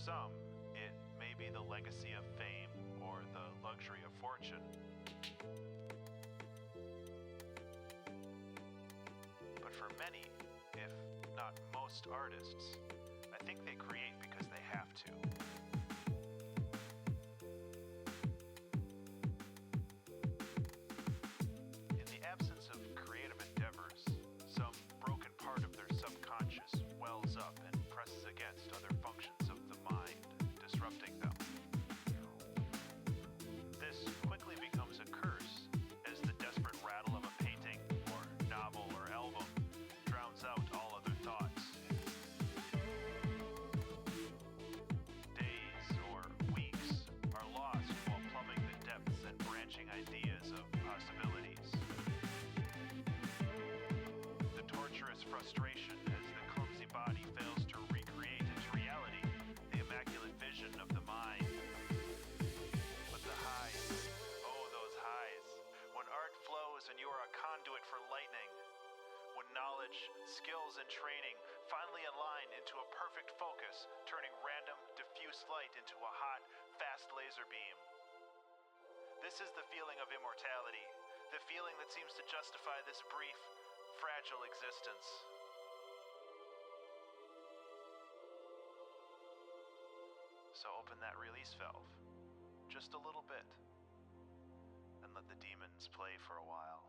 some, it may be the legacy of fame or the luxury of fortune. But for many, if not most artists, I think they create because they have to. In the absence of creative endeavors, some broken part of their subconscious wells up and presses against other functions of the mind, disrupting them. This quickly becomes a curse as the desperate rattle of a painting or novel or album drowns out all other thoughts. Days or weeks are lost while plumbing the depths and branching ideas of possibilities. The torturous frustration as the clumsy body fails to recreate into reality the immaculate vision of the mind. But the highs, oh those highs, when art flows and you are a conduit for lightning, when knowledge, skills, and training finally align into a perfect focus, turning random, diffuse light into a hot, fast laser beam. This is the feeling of immortality, the feeling that seems to justify this brief, fragile existence. So open that release valve, just a little bit, and let the demons play for a while.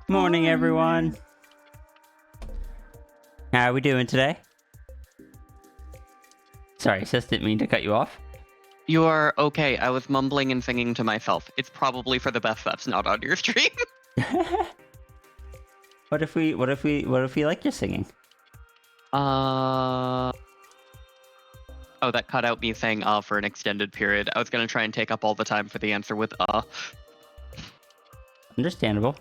Morning, everyone. How are we doing today? Sorry, sis, didn't mean to cut you off. You are okay. I was mumbling and singing to myself. It's probably for the best that's not on your stream. What if we like your singing? Oh, that cut out me saying for an extended period. I was gonna try and take up all the time for the answer with Understandable.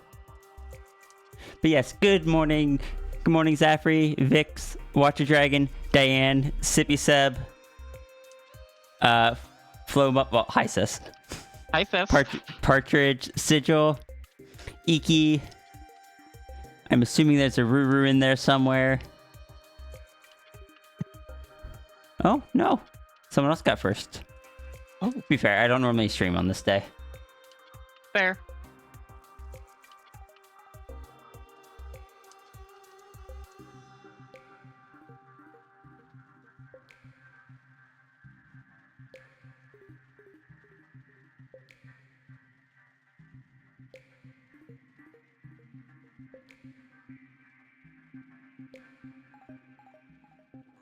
But yes, good morning. Good morning, Zafri, Vix, Watcher Dragon, Diane, Sippy Seb, Flo, well, hi, sis. Hi, Fifth. Partridge, Sigil, Iki. I'm assuming there's a Ruru in there somewhere. Oh, no. Someone else got first. Oh, To be fair, I don't normally stream on this day. fair.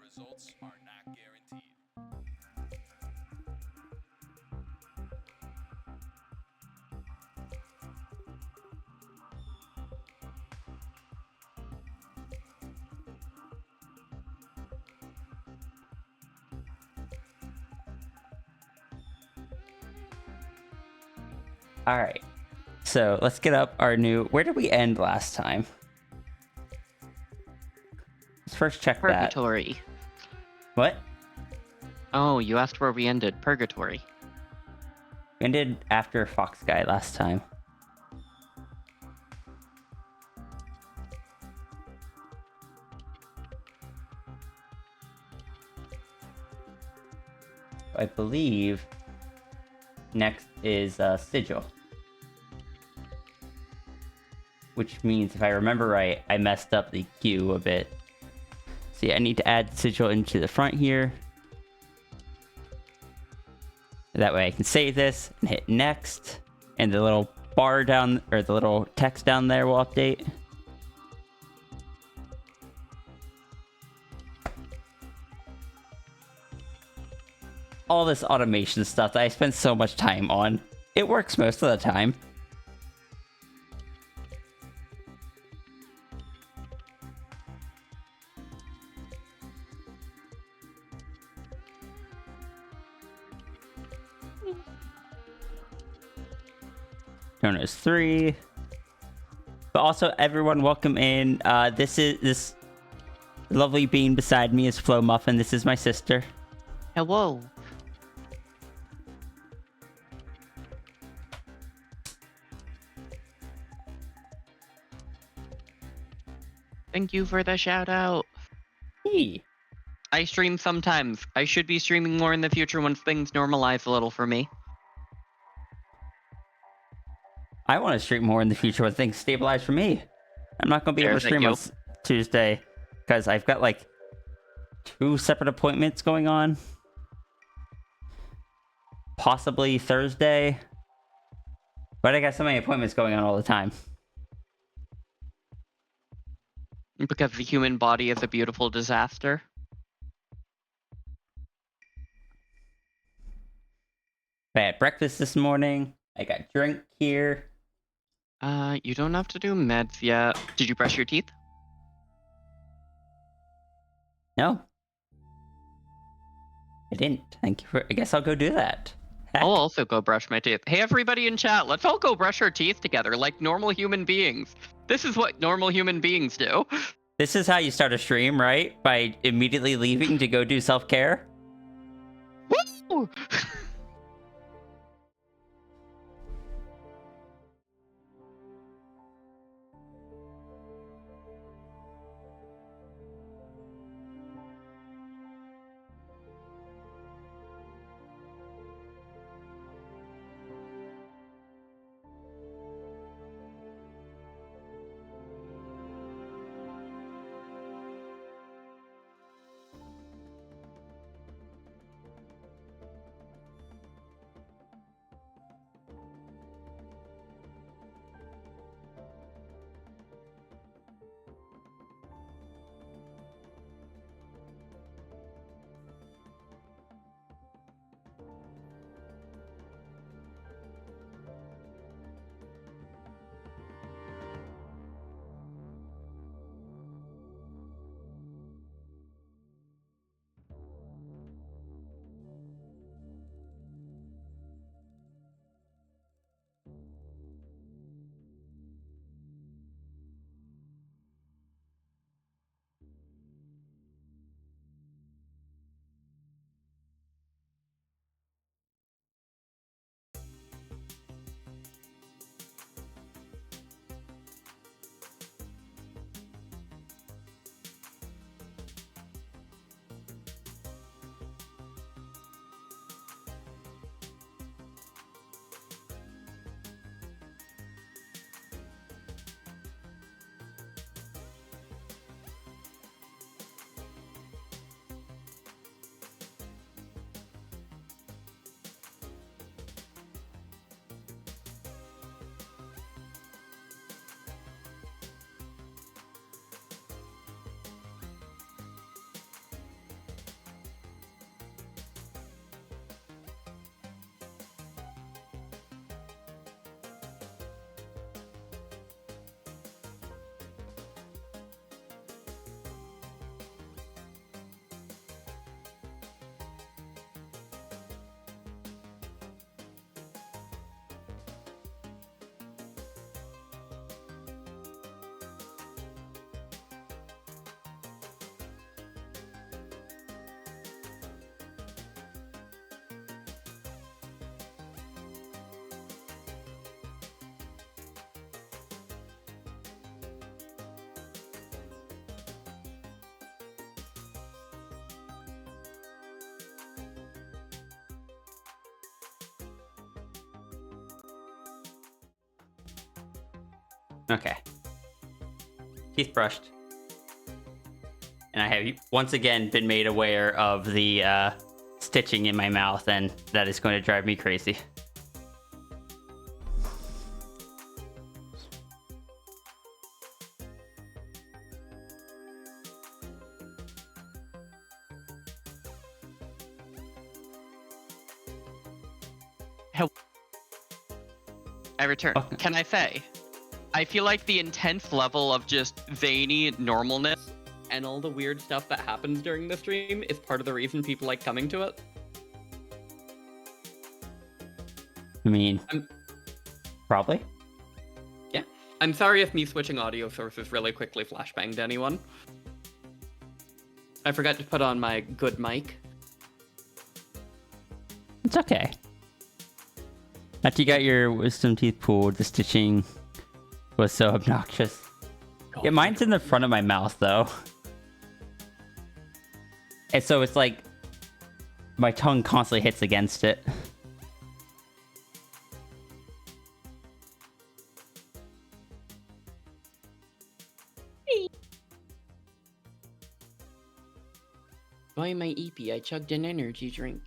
Results are not guaranteed. All right. So let's get up our new... Where did we end last time? Let's first check that. Purgatory. What? Oh, you asked where we ended. Purgatory. We ended after Fox Guy last time. I believe next is Sigil. Which means, if I remember right, I messed up the queue a bit. So yeah, I need to add Sigil into the front here. That way I can save this and hit next. And the little bar down, or the little text down there will update. All this automation stuff that I spend so much time on. It works most of the time. Known 3. But also, everyone, welcome in. This lovely being beside me is Flo Muffin. This is my sister. Hello. Thank you for the shout out. Hey. I stream sometimes. I should be streaming more in the future once things normalize a little for me. I want to stream more in the future when things stabilize for me. I'm not going to be able to stream on Tuesday because I've got like 2 separate appointments going on. Possibly Thursday. But I got so many appointments going on all the time. Because the human body is a beautiful disaster. I had breakfast this morning. I got drink here. You don't have to do meds yet. Did you brush your teeth? No. I didn't. Thank you for... I guess I'll go do that. Heck. I'll also go brush my teeth. Hey, everybody in chat, let's all go brush our teeth together like normal human beings. This is what normal human beings do. This is how you start a stream, right? By immediately leaving to go do self-care? Woo! Okay. Teeth brushed. And I have once again been made aware of the stitching in my mouth, and that is going to drive me crazy. I return. Okay. Can I say, I feel like the intense level of just zany normalness and all the weird stuff that happens during the stream is part of the reason people like coming to it. I mean, probably. Yeah. I'm sorry if me switching audio sources really quickly flashbanged anyone. I forgot to put on my good mic. It's okay. After you got your wisdom teeth pulled, the stitching was so obnoxious. Yeah, mine's in the front of my mouth, though. And so it's like my tongue constantly hits against it. Why am I eepy? I chugged an energy drink.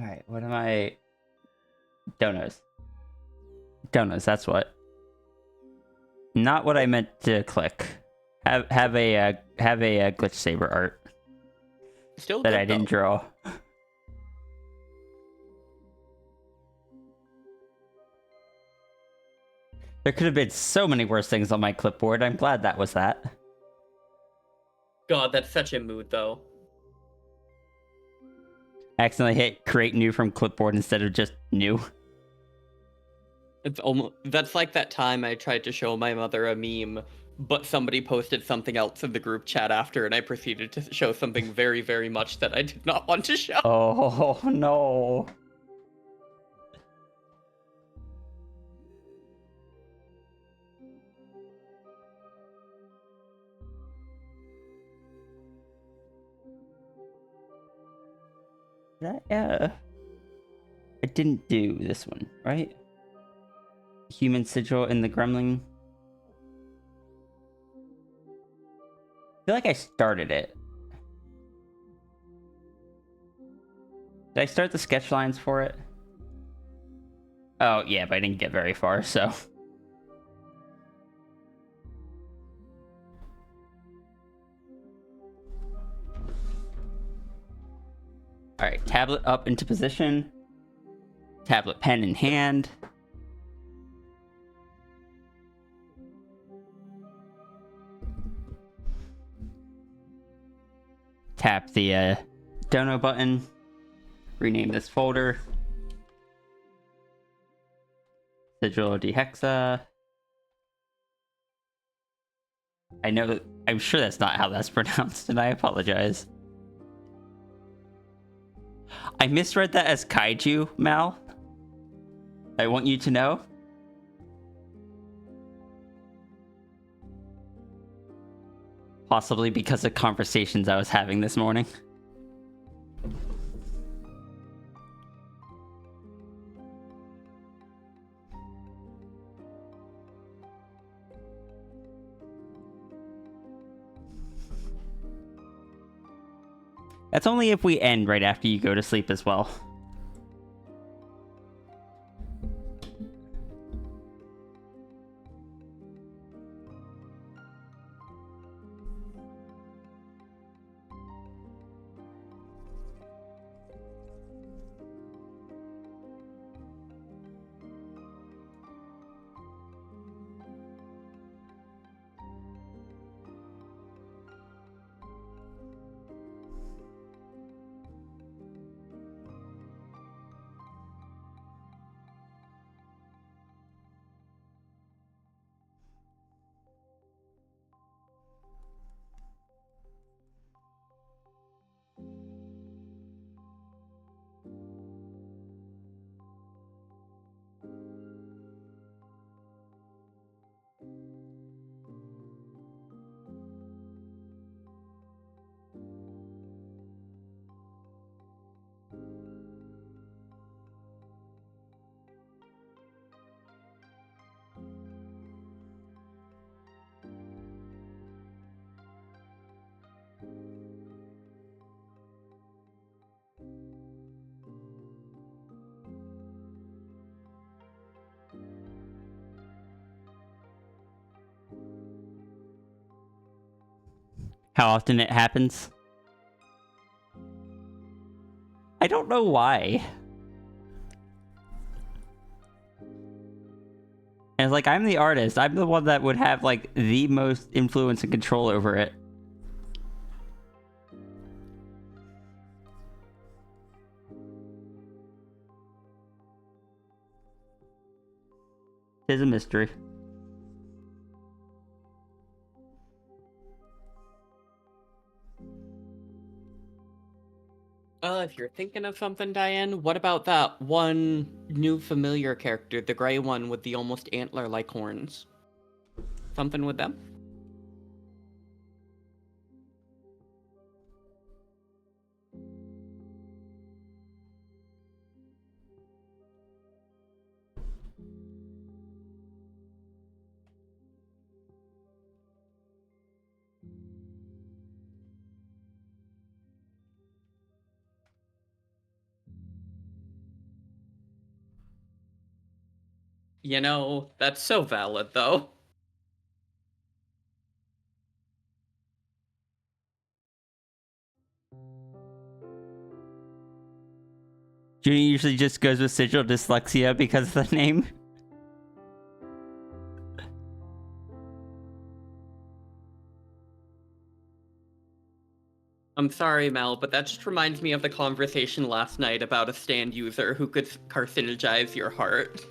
Alright, what am I... Donuts. Donuts, that's what. Not what I meant to click. Have a glitch saber art Still that good, I didn't though. draw. There could have been so many worse things on my clipboard. I'm glad that was that. God, that's such a mood, though. I accidentally hit create new from clipboard instead of just new. It's almost that's like that time I tried to show my mother a meme, but somebody posted something else in the group chat after, and I proceeded to show something very, very much that I did not want to show. Oh no. I didn't do this one, right? Human sigil in the gremlin. I feel like I started it. Did I start the sketch lines for it? Oh, yeah, but I didn't get very far, so... Alright, tablet up into position. Tablet pen in hand. Tap the dono button. Rename this folder. Sigil dehexa. I'm sure that's not how that's pronounced, and I apologize. I misread that as kaiju, Mal. I want you to know. Possibly because of conversations I was having this morning. That's only if we end right after you go to sleep as well. how often it happens. I don't know why. And it's like, I'm the artist. I'm the one that would have, like, the most influence and control over it. It's a mystery. If you're thinking of something, Diane, what about that one new familiar character, the gray one with the almost antler-like horns? Something with them? You know, that's so valid, though. Junie usually just goes with sigil dyslexia because of the name. I'm sorry, Mel, but that just reminds me of the conversation last night about a stand user who could carcinogize your heart.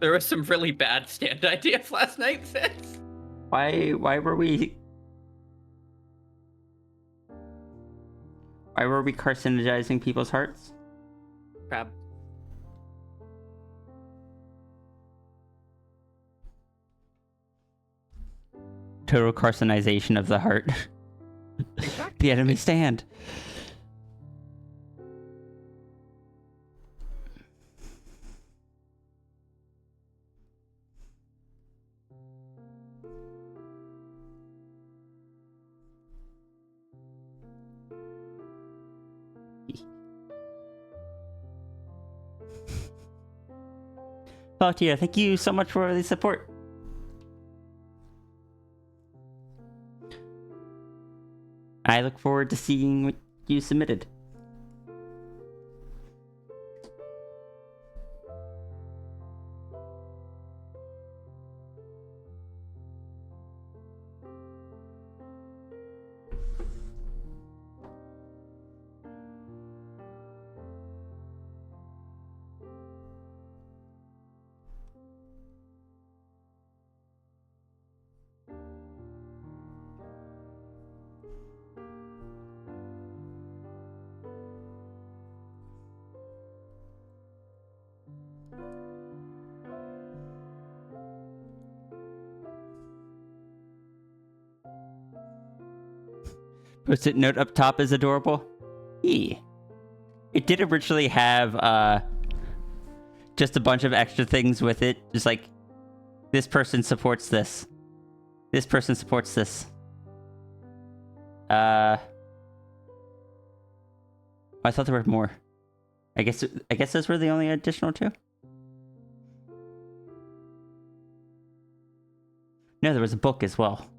There were some really bad stand ideas last night, Sis. Why were we carcinogizing people's hearts? Crap. Total carcinization of the heart. The enemy stand. Faultier, thank you so much for the support. I look forward to seeing what you submitted. Post-it note up top is adorable. It did originally have just a bunch of extra things with it. Just like, this person supports this. This person supports this. I thought there were more. I guess those were the only additional two. No, there was a book as well.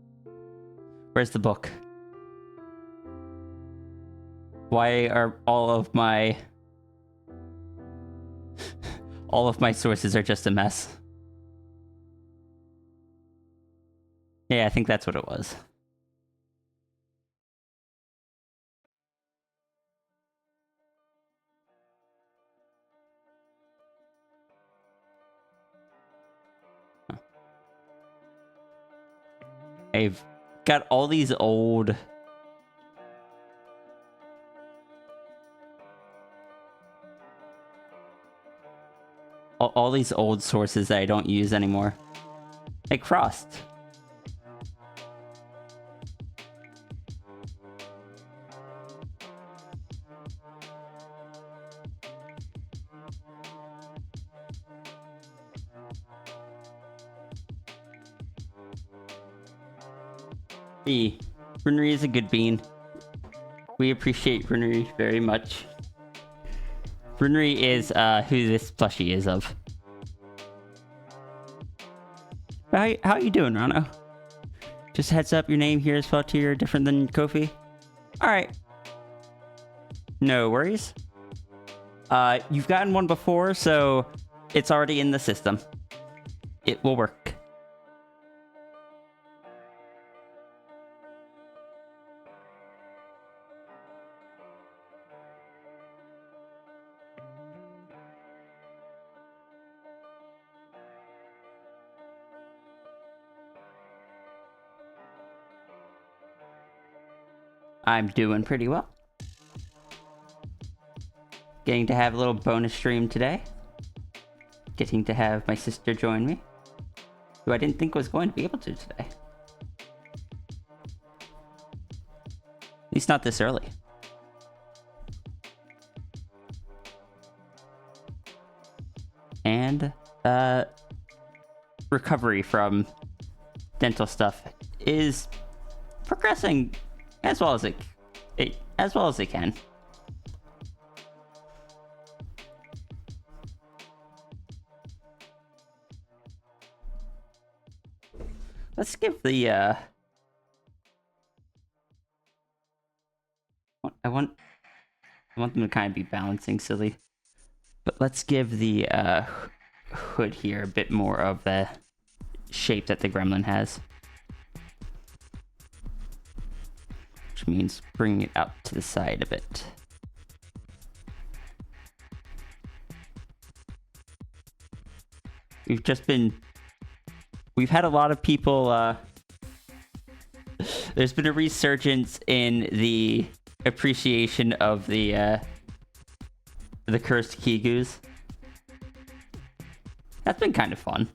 Where's the book? Why are all of my sources are just a mess? Yeah, I think that's what it was. Huh. I've got all these old all these old sources that I don't use anymore. Like Frost. Brunnery is a good bean. We appreciate Brunnery very much. Brunnery is who this plushie is of. How you doing, Rano? Just heads up, your name here is spelled here different than Kofi. All right. No worries. You've gotten one before, so it's already in the system. It will work. I'm doing pretty well. Getting to have a little bonus stream today. Getting to have my sister join me, who I didn't think was going to be able to today. At least not this early. And recovery from dental stuff is progressing as well as it can. Let's give the I want them to kind of be balancing silly, but let's give the hood here a bit more of the shape that the gremlin has. Which means bringing it out to the side a bit. We've had a lot of people, there's been a resurgence in the appreciation of the cursed Kigus. That's been kind of fun.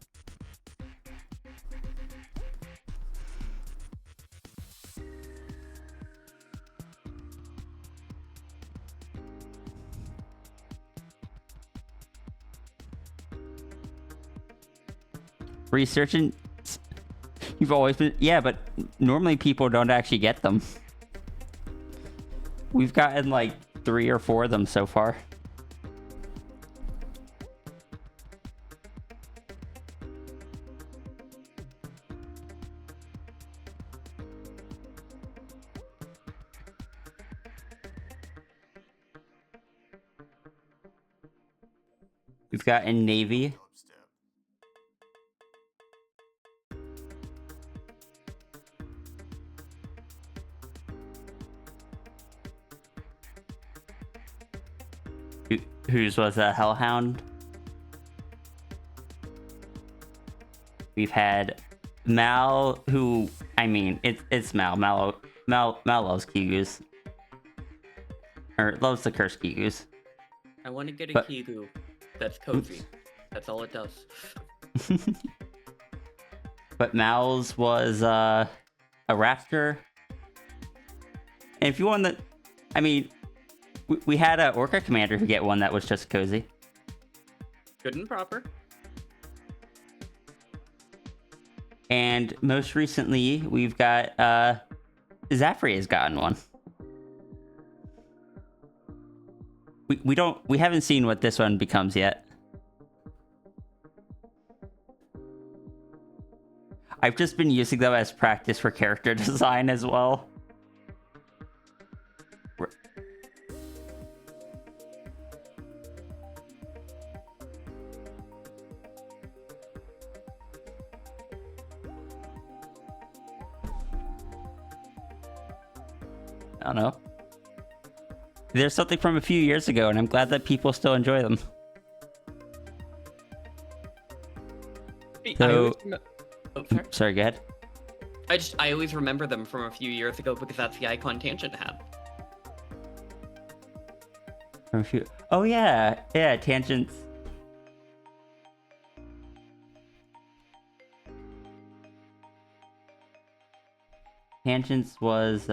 Researching, you've always been, yeah, but normally people don't actually get them. We've gotten like 3 or 4 of them so far. We've gotten Navy. Whose was a Hellhound. We've had Mal, who, I mean, it's Mal. Mal loves Kigus. Or loves the cursed Kigus. I want to get a Kigu that's cozy. Oops. That's all it does. But Mal's was a raptor. And if you want the, I mean, we had an Orca commander who get one that was just cozy. Good and proper. And most recently, we've got Zafri has gotten one. We haven't seen what this one becomes yet. I've just been using them as practice for character design as well. I don't know. There's something from a few years ago, and I'm glad that people still enjoy them. So, sorry, go ahead. I always remember them from a few years ago because that's the icon Tangent had. From a few. Oh yeah, Tangents. Tangents was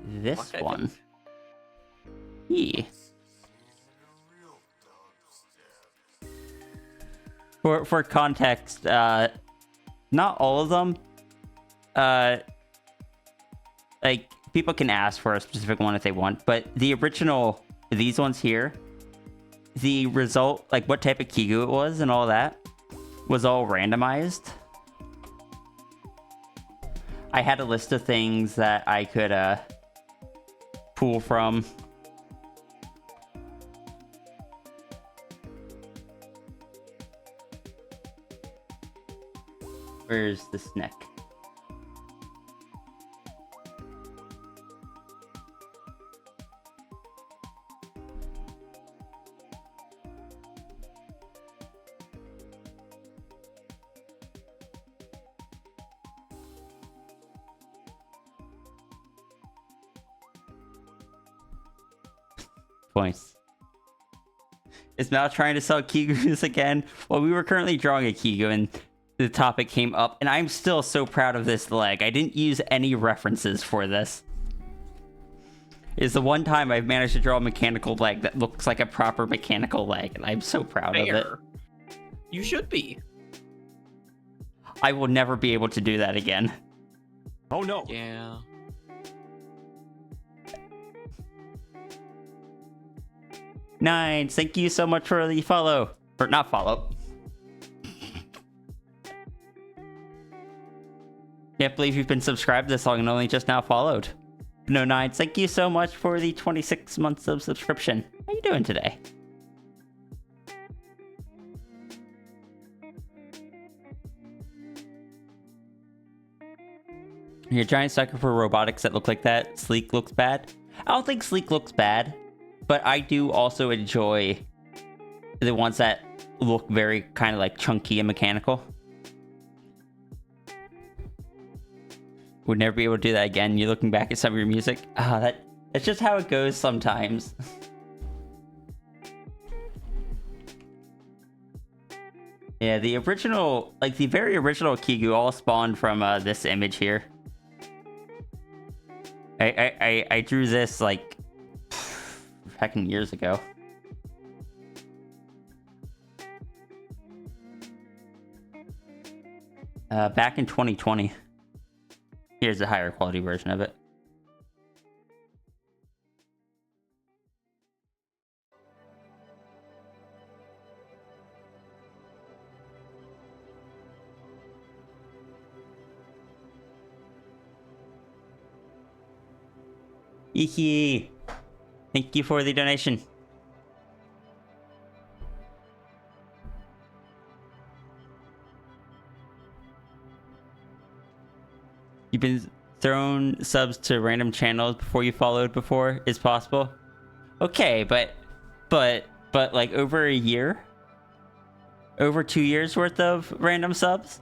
this one. Yeah. For context, not all of them. Like people can ask for a specific one if they want, but the original, these ones here, the result, like what type of Kigu it was and all that, was all randomized, I had a list of things that I could pull from. Where's this neck? Points. Is Mal trying to sell Kigus again? Well, we were currently drawing a Kigu and the topic came up, and I'm still so proud of this leg. I didn't use any references for this. It's the one time I've managed to draw a mechanical leg that looks like a proper mechanical leg, and I'm so proud of it. You should be. I will never be able to do that again. Oh no. Yeah. Nines, thank you so much for the follow. Or not follow. Can't believe you've been subscribed this long and only just now followed. No Nines, thank you so much for the 26 months of subscription. How you doing today? You're a giant sucker for robotics that look like that. Sleek looks bad. I don't think Sleek looks bad, but I do also enjoy the ones that look very kind of like chunky and mechanical. Would never be able to do that again. You're looking back at some of your music. That's just how it goes sometimes. Yeah, the original, like the very original Kigu all spawned from this image here. I drew this like heckin' years ago. Back in 2020. Here's a higher quality version of it. Eehee. Thank you for the donation. You've been thrown subs to random channels before you followed before is possible. Okay, but like over a year? Over 2 years worth of random subs?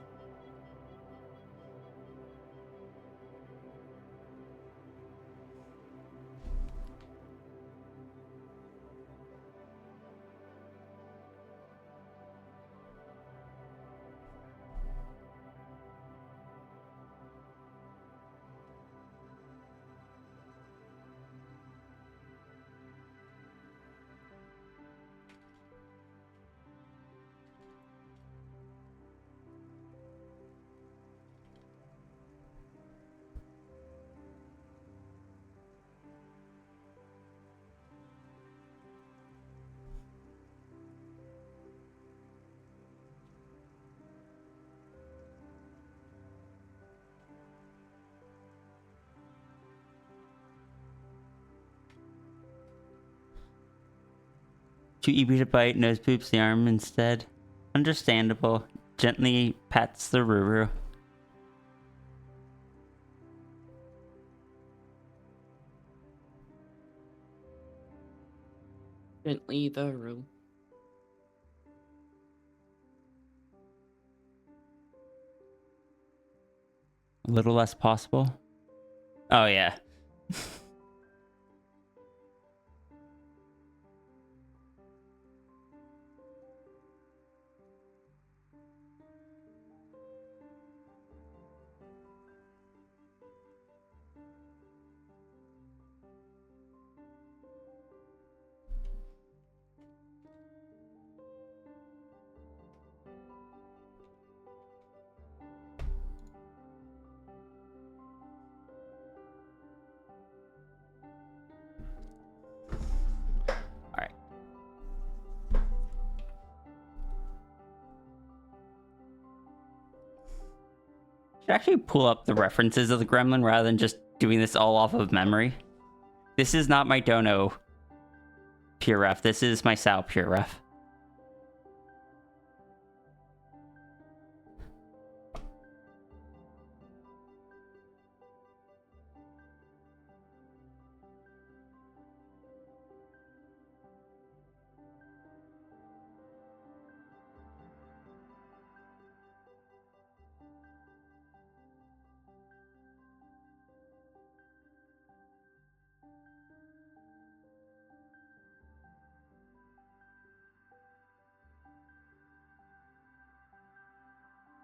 Too eager to bite, nose poops the arm instead. Understandable. Gently pats the Ruru. Gently the room. A little less possible. Oh yeah. Should actually pull up the references of the gremlin rather than just doing this all off of memory. This is not my Dono pure ref. This is my Sal pure ref.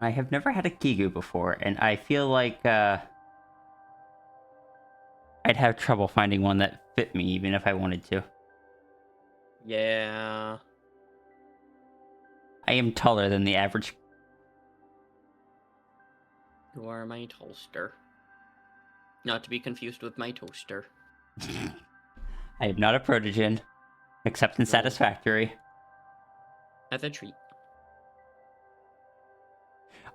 I have never had a Kigu before, and I feel like I'd have trouble finding one that fit me, even if I wanted to. Yeah. I am taller than the average. You are my toaster. Not to be confused with my toaster. I am not a protogen, except in No. Satisfactory. As a treat.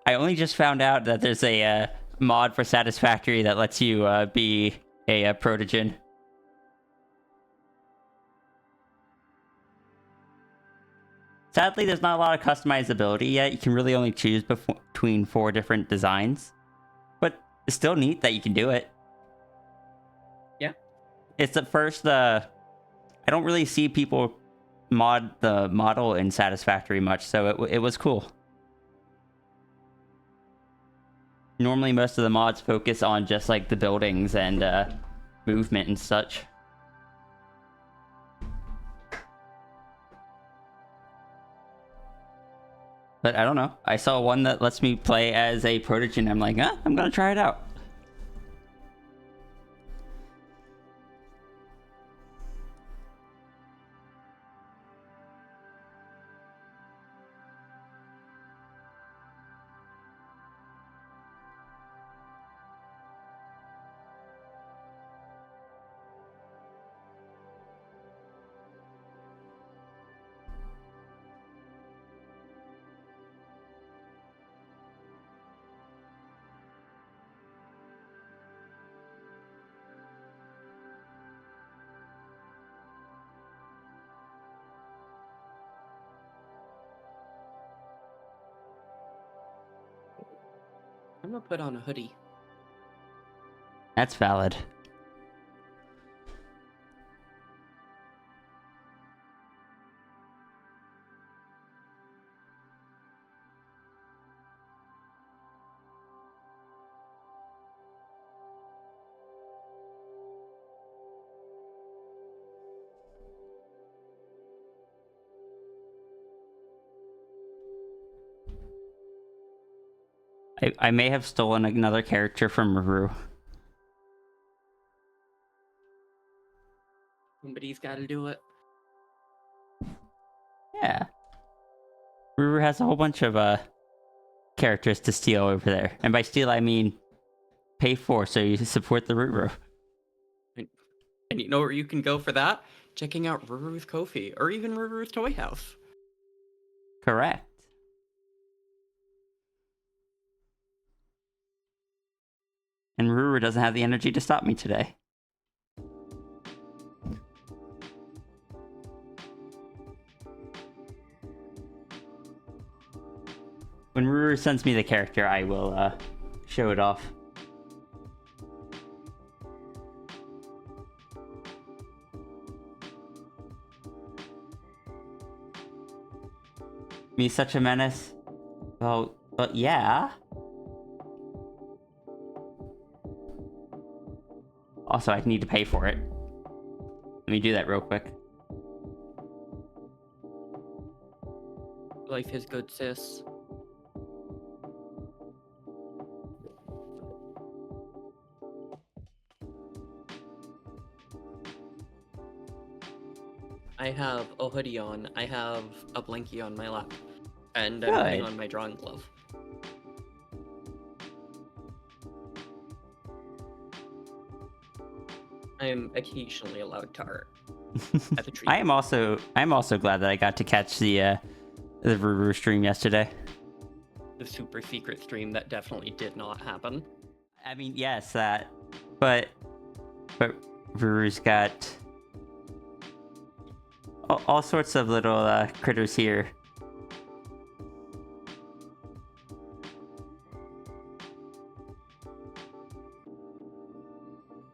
I only just found out that there's a mod for Satisfactory that lets you be a protogen. Sadly, there's not a lot of customizability yet. You can really only choose between 4 different designs. But it's still neat that you can do it. Yeah. It's the first... I don't really see people mod the model in Satisfactory much, so it was cool. Normally, most of the mods focus on just like the buildings and movement and such. But I don't know. I saw one that lets me play as a protogen. I'm like, I'm gonna try it out. I'm gonna put on a hoodie. That's valid. I may have stolen another character from Ruru. Somebody's gotta do it. Yeah. Ruru has a whole bunch of characters to steal over there. And by steal, I mean pay for, so you support the Ruru. And you know where you can go for that? Checking out Ruru's Ko-fi, or even Ruru's Toy House. Correct. And Ruru doesn't have the energy to stop me today. When Ruru sends me the character, I will show it off. Me such a menace? Well, but yeah. Also, I need to pay for it. Let me do that real quick. Life is good, sis. I have a hoodie on, I have a blankie on my lap, and I'm putting Good. on my drawing glove. I am occasionally allowed to art at the tree. I'm also glad that I got to catch the Ruru stream yesterday. the super secret stream that definitely did not happen. I mean, yes, that, but Ruru's got all sorts of little critters here.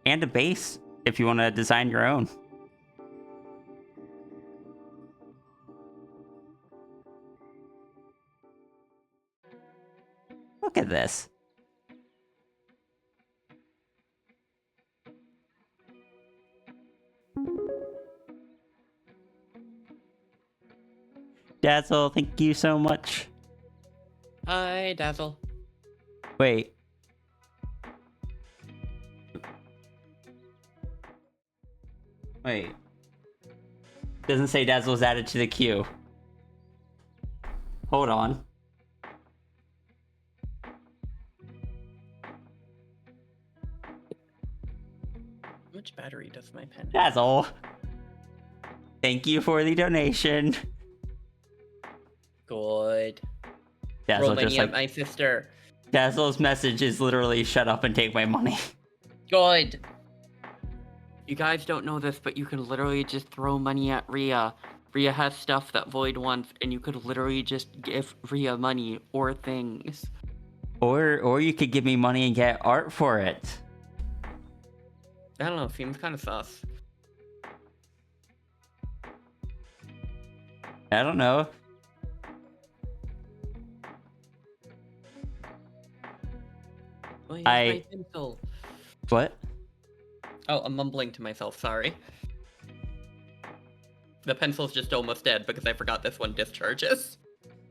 And a base, if you want to design your own. Look at this. Dazzle, thank you so much. Hi, Dazzle. Wait. Wait. Doesn't say Dazzle's added to the queue. Hold on. How much battery does my pen have? Dazzle. Thank you for the donation. Good. Dazzle Throw just money at like my sister. Dazzle's message is literally shut up and take my money. Good. You guys don't know this, but you can literally just throw money at Rhea. Rhea has stuff that Void wants, and you could literally just give Rhea money or things. Or you could give me money and get art for it. I don't know, seems kind of sus. I don't know. Oh, here's I- my pencil. What? Oh, I'm mumbling to myself, sorry. The pencil's just almost dead because I forgot this one discharges.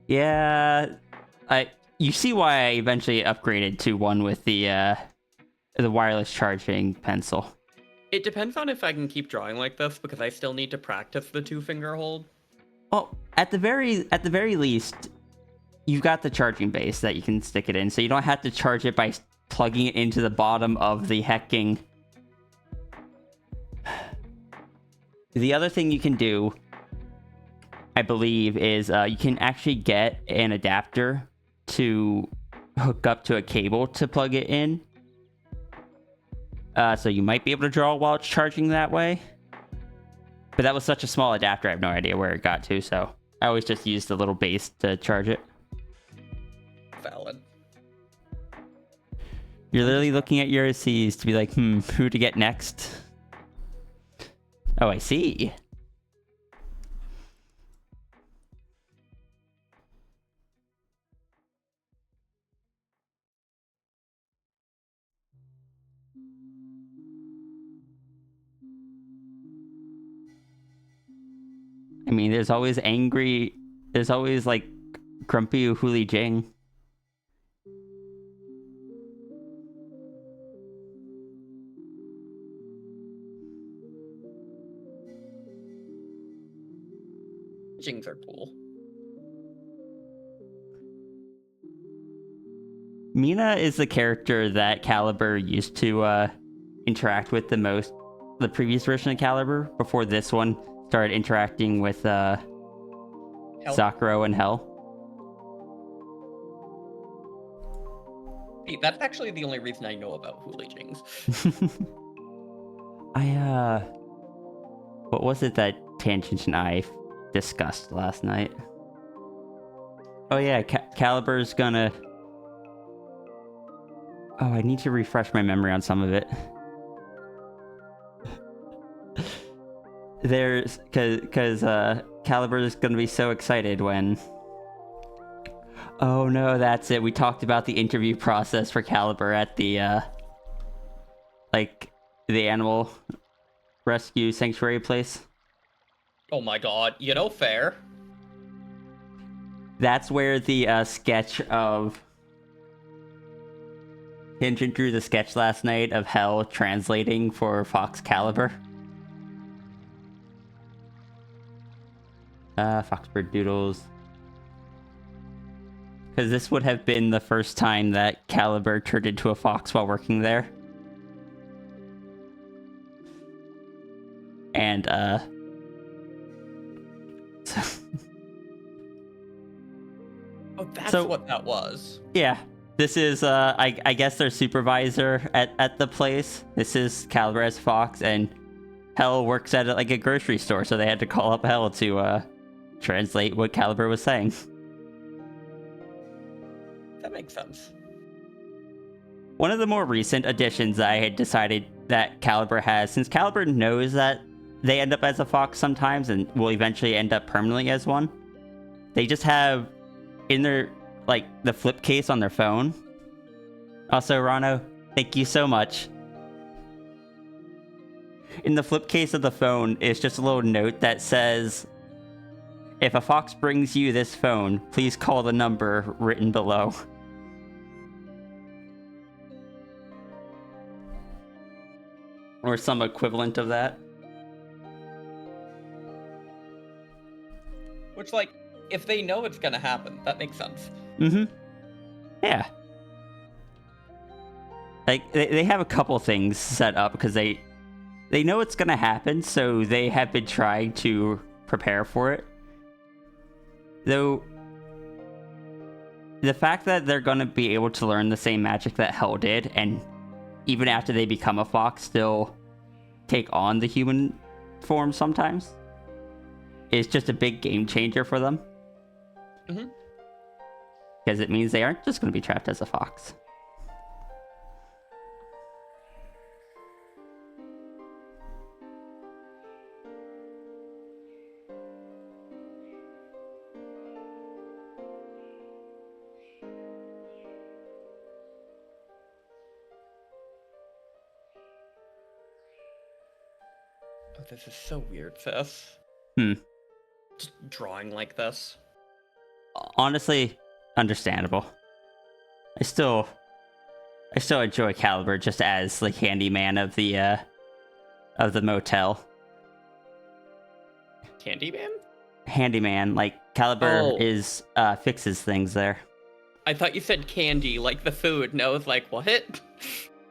Yeah, you see why I eventually upgraded to one with the wireless charging pencil. It depends on if I can keep drawing like this because I still need to practice the 2-finger hold. Well, at the very least, you've got the charging base that you can stick it in, so you don't have to charge it by plugging it into the bottom of the hecking. The other thing you can do, I believe, is you can actually get an adapter to hook up to a cable to plug it in. So you might be able to draw while it's charging that way. But that was such a small adapter, I have no idea where it got to, so I always just used the little base to charge it. Valid. You're literally looking at your C's to be like, who to get next? Oh, I see. I mean, there's always like grumpy Huli Jing. Jings are cool. Mina is the character that Caliber used to interact with the most. The previous version of Caliber, before this one started interacting with Sakura and Hell. Hey, that's actually the only reason I know about Huli Jings. What was it that Tangent and I discussed last night? Oh yeah, Caliber's gonna... Oh, I need to refresh my memory on some of it. Cause Caliber's gonna be so excited when... Oh no, that's it. We talked about the interview process for Caliber at the, like, the animal rescue sanctuary place. Oh my god, you know, fair. That's where the sketch of... Tangent drew the sketch last night of Hell translating for Fox Caliber. Foxbird Doodles. Because this would have been the first time that Caliber turned into a fox while working there. And, Oh, that's So- what that was. Yeah. This is, I guess their supervisor at the place. This is Caliber as Fox, and Hell works at like a grocery store, so they had to call up Hell to translate what Caliber was saying. That makes sense. One of the more recent additions I had decided that Caliber has, since Caliber knows that they end up as a fox sometimes and will eventually end up permanently as one, they just have in their, like, the flip case on their phone. Also, Rano, thank you so much. In the flip case of the phone is just a little note that says, if a fox brings you this phone, please call the number written below. Or some equivalent of that. Which, like, if they know it's gonna happen, that makes sense. Mm-hmm. Yeah. Like, they have a couple things set up because they know it's gonna happen, so they have been trying to prepare for it. Though, the fact that they're gonna be able to learn the same magic that Hell did, and even after they become a fox, still take on the human form sometimes, is just a big game changer for them. Mm-hmm. Because it means they aren't just going to be trapped as a fox. Oh, this is so weird, Sis. Hmm. Just drawing like this. Honestly, understandable. I still enjoy Caliber just as like handyman of the motel. Candyman? Handyman, like Caliber Oh. is fixes things there. I thought you said candy, like the food, and I was like, what?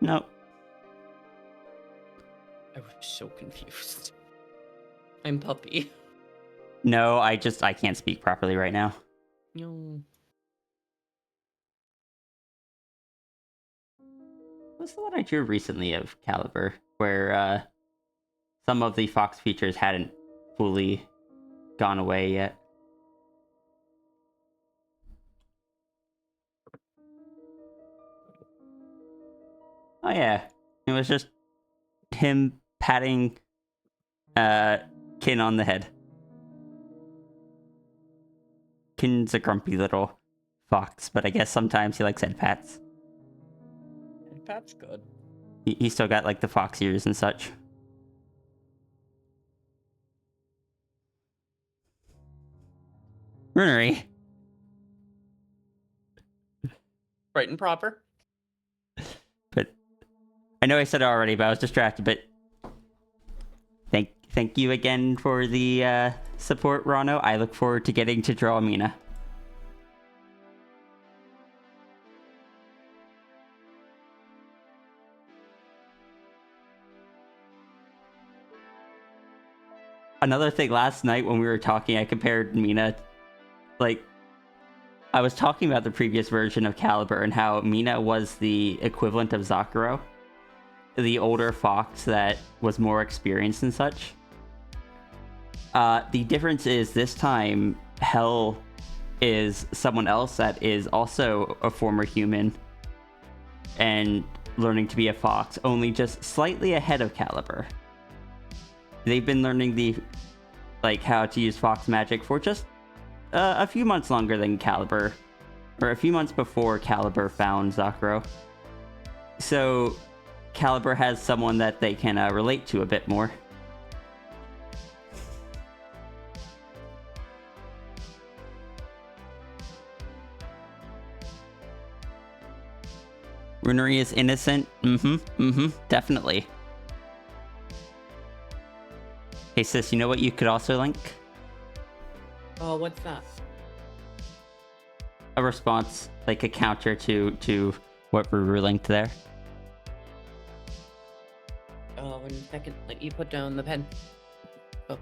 Nope. I was so confused. I'm Puppy. No, I can't speak properly right now. No. What's the one I drew recently of Caliber, where some of the fox features hadn't fully gone away yet? Oh yeah, it was just him patting Kin on the head. Kin's a grumpy little fox, but I guess sometimes he likes head pats. That's good. He still got like the fox ears and such. Runery. Right and proper. But I know I said it already, but I was distracted. But thank you again for the support, Rano. I look forward to getting to draw Mina. Another thing, last night when we were talking, I compared Mina, like, I was talking about the previous version of Caliber and how Mina was the equivalent of Zakuro, the older fox that was more experienced and such. The difference is this time, Hell is someone else that is also a former human and learning to be a fox, only just slightly ahead of Caliber. They've been learning how to use fox magic for just a few months longer than Caliber, or a few months before Caliber found Zakuro. So Caliber has someone that they can relate to a bit more. Runery is innocent. Definitely. Hey sis, you know what you could also link? Oh, what's that? A response, like a counter to what Ruru linked there. Oh, in a second. Let you put down the pen. Can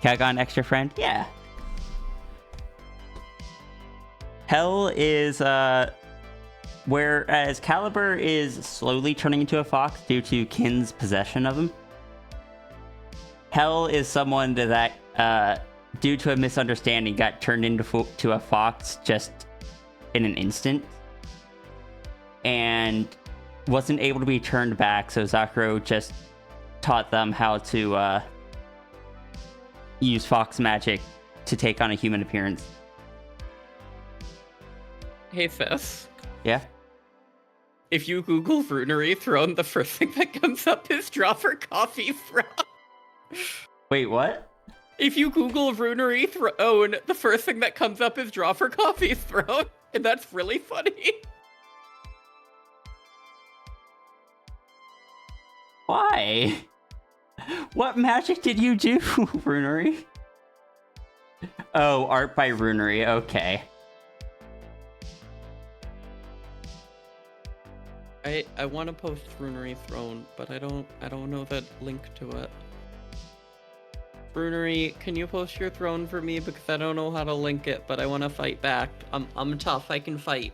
I got an extra friend? Yeah. Hell is whereas Caliber is slowly turning into a fox due to Kin's possession of him. Hell is someone that due to a misunderstanding got turned into a fox just in an instant and wasn't able to be turned back, so Zakuro just taught them how to use fox magic to take on a human appearance. Hey, Fess. Yeah? If you Google Runery Throne, the first thing that comes up is Draw for Coffee Throne. Wait, what? If you Google Runery Throne, the first thing that comes up is Draw for Coffee Throne. And that's really funny. Why? What magic did you do, Runery? Oh, art by Runery, okay. I want to post Runery Throne, but I don't know that link to it. Runery, can you post your throne for me, because I don't know how to link it, but I want to fight back. I'm tough. I can fight.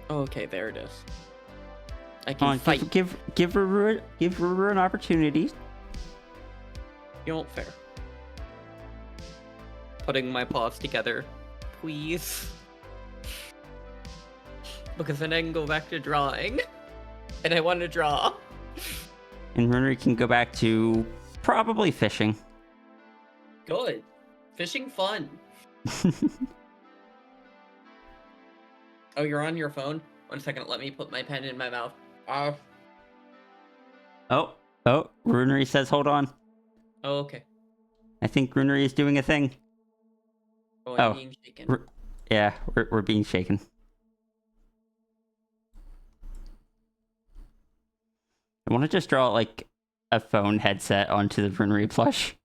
Okay, there it is. I can fight. Give Ruru an opportunity. You won't fair. Putting my paws together, please. Because then I can go back to drawing. And I want to draw. And Runery can go back to probably fishing. Good. Fishing fun. Oh, you're on your phone? 1 second, let me put my pen in my mouth. Oh, Runery says hold on. Oh, okay. I think Runery is doing a thing. Oh, I'm being shaken. Yeah, we're being shaken. I want to just draw like a phone headset onto the Runery plush.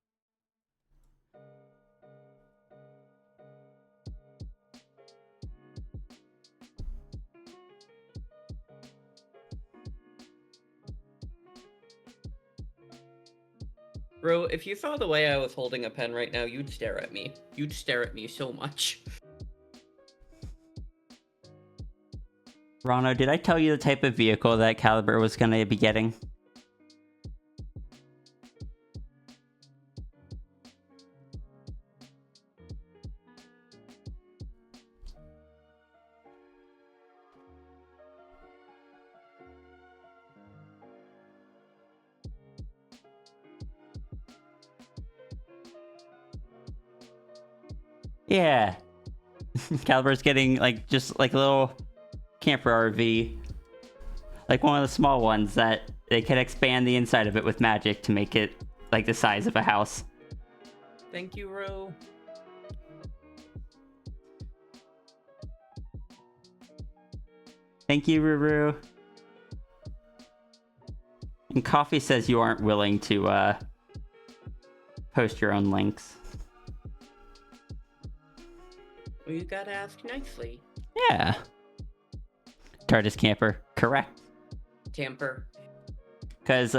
Bro, if you saw the way I was holding a pen right now, you'd stare at me. You'd stare at me so much. Rano, did I tell you the type of vehicle that Caliber was going to be getting? Yeah. Caliber's getting like just like a little camper RV. Like one of the small ones that they can expand the inside of it with magic to make it like the size of a house. Thank you, Ro. Thank you, Ruru. And Coffee says you aren't willing to post your own links. Well, you gotta ask nicely. Yeah. TARDIS camper, correct. Tamper. Because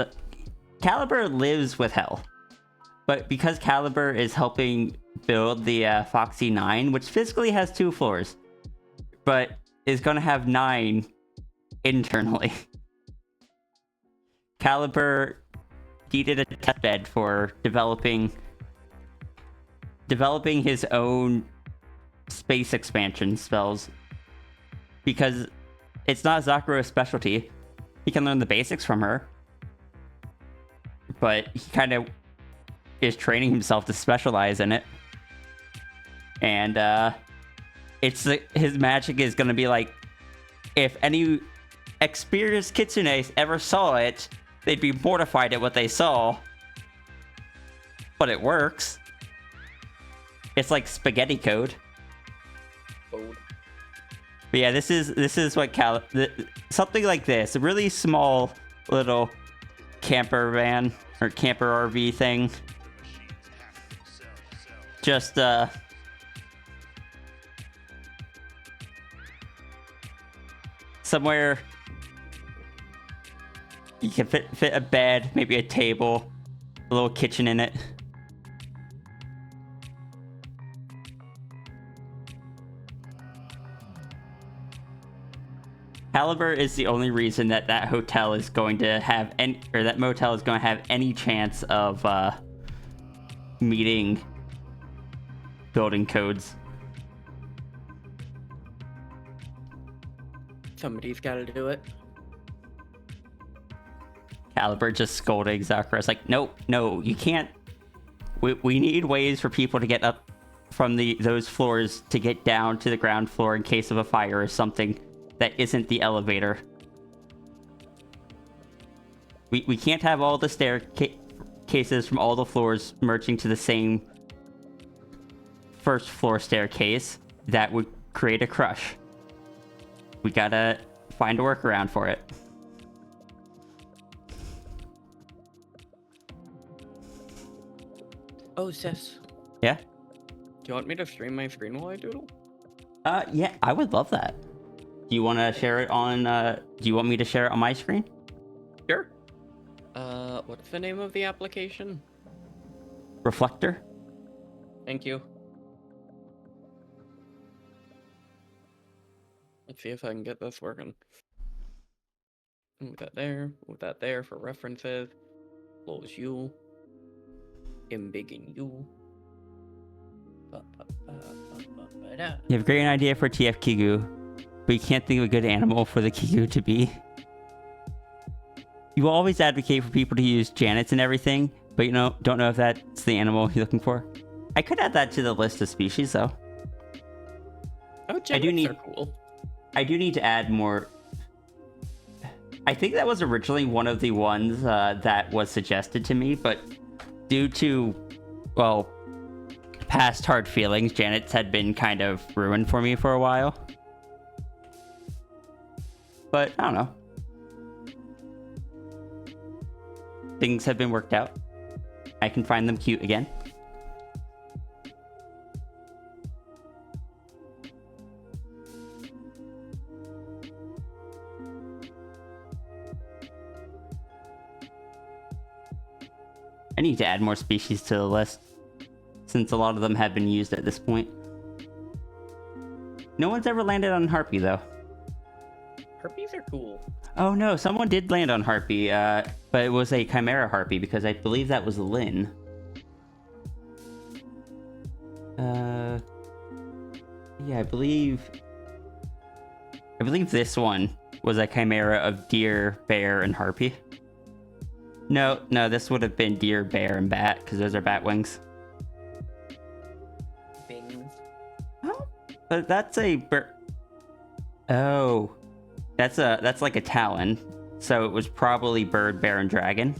Caliber lives with Hell. But because Caliber is helping build the Foxy 9, which physically has 2 floors, but is going to have 9 internally. Caliber needed a test bed for developing his own space expansion spells. Because it's not Zakuro's specialty. He can learn the basics from her. But he kind of is training himself to specialize in it. And his magic is going to be like, if any experienced kitsune ever saw it, they'd be mortified at what they saw. But it works. It's like spaghetti code. But yeah, this is what something like this, a really small little camper van or camper RV thing. Just somewhere You can fit a bed, maybe a table, a little kitchen in it. Caliber is the only reason that that hotel is going to have any, or that motel is going to have any chance of meeting building codes. Somebody's got to do it. Caliber just scolding Zacharias like, no, you can't. We need ways for people to get up from those floors to get down to the ground floor in case of a fire or something that isn't the elevator. We can't have all the staircases from all the floors merging to the same first floor staircase. That would create a crush. We gotta find a workaround for it. Oh, sis. Yeah? Do you want me to stream my screen while I doodle? Yeah, I would love that. Do you want to share it on, do you want me to share it on my screen? Sure. What's the name of the application? Reflector? Thank you. Let's see if I can get this working. Move that there for references. Close you. Embiggen you. You have a great idea for TF Kigu, but you can't think of a good animal for the Kigu to be. You always advocate for people to use Janets and everything, but you know, don't know if that's the animal you're looking for. I could add that to the list of species, though. Oh, Janets are cool. I do need to add more. I think that was originally one of the ones that was suggested to me, but due to, well, past hard feelings, Janet's had been kind of ruined for me for a while. But I don't know. Things have been worked out. I can find them cute again. I need to add more species to the list, since a lot of them have been used at this point. No one's ever landed on Harpy, though. Harpies are cool. Oh no, someone did land on Harpy, but it was a Chimera Harpy, because I believe that was Lynn. Yeah, I believe this one was a Chimera of deer, bear, and Harpy. No, this would have been deer, bear, and bat, because those are bat wings. Bings. Oh, but that's a bird. Oh, that's like a talon. So it was probably bird, bear, and dragon,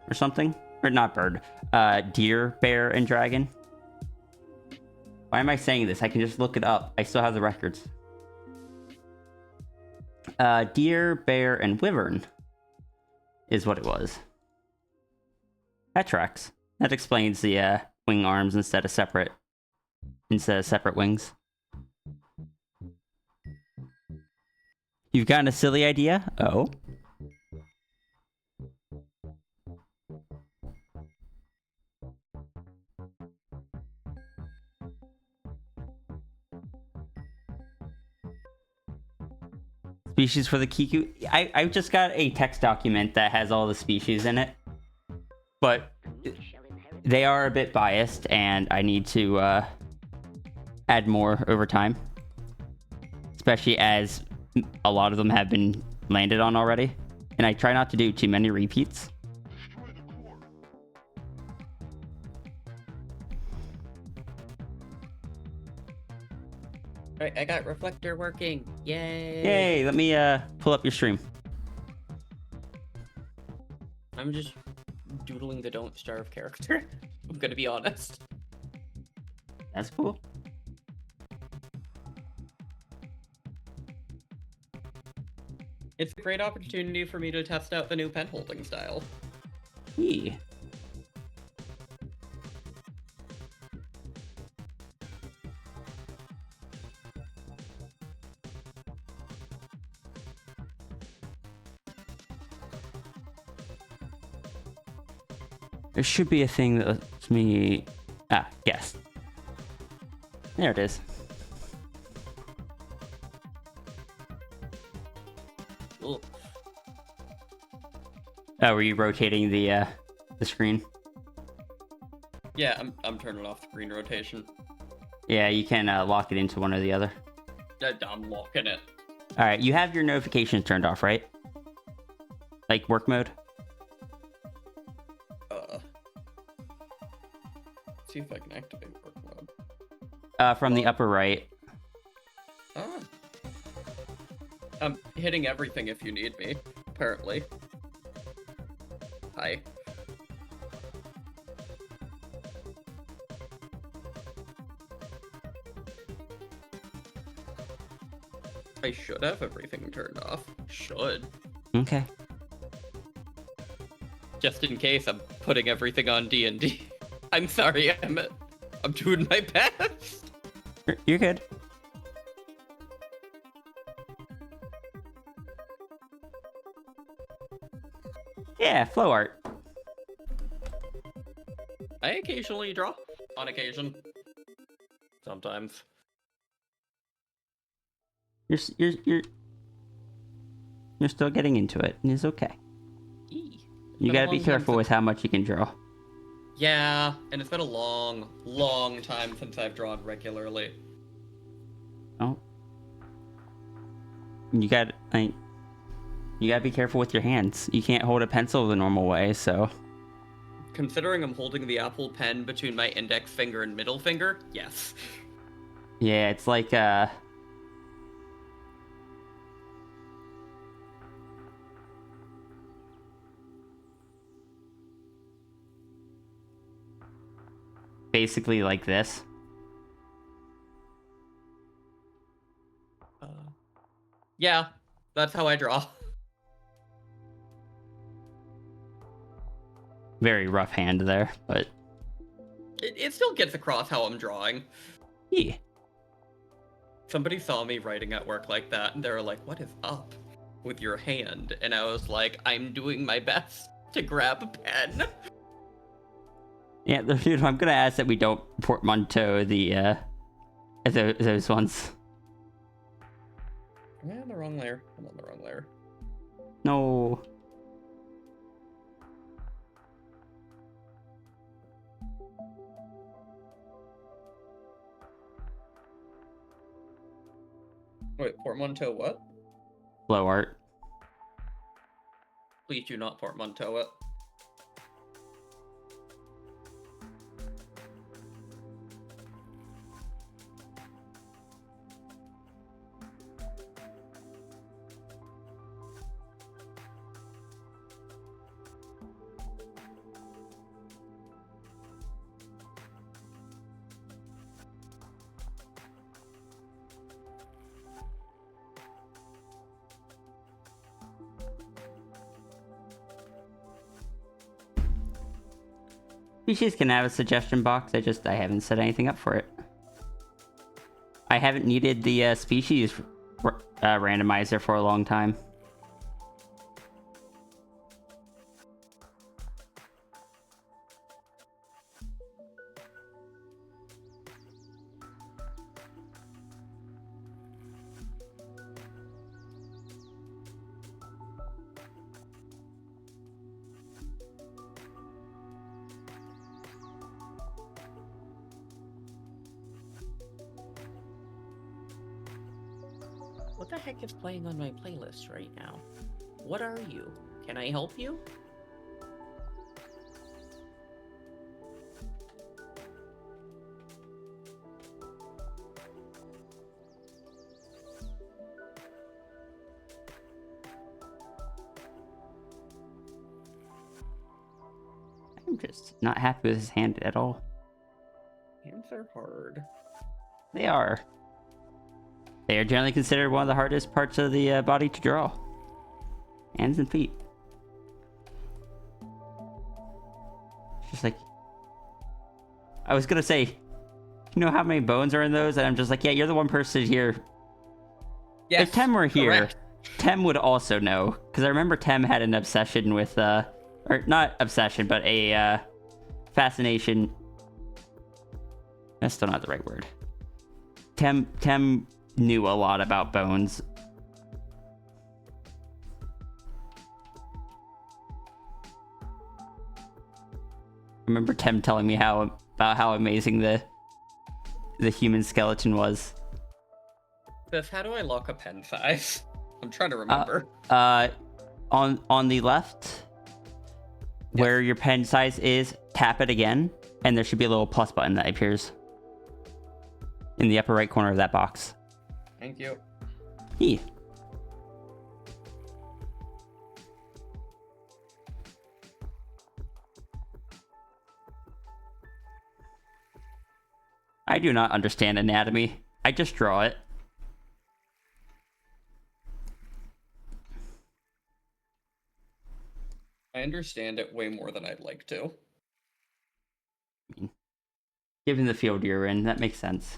or something, or not bird. Deer, bear, and dragon. Why am I saying this? I can just look it up. I still have the records. Deer, bear, and wyvern is what it was. That tracks. That explains the wing arms instead of separate wings. You've gotten a silly idea? Oh. Species for the Kiku. I just got a text document that has all the species in it, but they are a bit biased, and I need to add more over time, especially as a lot of them have been landed on already, and I try not to do too many repeats. Alright, I got reflector working. Yay! Yay! Let me pull up your stream. I'm just doodling the Don't Starve character. I'm gonna be honest. That's cool. It's a great opportunity for me to test out the new pen holding style. Yeah. There should be a thing that lets me... guess. There it is. Ugh. Oh, were you rotating the screen? Yeah, I'm turning off screen rotation. Yeah, you can lock it into one or the other. I'm locking it. All right, you have your notifications turned off, right? Like work mode? See if I can activate work mode. From the upper right. Ah. I'm hitting everything if you need me, apparently. Hi. I should have everything turned off. Should. Okay. Just in case I'm putting everything on D&D. I'm sorry, I'm doing my best. You're good. Yeah, flow art. I occasionally draw. On occasion. Sometimes. You're still getting into it, and it's okay. You gotta be careful with how much you can draw. Yeah, and it's been a long, long time since I've drawn regularly. Oh. You gotta be careful with your hands. You can't hold a pencil the normal way, so... Considering I'm holding the Apple Pen between my index finger and middle finger, yes. Yeah, it's like, basically like this. Yeah, that's how I draw. Very rough hand there, but... It still gets across how I'm drawing. Yeah. Somebody saw me writing at work like that, and they were like, what is up with your hand? And I was like, I'm doing my best to grab a pen. Yeah, dude, I'm gonna ask that we don't portmanteau the, those ones. Am I on the wrong layer? I'm on the wrong layer. No. Wait, portmanteau what? Flow art. Please do not portmanteau it. Species can have a suggestion box, I haven't set anything up for it. I haven't needed the species randomizer for a long time. What the heck is playing on my playlist right now? What are you? Can I help you? I'm just not happy with his hand at all. Hands are hard. They are. They are generally considered one of the hardest parts of the body to draw. Hands and feet. It's just like... I was gonna say, you know how many bones are in those? And I'm just like, yeah, you're the one person here. Yes, if Tem were here, correct. Tem would also know. Because I remember Tem had an obsession with, or not obsession, but a fascination. That's still not the right word. Tem knew a lot about bones. I remember Tem telling me about how amazing the human skeleton was. Beth, how do I lock a pen size? I'm trying to remember. On the left, where your pen size is, tap it again, and there should be a little plus button that appears in the upper right corner of that box. Thank you. Hey. I do not understand anatomy. I just draw it. I understand it way more than I'd like to. Given the field you're in, that makes sense.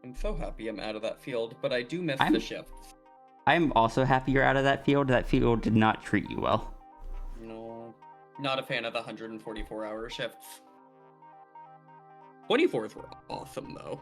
I'm so happy I'm out of that field, but I do miss the shifts. I'm also happy you're out of that field. That field did not treat you well. No, not a fan of the 144-hour shifts. 24s were awesome, though.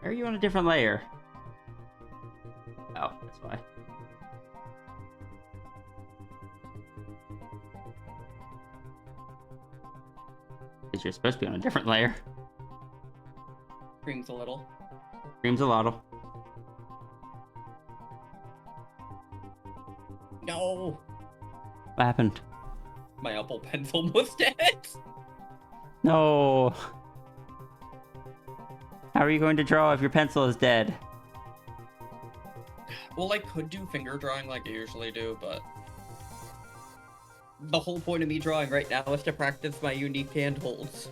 Why are you on a different layer? Oh, that's why. Because you're supposed to be on a different layer. Screams a little. Screams a lot. No! What happened? My Apple Pen's almost dead! No! How are you going to draw if your pencil is dead? Well, I could do finger drawing like I usually do, but... the whole point of me drawing right now is to practice my unique hand holds.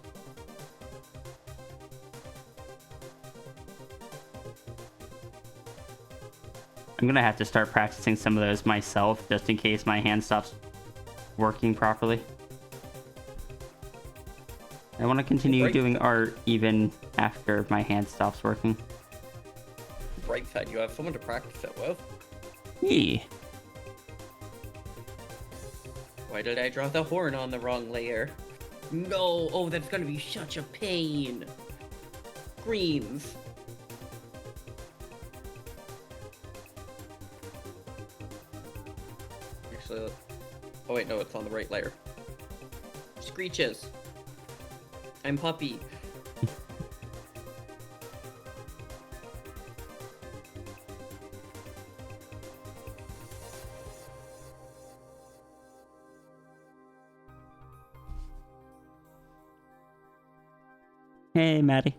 I'm gonna have to start practicing some of those myself, just in case my hand stops working properly. I want to continue doing art even after my hand stops working. Bright side, you have someone to practice it with. Yeah. Why did I draw the horn on the wrong layer? No! Oh, that's gonna be such a pain! Screams. Actually, oh wait, no, it's on the right layer. Screeches. I'm Puppy. Hey, Maddie.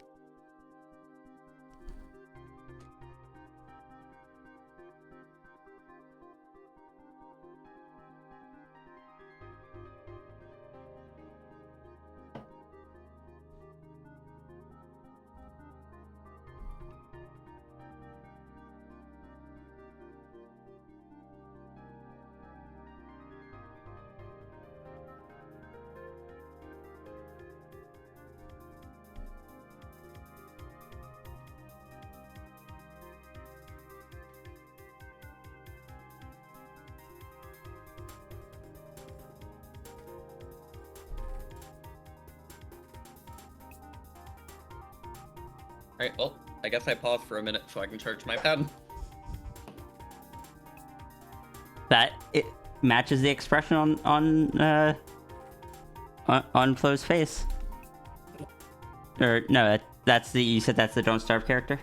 Alright, well, I guess I paused for a minute so I can charge my pen. matches the expression on Flo's face. Or no, you said that's the Don't Starve character?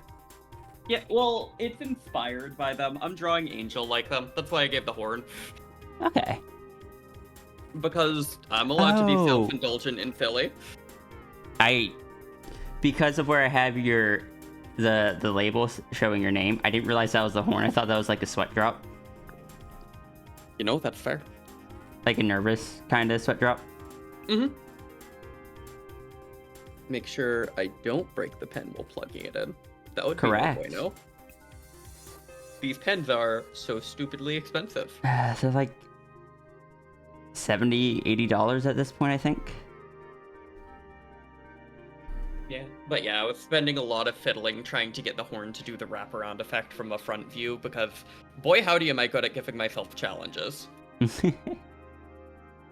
Yeah, well, it's inspired by them. I'm drawing Angel like them. That's why I gave the horn. Okay. Because I'm allowed to be Oh. self-indulgent in Philly. Because of where I have the label showing your name, I didn't realize that was the horn. I thought that was like a sweat drop. You know, that's fair. Like a nervous kind of sweat drop. Mm-hmm. Make sure I don't break the pen while plugging it in. That would Correct. be no bueno. These pens are so stupidly expensive. So like $70, $80 at this point, I think. Yeah, but yeah, I was spending a lot of fiddling trying to get the horn to do the wraparound effect from a front view because, boy howdy am I good at giving myself challenges.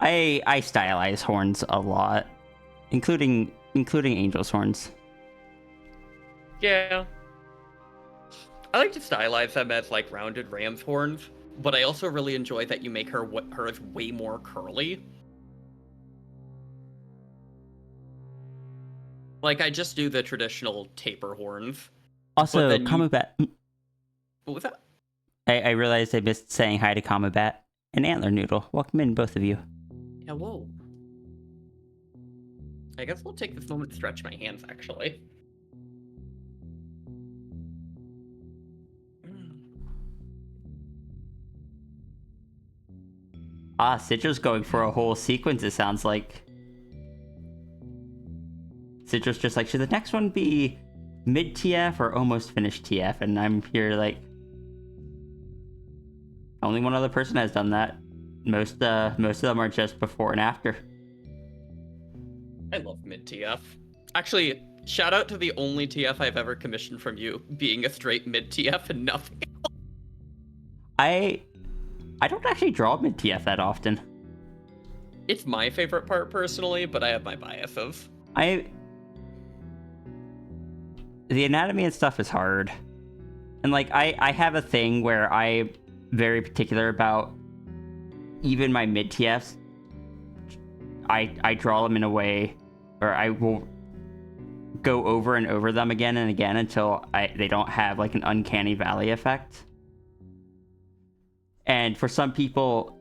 I stylize horns a lot, including Angel's horns. Yeah. I like to stylize them as like rounded ram's horns, but I also really enjoy that you make hers way more curly. Like, I just do the traditional taper horns. Also, then Kamubat. What was that? I realized I missed saying hi to Kamubat and Antler Noodle. Welcome in, both of you. Hello. I guess we'll take this moment to stretch my hands, actually. Citra's going for a whole sequence, it sounds like. Citra's just like, should the next one be mid-TF or almost finished TF? And I'm here like, only one other person has done that. Most of them are just before and after. I love mid-TF. Actually, shout out to the only TF I've ever commissioned from you, being a straight mid-TF and nothing else. I don't actually draw mid-TF that often. It's my favorite part personally, but I have my biases. The anatomy and stuff is hard. And like, I have a thing where I'm very particular about even my mid-TFs. I draw them in a way, or I will go over and over them again and again until they don't have like an uncanny valley effect. And for some people,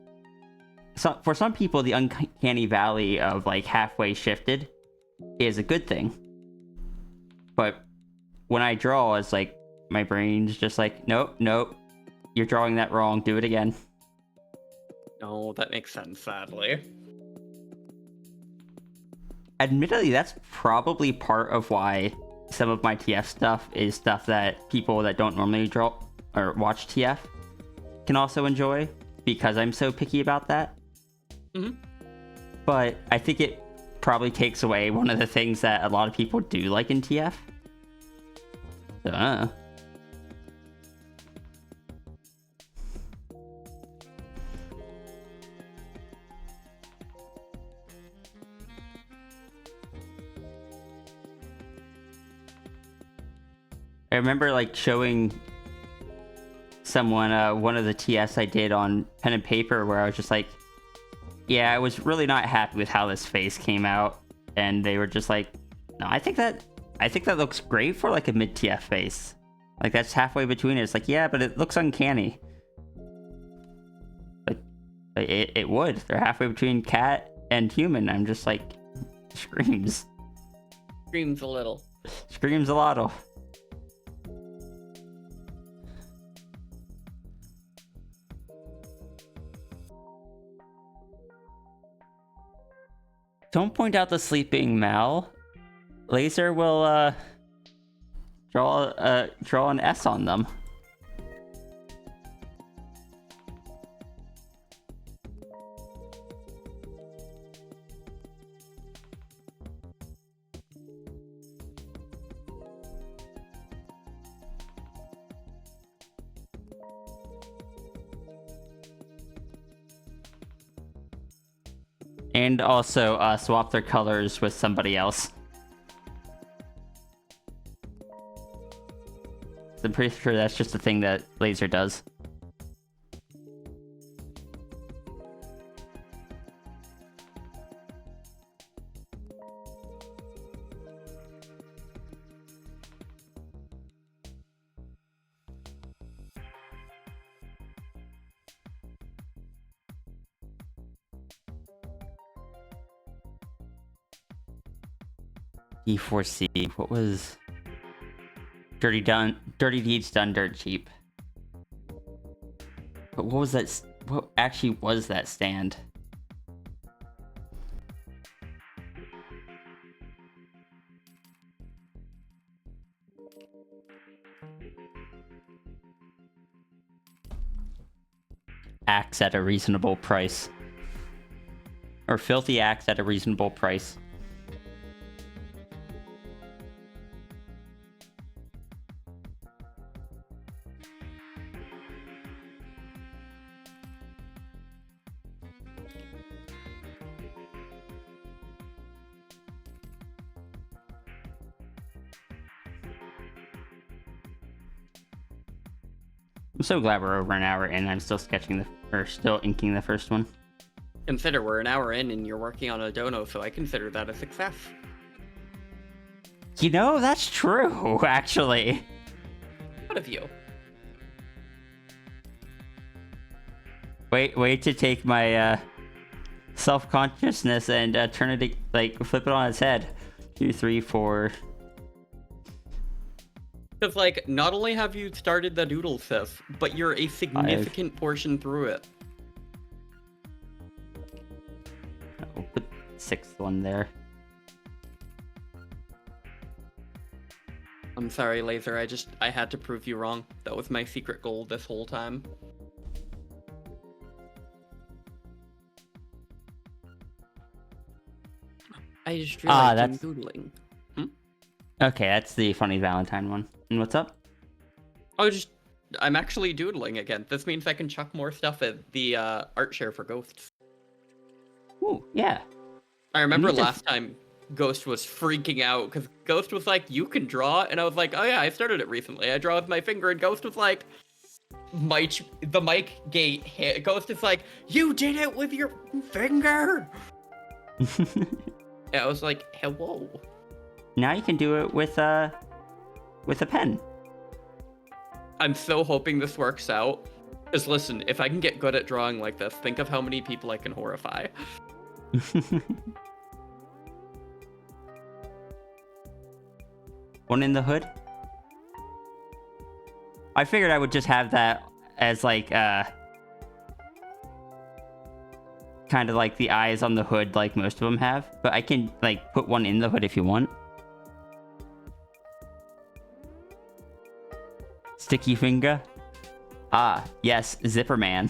the uncanny valley of like halfway shifted is a good thing. But when I draw, it's like my brain's just like, nope, you're drawing that wrong. Do it again. No, that makes sense, sadly. Admittedly, that's probably part of why some of my TF stuff is stuff that people that don't normally draw or watch TF can also enjoy, because I'm so picky about that. Mm-hmm. But I think it probably takes away one of the things that a lot of people do like in TF. So, I remember like showing someone one of the TS I did on pen and paper where I was just like, yeah, I was really not happy with how this face came out, and they were just like, no, I think that looks great for like a mid TF face. Like that's halfway between it. It's like, yeah, but it looks uncanny. Like it would. They're halfway between cat and human. I'm just like, screams. Screams a little. Screams a lot. Don't point out the sleeping Mal. Laser will draw an S on them. And also swap their colors with somebody else. I'm pretty sure that's just a thing that Laser does. E4C. What was Dirty Deeds Done Dirt Cheap? But what was that? What actually was that stand? Axe at a reasonable price. Or filthy axe at a reasonable price. I'm so glad we're over an hour in. I'm still still inking the first one. Consider we're an hour in and you're working on a dono, so I consider that a success. You know, that's true, actually. What of you? Wait to take my self-consciousness and turn it, like, flip it on its head. 2, 3, 4. Because, like, not only have you started the Doodles Fifth, but you're a significant portion through it. We'll put the 6th one there. I'm sorry, Laser, I had to prove you wrong. That was my secret goal this whole time. I just realized I'm doodling. Okay, that's the Funny Valentine one. And what's up? I'm actually doodling again. This means I can chuck more stuff at the art share for Ghosts. Ooh, yeah. I remember last time Ghost was freaking out because Ghost was like, "You can draw," and I was like, "Oh yeah, I started it recently. I draw with my finger." And Ghost was like, the mic gate hit. Ghost is like, "You did it with your finger." And I was like, "Hello." Now you can do it with a pen. I'm so hoping this works out. Because listen, if I can get good at drawing like this, think of how many people I can horrify. One in the hood? I figured I would just have that as like kind of like the eyes on the hood like most of them have, but I can like put one in the hood if you want. Sticky finger? Ah, yes, Zipper Man.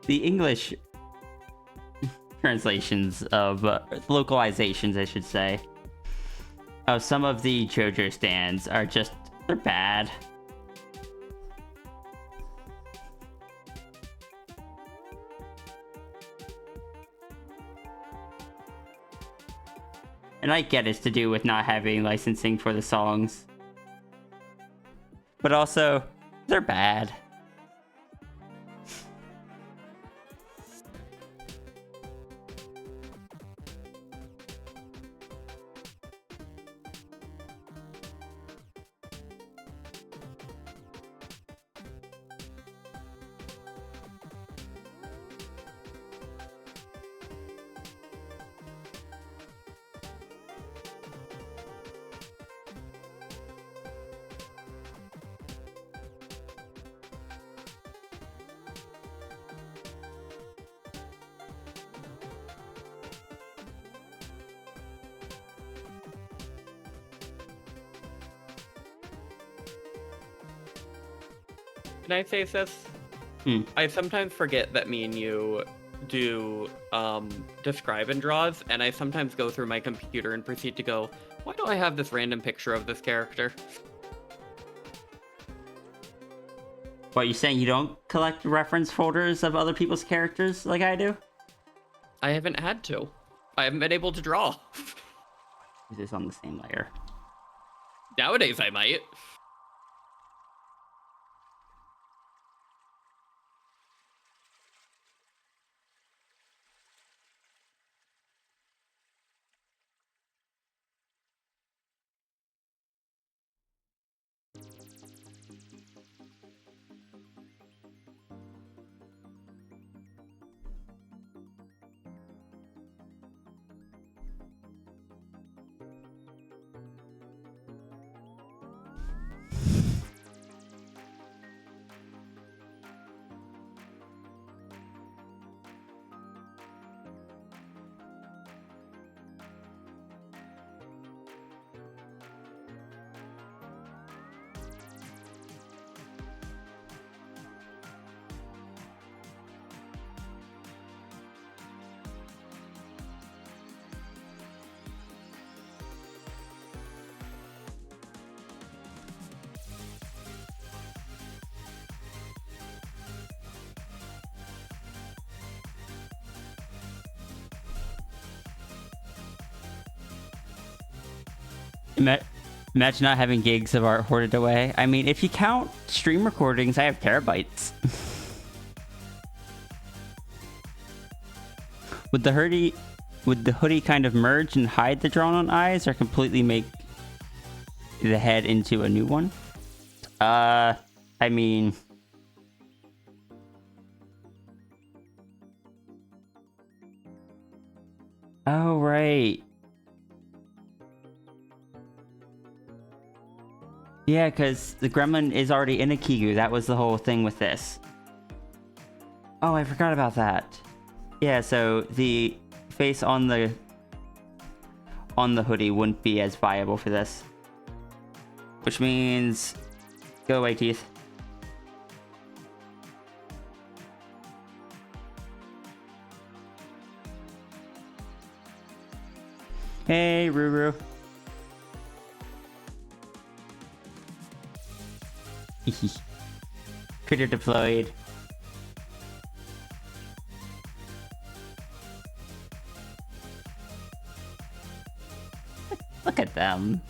The English translations of localizations, I should say, of some of the JoJo stands are just, they're bad. And I get it's to do with not having licensing for the songs. But also, they're bad. Can I say this? I sometimes forget that me and you do describe and draws, and I sometimes go through my computer and proceed to go, why do I have this random picture of this character? What, you saying you don't collect reference folders of other people's characters like I do? I haven't had to. I haven't been able to draw. Is this on the same layer? Nowadays I might. Imagine not having gigs of art hoarded away. I mean, if you count stream recordings, I have terabytes. Would the hoodie kind of merge and hide the drawn-on eyes, or completely make the head into a new one? I mean... Oh, right. Yeah, because the gremlin is already in a Kigu. That was the whole thing with this. Oh, I forgot about that. Yeah, so the face on the hoodie wouldn't be as viable for this. Which means... Go away, teeth. Hey, Ruru. Critter deployed. Look at them.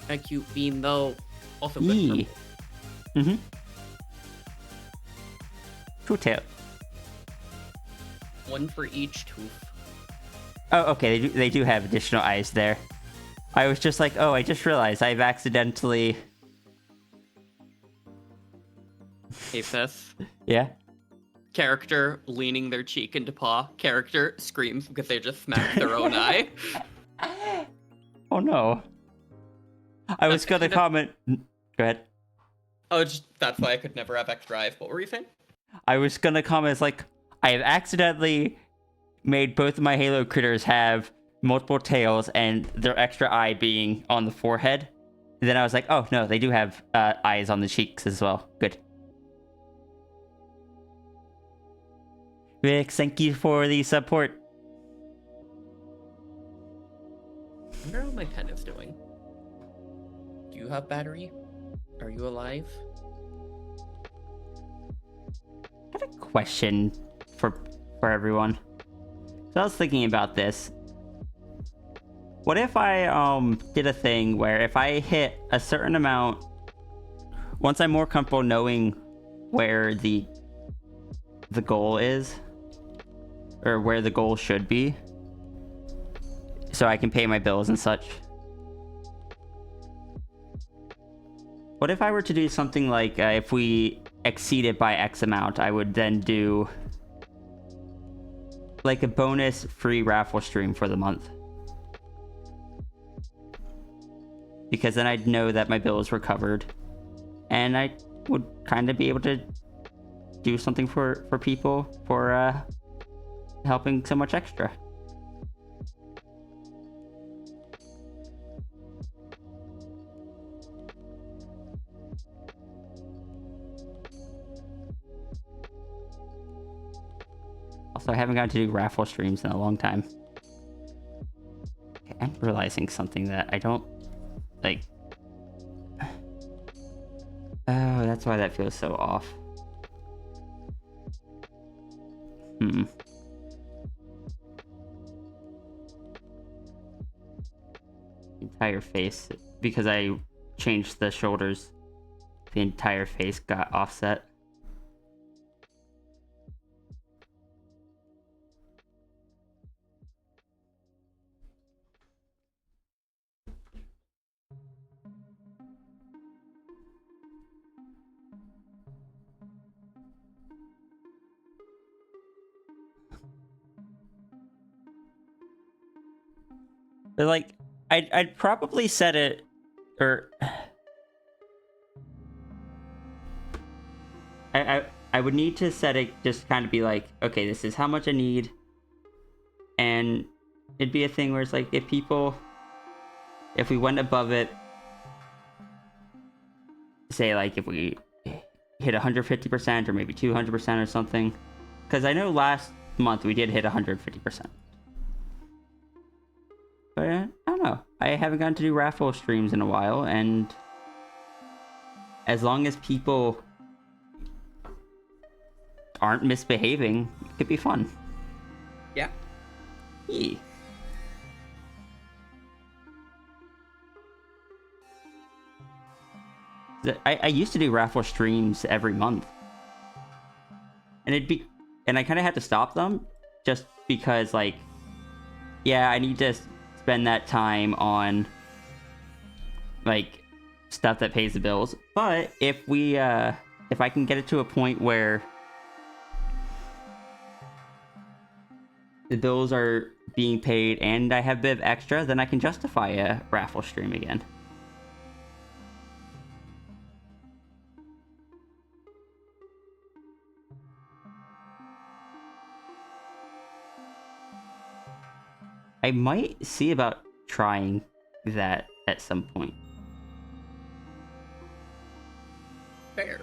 A cute bean, though. Also good Yee. Mm-hmm. Cool tail. one for each tooth. Oh, okay. They do have additional eyes there. I was just like, oh, I just realized I've accidentally... Hey, sis. Yeah? Character leaning their cheek into paw. Character screams because they just smacked their own eye. Oh, no. I was going to comment... Go ahead. Oh, that's why I could never have extra eyes. What were you saying? I was going to comment, it's like, I have accidentally made both of my Halo critters have multiple tails and their extra eye being on the forehead. And then I was like, oh, no, they do have eyes on the cheeks as well. Good. Rick, thank you for the support. I wonder how my pen is doing. Do you have battery? Are you alive? I have a question for everyone. So I was thinking about this. What if I did a thing where if I hit a certain amount, once I'm more comfortable knowing where the goal is, or where the goal should be, so I can pay my bills and such. What if I were to do something like, if we exceed it by X amount, I would then do like a bonus free raffle stream for the month. Because then I'd know that my bills were covered. And I would kind of be able to do something for people for helping so much extra. Also, I haven't gotten to do raffle streams in a long time. Okay, I'm realizing something that I don't like. Oh, that's why that feels so off. Entire face, because I changed the shoulders, the entire face got offset. But like, I'd probably set it, or I would need to set it, just kind of be like, okay, this is how much I need, and it'd be a thing where it's like, if we went above it, say like if we hit 150% or maybe 200% or something, because I know last month we did hit 150%. But I don't know. I haven't gotten to do raffle streams in a while, and as long as people aren't misbehaving, it could be fun. Yeah. Yeah. I used to do raffle streams every month, and I kind of had to stop them just because, like, yeah, I need to spend that time on like stuff that pays the bills. But if I can get it to a point where the bills are being paid and I have a bit of extra, then I can justify a raffle stream again. I might see about trying that at some point. Fair.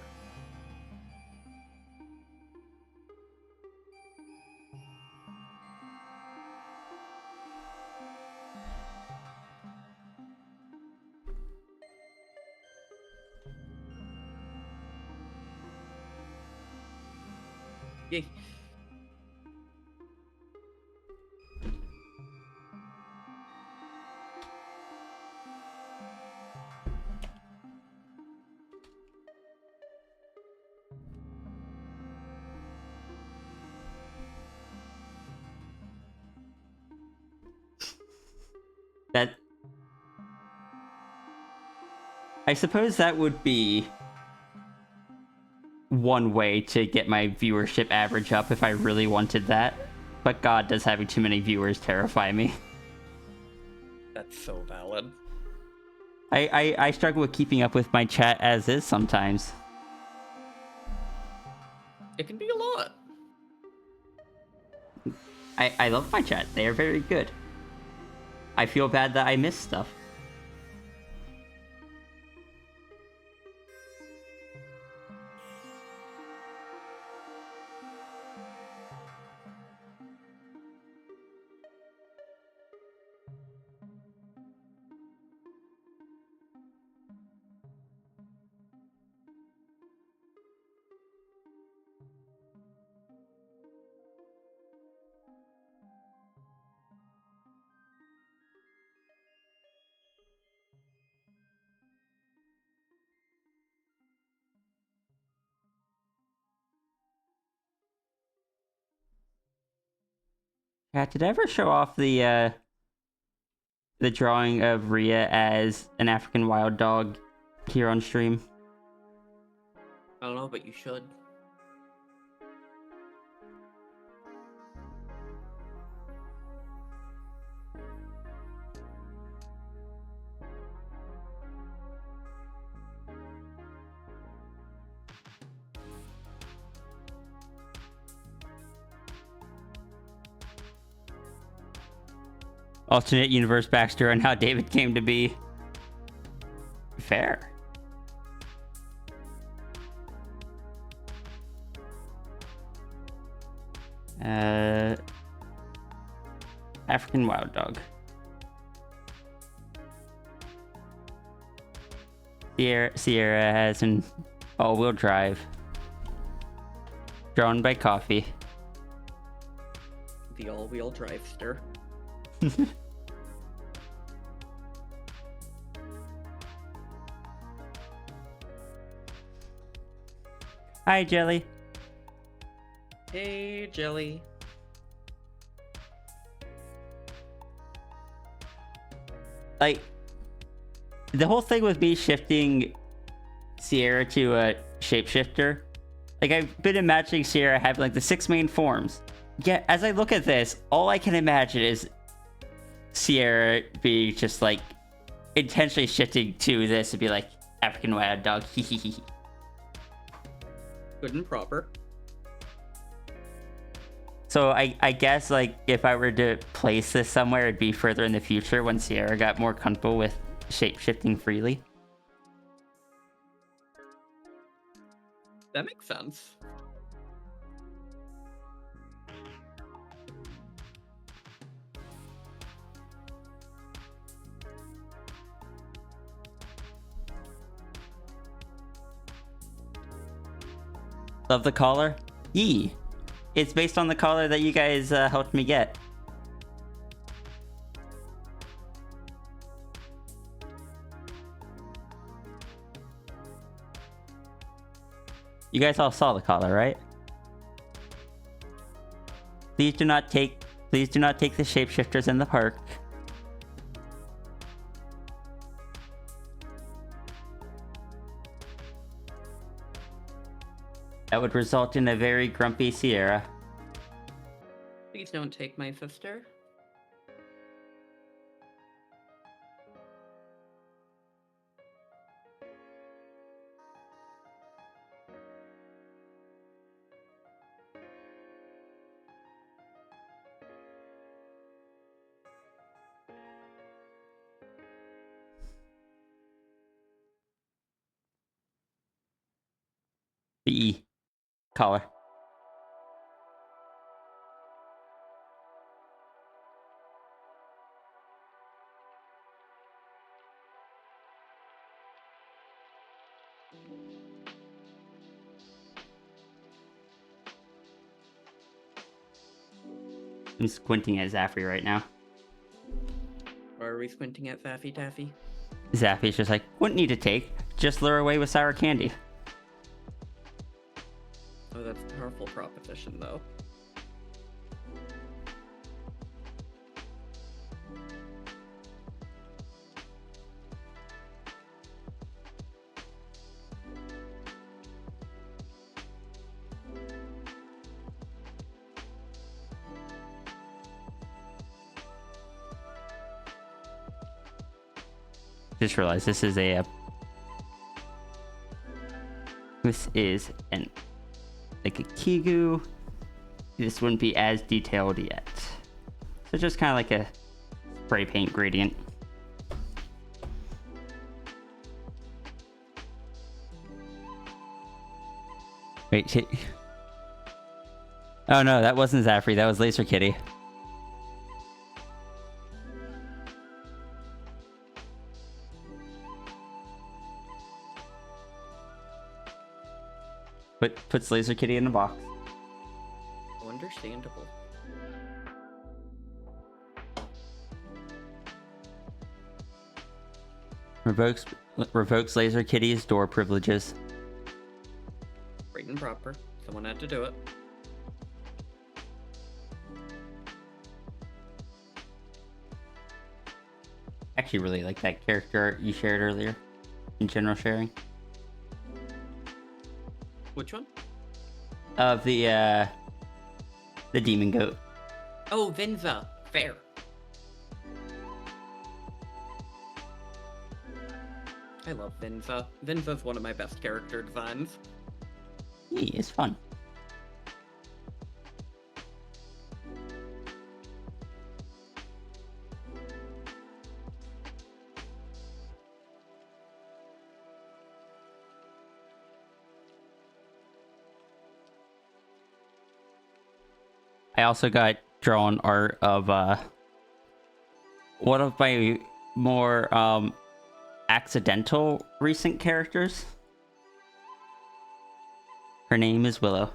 Yay. That, I suppose that would be one way to get my viewership average up if I really wanted that. But God, does having too many viewers terrify me. That's so valid. I struggle with keeping up with my chat as is sometimes. It can be a lot. I love my chat. They are very good. I feel bad that I miss stuff. Yeah, did I ever show off the drawing of Rhea as an African wild dog here on stream? I don't know, but you should. Alternate universe backstory on how David came to be. Fair. African wild dog. Sierra has an all-wheel drive. Drawn by Coffee. The all-wheel drivester. Hi, Jelly. Hey, Jelly. Like, the whole thing with me shifting Sierra to a shapeshifter, like, I've been imagining Sierra having like the 6 main forms. Yeah, as I look at this, all I can imagine is Sierra being just like intentionally shifting to this and be like African wild dog. Good and proper. So I guess, like, if I were to place this somewhere, it'd be further in the future when Sierra got more comfortable with shape-shifting freely. That makes sense. Love the collar? Yee. It's based on the collar that you guys helped me get. You guys all saw the collar, right? Please do not take the shapeshifters in the park. That would result in a very grumpy Sierra. Please don't take my sister. The E. Collar. I'm squinting at Zaffrey right now. Or are we squinting at Faffy Taffy? Zaffy's just like, wouldn't need to take. Just lure away with sour candy. Oh, that's a powerful proposition, though. Just realized this is an like a Kigu. This wouldn't be as detailed yet. So just kind of like a spray paint gradient. Wait, shit. Oh no, that wasn't Zaffrey, that was Laser Kitty. Puts Laser Kitty in the box. Oh, understandable. Revokes Laser Kitty's door privileges. Right and proper. Someone had to do it. Actually really like that character art you shared earlier in general sharing. Which one? Of the demon goat. Oh, Venza. Fair. I love Venza. Venza's one of my best character designs. He is fun. I also got drawn art of one of my more accidental recent characters. Her name is Willow.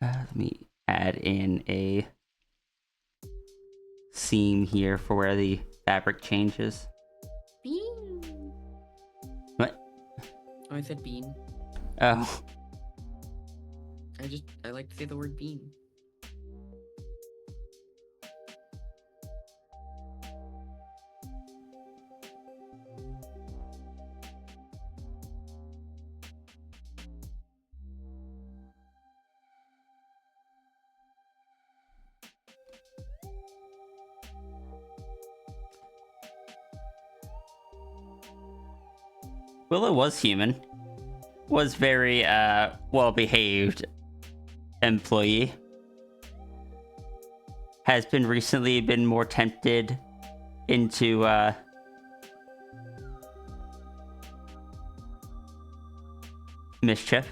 Let me add in a seam here for where the fabric changes. Bean. What? Oh, I said bean. Oh. I like to say the word bean. Willow was human. Was very well-behaved employee. Has been recently been more tempted into mischief.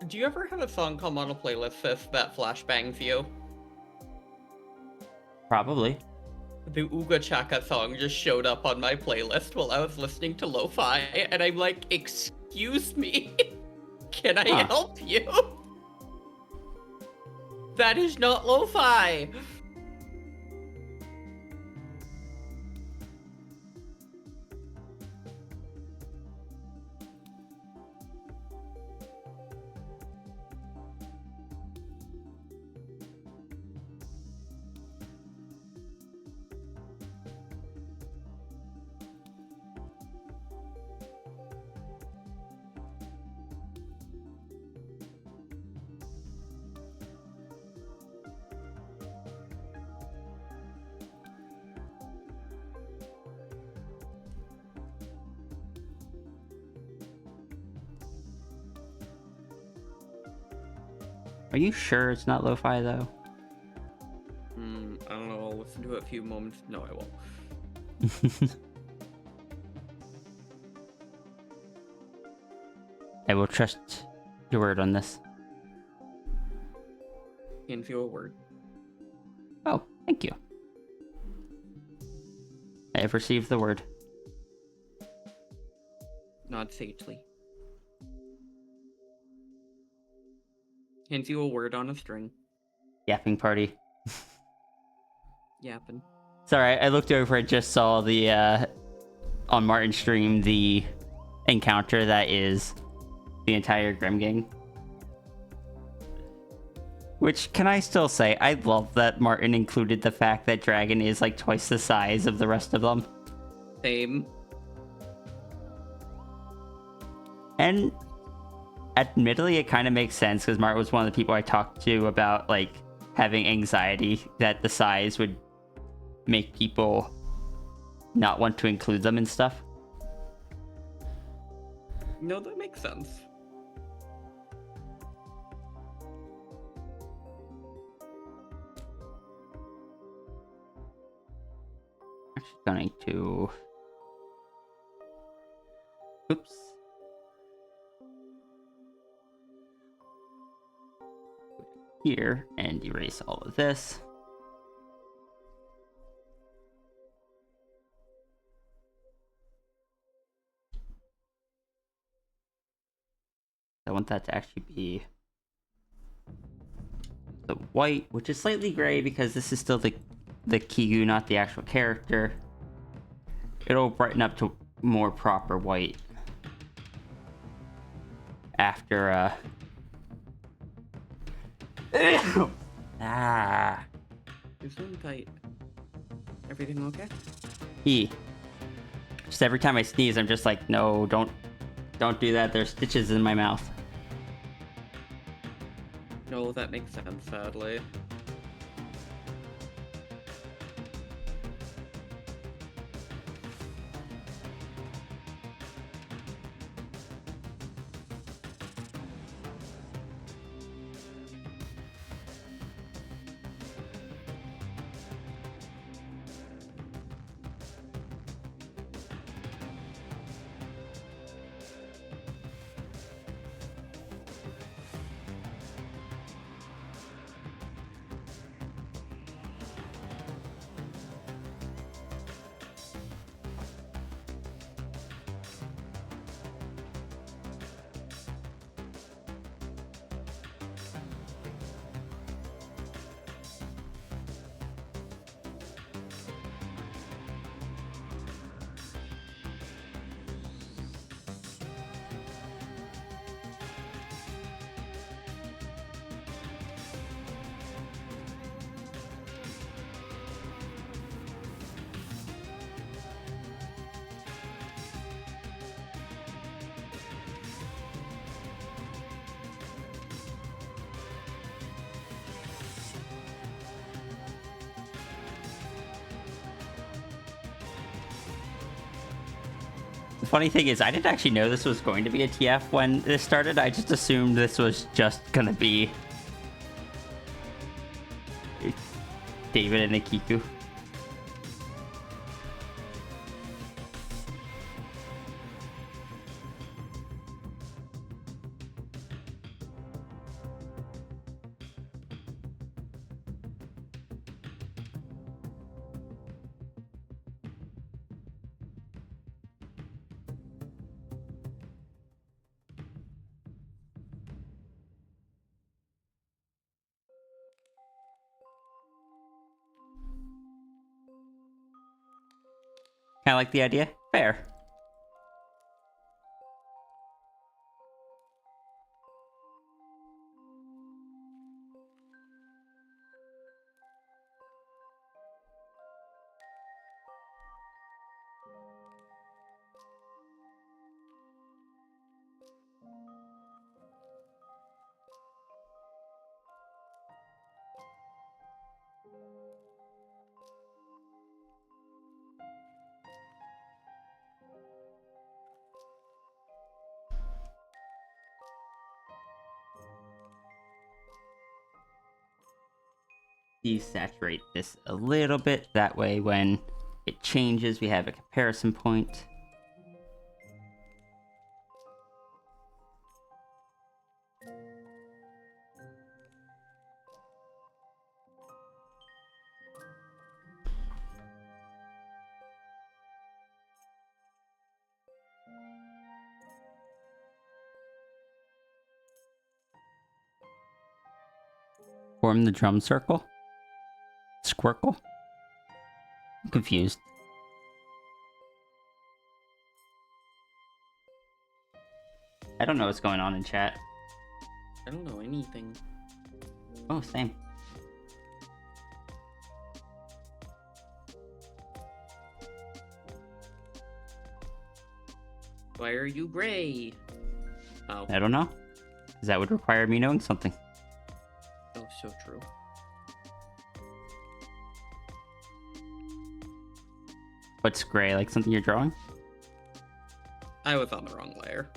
Do you ever have a song come on a playlist that flashbangs you? Probably. The Uga Chaka song just showed up on my playlist while I was listening to lo-fi, and I'm like, excuse me, can I Huh. help you? That is not lo-fi. Are you sure it's not lo-fi though? I don't know, I'll listen to it a few moments. No, I won't. I will trust your word on this. Hand you a word. Oh, thank you. I have received the word. Nod sagely. Hands you a word on a string. Yapping party. Yapping. Sorry, I looked over and just saw the, on Martin's stream, the encounter that is the entire Grim Gang. Which, can I still say, I love that Martin included the fact that Dragon is like twice the size of the rest of them. Same. And admittedly, it kind of makes sense because Martin was one of the people I talked to about like having anxiety that the size would make people not want to include them and stuff. No, that makes sense. I'm actually going to... Oops. Here and erase all of this. I want that to actually be the white, which is slightly gray because this is still the Kigu, not the actual character. It'll brighten up to more proper white after ah. You're so tight. Everything okay? Just every time I sneeze, I'm just like, no, don't do that. There's stitches in my mouth. No, that makes sense, sadly. The funny thing is, I didn't actually know this was going to be a TF when this started. I just assumed this was just gonna be David and Akiku. Kind of like the idea? Fair. Desaturate this a little bit. That way, when it changes, we have a comparison point. Form the drum circle? Squircle? I'm confused. I don't know what's going on in chat. I don't know anything. Oh, same. Why are you gray? Oh. I don't know. Because that would require me knowing something. Oh, so true. What's gray? Like something you're drawing? I was on the wrong layer.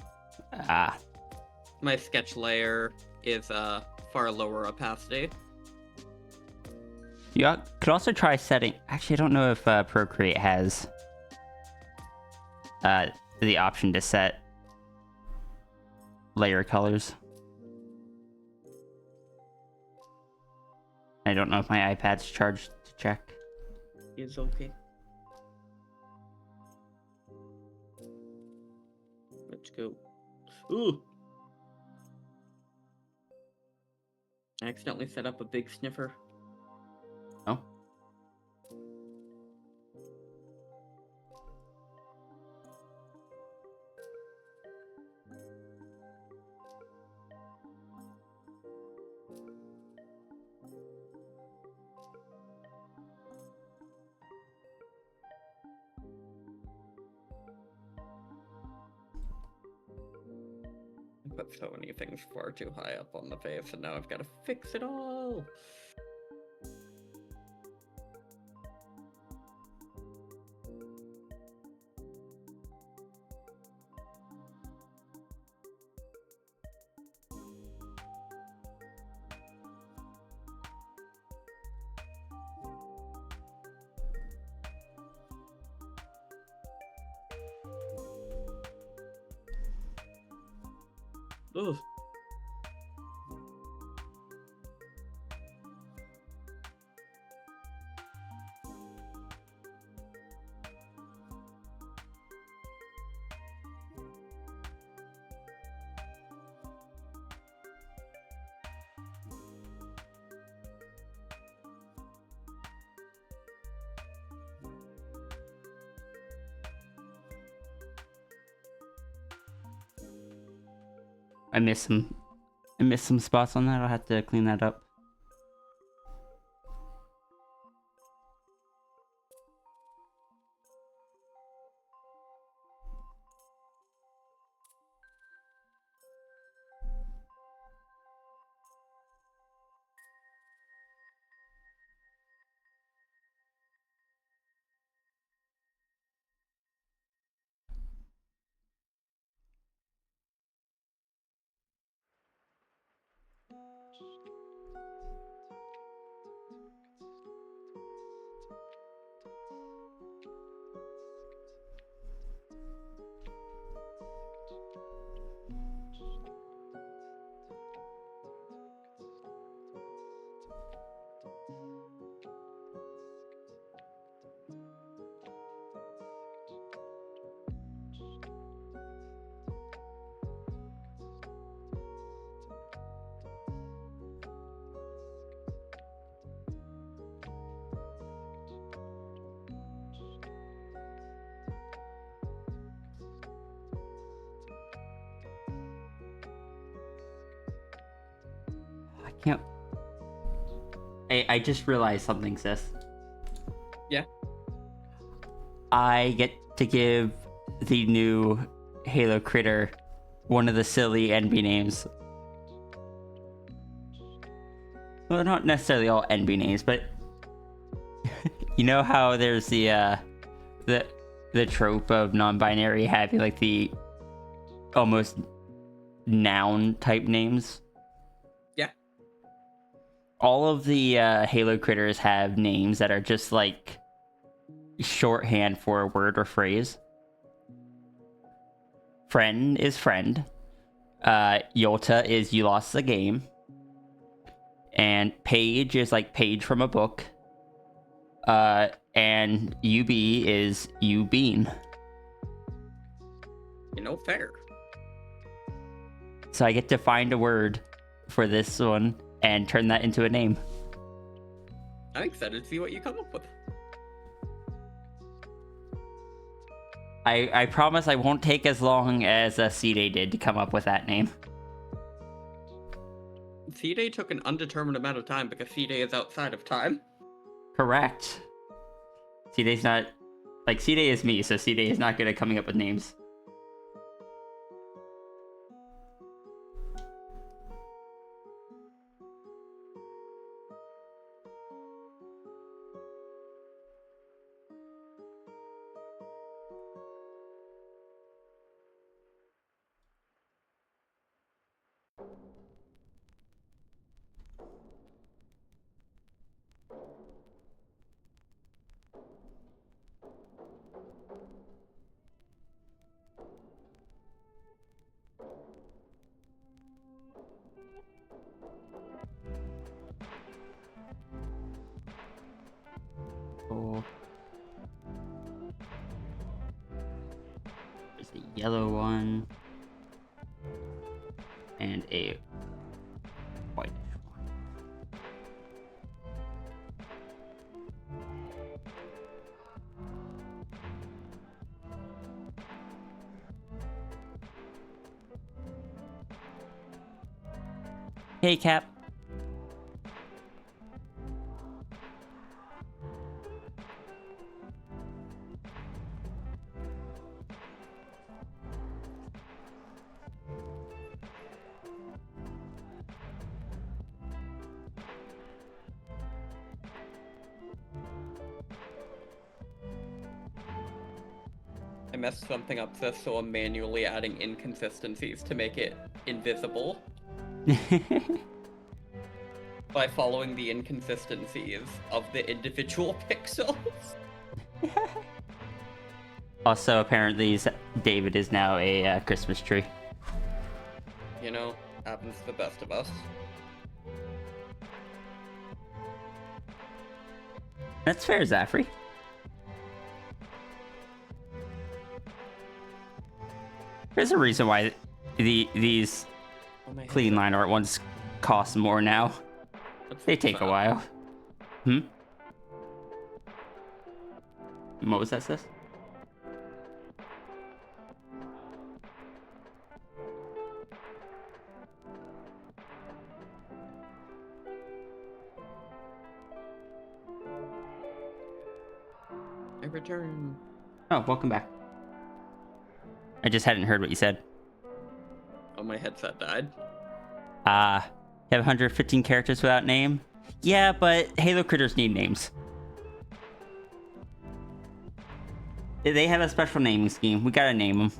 Ah. My sketch layer is far lower opacity. You could also try setting... Actually, I don't know if Procreate has the option to set layer colors. I don't know if my iPad's charged to check. Is okay. Let's go. Ooh! I accidentally set up a big sniffer. Oh. I put so many things far too high up on the face, and now I've got to fix it all. Ugh. I missed some spots on that. I'll have to clean that up. You know, I just realized something, sis. Yeah. I get to give the new Halo critter one of the silly NB names. Well, not necessarily all NB names, but you know how there's the trope of non-binary having like the almost noun type names? Yeah. All of the Halo critters have names that are just like shorthand for a word or phrase. Friend is friend. Yolta is you lost the game. And page is like page from a book. And UB is you bean. Fair. So I get to find a word for this one and turn that into a name. I'm excited to see what you come up with. I promise I won't take as long as C-Day did to come up with that name. C-Day took an undetermined amount of time because C-Day is outside of time. Correct. C-Day's not... Like, C-Day is me, so C-Day is not good at coming up with names. Oh. There's a yellow one. And a whitish one. Hey, Cap. I messed something up, so I'm manually adding inconsistencies to make it invisible by following the inconsistencies of the individual pixels. Also, apparently, David is now a Christmas tree. Happens to the best of us. That's fair, Zaffrey. There's a reason why these clean line art ones cost more now. They take a while. What was that, sis? I return. Oh, welcome back. I just hadn't heard what you said. Oh, my headset died. You have 115 characters without name? Yeah, but Halo critters need names. They have a special naming scheme. We gotta name them.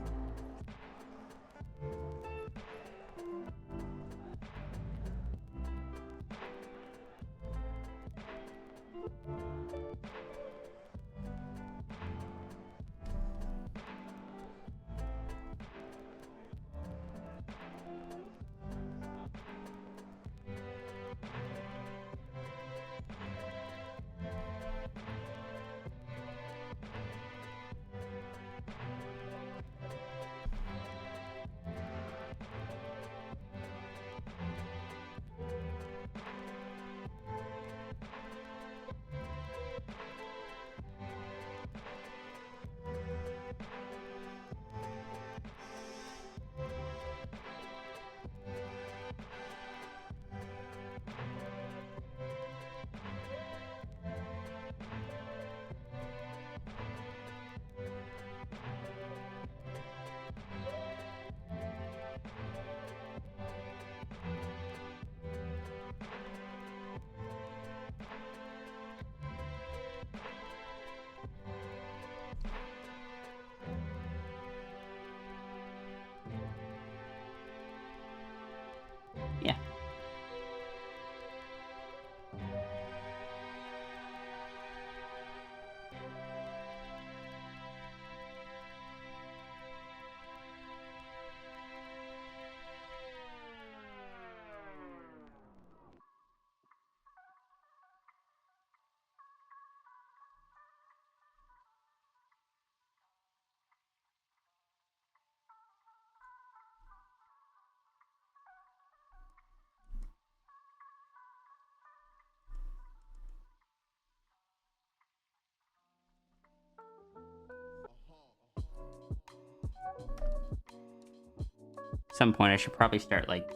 some point I should probably start, like,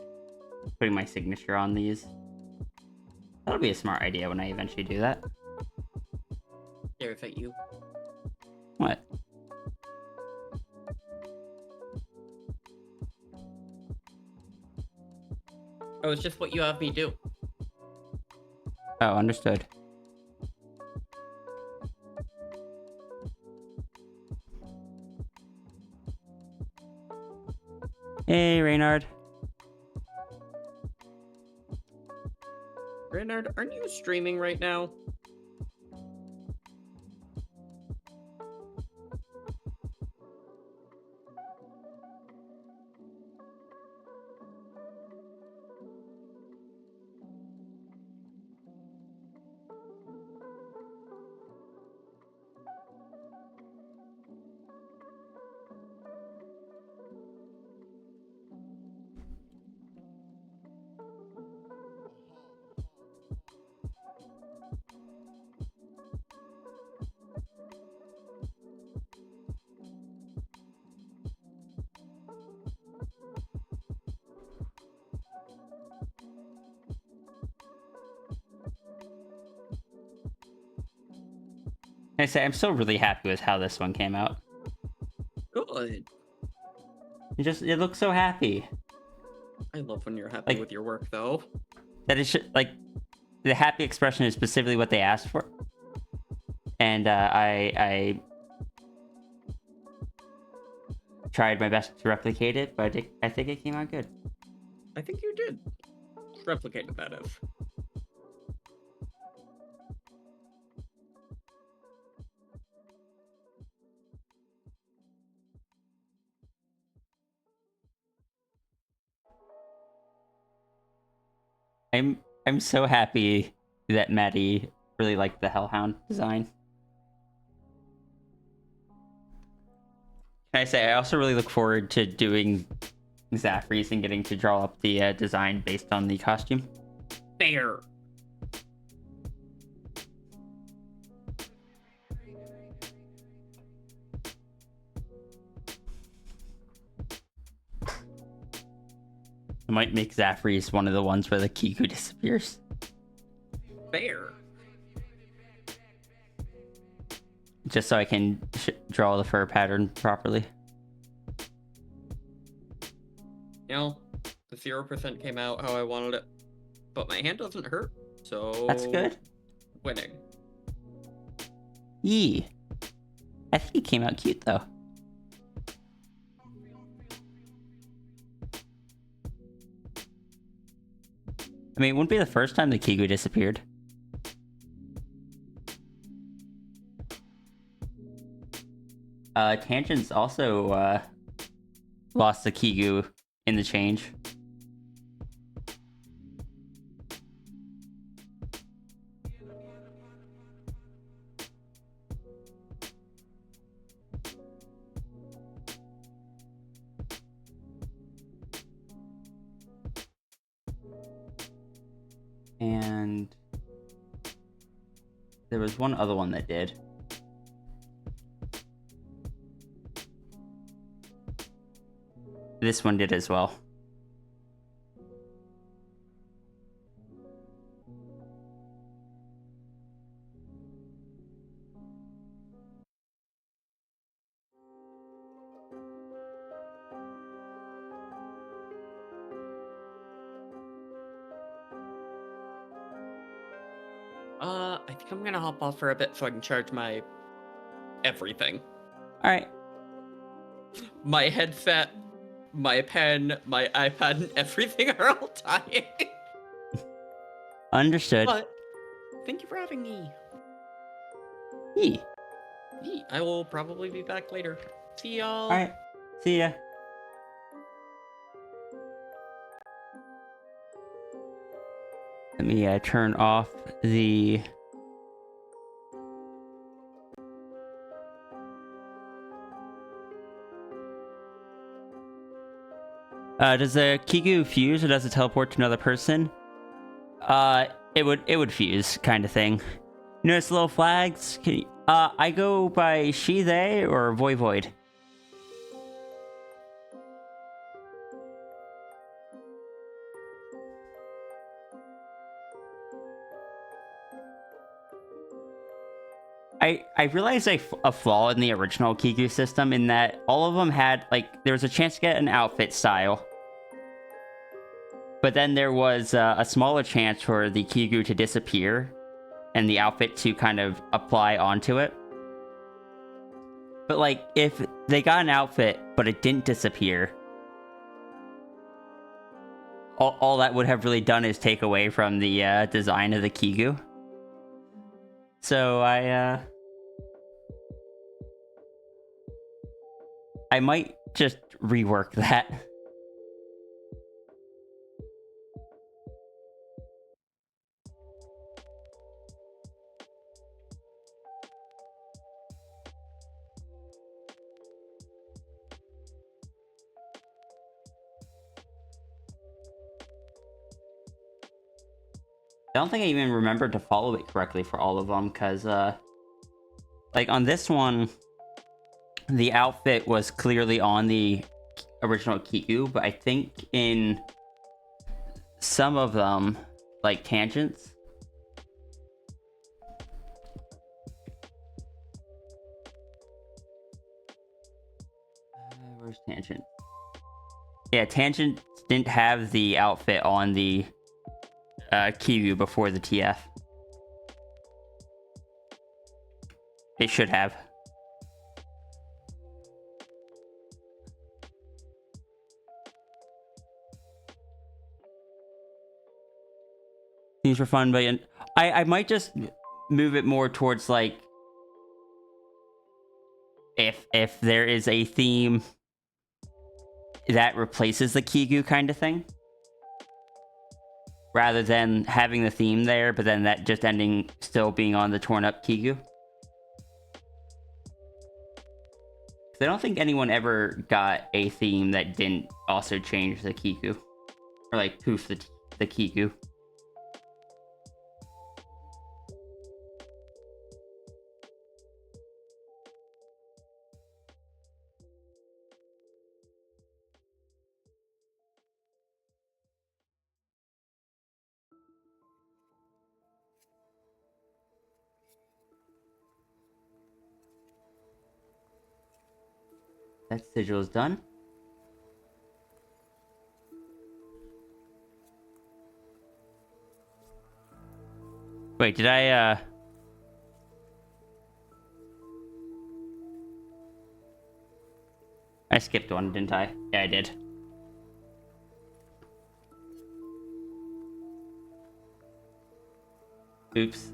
putting my signature on these. That'll be a smart idea when I eventually do that. Stares at you. What? Oh, it's just what you have me do. Oh, understood. Hey, Reynard. Reynard, aren't you streaming right now? I say I'm still really happy with how this one came out. Good. It looks so happy. I love when you're happy Like- with your work, though. That is like the happy expression is specifically what they asked for, and I tried my best to replicate it, but I think it came out good. I think you did. Replicated, that is. I'm so happy that Maddie really liked the Hellhound design. Can I say I also really look forward to doing Zafrie's and getting to draw up the design based on the costume. Fair. I might make Zafrie's one of the ones where the Kiku disappears. Fair. Just so I can draw the fur pattern properly. You know, the 0% came out how I wanted it, but my hand doesn't hurt, so... That's good. Winning. Yee. I think it came out cute, though. I mean, it wouldn't be the first time the Kiku disappeared. Tangents also lost the Kiku in the change. And there was one other one that did. This one did as well. I think I'm gonna hop off for a bit so I can charge my... everything. Alright. My headset, my pen, my iPad, and everything are all dying. Understood. But, thank you for having me. Yee. I will probably be back later. See y'all. Alright. See ya. Let me turn off the... does the Kiku fuse or does it teleport to another person? It would fuse, kind of thing. You notice little flags? I go by she, they, or void. I realized a flaw in the original Kiku system in that all of them had, like, there was a chance to get an outfit style. But then there was a smaller chance for the Kiku to disappear and the outfit to kind of apply onto it. But, like, if they got an outfit, but it didn't disappear, all that would have really done is take away from the design of the Kiku. So I might just rework that. I don't think I even remembered to follow it correctly for all of them, because, like, on this one, the outfit was clearly on the original Kiku, but I think in some of them, like Tangents, where's Tangent? Yeah, Tangent didn't have the outfit on the Kiku before the TF. It should have. These were fun, but I might just move it more towards, like, if there is a theme that replaces the Kiku kind of thing, rather than having the theme there, but then that just ending still being on the torn up Kiku. I don't think anyone ever got a theme that didn't also change the Kiku, or like poof the Kiku. That sigil is done. Wait, did I skipped one, didn't I? Yeah, I did. Oops.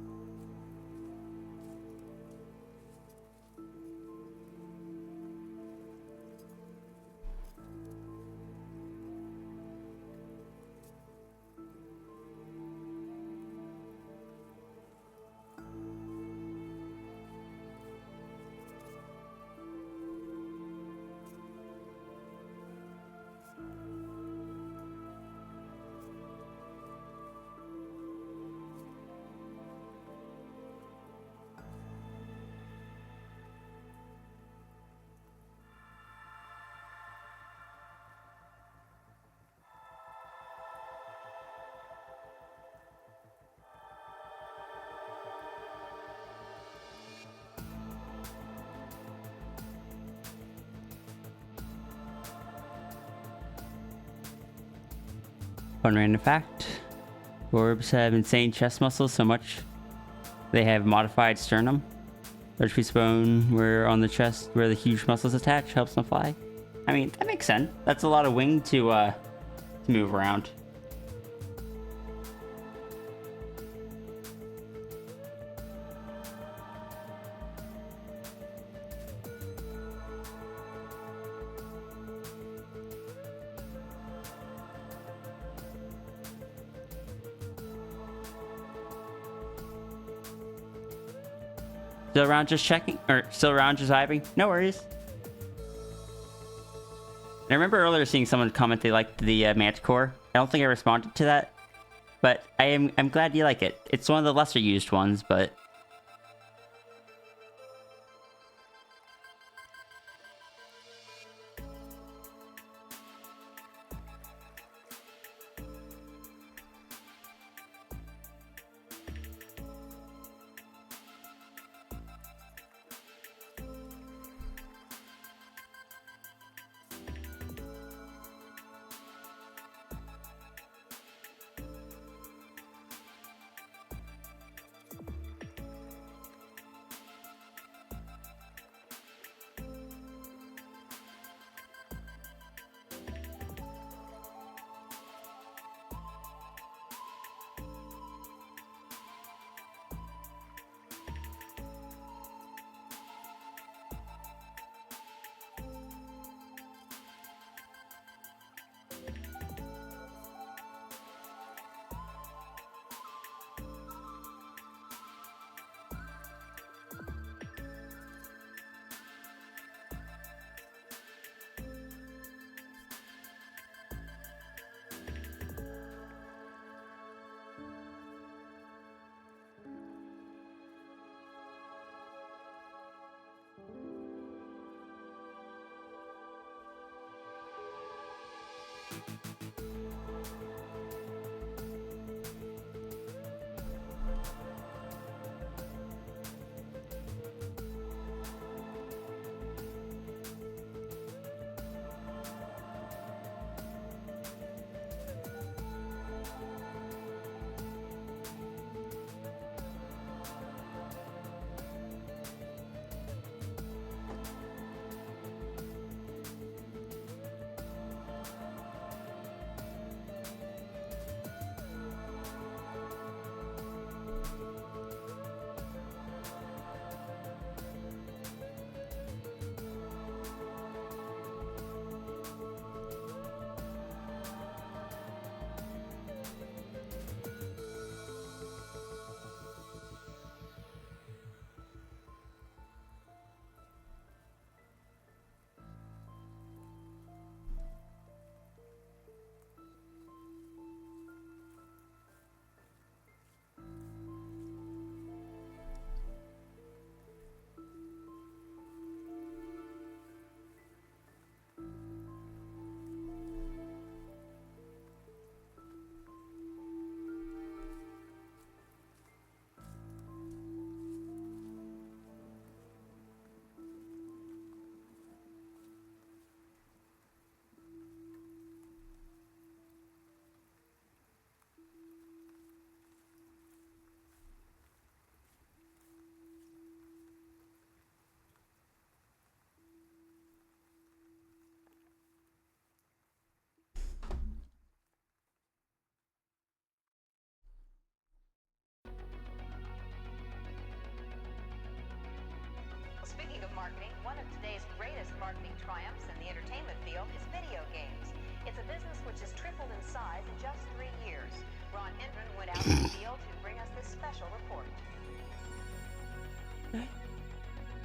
Fun random fact. Orbs have insane chest muscles so much they have modified sternum. Large piece of bone where on the chest where the huge muscles attach helps them fly. I mean, that makes sense. That's a lot of wing to move around. Still around just checking? Or still around just vibing? No worries. I remember earlier seeing someone comment they liked the Manticore. I don't think I responded to that. But I'm glad you like it. It's one of the lesser used ones, but... Speaking of marketing, one of today's greatest marketing triumphs in the entertainment field is video games. It's a business which has tripled in size in just 3 years. Ron Hendren went out in the field to bring us this special report.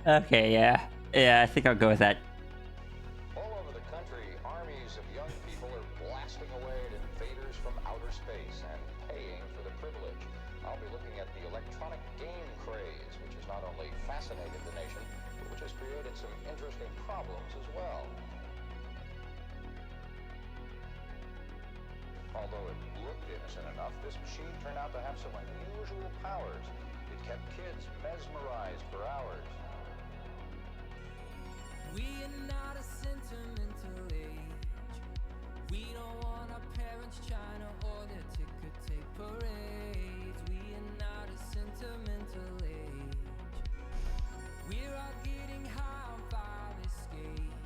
Okay, yeah. Yeah, I think I'll go with that. All over the country, armies of young people are blasting away at invaders from outer space and paying for the privilege. I'll be looking at the electronic game craze, which has not only fascinated the nation, but which has created some interesting problems as well. Although it looked innocent enough, this machine turned out to have some unusual powers. It kept kids mesmerized for hours. We are not a sentimental age. We don't want our parents trying to order ticker tape parades. We are not a sentimental age. We're all getting high on fire escapes.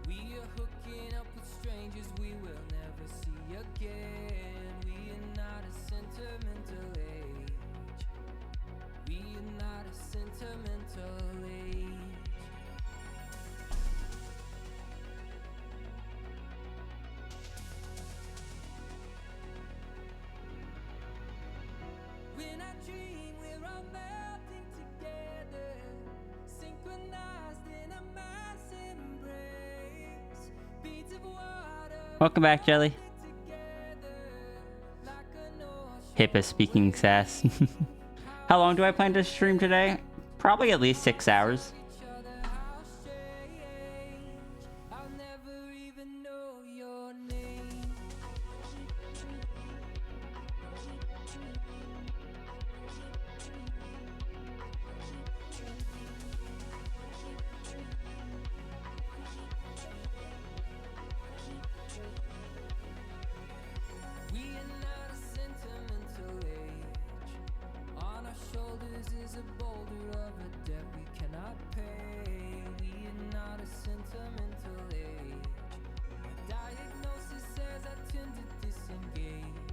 We are hooking up with strangers we will never see again. We are not a sentimental age. We are not a sentimental age. When I dream, we're all melting together, synchronized in a mass embrace. Beads of water. Welcome back, Jelly. Together, like an ocean. Hippa speaking sass. How long do I plan to stream today? Probably at least 6 hours. Each other, how strange. I'll never even know your name. We are not a sentimental age. On our shoulders is a boulder of a debt we cannot pay. We are not a sentimental age. My diagnosis says I tend to disengage.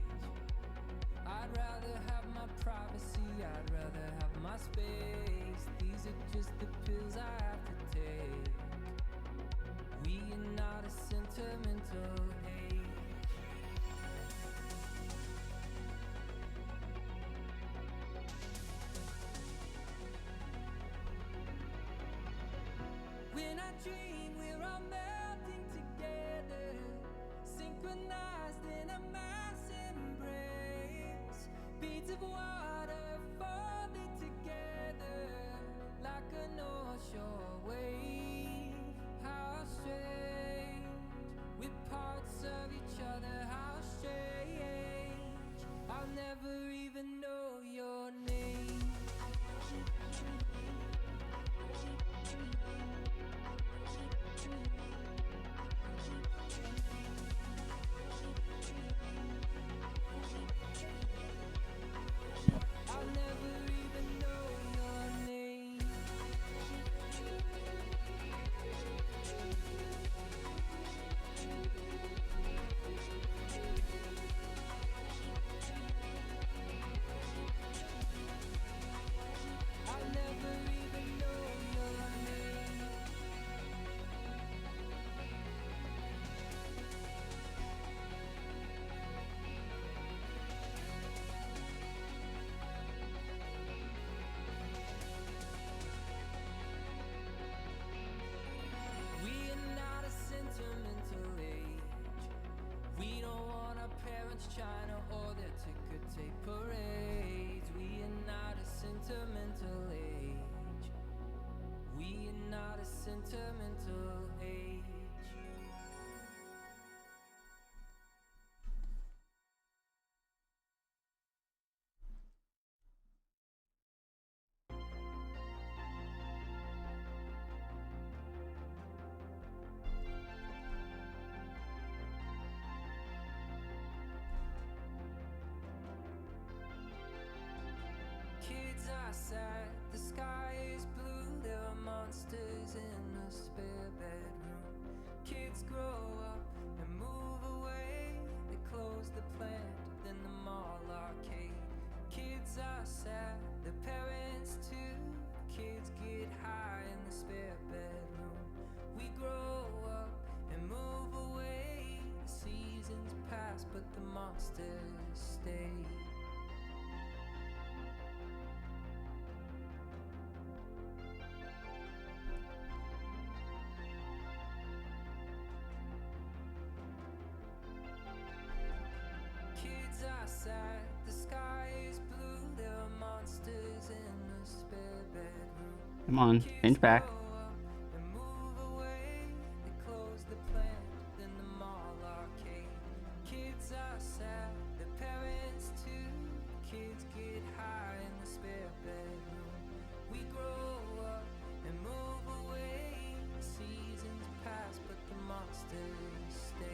I'd rather have my privacy, I'd rather have my space. These are just the pills I have to take. We are not a sentimental age. When I dream, we're all melting together, synchronized in a mass embrace. Beads of water folded together, like a North Shore wave. How strange, we're parts of each other, how strange. I'll never even know your name. I'll never even know your name. I'll never even know your name. We are not a sentimental age. We don't want our parents trying to order ticker tape parades. We are not a sentimental age. We are not a sentimental age. Kids are sad, the sky is blue, there are monsters in a spare bedroom. Kids grow up and move away, they close the plant, then the mall arcade. Kids are sad, their parents too. Kids get high in the but the monsters stay. Kids are sad, the sky is blue, there are monsters in the spare bedroom. Come on, change back. And move away, they close the plant, then the mall arcade. Kids are sad, their parents too. Kids get high in the spare bedroom. We grow up and move away. Seasons pass, but the monsters stay.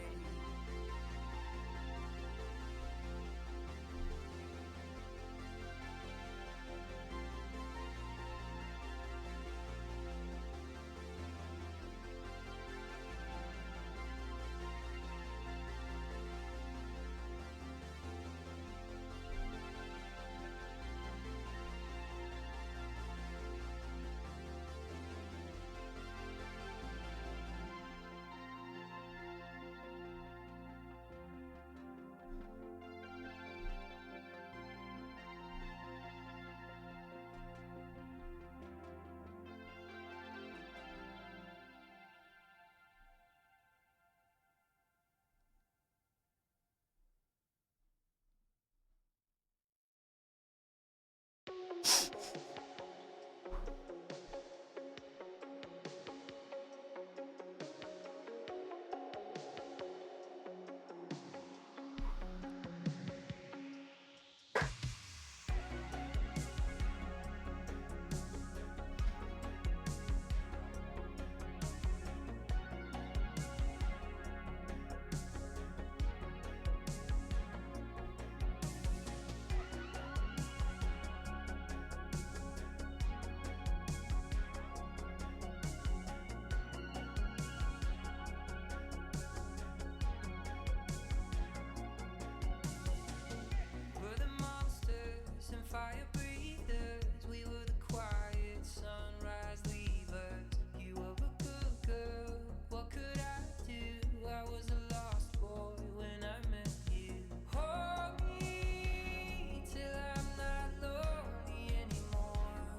We're the monsters and fire breathers. We were the quiet sunrise leavers. You were a good girl. What could I do? I was a lost boy when I met you. Hold me till I'm not lonely anymore.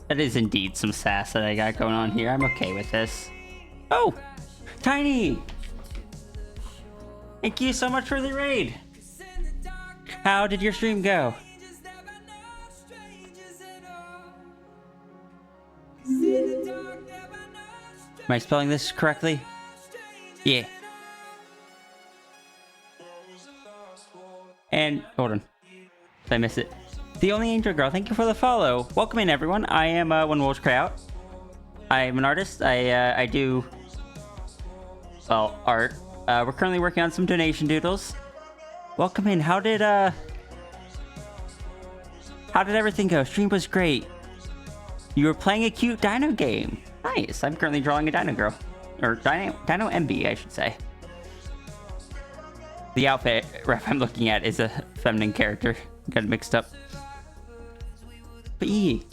That is indeed some sass that I got going on here. I'm okay with this. Oh, Tiny! Thank you so much for the raid. How did your stream go? Am I spelling this correctly? Yeah. And hold on, did I miss it? The Only Angel Girl, thank you for the follow. Welcome in, everyone. I am When Wolves Cry Out. I am an artist. I do, well, art. We're currently working on some donation doodles. Welcome in. How did everything go? Stream was great. You were playing a cute dino game. Nice. I'm currently drawing a dino girl. Or dino MB, I should say. The outfit ref I'm looking at is a feminine character. Got it mixed up. But yeah,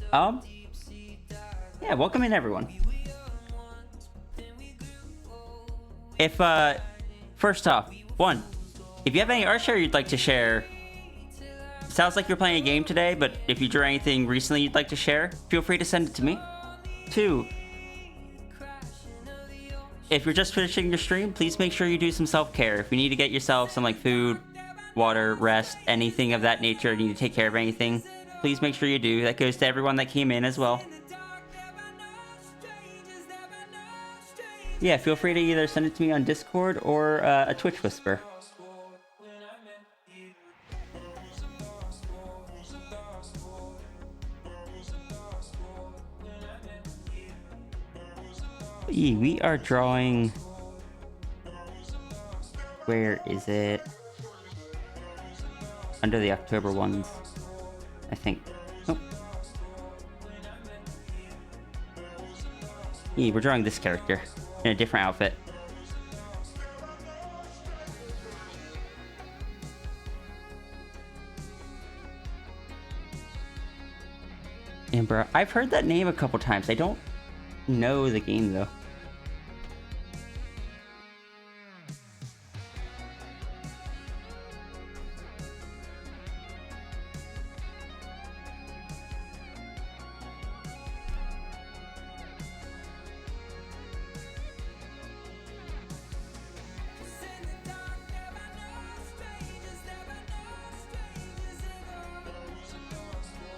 welcome in, everyone. If, first off, if you have any art share you'd like to share, sounds like you're playing a game today, but if you drew anything recently you'd like to share, feel free to send it to me. 2, if you're just finishing your stream, please make sure you do some self-care. If you need to get yourself some, like, food, water, rest, anything of that nature, you need to take care of anything, please make sure you do. That goes to everyone that came in as well. Yeah, feel free to either send it to me on Discord or a Twitch whisper. We are drawing... Where is it? Under the October ones, I think. Nope. We're drawing this character in a different outfit. Amber, I've heard that name a couple times. I don't know the game though.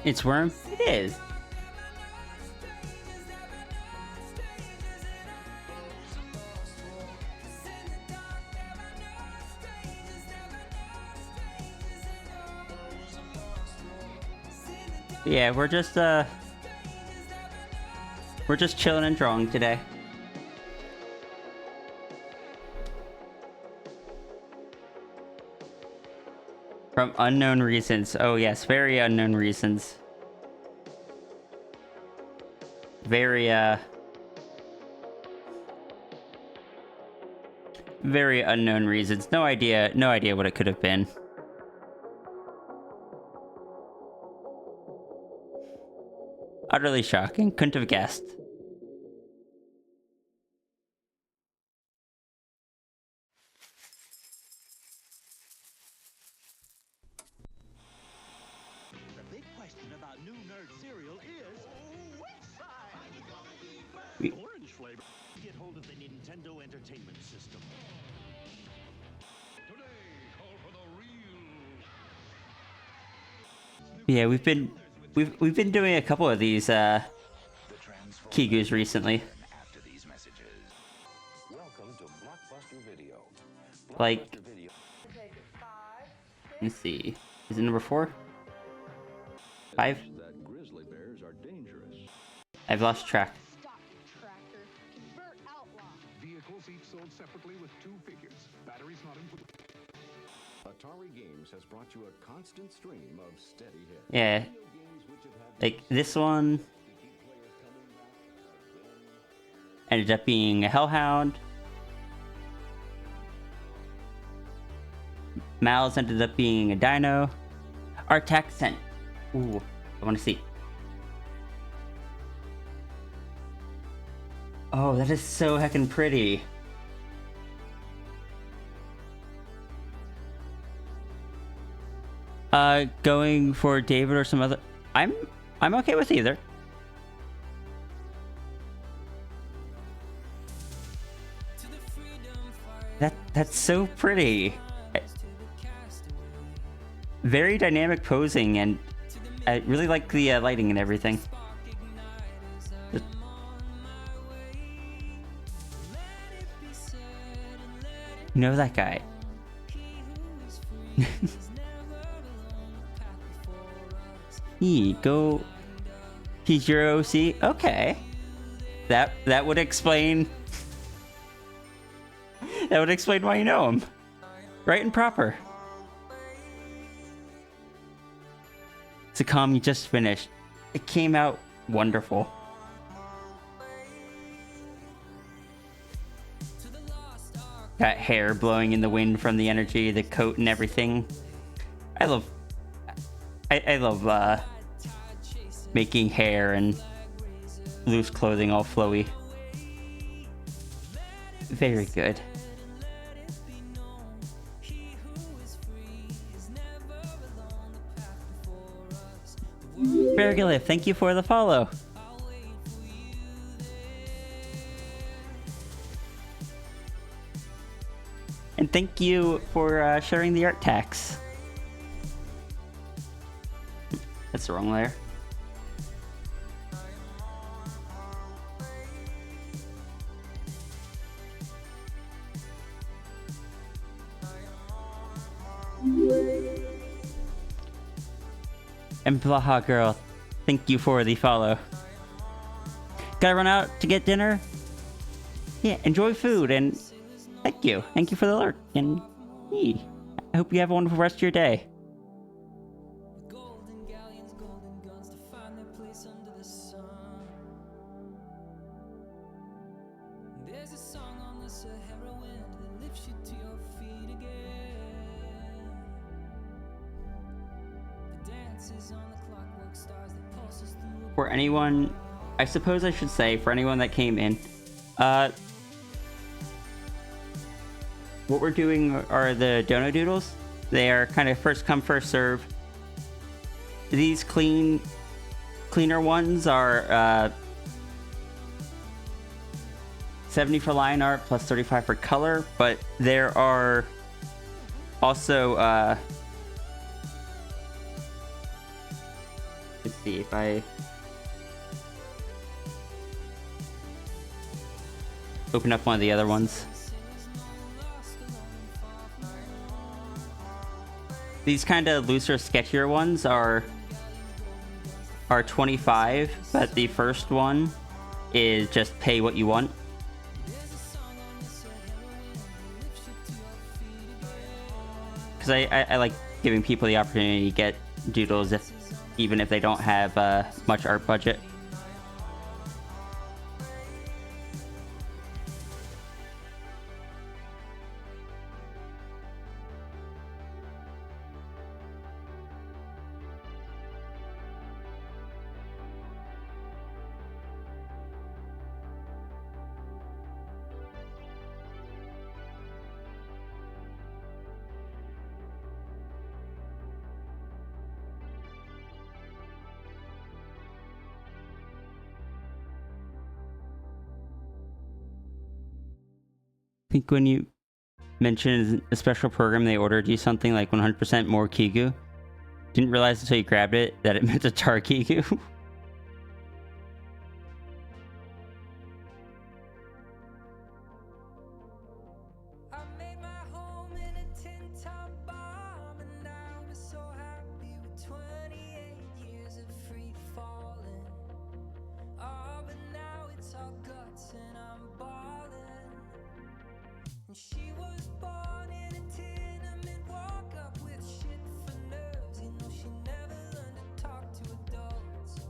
It's worm? It is. Yeah, we're just chilling and drawing today. From unknown reasons. Oh yes, very unknown reasons. Very very unknown reasons. No idea what it could have been. Utterly shocking. Couldn't have guessed. The big question about new nerd cereal is which side? Orange flavor. Get hold of the Nintendo Entertainment System. Today, call for the real. Yeah, we've been doing a couple of these Kigus recently. After these messages. Welcome to Blockbuster Video. Like, Blockbuster Video. let's see. Is it number 4? 5? That grizzly bears are dangerous. I've lost track. Stop, tractor. Convert outlaw. Vehicles each sold separately with 2 figures. Batteries not included. Atari Games has brought you a constant stream of steady hits. Yeah. Video games which have had Like, this one to keep players coming back again. ended up being a Hellhound. Mal's ended up being a Dino. Artaxent. Ooh, I want to see. Oh, that is so heckin' pretty. Going for David or some other. I'm okay with either. That's so pretty. Very dynamic posing, and I really like the lighting and everything. You know that guy. Go. He's your OC? Okay. That would explain. That would explain why you know him. Right and proper. Sakam, you just finished. It came out wonderful. Got hair blowing in the wind from the energy, the coat and everything. I love making hair and loose clothing all flowy. Very good. Bergolith, thank you for the follow. And thank you for sharing the art tax. That's the wrong layer. And Blaha Girl, thank you for the follow. Gotta run out to get dinner? Yeah, enjoy food and thank you. Thank you for the alert. And I hope you have a wonderful rest of your day. Golden galleons, golden guns to find their place under the sun. There's a song on the Sahara wind that lifts you to your feet again. The dances on the clockwork stars that pulses through. For anyone, I suppose I should say, for anyone that came in, what we're doing are the Doodles. They are kind of first come, first serve. These cleaner ones are 70 for line art plus 35 for color, but there are also Let's see if I open up one of the other ones. These kind of looser, sketchier ones are 25, but the first one is just pay what you want. Because I like giving people the opportunity to get doodles even if they don't have much art budget. I think when you mentioned a special program, they ordered you something like 100% more Kigu. Didn't realize until you grabbed it that it meant a tar Kigu. I made my home in a tin top bomb, and now I'm so happy with 28 years of free falling. Oh, but now it's all guts and I'm balling. And she was born in a tenement, walk up with shit for nerves. You know she never learned to talk to adults.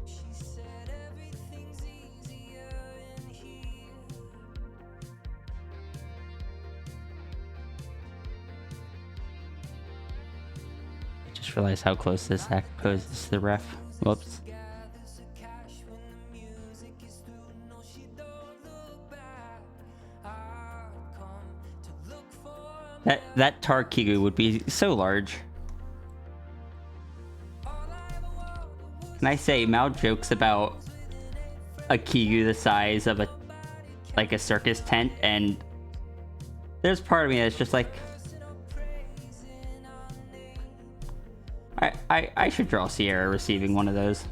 She said everything's easier in here. Just realized how close this act poses to the ref. Whoops. Gathers the cash when the music is through. No, she don't look back. I've come to look for That tar Kigu would be so large. Can I say, Mal jokes about a Kigu the size of a circus tent, and there's part of me that's just like, I should draw Sierra receiving one of those.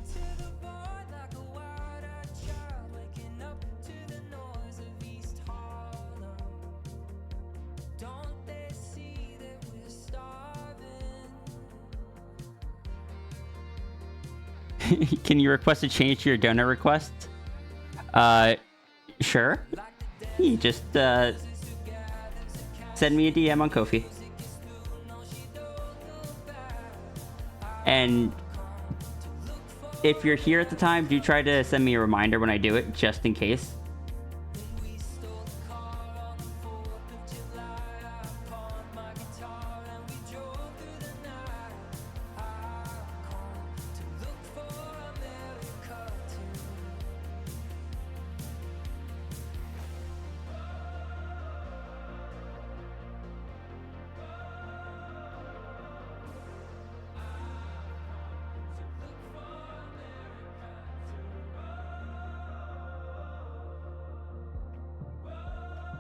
Can you request a change to your donor request? Sure. You just send me a DM on Ko-fi. And if you're here at the time, do try to send me a reminder when I do it, just in case.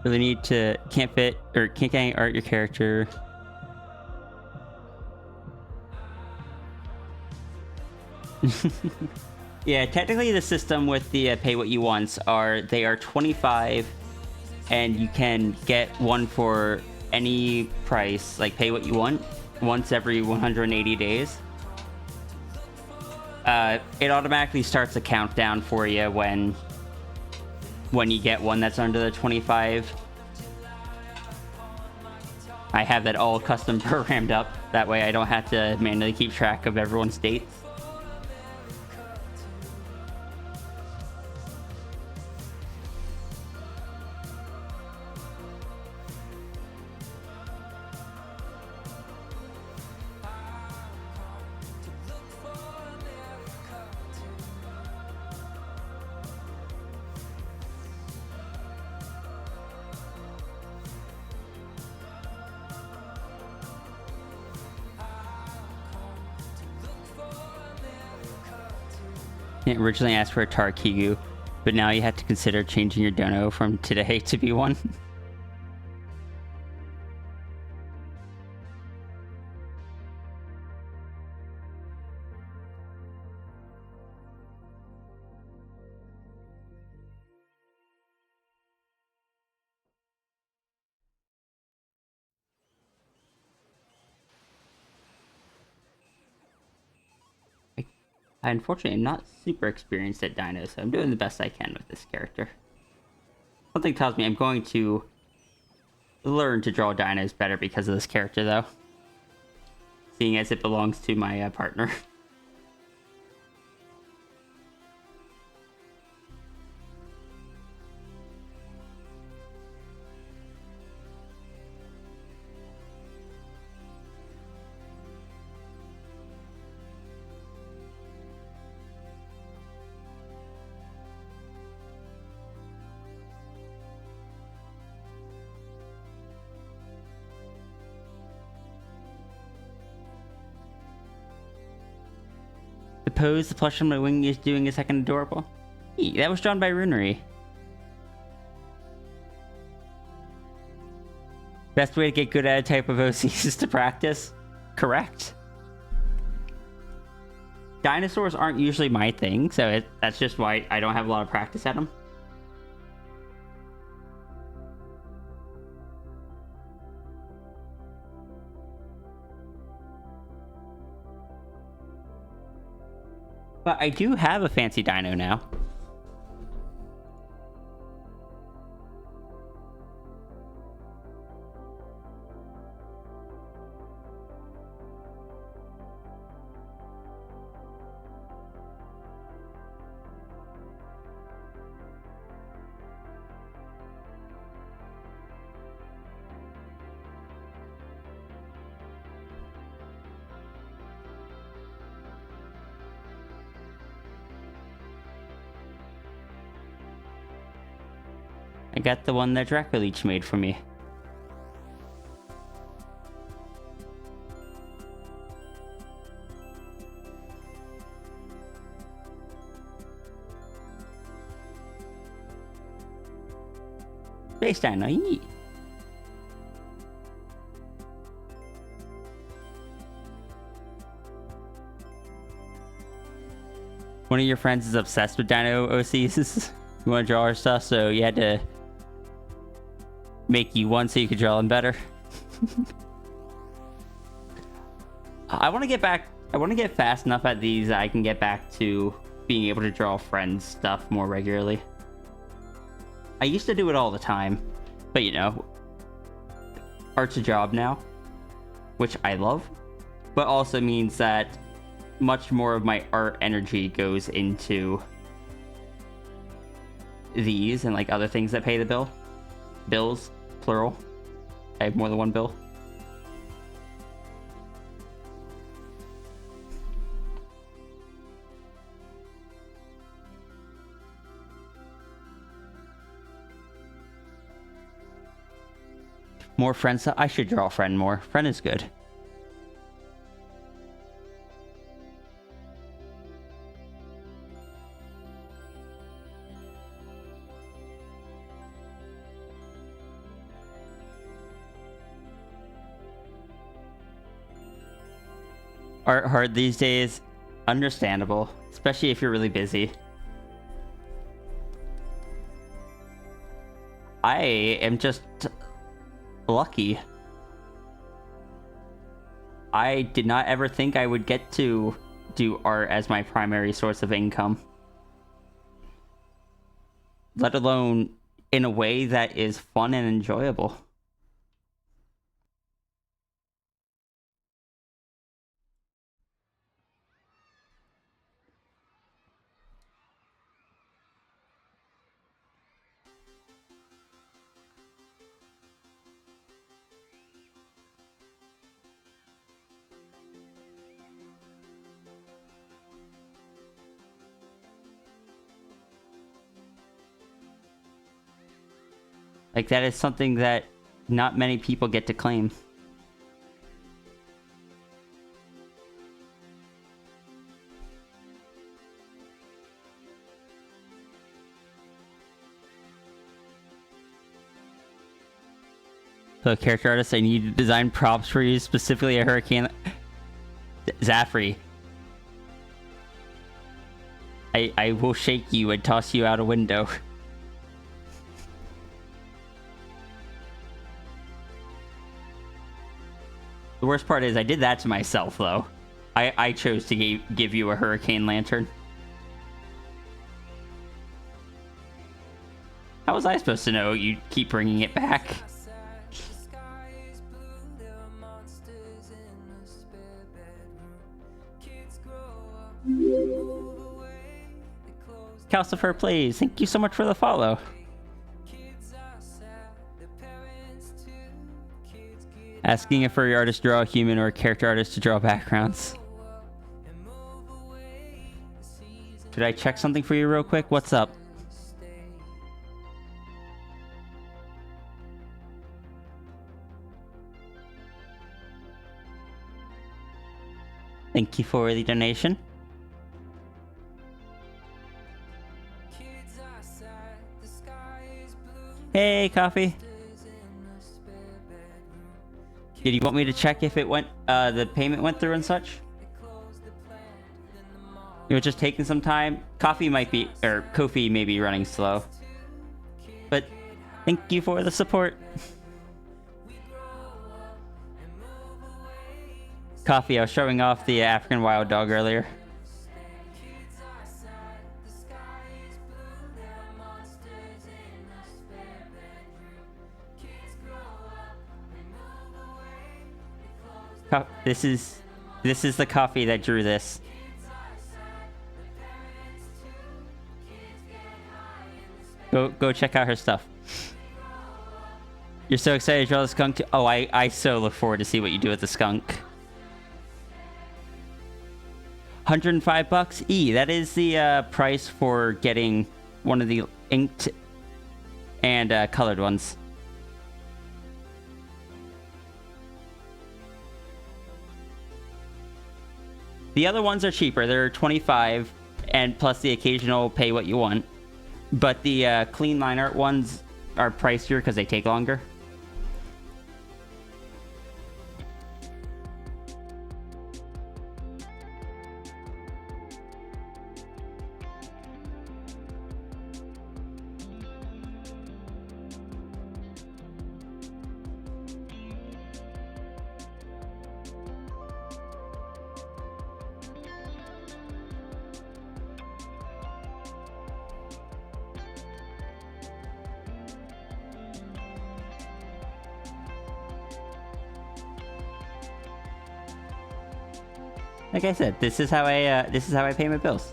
Really need to can't art your character. Yeah, technically the system with the pay what you want they are 25, and you can get one for any price, like pay what you want once every 180 days. It automatically starts a countdown for you when you get one that's under the 25. I have that all custom programmed up. That way I don't have to manually keep track of everyone's dates. You originally asked for a tar Kigu, but now you have to consider changing your dono from today to be one. I unfortunately am not super experienced at dinos, so I'm doing the best I can with this character. Something tells me I'm going to learn to draw dinos better because of this character, though. Seeing as it belongs to my partner. Suppose the plush on my wing is doing a second adorable. Eee, that was drawn by Runery. Best way to get good at a type of OCs is to practice. Correct. Dinosaurs aren't usually my thing, so that's just why I don't have a lot of practice at them. But I do have a fancy dino now. I got the one that Dracoleech made for me. Space Dino, yeet. One of your friends is obsessed with Dino OCs. You want to draw her stuff, so you had to make you one so you could draw them better. I want to get back. I want to get fast enough at these that I can get back to being able to draw friends' stuff more regularly. I used to do it all the time, but you know, art's a job now, which I love, but also means that much more of my art energy goes into these and like other things that pay the bills, plural. I have more than one bill. More friends. I should draw a friend more. Friend is good. Art hard these days. Understandable, especially if you're really busy. I am just lucky. I did not ever think I would get to do art as my primary source of income. Let alone in a way that is fun and enjoyable. Like, that is something that not many people get to claim. So, character artist, I need to design props for you, specifically a hurricane. Zaffrey. I will shake you and toss you out a window. The worst part is I did that to myself, though. I chose to give you a hurricane lantern. How was I supposed to know you keep bringing it back? Calcifer Plays, thank you so much for the follow. Asking if furry artists draw a human or a character artist to draw backgrounds. Could I check something for you real quick? What's up? Thank you for the donation. Hey, Coffee. Did you want me to check if it went, the payment went through and such? It was just taking some time. Coffee might be, or Kofi may be running slow. But thank you for the support. Coffee, I was showing off the African wild dog earlier. This is the coffee that drew this. Go check out her stuff. You're so excited to draw the skunk too? Oh, I so look forward to see what you do with the skunk. 105 bucks? That is the price for getting one of the inked and colored ones. The other ones are cheaper. They're 25 and plus the occasional pay what you want. But the clean line art ones are pricier because they take longer. Like I said, this is how I pay my bills.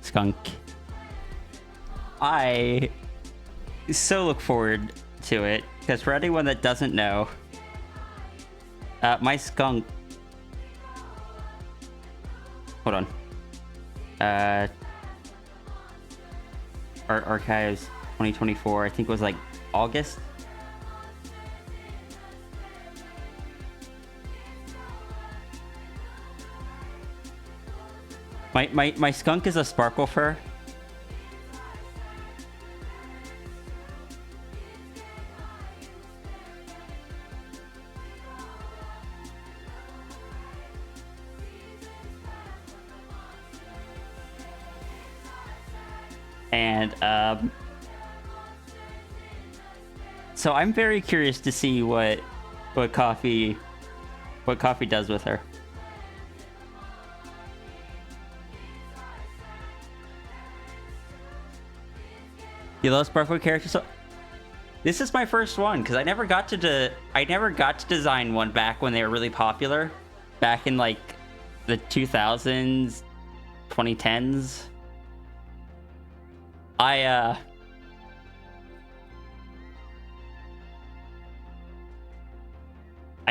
Skunk. I so look forward to it, because for anyone that doesn't know, my skunk... Hold on. Archives 2024, I think it was like August? My skunk is a sparkle fur. And so I'm very curious to see what Coffee does with her. You love sparkle characters? So this is my first one because I never got to design one back when they were really popular, back in like the 2000s, 2010s. I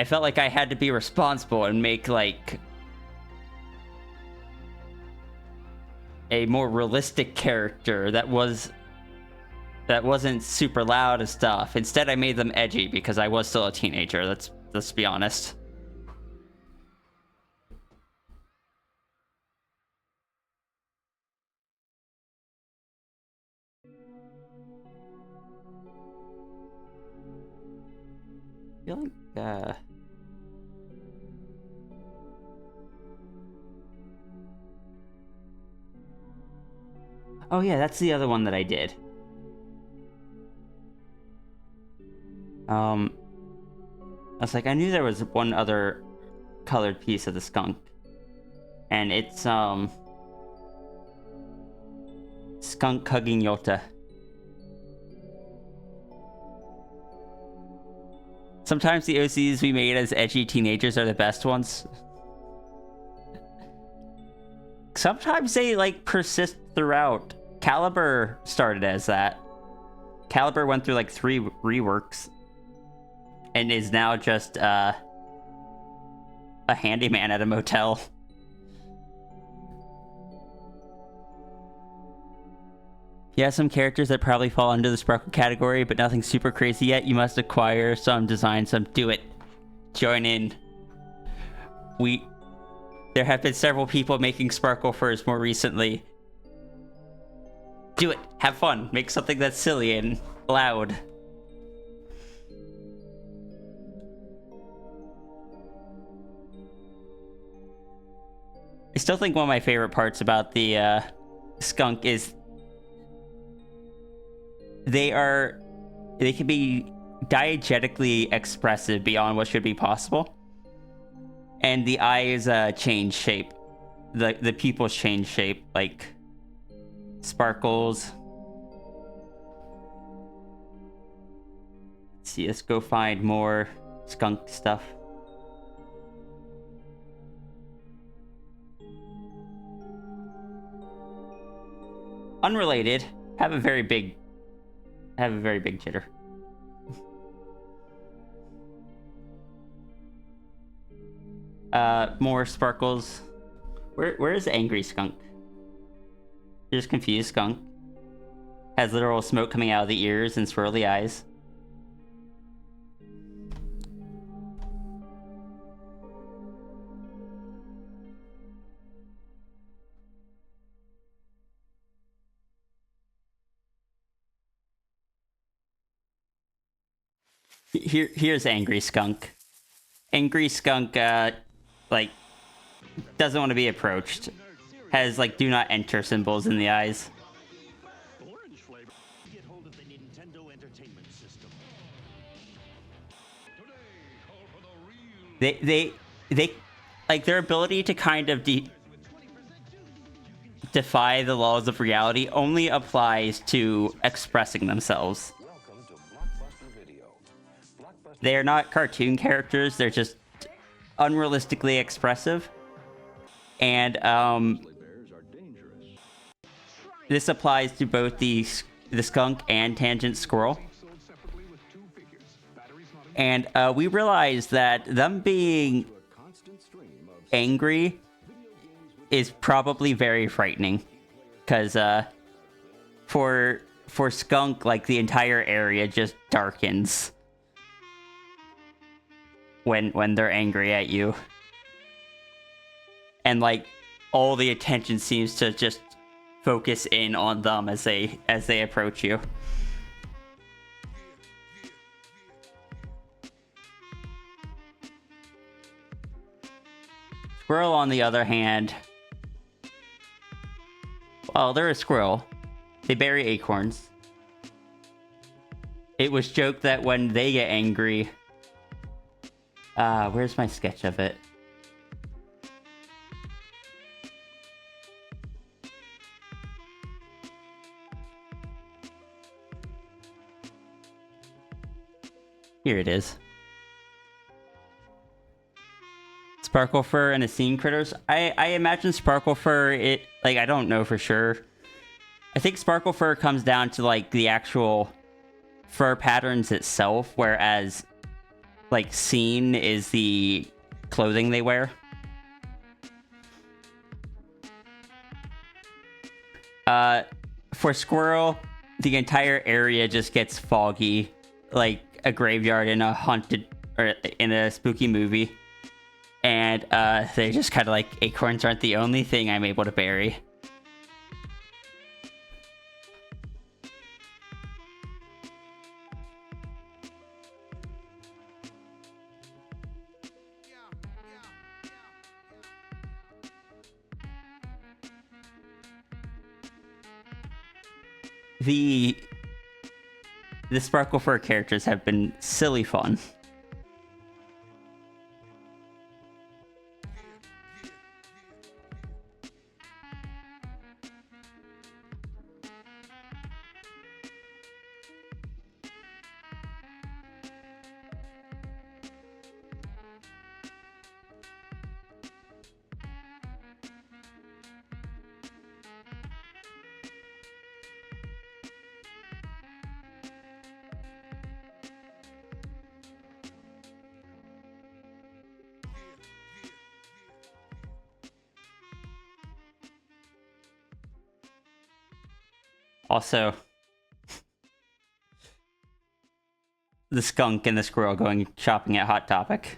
felt like I had to be responsible and make like a more realistic character that wasn't super loud and stuff. Instead, I made them edgy because I was still a teenager. Let's be honest. feel like, oh yeah, that's the other one that I did. I was like, I knew there was one other colored piece of the skunk. And it's, skunk hugging Yota. Sometimes the OCs we made as edgy teenagers are the best ones. Sometimes they, like, persist throughout. Caliber started as that. Caliber went through, like, 3 reworks. And is now just, a handyman at a motel. Yeah, some characters that probably fall under the Sparkle category, but nothing super crazy yet. You must acquire some, design some, do it. Join in. There have been several people making Sparkle furs more recently. Do it. Have fun. Make something that's silly and loud. I still think one of my favorite parts about the skunk is they can be diegetically expressive beyond what should be possible. And the eyes change shape. The pupils change shape, like sparkles. Let's see, let's go find more skunk stuff. Unrelated, have a very big jitter. More sparkles. Where is Angry Skunk? There's Confused Skunk. Has literal smoke coming out of the ears and swirly eyes. Here's Angry Skunk. Angry Skunk, like, doesn't want to be approached. Has, like, do not enter symbols in the eyes. Orange flavor. Get hold of the Nintendo Entertainment System. They like, their ability to kind of defy the laws of reality only applies to expressing themselves. Welcome to Blockbuster Video. Blockbuster They are not cartoon characters, they're just unrealistically expressive. And bears are dangerous. this applies to both the skunk and Tangent Squirrel. And we realized that them being A constant stream of angry is probably very frightening. Because for skunk, like, the entire area just darkens when they're angry at you. And, like, all the attention seems to just focus in on them as they approach you. Squirrel, on the other hand, well, they're a squirrel. They bury acorns. It was joked that when they get angry, where's my sketch of it? Here it is. Sparkle Fur and the Scene Critters. I imagine Sparkle Fur, I don't know for sure. I think Sparkle Fur comes down to, like, the actual fur patterns itself, whereas, like, Scene is the clothing they wear. For Squirrel, the entire area just gets foggy, like a graveyard in a haunted, or in a spooky movie. And they're just kind of like, acorns aren't the only thing I'm able to bury. the Sparkle Fur characters have been silly fun. Also, the skunk and the squirrel going shopping at Hot Topic.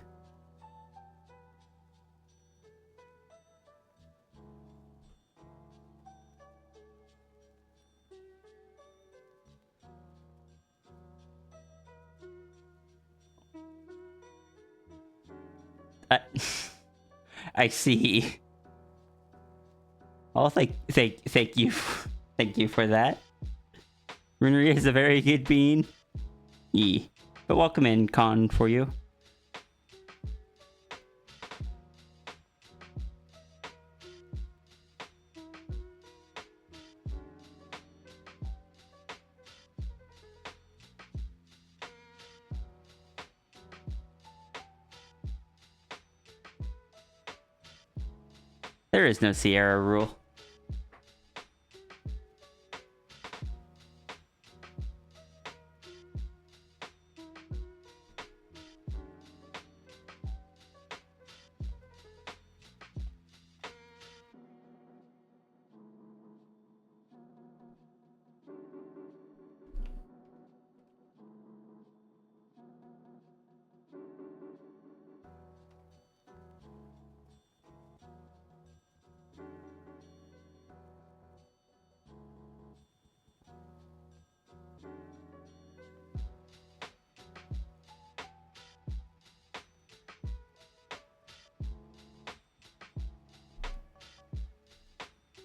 I, I see. Oh, thank you, thank you for that. Runri is a very good bean. Yee. But welcome in, Con, for you. There is no Sierra rule.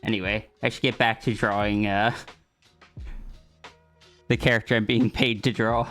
Anyway, I should get back to drawing the character I'm being paid to draw.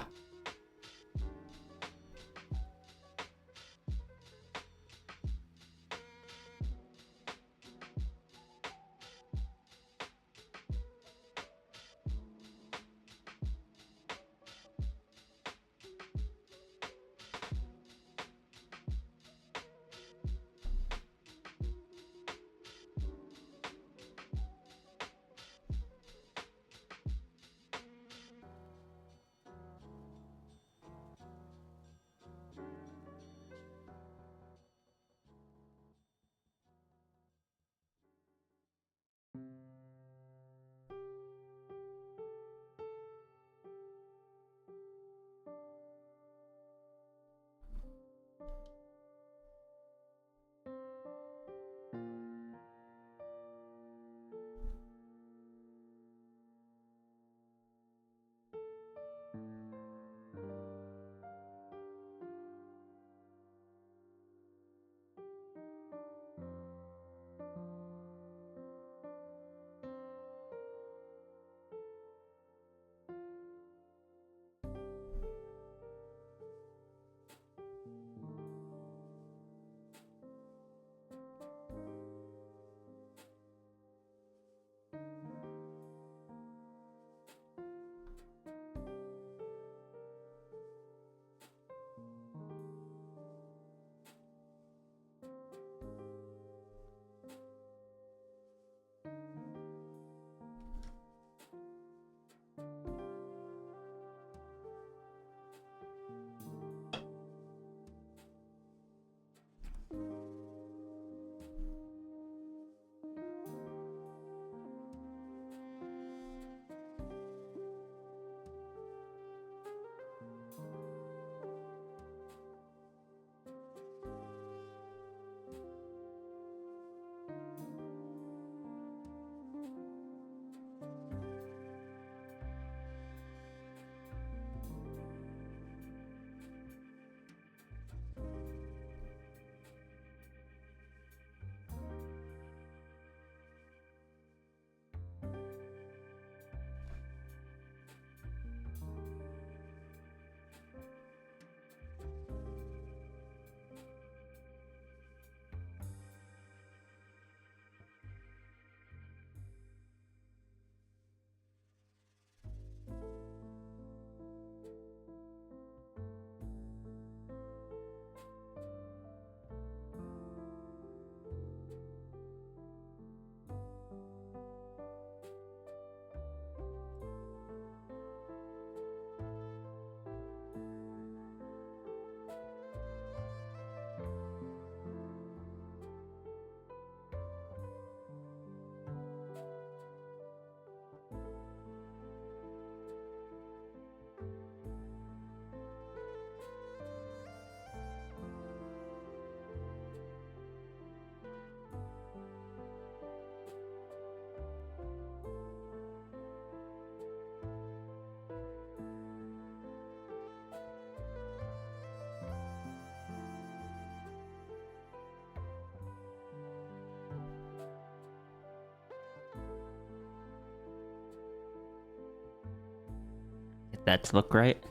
that to look right.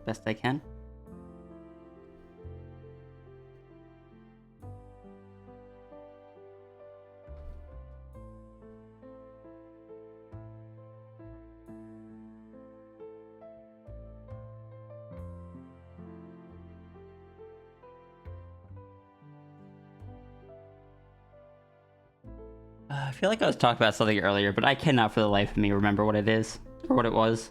Best I can. I feel like I was talking about something earlier, but I cannot for the life of me remember what it is or what it was.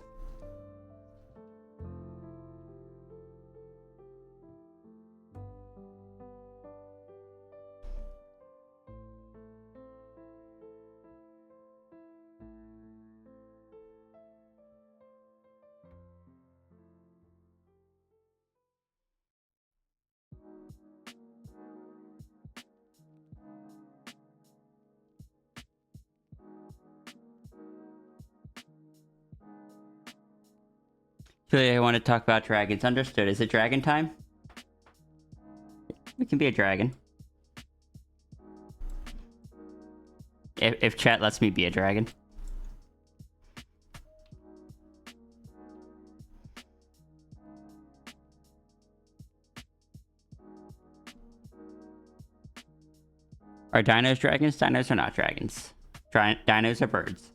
Today I want to talk about dragons. Understood. Is it dragon time? We can be a dragon. If chat lets me be a dragon. Are dinos dragons? Dinos are not dragons. Dinos are birds.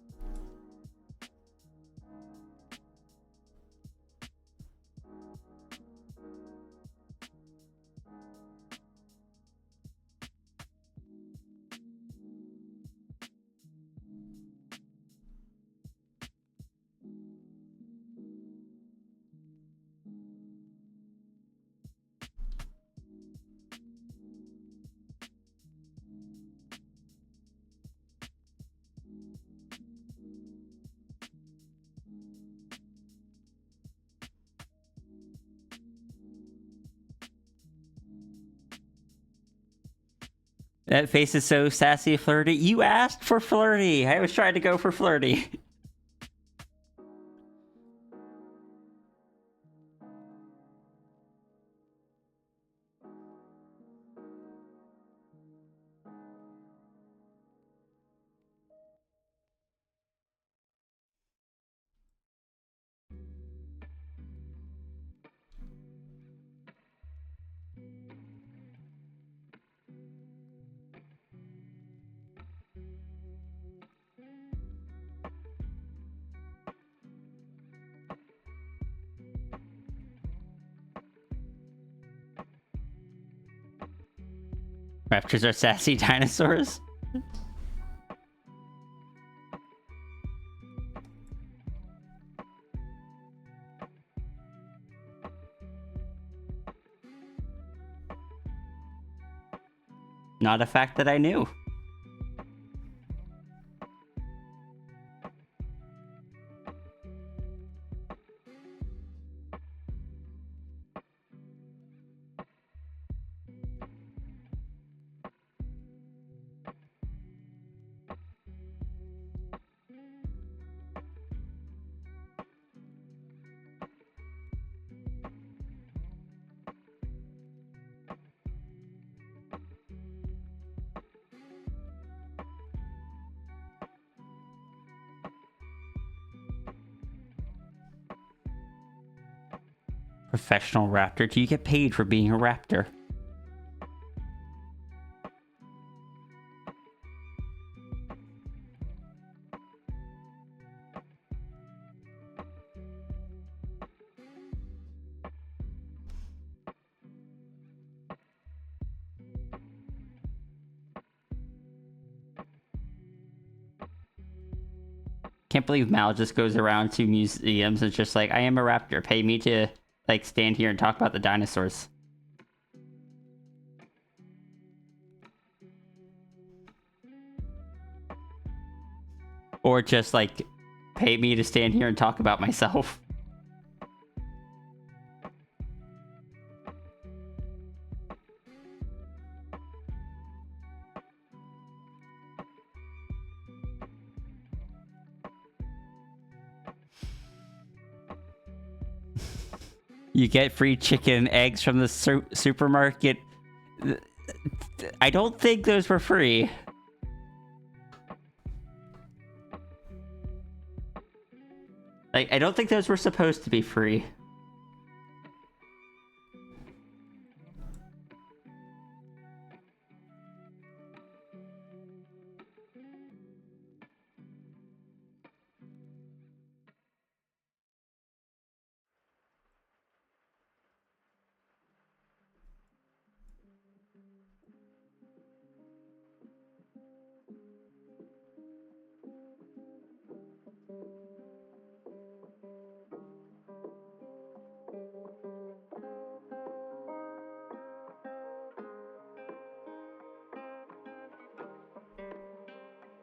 That face is so sassy, flirty. You asked for flirty. I was trying to go for flirty. Raptors are sassy dinosaurs. Not a fact that I knew. Professional raptor. Do you get paid for being a raptor? Can't believe Mal just goes around to museums and just like, I am a raptor. Pay me to like stand here and talk about the dinosaurs. Or just like pay me to stand here and talk about myself. You get free chicken and eggs from the supermarket. I don't think those were free. Like, I don't think those were supposed to be free.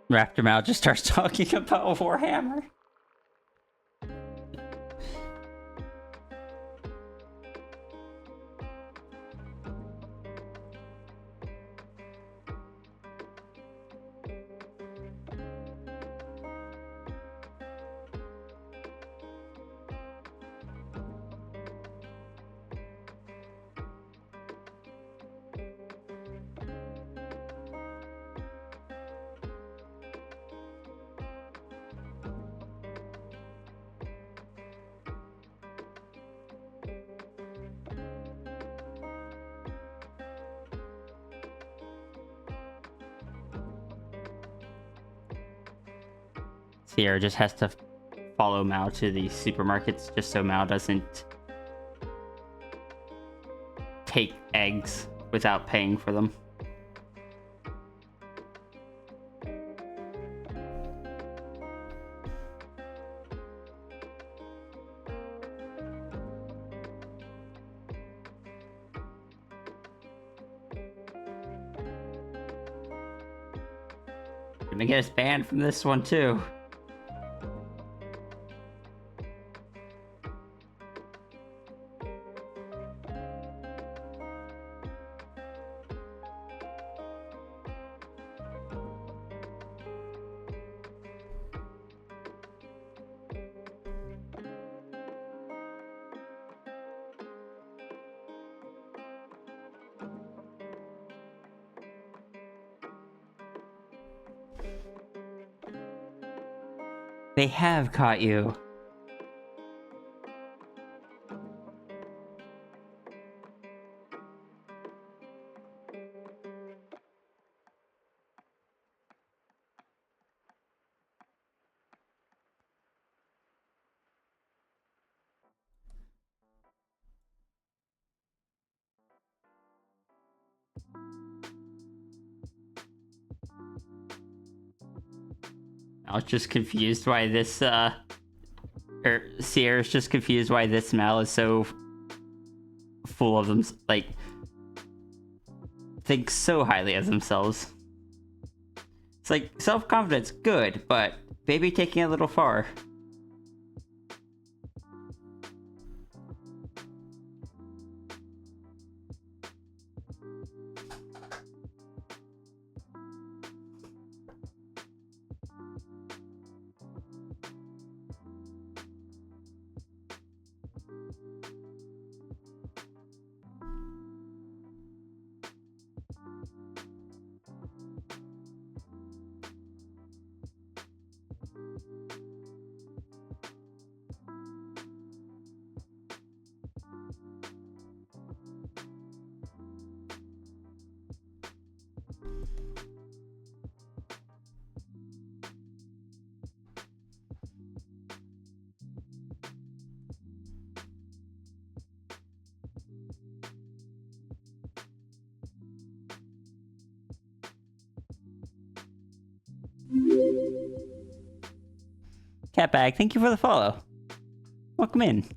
Raptor Mal just starts talking about Warhammer. Sierra just has to follow Mao to the supermarkets just so Mao doesn't take eggs without paying for them. Gonna get us banned from this one too. They have caught you. I was just confused why this, Sierra's just confused why this Mal is so full of them, like, thinks so highly of themselves. It's like, self-confidence, good, but maybe taking it a little far. Catbag, thank you for the follow. Welcome in.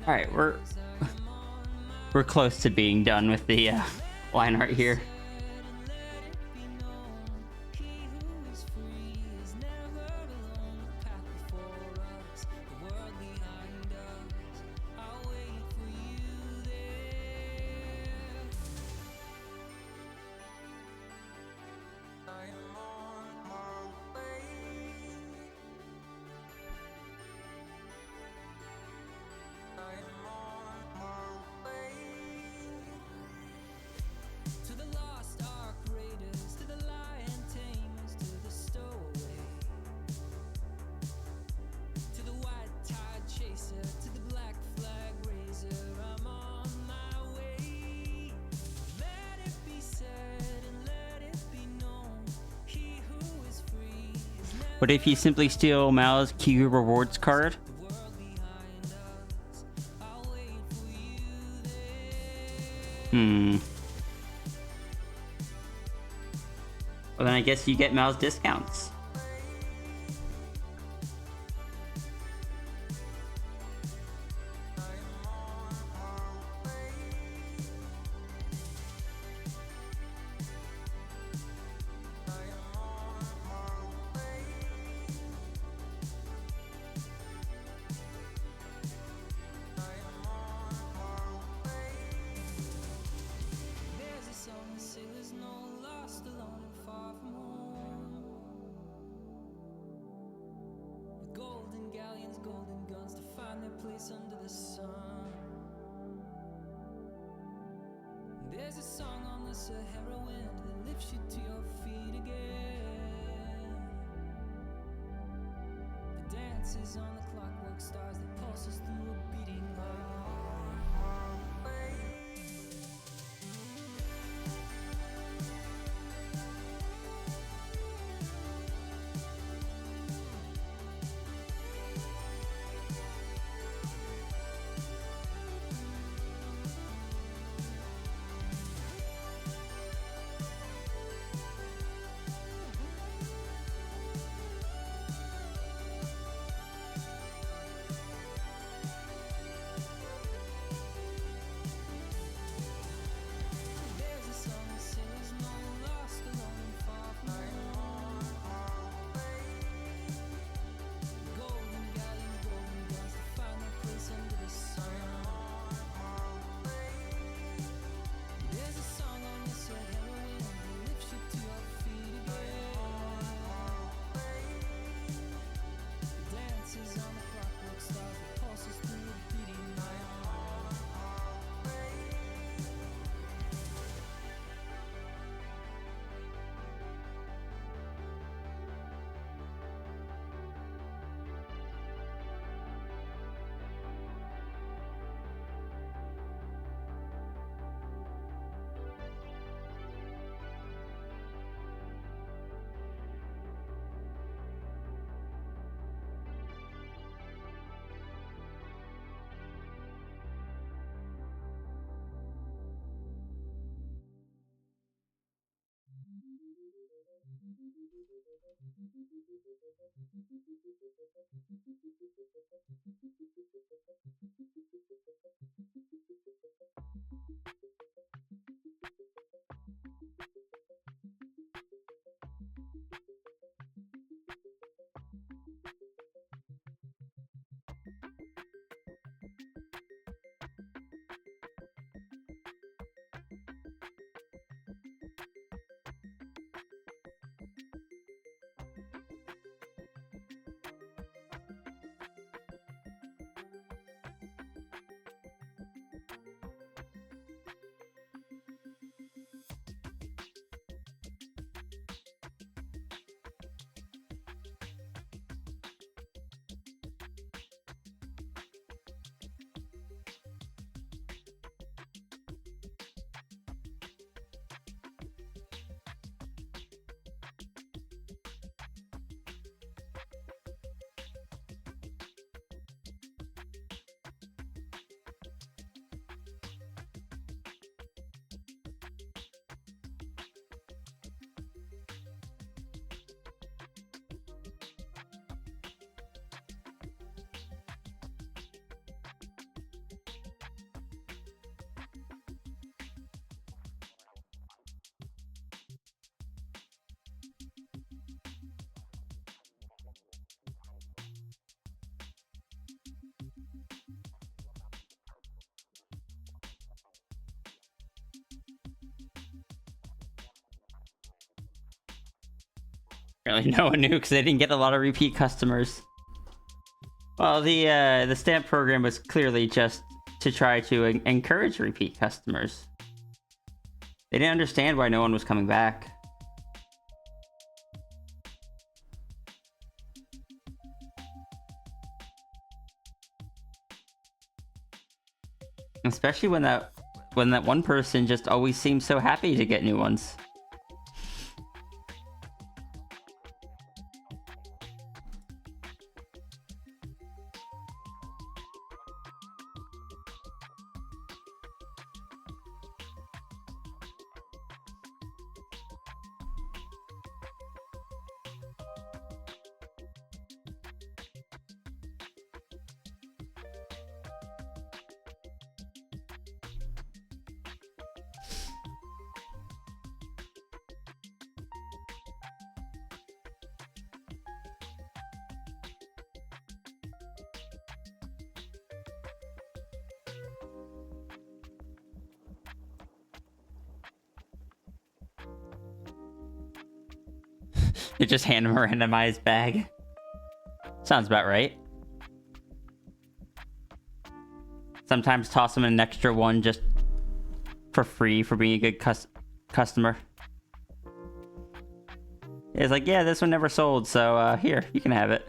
All right, we're close to being done with the line art here. What if you simply steal Mal's Q rewards card? Well, then I guess you get Mal's discounts. There's a song on the Sahara wind that lifts you to your feet again. The dance is on the clockwork stars that pulses through a beating heart. Apparently no one knew because they didn't get a lot of repeat customers. Well, the stamp program was clearly just to try to encourage repeat customers. They didn't understand why no one was coming back. Especially when that one person just always seems so happy to get new ones. You just hand him a randomized bag. Sounds about right. Sometimes toss him an extra one just for free for being a good customer. It's like, yeah, this one never sold, so here, you can have it.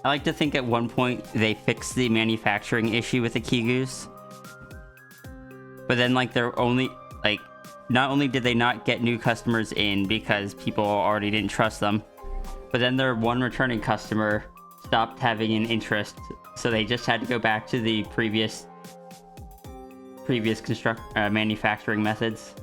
I like to think at one point they fixed the manufacturing issue with the Key Goose. But then, like, they're only, like, not only did they not get new customers in because people already didn't trust them, but then their one returning customer stopped having an interest, so they just had to go back to the previous manufacturing methods.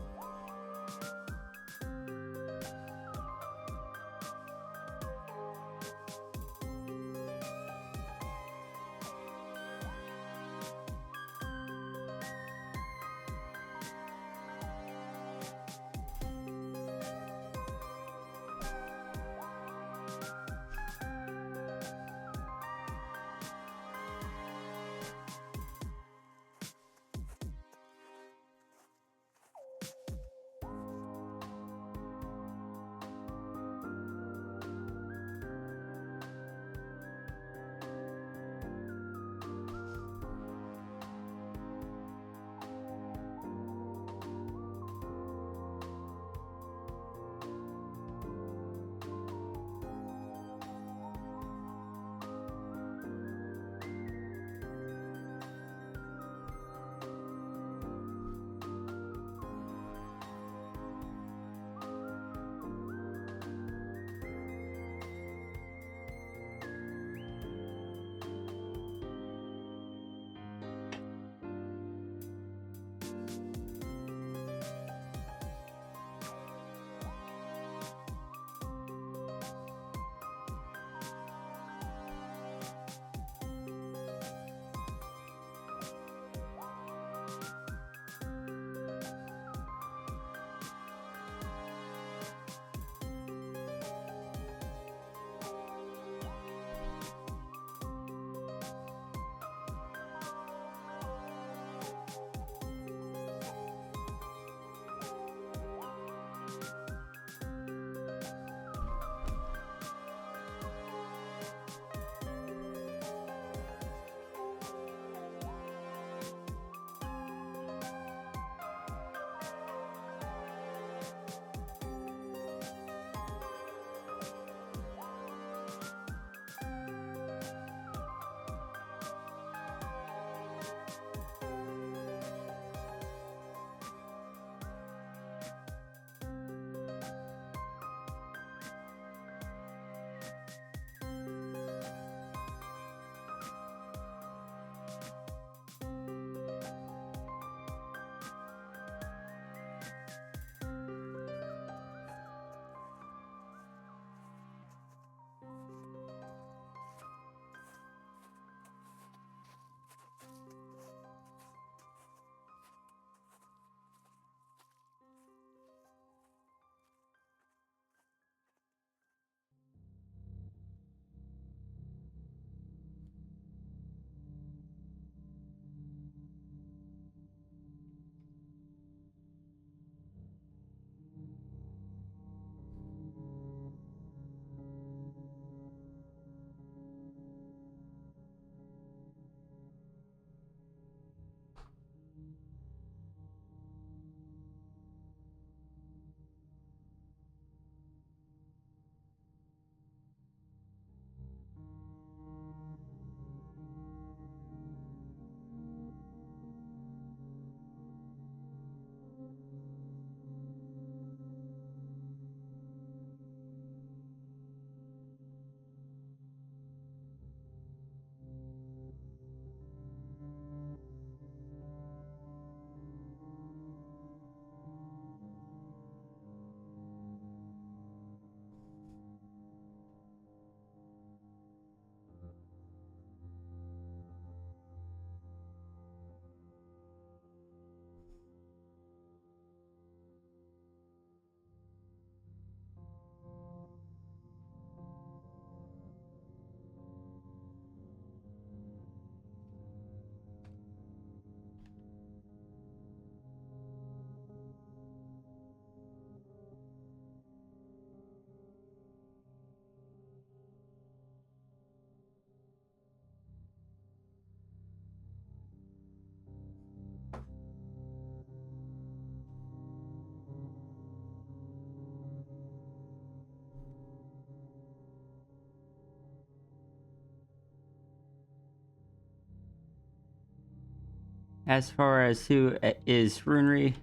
As far as who is Runery,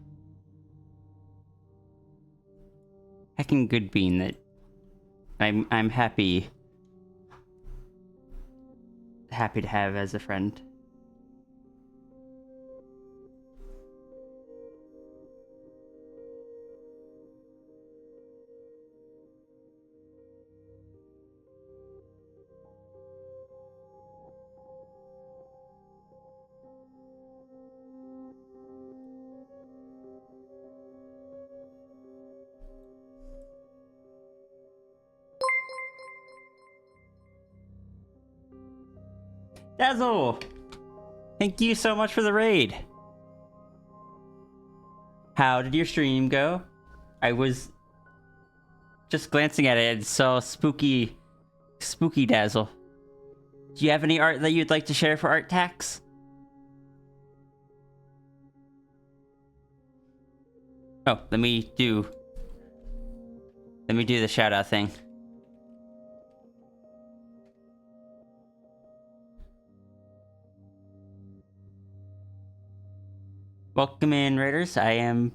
heckin' good bean that I'm happy to have as a friend. Dazzle! Thank you so much for the raid. How did your stream go? I was just glancing at it and saw spooky Dazzle. Do you have any art that you'd like to share for Art Tax? Oh, let me do the shout out thing. Welcome in, Raiders. I am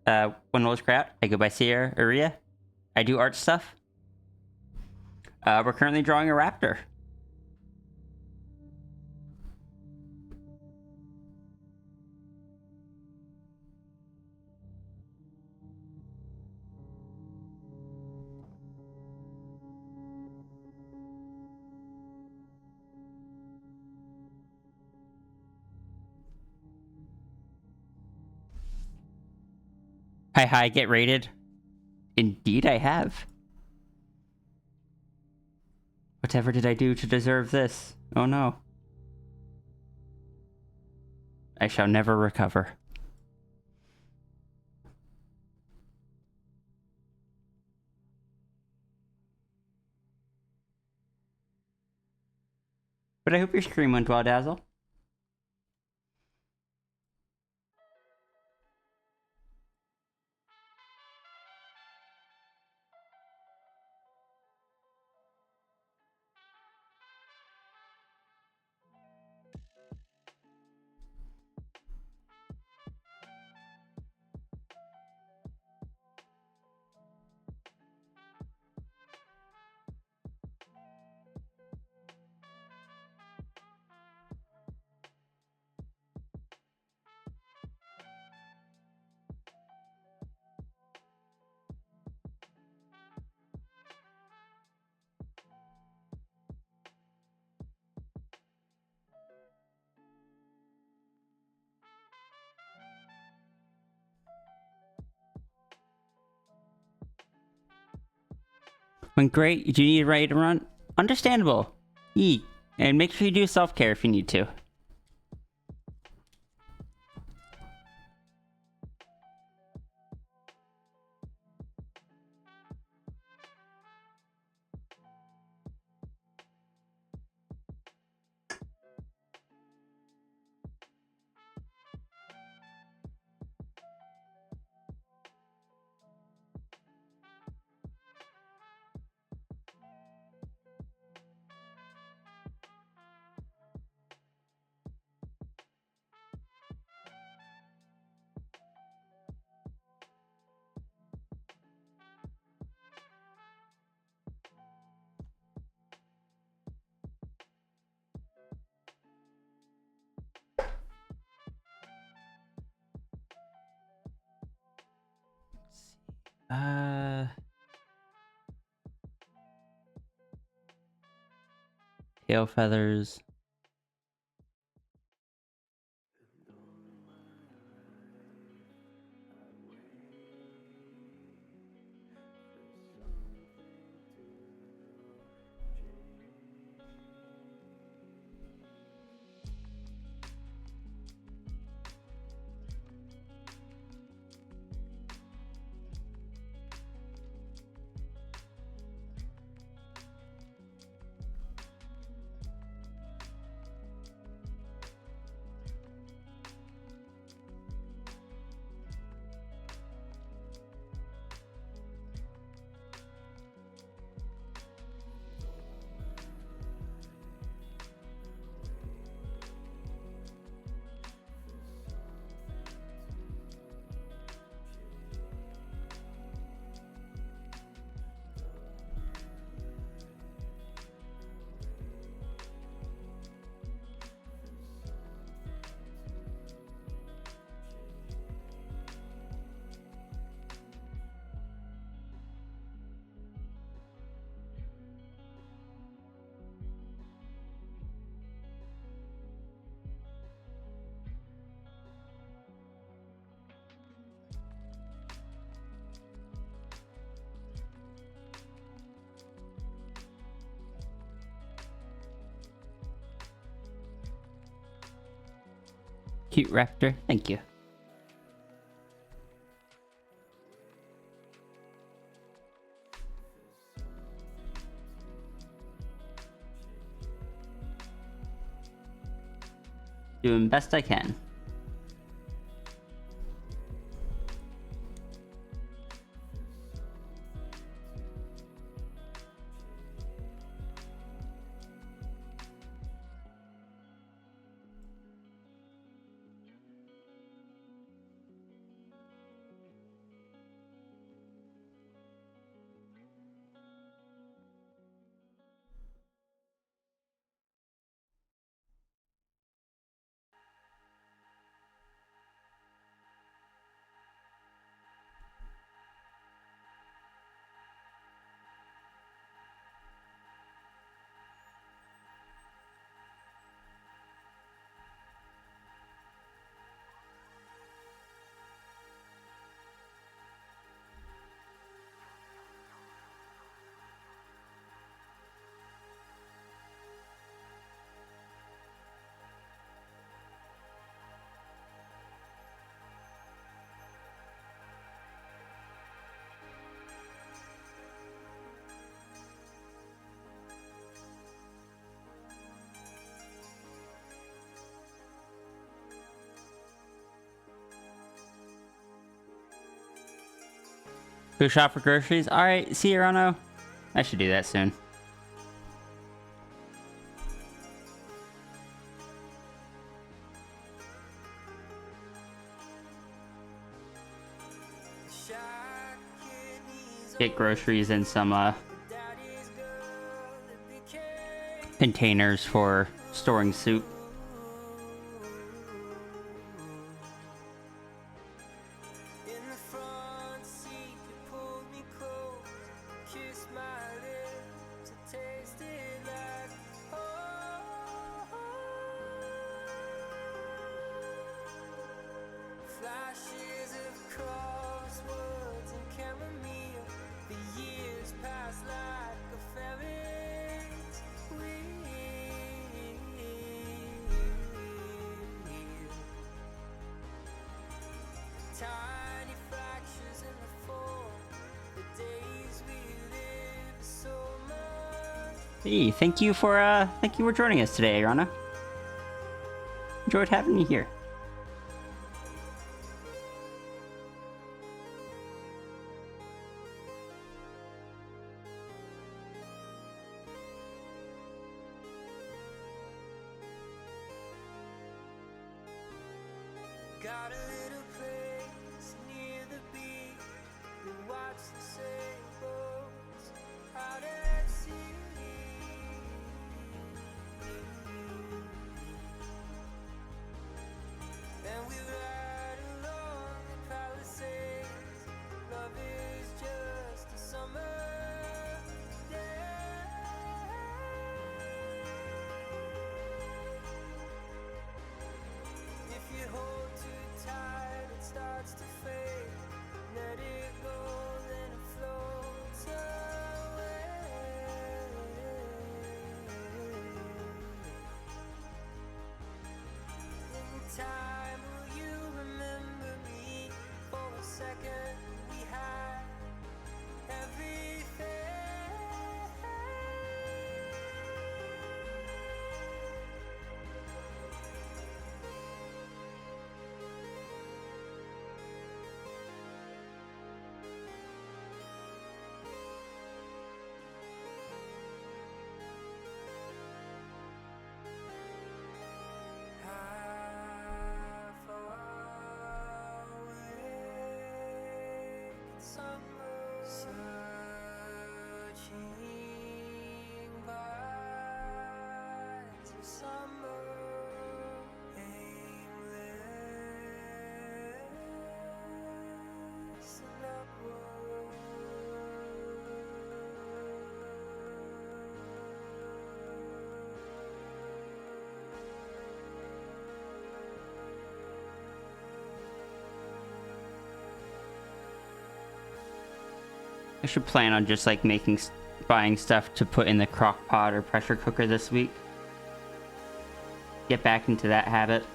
One Wolves Crowd. I go by Sierra Aria. I do art stuff. We're currently drawing a raptor. Hi, get rated. Indeed I have. Whatever did I do to deserve this? Oh no. I shall never recover. But I hope your stream went well, Dazzle. Went great. Do you need a ride to run? Understandable. Eat. And make sure you do self-care if you need to. Tail feathers. Cute raptor. Thank you. Doing best I can. Go shop for groceries. All right, see you, Rono. I should do that soon. Get groceries and some containers for storing soup. Hey, thank you for joining us today, Rana. Enjoyed having you here. Got a little place near the beach. We watch the sailboats out at sea. And we ride along the Palisades. Love is just a summer day. If you hold too tight, it starts to fade. Let it go, then it floats away. In time, will you remember me? For a second, we had everything. I should plan on just like buying stuff to put in the crock pot or pressure cooker this week. Get back into that habit.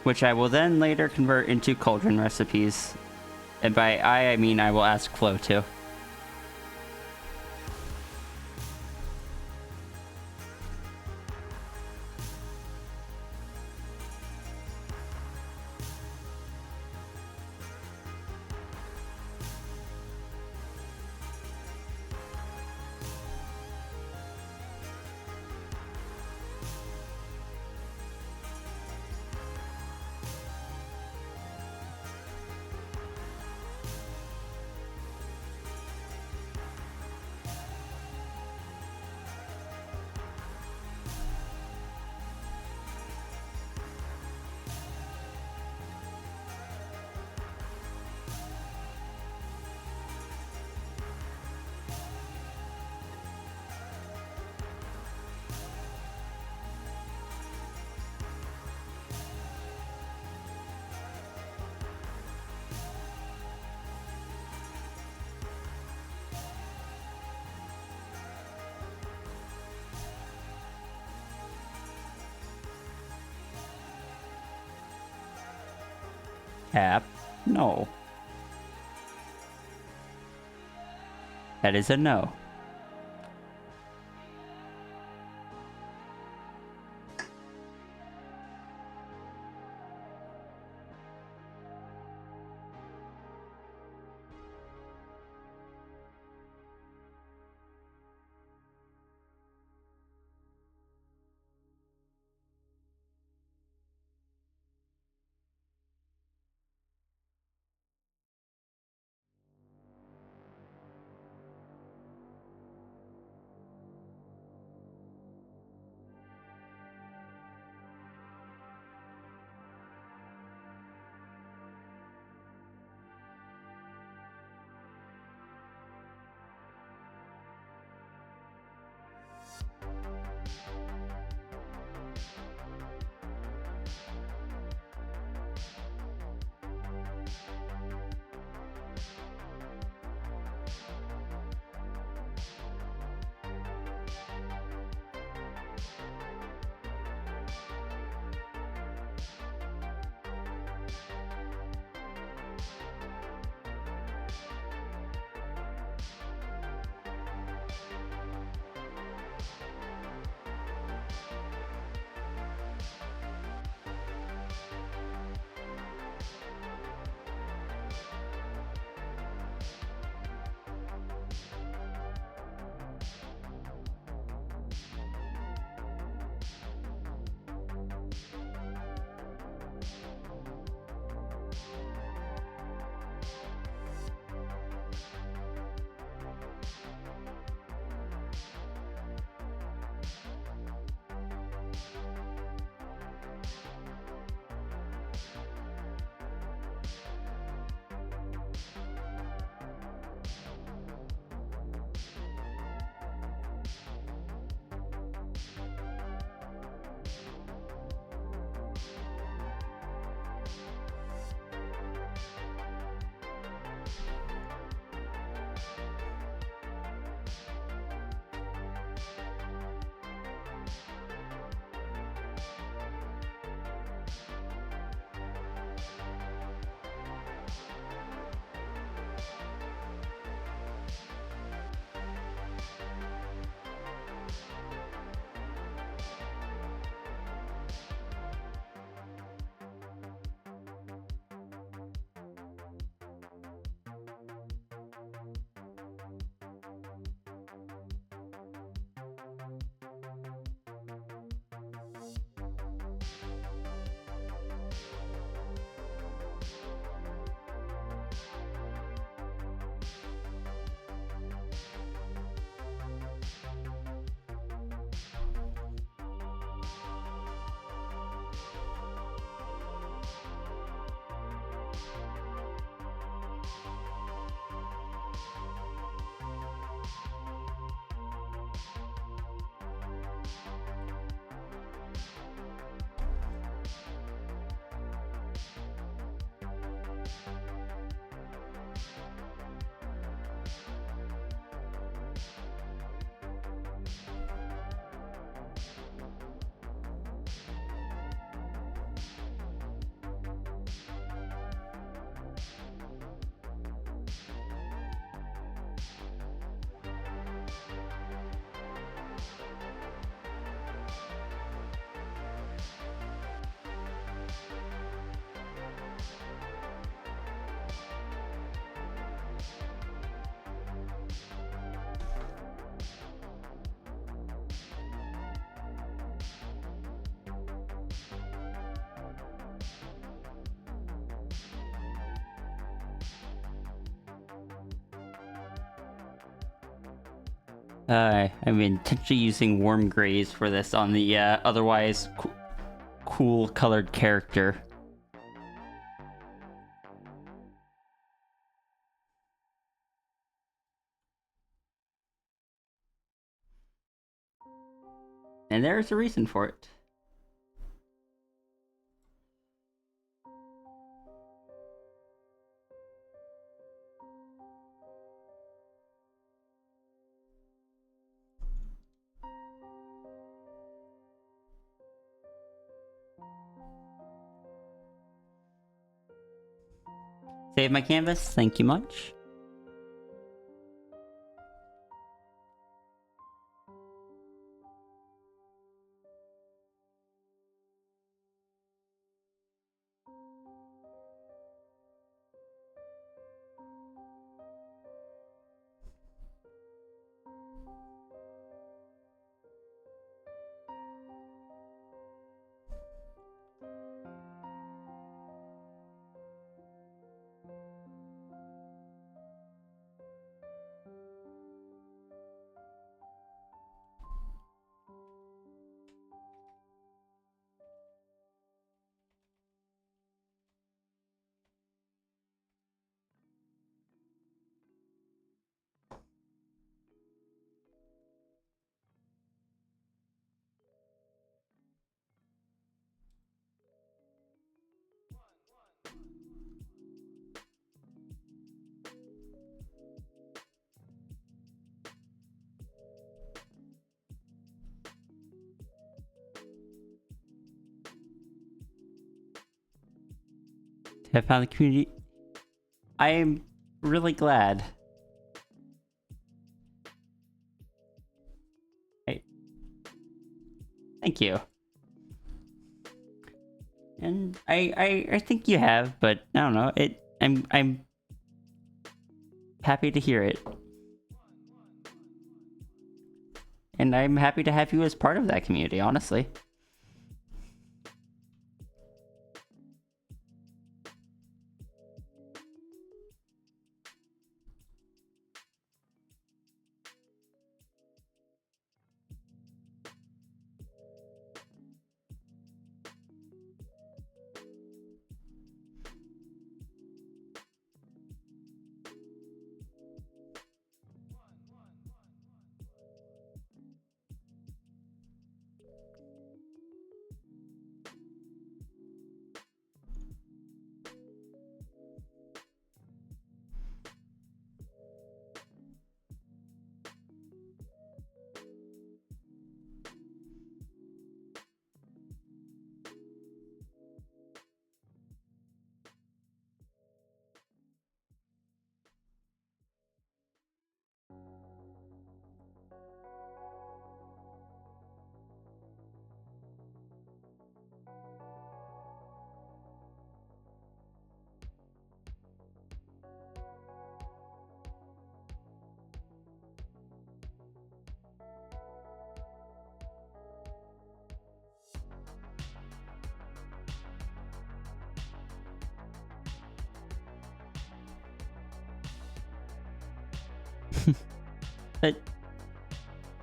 which I will then later convert into cauldron recipes. And by I mean I will ask Flo to. Tap? No. That is a no. I'm intentionally using warm grays for this on the otherwise cool colored character. And there's a reason for it. Save my canvas, thank you much. Have found the community. I am really glad. Hey. Thank you. And I think you have, but I don't know. I'm happy to hear it. And I'm happy to have you as part of that community, honestly. But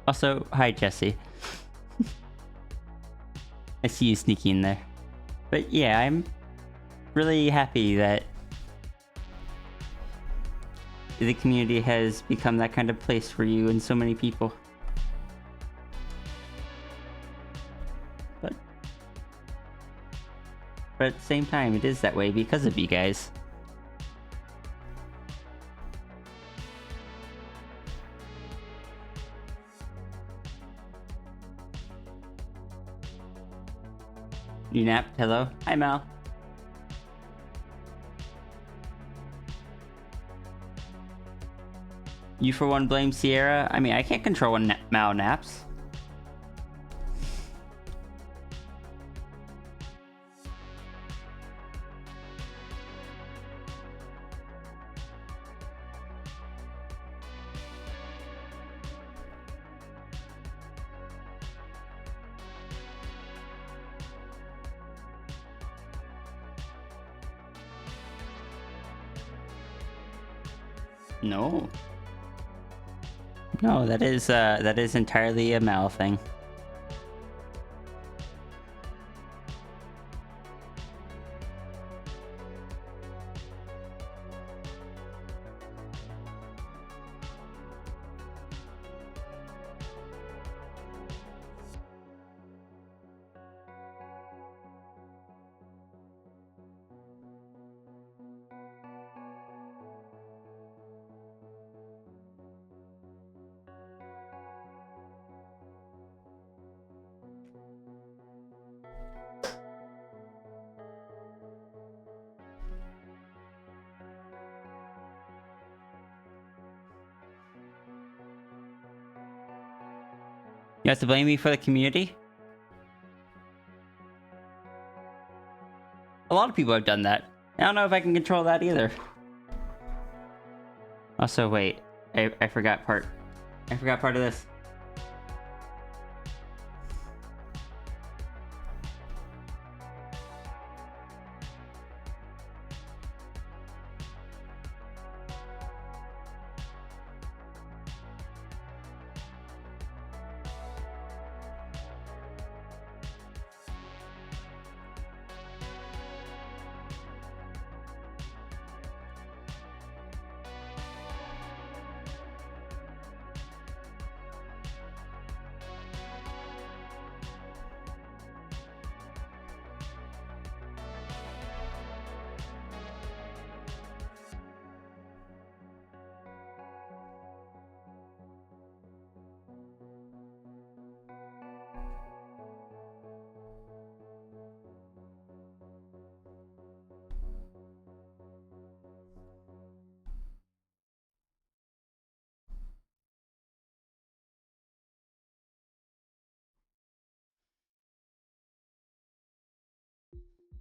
also, hi Jesse. I see you sneaking in there. But yeah, I'm really happy that the community has become that kind of place for you and so many people. But at the same time, it is that way because of you guys. You napped? Hello? Hi, Mal. You for one blame Sierra? I mean, I can't control when Mal naps. No. No, that is entirely a Mal thing. You have to blame me for the community? A lot of people have done that. I don't know if I can control that either. Also, wait. I forgot part. I forgot part of this.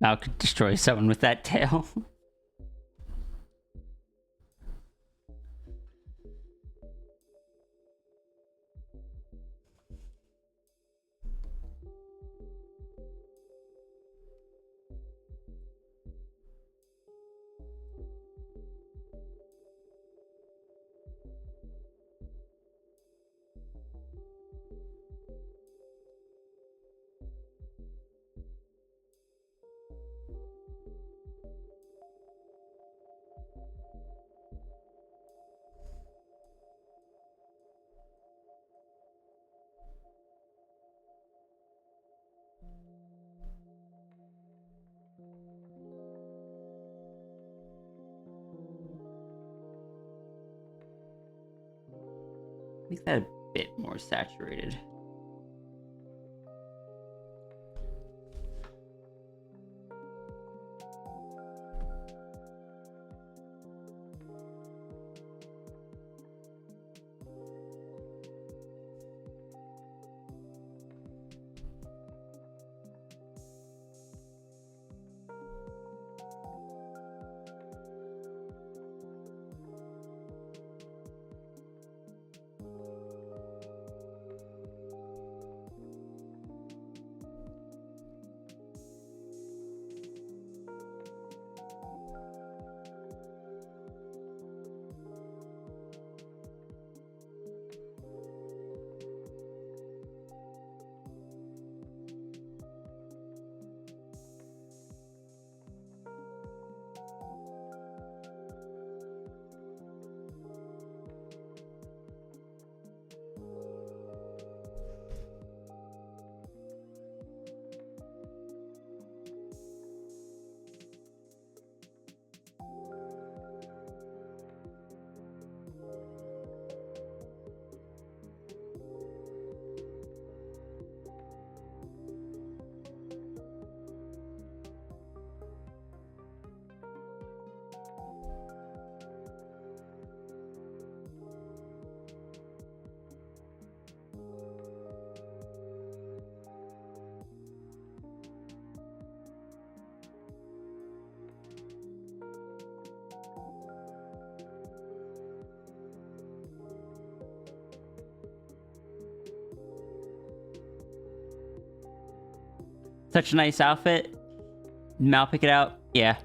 Mal could destroy someone with that tail. Make that a bit more saturated. Such a nice outfit. Mal, pick it out. Yeah.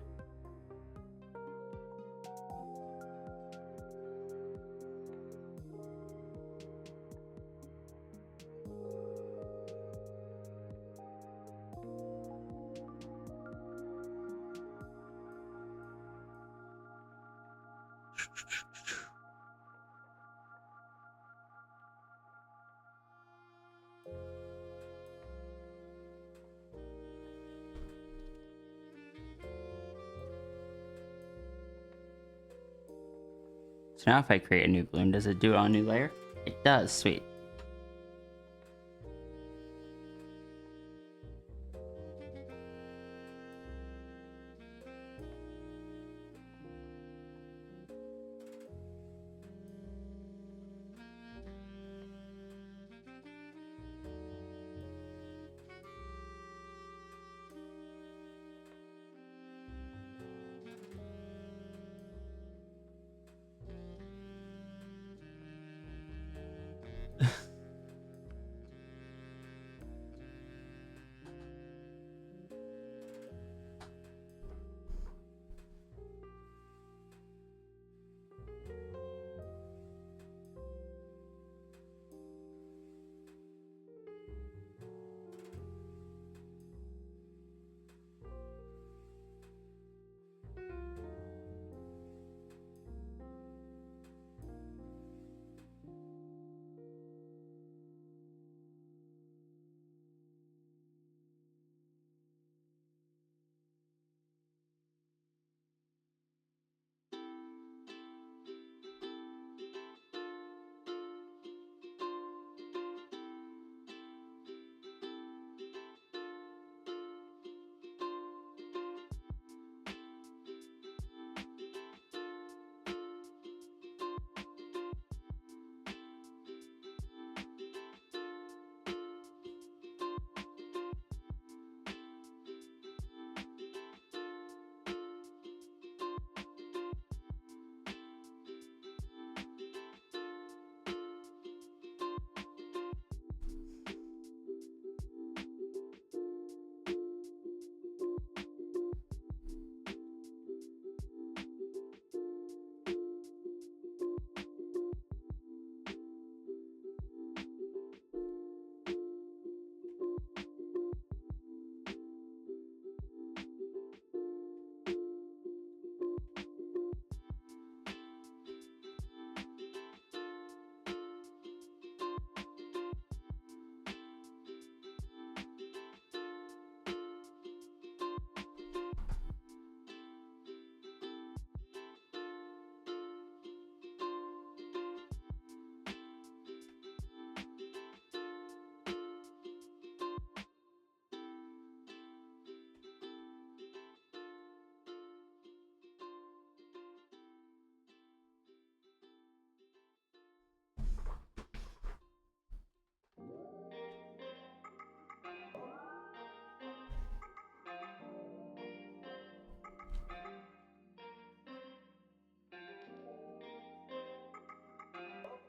So now if I create a new balloon, does it do it on a new layer? It does, sweet.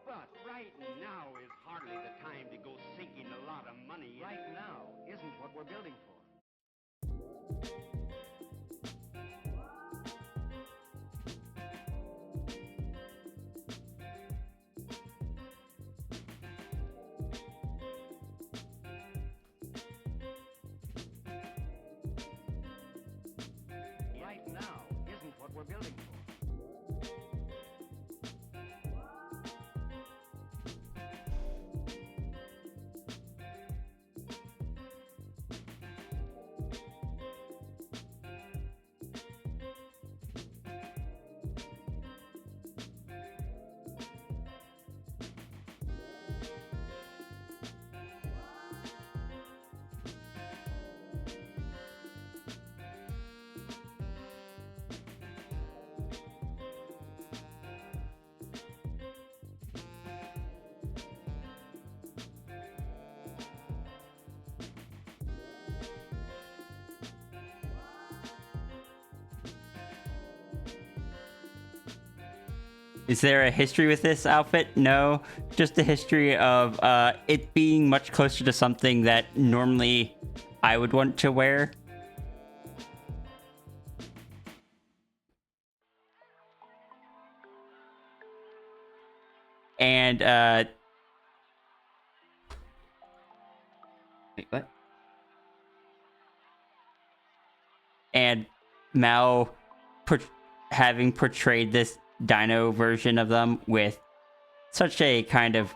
But right now is hardly the time to go sinking a lot of money. Right now isn't what we're building for. Right now isn't what we're building for. Is there a history with this outfit? No, just a history of it being much closer to something that normally I would want to wear. And wait, what? And Mao having portrayed this dino version of them with such a kind of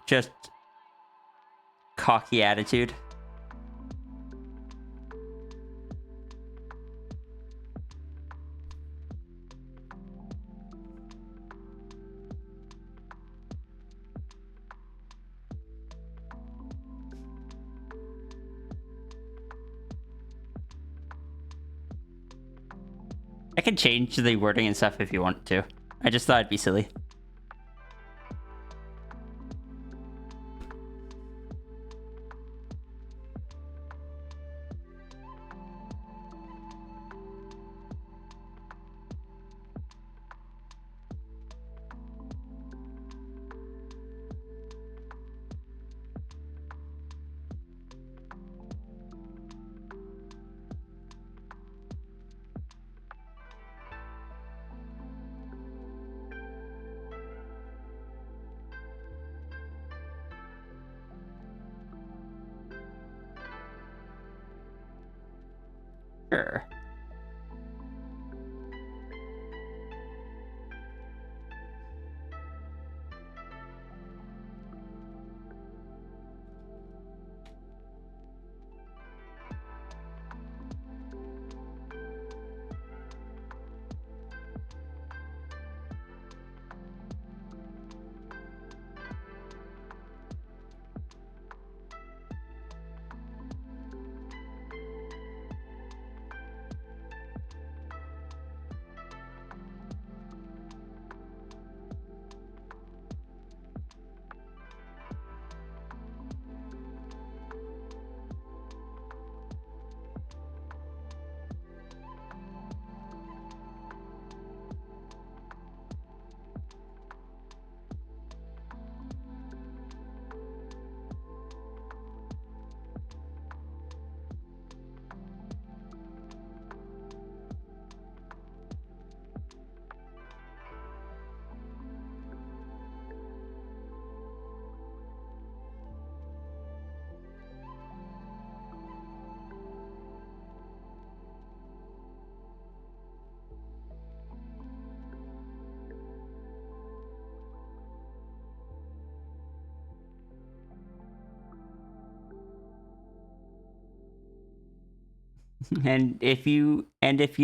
just cocky attitude. I can change the wording and stuff if you want to. I just thought it'd be silly. Sure. And if you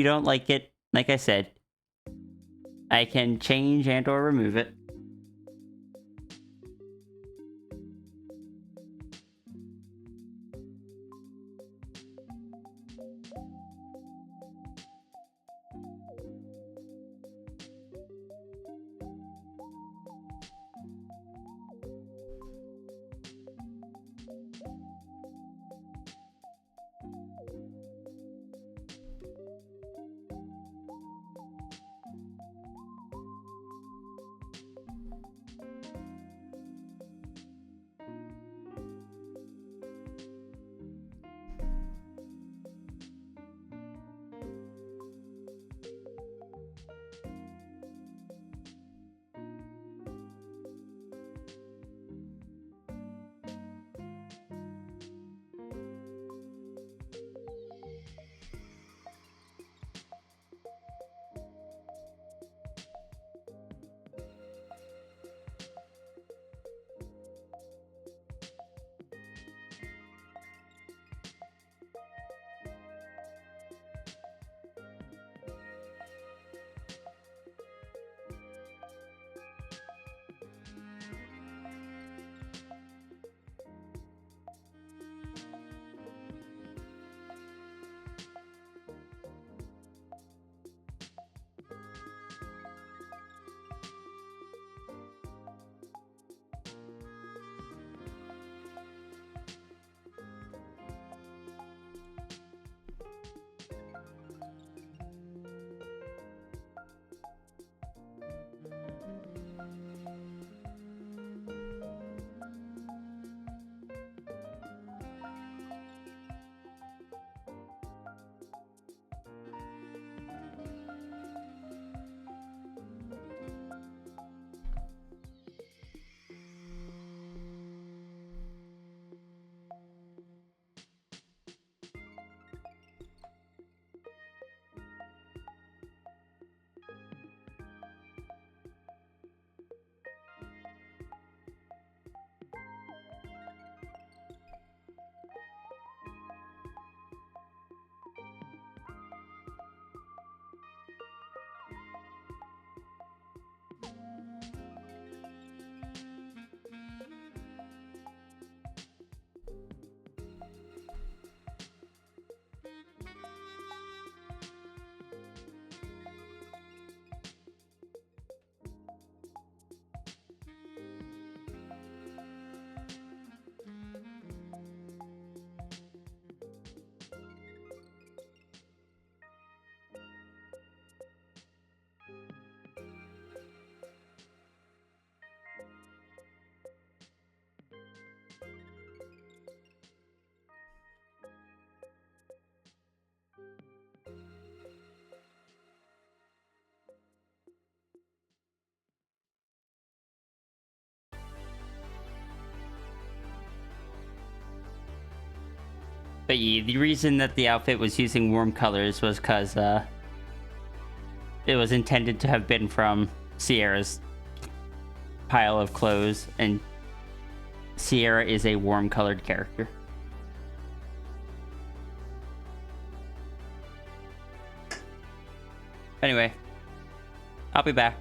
don't like it, like I said, I can change and or remove it. But yeah, the reason that the outfit was using warm colors was because it was intended to have been from Sierra's pile of clothes, and Sierra is a warm colored character. Anyway, I'll be back.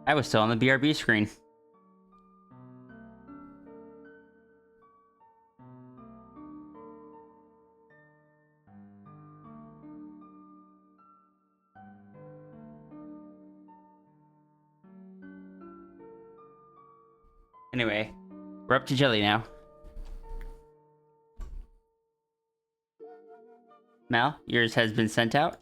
I was still on the BRB screen. Anyway, we're up to Jelly now. Mal, yours has been sent out.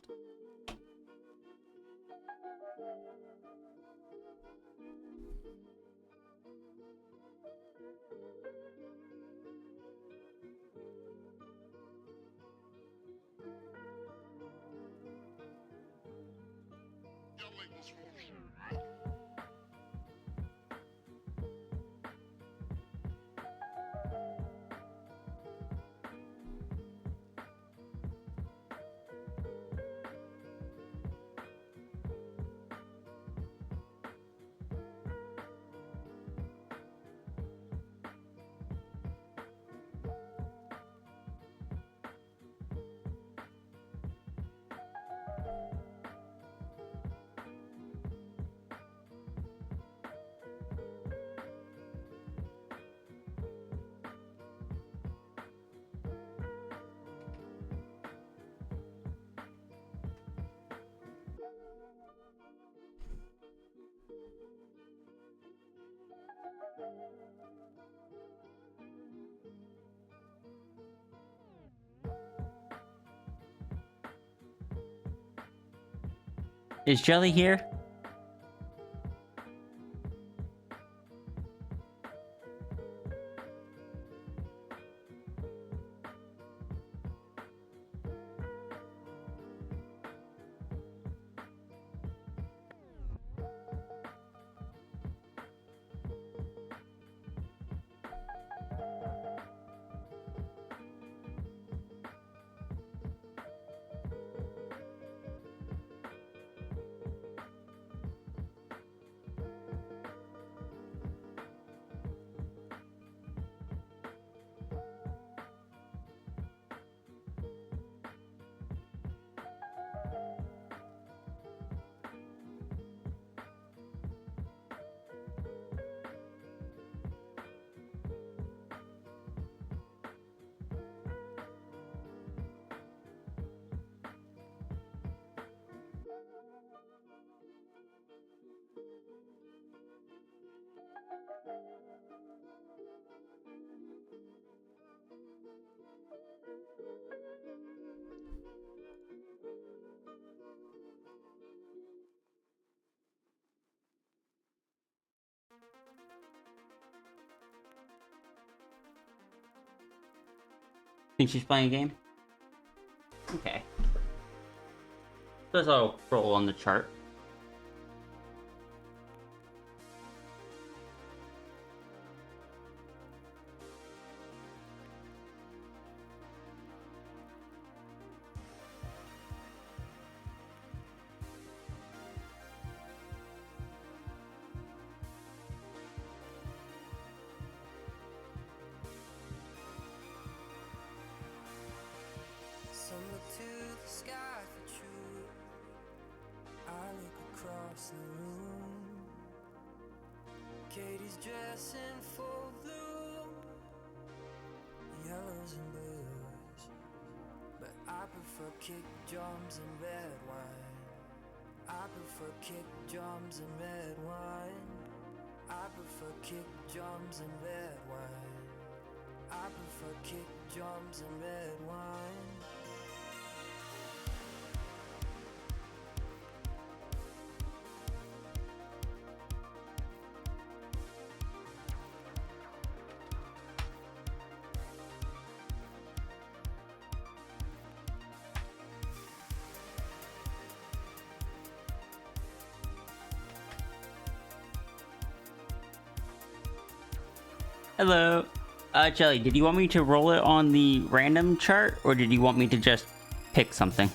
Is Jelly here? Think she's playing a game? Okay. Let's all roll on the chart. Some look to the sky for truth. I look across the room. Katie's dressing full blue, yellows and blues. But I prefer kick drums and red wine. I prefer kick drums and red wine. I prefer kick drums and red wine. I prefer kick drums and red wine. Hello. Jelly, did you want me to roll it on the random chart, or did you want me to just pick something?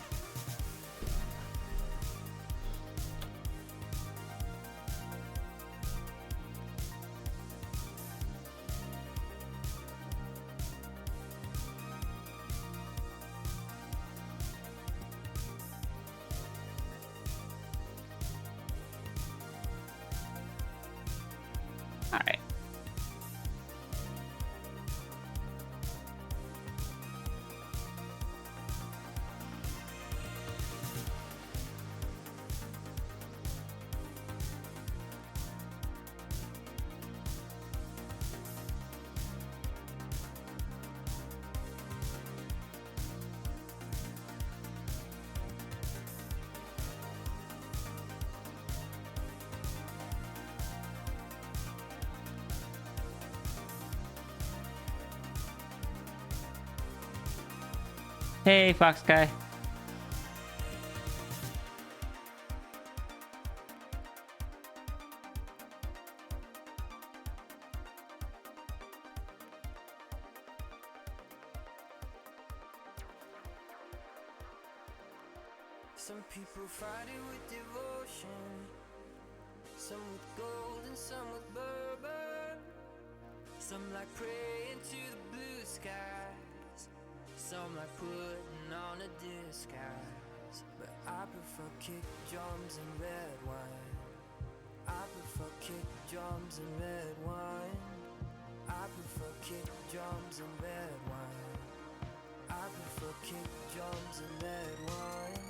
All right. Hey, Fox Guy. Some people fight it with devotion, some with gold and some with bourbon. Some like praying to the blue skies, some like putting on a disguise. But I prefer kick drums and red wine. I prefer kick drums and red wine. I prefer kick drums and red wine. I prefer kick drums and red wine.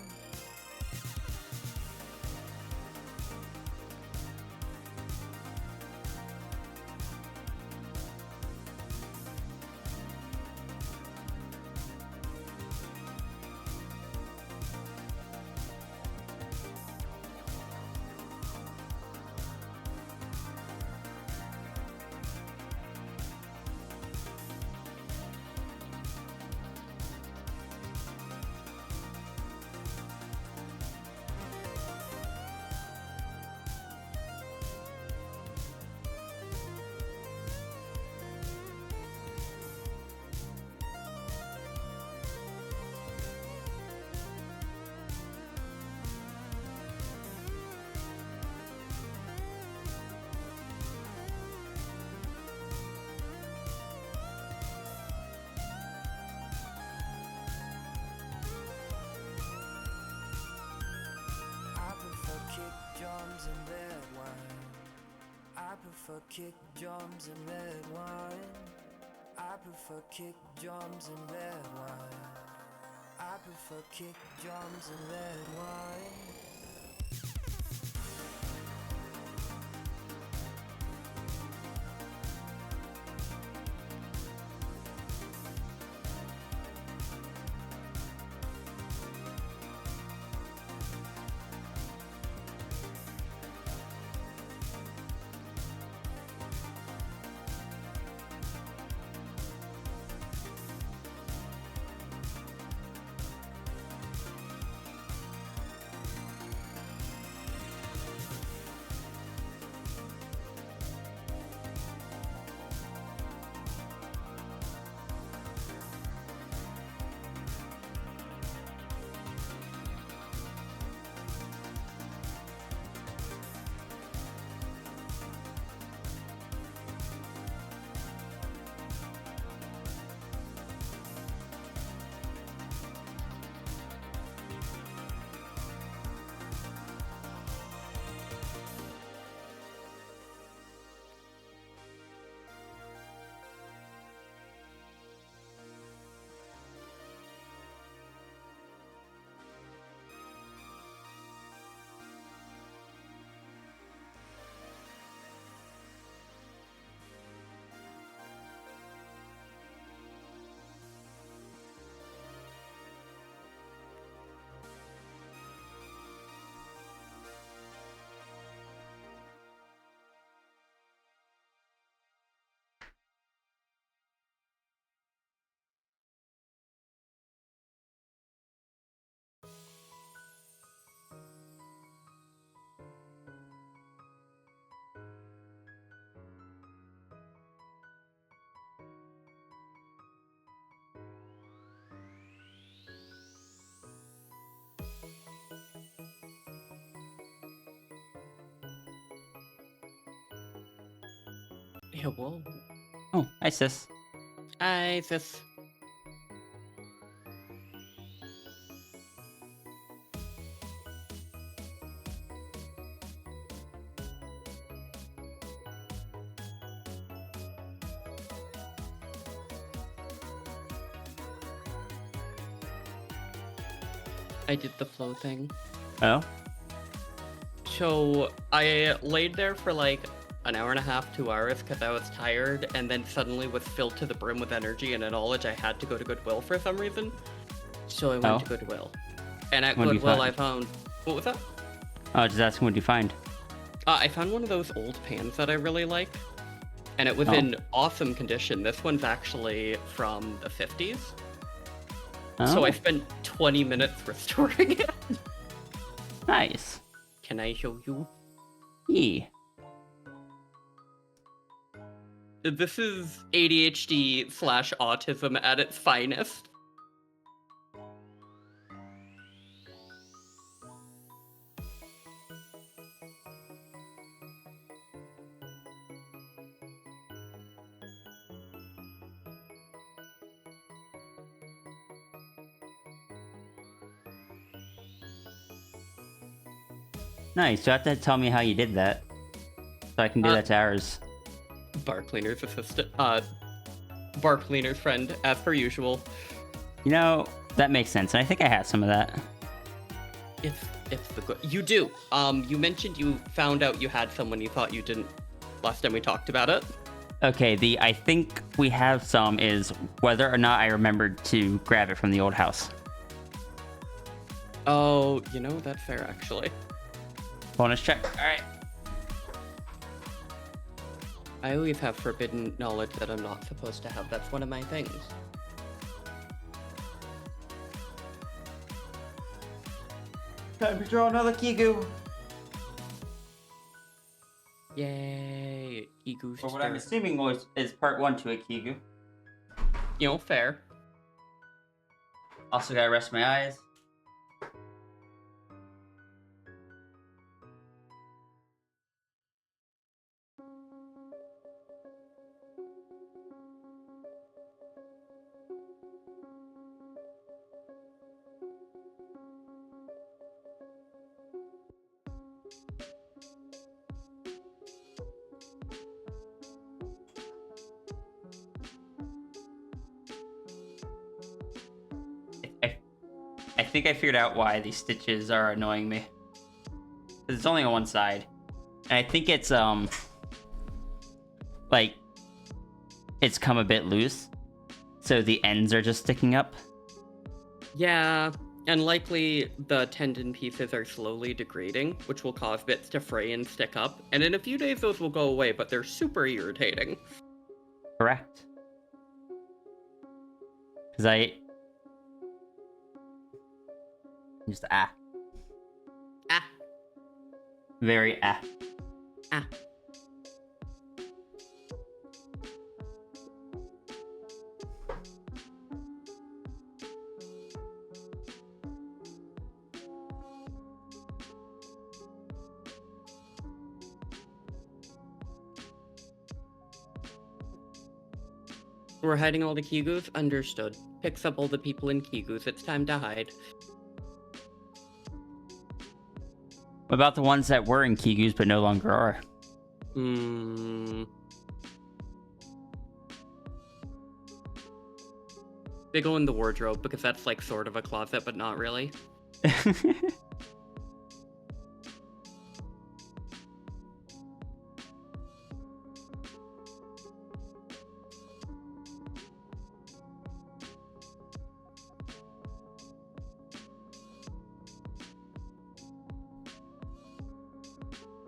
Drums and red wine. I prefer kick drums and red wine. I prefer kick drums and red wine. I prefer kick drums and red wine. Yeah, whoa. Oh, hi, sis. Hi, sis. I did the flow thing. Oh? So I laid there for like an hour and a half, 2 hours because I was tired, and then suddenly was filled to the brim with energy and a knowledge I had to go to Goodwill for some reason. So I went to Goodwill. And at What did you Goodwill find? I found... What was that? Oh, just asking what you find. I found one of those old pans that I really like. And it was Oh. in awesome condition. This one's actually from the 50s. Oh, So I spent 20 minutes restoring it. nice. Can I show you? Yeah. This is ADHD/autism at its finest. Nice. You have to tell me how you did that, so I can do that to ours. Bar cleaner's assistant. Bar cleaner's friend, as per usual. You know, that makes sense, and I think I have some of that. It's the good. You do. You mentioned you found out you had someone you thought you didn't last time we talked about it. Okay, the I think we have some is whether or not I remembered to grab it from the old house. Oh, you know, that's fair, actually. Bonus check. All right. I always have forbidden knowledge that I'm not supposed to have. That's one of my things. Time to draw another Kigu. Yay, Egoose. Or what I'm assuming is part 1 to a Kigu. You know, fair. Also gotta rest my eyes. I think I figured out why these stitches are annoying me. 'Cause it's only on one side. And I think it's, like, it's come a bit loose. So the ends are just sticking up. Yeah, and likely the tendon pieces are slowly degrading, which will cause bits to fray and stick up. And in a few days, those will go away, but they're super irritating. Correct. Because I... Just ah. Ah. Very ah. Ah. We're hiding all the Kigus? Understood. Picks up all the people in Kigus. It's time to hide. What about the ones that were in Kigus but no longer are? They go in the wardrobe because that's like sort of a closet, but not really.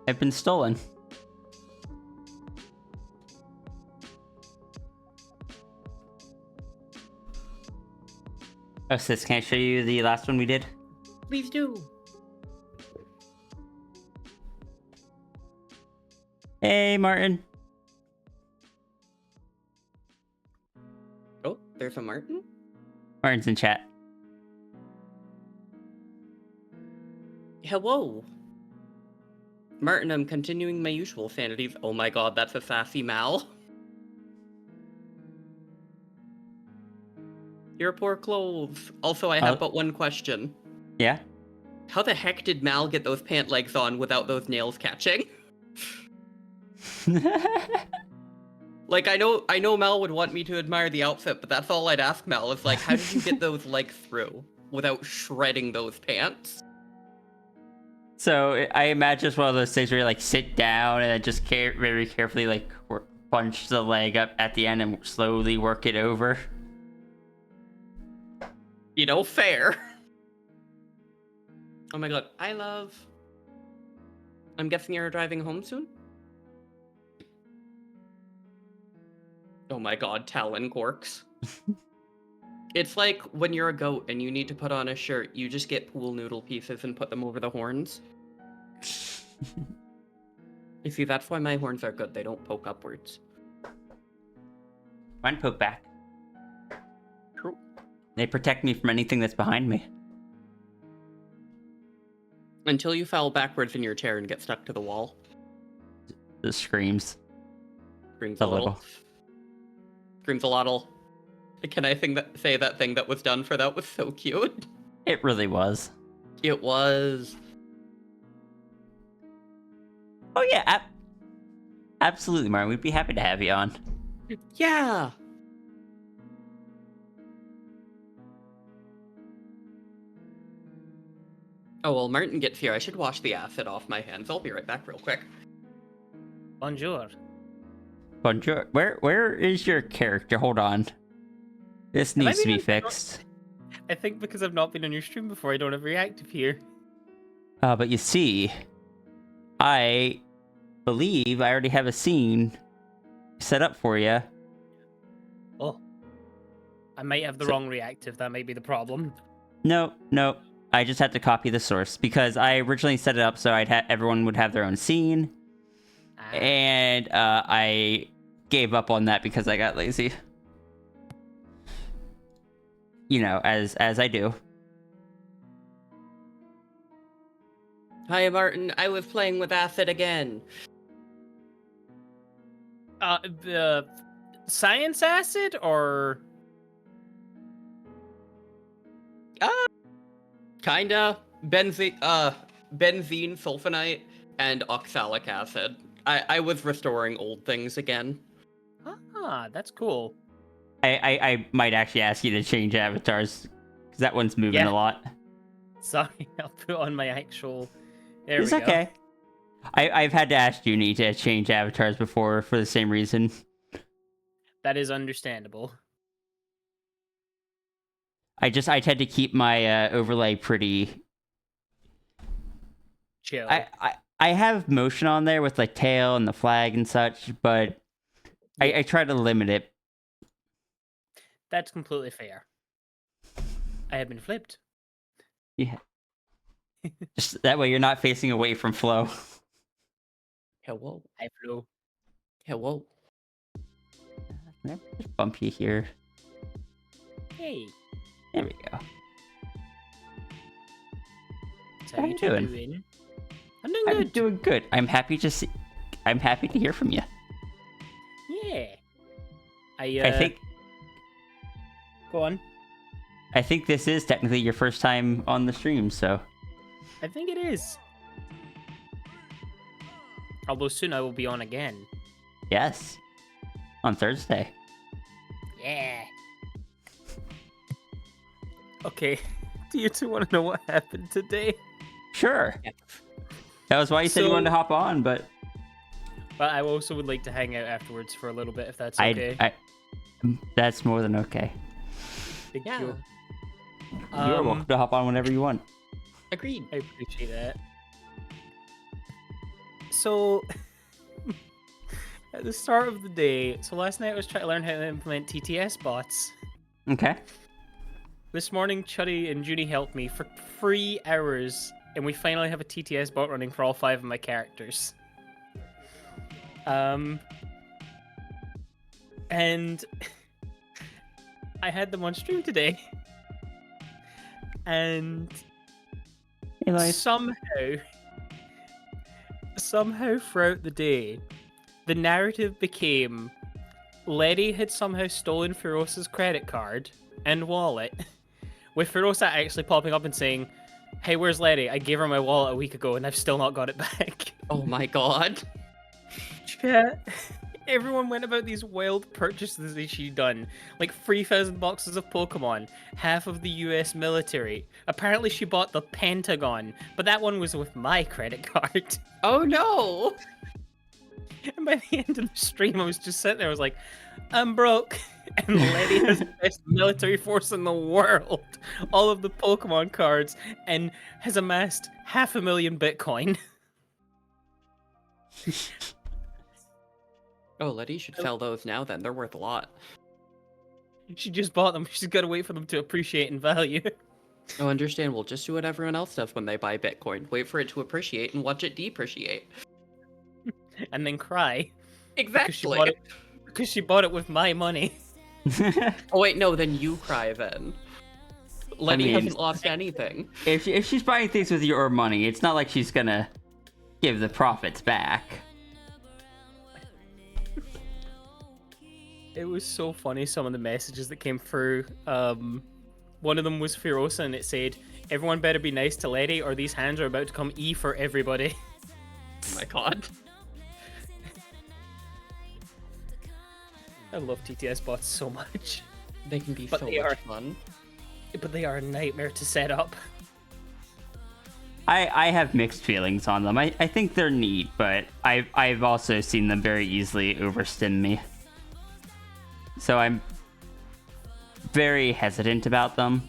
I've been stolen. Oh, sis, can I show you the last one we did? Please do. Hey, Martin. Oh, there's a Martin? Martin's in chat. Hello. Martin, I'm continuing my usual sanities. Oh my god, that's a sassy Mal. Your poor clothes. Also, I have but one question. Yeah? How the heck did Mal get those pant legs on without those nails catching? Like, I know Mal would want me to admire the outfit, but that's all I'd ask Mal, is like, how did you get those legs through? without shredding those pants. So I imagine it's one of those things where you like sit down and then just very carefully like punch the leg up at the end and slowly work it over. You know, fair. Oh my god, I'm guessing you're driving home soon? Oh my god, Talon Corks. It's like when you're a goat and you need to put on a shirt, you just get pool noodle pieces and put them over the horns. You see, that's why my horns are good. They don't poke upwards. Mine poke back. True. They protect me from anything that's behind me. Until you fell backwards in your chair and get stuck to the wall. The screams. Screams A a little. little. Screams a lottle. Can I say that thing that was done for that was so cute? It really was. It was. Oh yeah, absolutely, Martin. We'd be happy to have you on. Yeah. Oh, well, Martin gets here. I should wash the acid off my hands. I'll be right back real quick. Bonjour. Bonjour. Where is your character? Hold on. This Have I needs to been be on- fixed. I think because I've not been on your stream before, I don't have reactive here. But you see, I believe I already have a scene set up for you. Oh. I might have the So- wrong reactive. That might be the problem. No. I just had to copy the source because I originally set it up so everyone would have their own scene, Ah. and I gave up on that because I got lazy. You know, as I do. Hi, Martin. I was playing with acid again. The science acid or Kinda. Benzene sulfonite and oxalic acid. I was restoring old things again. that's cool. I might actually ask you to change avatars because that one's moving Yeah. a lot. Sorry, I'll put on my actual. There It's we go. okay. I've had to ask Junie to change avatars before for the same reason. That is understandable. I tend to keep my overlay pretty. Chill. I have motion on there with like tail and the flag and such, but I try to limit it. That's completely fair. I have been flipped. Yeah. Just that way you're not facing away from Flo. Hello. I flew. Hello. Just bump you here. Hey, There we go. so How you doing? I'm doing I'm good. doing good. I'm happy to hear from you. Yeah. I think Go on. this is technically your first time on the stream, so I think it is. Although soon I will be on again. yes. On Thursday. Yeah. Okay. Do you two want to know what happened today? Sure. That was why you said you wanted to hop on, but But I also would like to hang out afterwards for a little bit, if that's okay. that's more than okay. Thank Yeah. you. You're welcome to hop on whenever you want. Agreed. I appreciate that. So, at the start of the day, so last night I was trying to learn how to implement TTS bots. Okay. This morning, Chuddy and Junie helped me for 3 hours, and we finally have a TTS bot running for all 5 of my characters. And I had them on stream today, and Eli. somehow throughout the day, the narrative became Letty had somehow stolen Ferosa's credit card and wallet, with Ferosa actually popping up and saying, "Hey, where's Letty? I gave her my wallet a week ago and I've still not got it back." Oh my god. Chat, Everyone went about these wild purchases that she'd done, like 3,000 boxes of Pokemon, half of the US military. Apparently she bought the Pentagon, but that one was with my credit card. Oh no! And by the end of the stream, I was just sitting there, I was like, I'm broke. And Letty has the best military force in the world. All of the Pokemon cards, and has amassed 500,000 Bitcoin. Oh, Letty should sell those now then. They're worth a lot. She just bought them. She's got to wait for them to appreciate in value. Oh, understandable. Just do what everyone else does when they buy Bitcoin. Wait for it to appreciate and watch it depreciate. And then cry. Exactly. Because she bought it with my money. Oh wait, no, then you cry then. Letty hasn't lost anything. If she's buying things with your money, it's not like she's gonna give the profits back. It was so funny, some of the messages that came through. One of them was Firosa, and it said, everyone better be nice to Letty, or these hands are about to come E for everybody. Oh my god. I love TTS bots so much. They can be But so they much are- fun. But they are a nightmare to set up. I have mixed feelings on them. I think they're neat, but I've also seen them very easily overstim me. So I'm very hesitant about them,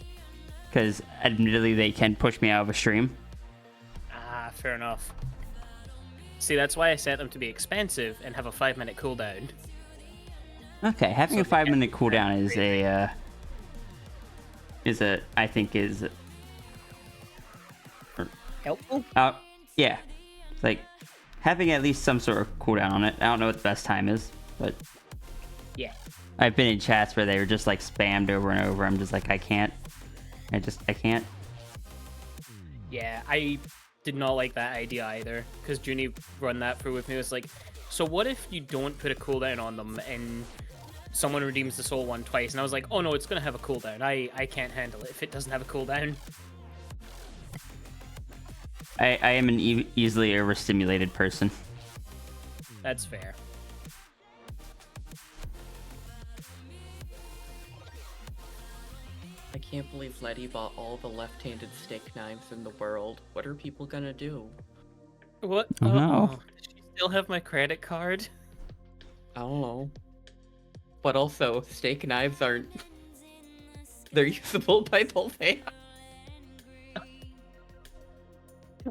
because admittedly they can push me out of a stream. Ah, fair enough. See, that's why I set them to be expensive and have a 5-minute cooldown. Okay, having So a 5-minute the- cooldown is Helpful? yeah, like having at least some sort of cooldown on it. I don't know what the best time is, but Yeah. I've been in chats where they were just like spammed over and over. I'm just like, I can't. I can't. Yeah, I did not like that idea either, because Junie run that through with me. It was like, so what if you don't put a cooldown on them and someone redeems the soul one twice? And I was like, oh no, it's going to have a cooldown. I can't handle it if it doesn't have a cooldown. I am an easily overstimulated person. That's fair. I can't believe Letty bought all the left-handed steak knives in the world. What are people gonna do? What? Oh, no. Does she still have my credit card? I don't know. But also, steak knives aren't... They're usable by both hands.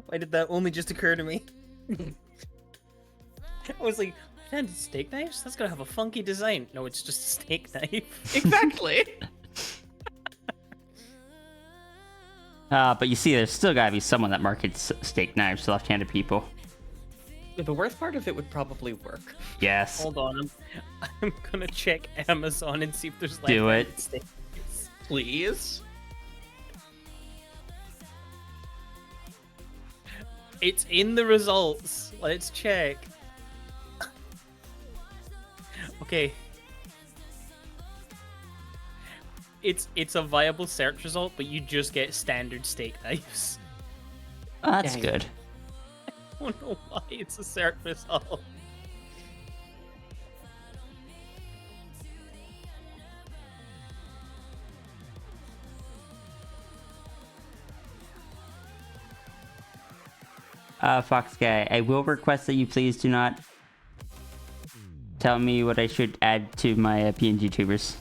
Why did that only just occur to me? I was like, man, steak knives? That's gonna have a funky design. No, it's just a steak knife. Exactly! But you see, there's still gotta be someone that markets steak knives to left-handed people. The worst part is it would probably work. Yes. Hold on, I'm gonna check Amazon and see if there's Do left-handed it. steak knives. Please? It's in the results. Let's check. Okay. It's a viable search result, but you just get standard steak knives. Oh, that's Dang. good. I don't know why it's a search result. Fox Guy, I will request that you please do not tell me what I should add to my PNG tubers.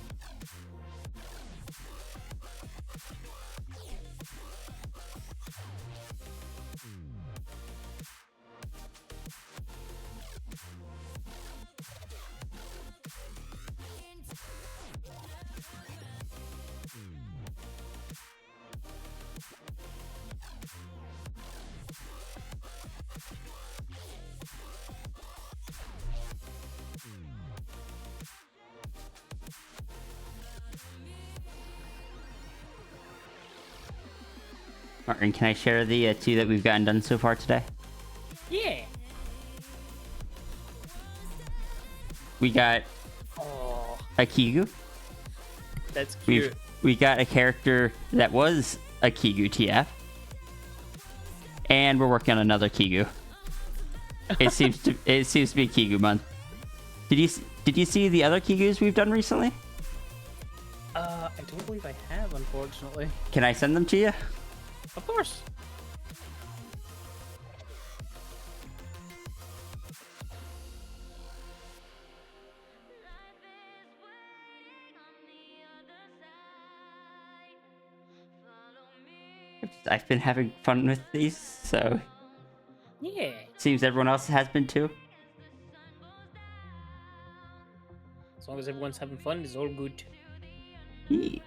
Martin, can I share the two that we've gotten done so far today? Yeah. We got Oh, a Kigu. that's cute. We got a character that was a Kigu TF. And we're working on another Kigu. It seems to be Kigu month. Did you see the other Kigus we've done recently? I don't believe I have, unfortunately. Can I send them to you? Of course. I've been having fun with these, so Yeah. seems everyone else has been too. As long as everyone's having fun, it's all good. Yeah.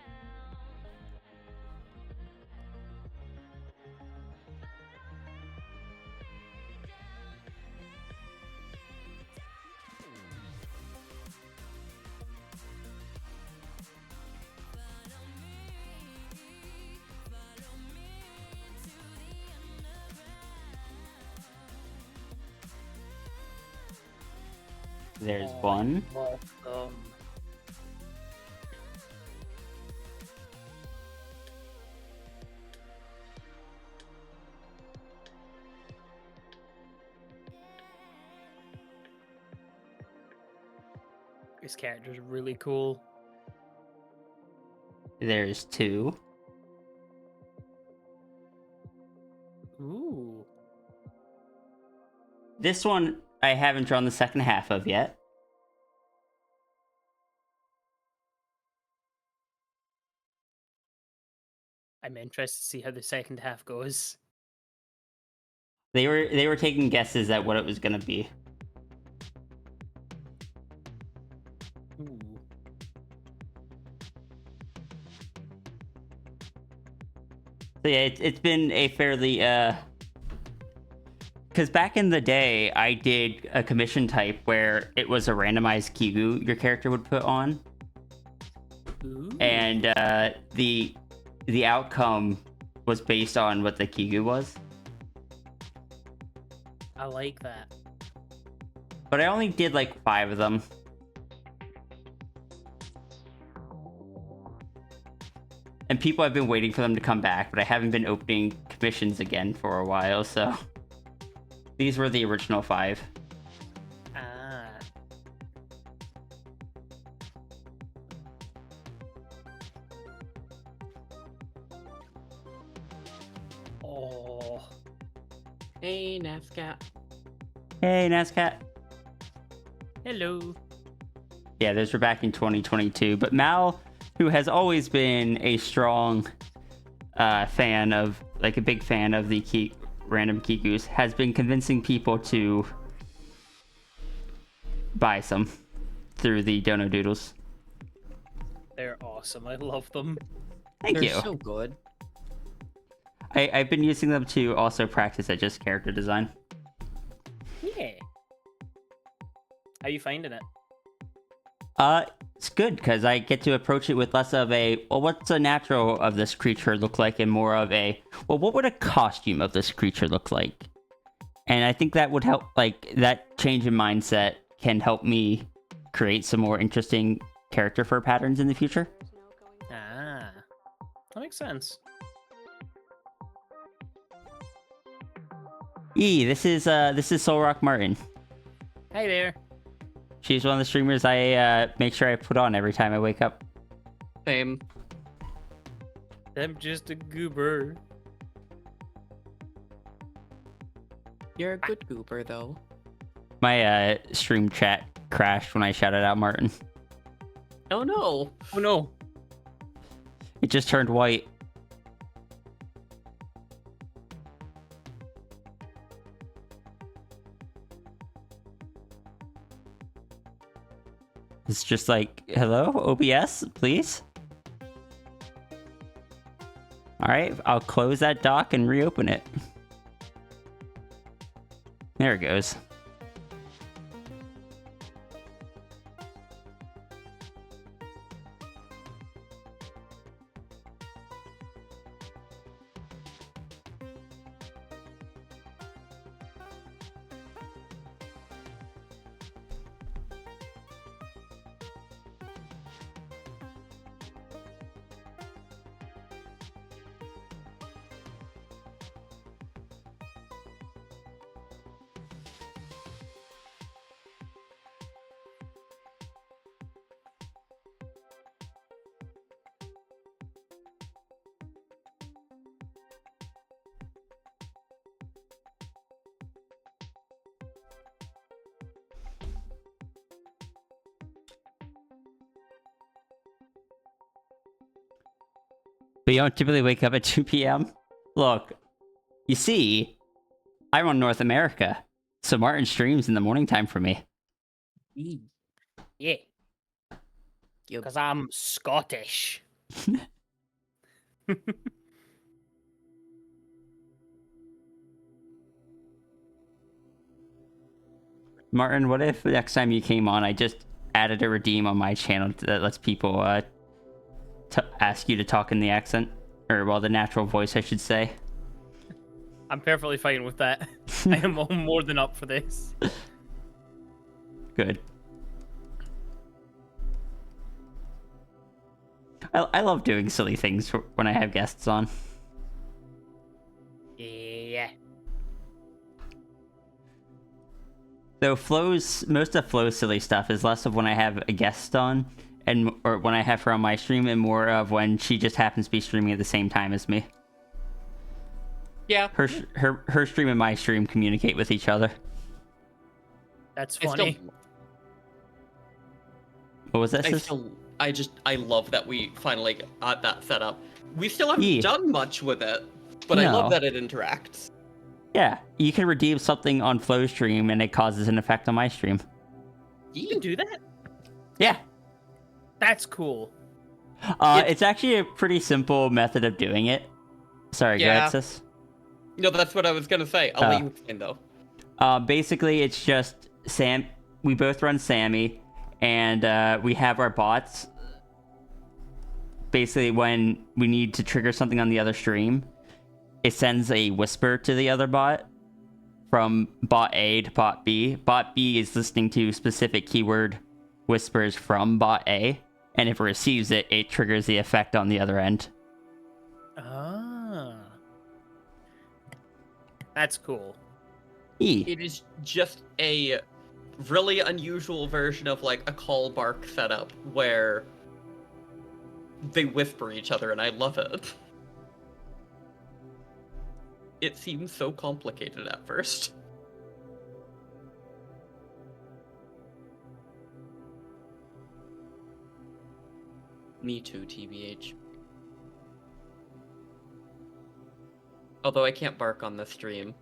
There's one. Welcome. This character's really cool. There's two. Ooh. This one I haven't drawn the second half of yet. I'm interested to see how the second half goes. They were taking guesses at what it was gonna be. Ooh. So yeah, it's been a fairly because back in the day I did a commission type where it was a randomized Kigu your character would put on, Ooh. and the outcome was based on what the Kigu was. I like that. But I only did like 5 of them. And people have been waiting for them to come back, but I haven't been opening commissions again for a while, so these were the original 5. Ah. Oh. Hey, NASCAR. Hey, NASCAR. Hello. Yeah, those were back in 2022. But Mal, who has always been a strong fan of, like a big fan of the random Kikus, has been convincing people to buy some through the Doodles. They're awesome. I love them. Thank They're you. so good. I've been using them to also practice at just character design. Yeah. How you finding it? It's good because I get to approach it with less of a, well, what's the natural of this creature look like, and more of a, well, what would a costume of this creature look like? And I think that would help, like, that change in mindset can help me create some more interesting character fur patterns in the future. Ah. That makes sense. This is Soul Rock Martin. Hey there. She's one of the streamers I make sure I put on every time I wake up. Same. I'm just a goober. You're a good goober, though. My stream chat crashed when I shouted out Martin. Oh no. Oh no. It just turned white. It's just like, hello, OBS, please? Alright, I'll close that dock and reopen it. There it goes. But you don't typically wake up at 2 p.m.? Look, you see, I run North America, so Martin streams in the morning time for me. Yeah. Because I'm Scottish. Martin, what if next time you came on, I just added a redeem on my channel that lets people ask you to talk in the accent? Or, well, the natural voice, I should say. I'm perfectly fine with that. I am more than up for this. Good. I love doing silly things when I have guests on. Yeah. So most of Flo's silly stuff is less of when I have a guest on, or when I have her on my stream, and more of when she just happens to be streaming at the same time as me. Yeah. Her stream and my stream communicate with each other. That's funny. What was that? I love that we finally got that set up. We still haven't done much with it, but I love that it interacts. Yeah, you can redeem something on Flo's stream and it causes an effect on my stream. You can do that? Yeah. That's cool. It's actually a pretty simple method of doing it. Sorry, go ahead, sis. No, that's what I was gonna say. I'll let you explain though. Basically, it's just Sam. We both run Sammy, and we have our bots. Basically, when we need to trigger something on the other stream, it sends a whisper to the other bot from bot A to bot B. Bot B is listening to specific keyword whispers from bot A, and if it receives it, it triggers the effect on the other end. Ah. That's cool. It is just a really unusual version of like a call bark setup where they whisper each other, and I love it. It seems so complicated at first. Me too, TBH. Although I can't bark on the stream.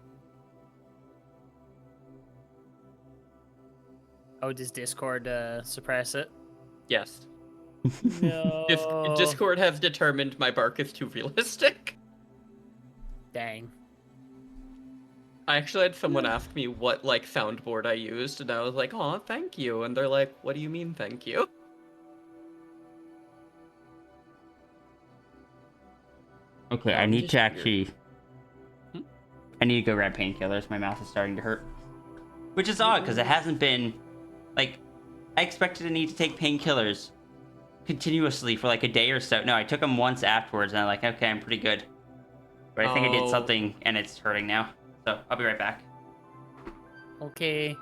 Oh, does Discord suppress it? Yes. No. Discord has determined my bark is too realistic. Dang. I actually had someone ask me what like soundboard I used, and I was like, "Aw, thank you." And they're like, "What do you mean, thank you?" Okay, I need to actually... I need to go grab painkillers. My mouth is starting to hurt. Which is odd, because it hasn't been... Like, I expected to need to take painkillers continuously for like a day or so. No, I took them once afterwards, and I'm like, okay, I'm pretty good. But I think I did something, and it's hurting now. So, I'll be right back. Okay.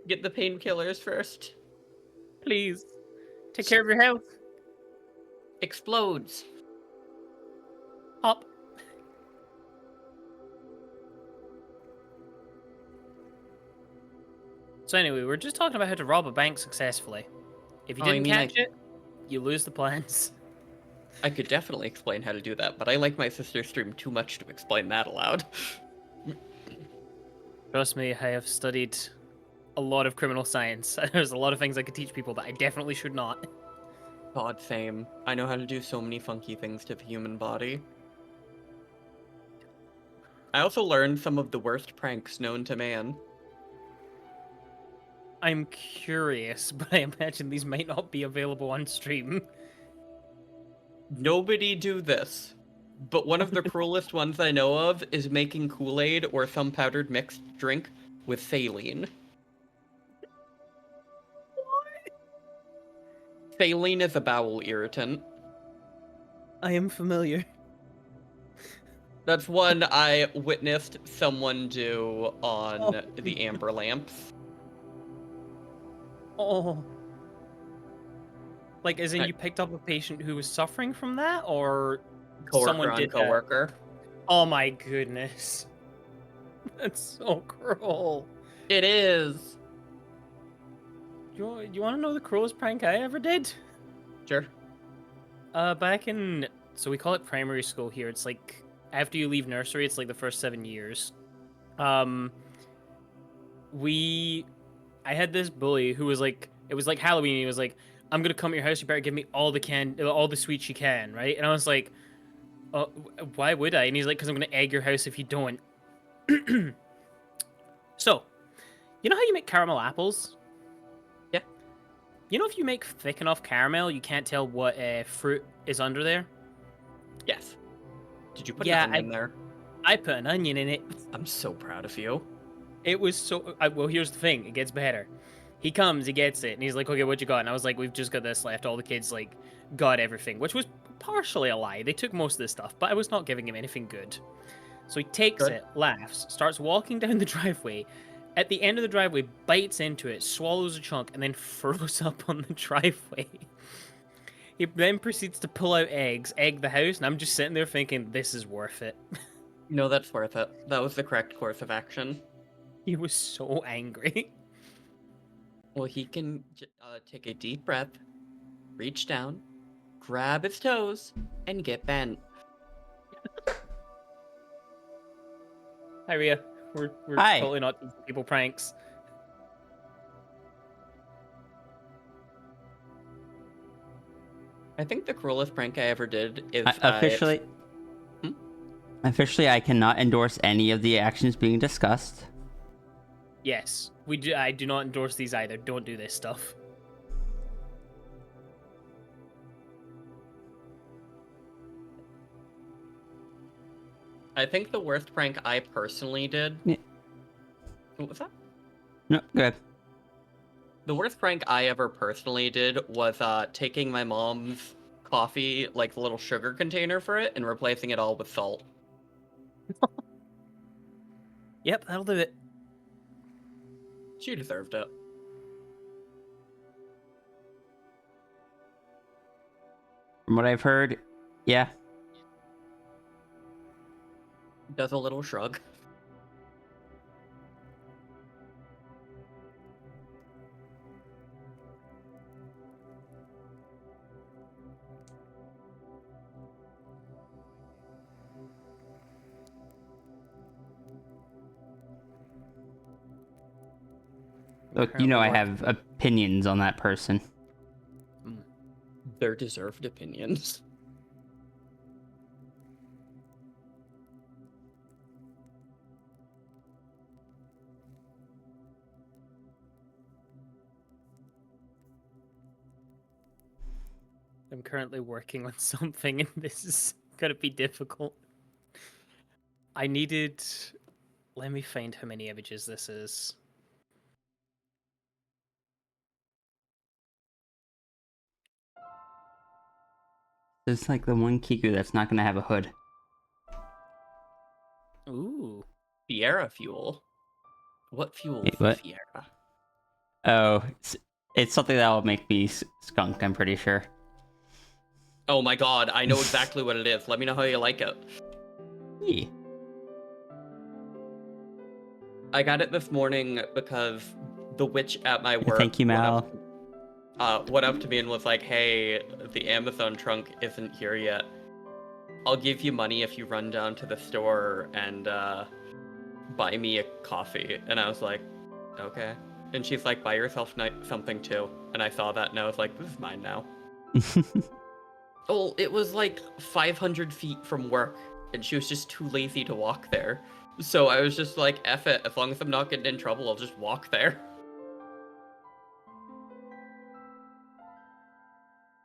Get the painkillers first. Please. Take care of your health. Explodes. Up. So anyway, we're just talking about how to rob a bank successfully. If you Oh, you didn't mean catch it, you lose the plans. I could definitely explain how to do that, but I like my sister's stream too much to explain that aloud. Trust me, I have studied a lot of criminal science. There's a lot of things I could teach people that I definitely should not. God, same. I know how to do so many funky things to the human body. I also learned some of the worst pranks known to man. I'm curious, but I imagine these might not be available on stream. Nobody do this. But one of the cruelest ones I know of is making Kool-Aid or some powdered mixed drink with saline. Saline is a bowel irritant. I am familiar. That's one I witnessed someone do on the Amber Lamps. Oh. Like, as in you picked up a patient who was suffering from that, or someone did that? Coworker. Oh my goodness. That's so cruel. It is. You want to know the cruelest prank I ever did? Sure. Back in, so we call it primary school here. It's like after you leave nursery, it's like the first 7 years. I had this bully who was like, it was like Halloween. He was like, I'm gonna come to your house. You better give me all the sweets you can, right? And I was like, why would I? And he's like, because I'm gonna egg your house if you don't. So, you know how you make caramel apples? Yeah. You know if you make thick enough caramel, you can't tell what fruit is under there? Yes. Did you put an onion in there? I put an onion in it. I'm so proud of you. It was so... well, here's the thing. It gets better. He comes, he gets it, and he's like, okay, what you got? And I was like, we've just got this left. All the kids, like, got everything, which was partially a lie. They took most of this stuff, but I was not giving him anything good. So he takes it, laughs, starts walking down the driveway. At the end of the driveway, bites into it, swallows a chunk, and then throws up on the driveway. He then proceeds to pull out eggs, egg the house, and I'm just sitting there thinking, this is worth it. No, that's worth it. That was the correct course of action. He was so angry. Well, he can take a deep breath, reach down, grab his toes, and get bent. Hi, Rhea. We're Hi. totally not teaching people pranks. I think the cruelest prank I ever did is Officially, I cannot endorse any of the actions being discussed. Yes, I do not endorse these either. Don't do this stuff. I think the worst prank I personally did... Yeah. What was that? No, good. The worst prank I ever personally did was taking my mom's coffee, like the little sugar container for it, and replacing it all with salt. Yep, that'll do it. She deserved it. From what I've heard, yeah. Does a little shrug. Look, you know I have opinions on that person. They're deserved opinions. I'm currently working on something, and this is gonna be difficult. I needed... Let me find how many images this is. It's like the one Kiku that's not gonna have a hood. Ooh. Fiera fuel? What fuel Wait, for what? Fiera? Oh, it's something that will make me skunk, I'm pretty sure. Oh my god, I know exactly what it is. Let me know how you like it. Yeah. I got it this morning because the witch at my work... Thank you, Mal. went up to me and was like, "Hey, the Amazon trunk isn't here yet. I'll give you money if you run down to the store and buy me a coffee." And I was like, "Okay." And she's like, "Buy yourself something too." And I saw that and I was like, "This is mine now." Oh, it was like 500 feet from work, and she was just too lazy to walk there. So I was just like, F it, as long as I'm not getting in trouble, I'll just walk there.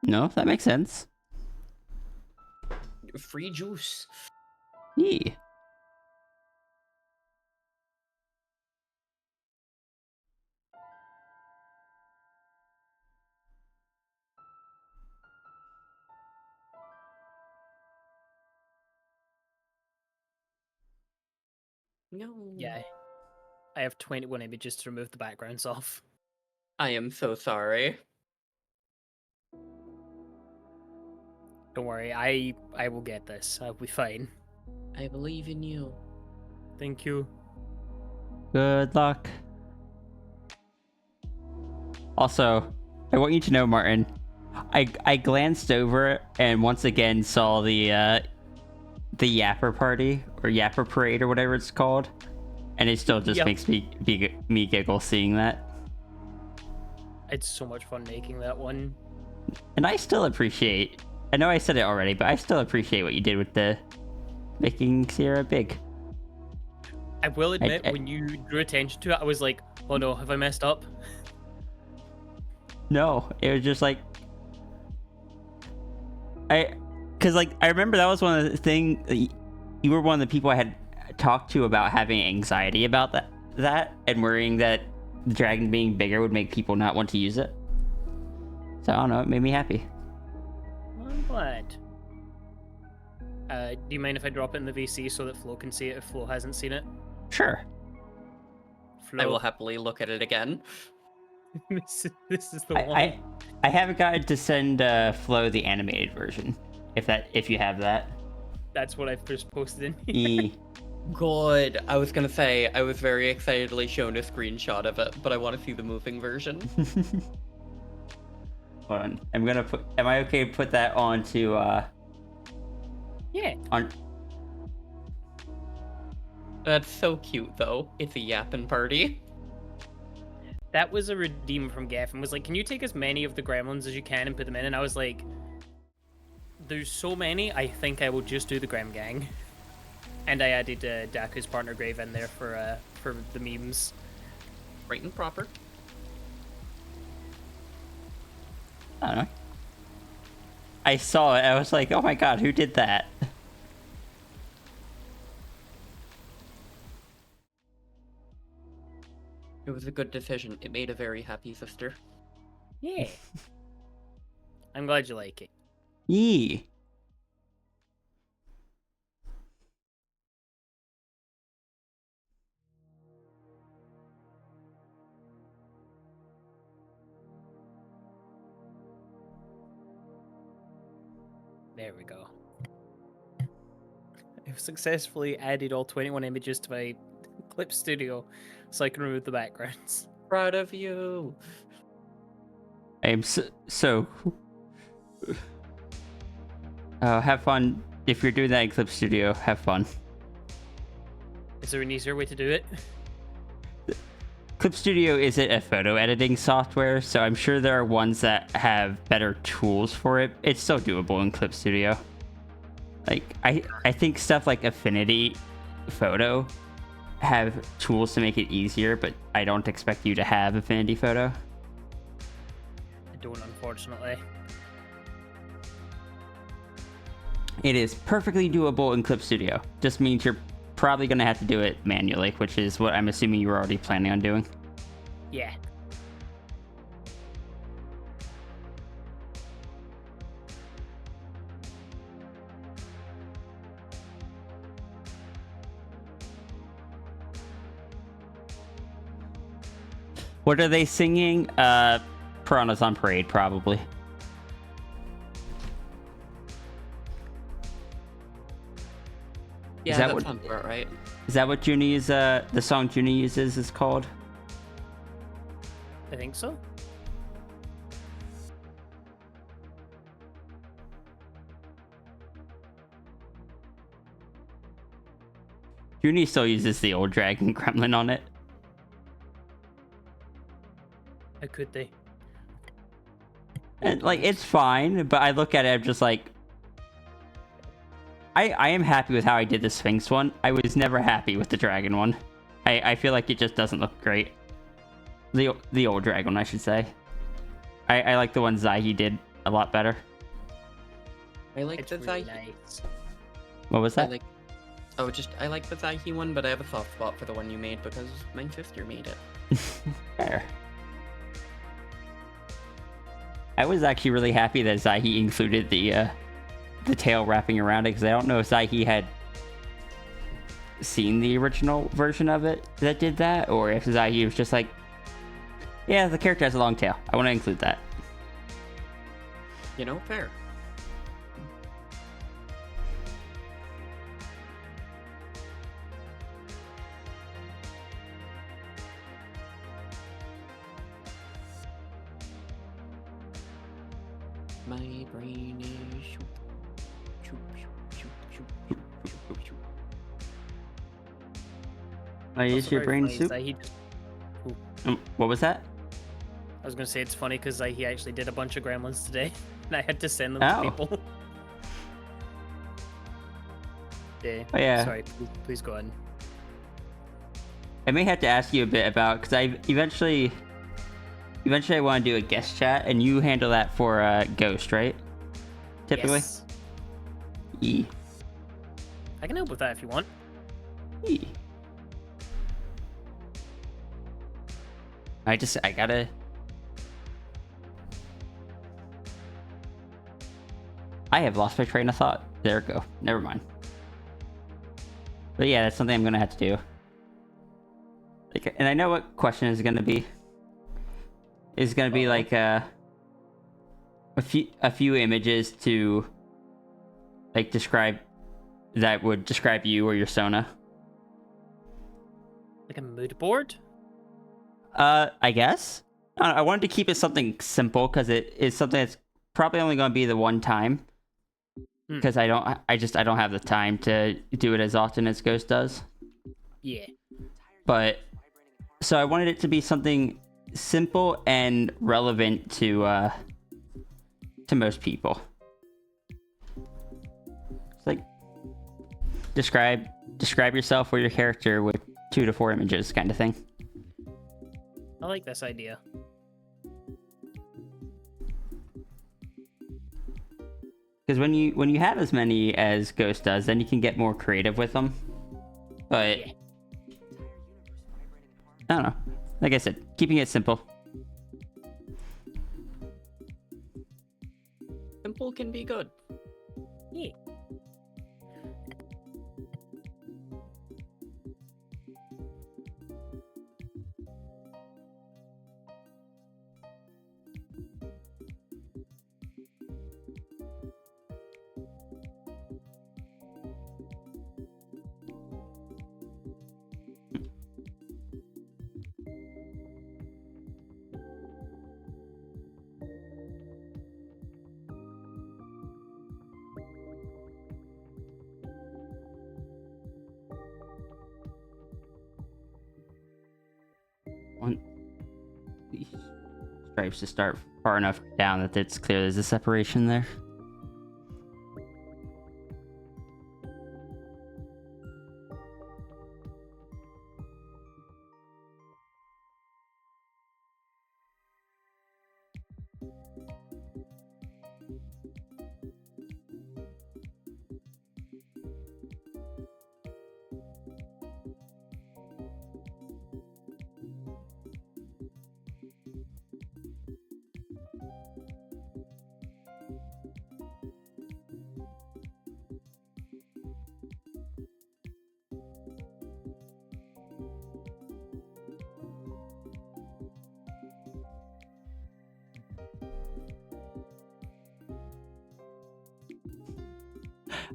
No, that makes sense. Free juice. Yeah. No. Yeah. I have 21 images to remove the backgrounds off. I am so sorry. Don't worry, I will get this. I'll be fine. I believe in you. Thank you. Good luck. Also, I want you to know, Martin, I glanced over and once again saw the Yapper party or Yapper parade or whatever it's called, and it still just makes me giggle seeing that. It's so much fun making that one. And I still appreciate. I know I said it already, but I still appreciate what you did with the making Sierra big. I will admit, when you drew attention to it, I was like, "Oh no, have I messed up?" No, it was just like because like I remember that was one of the things. You were one of the people I had talked to about having anxiety about that and worrying that the dragon being bigger would make people not want to use it. So I don't know, it made me happy. I'm glad. Do you mind if I drop it in the VC so that Flo can see it if Flo hasn't seen it? Sure. Flo, I will happily look at it again. this is the one. I haven't gotten to send Flo the animated version. If you have that. That's what I've just posted in here. Good. I was gonna say, I was very excitedly shown a screenshot of it, but I want to see the moving version. Hold on. Am I okay to put that onto Yeah. That's so cute, though. It's a yapping party. That was a redeem from Gaffin. Was like, "Can you take as many of the gremlins as you can and put them in?" And I was like, "There's so many, I think I will just do the Grem Gang." And I added Daku's partner Grave in there for the memes. Right and proper. I don't know. I saw it. I was like, "Oh my god, who did that?" It was a good decision. It made a very happy sister. Yeah. I'm glad you like it. Yee. There we go. I've successfully added all 21 images to my Clip Studio so I can remove the backgrounds. Proud of you. I am so have fun. If you're doing that in Clip Studio, have fun. Is there an easier way to do it? Clip Studio isn't a photo editing software, so I'm sure there are ones that have better tools for it. It's still doable in Clip Studio. Like, I think stuff like Affinity Photo have tools to make it easier, but I don't expect you to have Affinity Photo. I don't, unfortunately. It is perfectly doable in Clip Studio. Just means you're probably going to have to do it manually, which is what I'm assuming you were already planning on doing. Yeah. What are they singing? Piranhas on Parade, probably. Yeah, that sounds about right. Is that what Junie's, the song Junie uses is called? I think so. Junie still uses the old dragon gremlin on it. How could they? And, like, it's fine, but I look at it, I'm just like... I am happy with how I did the Sphinx one. I was never happy with the dragon one. I feel like it just doesn't look great. The old dragon, I should say. I like the one Zaihi did a lot better. I like It's the really Zaihi. nice. What was I that? like. Oh, I like the Zaihi one, but I have a soft spot for the one you made because my sister made it. Fair. I was actually really happy that Zaihi included the tail wrapping around it, because I don't know if Zaihi had seen the original version of it that did that, or if Zaihi was just like, yeah, the character has a long tail. I want to include that. You know, fair. My brain is shoop, shoop, shoop, shoop, shoop, shoop, shoop. I use Also your very brain funny is soup. that he just- What was that? I was gonna say it's funny because he actually did a bunch of gremlins today, and I had to send them Oh. to people. Yeah. Oh, yeah. Sorry. Please go on. I may have to ask you a bit about, because I eventually I want to do a guest chat, and you handle that for Ghost, right? Typically. Yes. E. I can help with that if you want. E. I gotta. I have lost my train of thought. There we go. Never mind. But yeah, that's something I'm gonna have to do. Like, and I know what question is gonna be. Is gonna be like a few images to like describe that would describe you or your Sona. Like a mood board? I guess. I wanted to keep it something simple because it is something that's probably only going to be the one time. Because I don't have the time to do it as often as Ghost does. Yeah. But so I wanted it to be something simple and relevant to most people. It's like describe yourself or your character with 2 to 4 images, kind of thing. I like this idea. Because when you have as many as Ghost does, then you can get more creative with them. But Yeah. I don't know. Like I said, keeping it simple. Simple can be good. Yeah. Want these stripes to start far enough down that it's clear there's a separation there.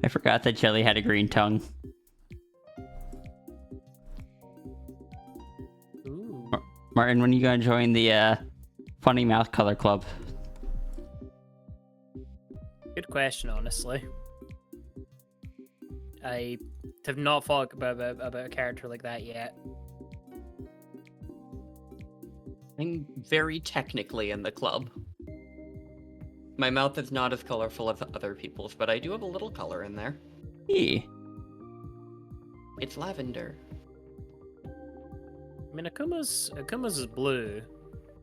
I forgot that Jelly had a green tongue. Ooh. Martin, when are you gonna join the funny mouth color club? Good question, honestly. I Have not thought about a character like that yet. I'm very technically in the club. My mouth is not as colorful as other people's, but I do have a little color in there. Yeah. It's lavender. I mean, Akuma's is blue.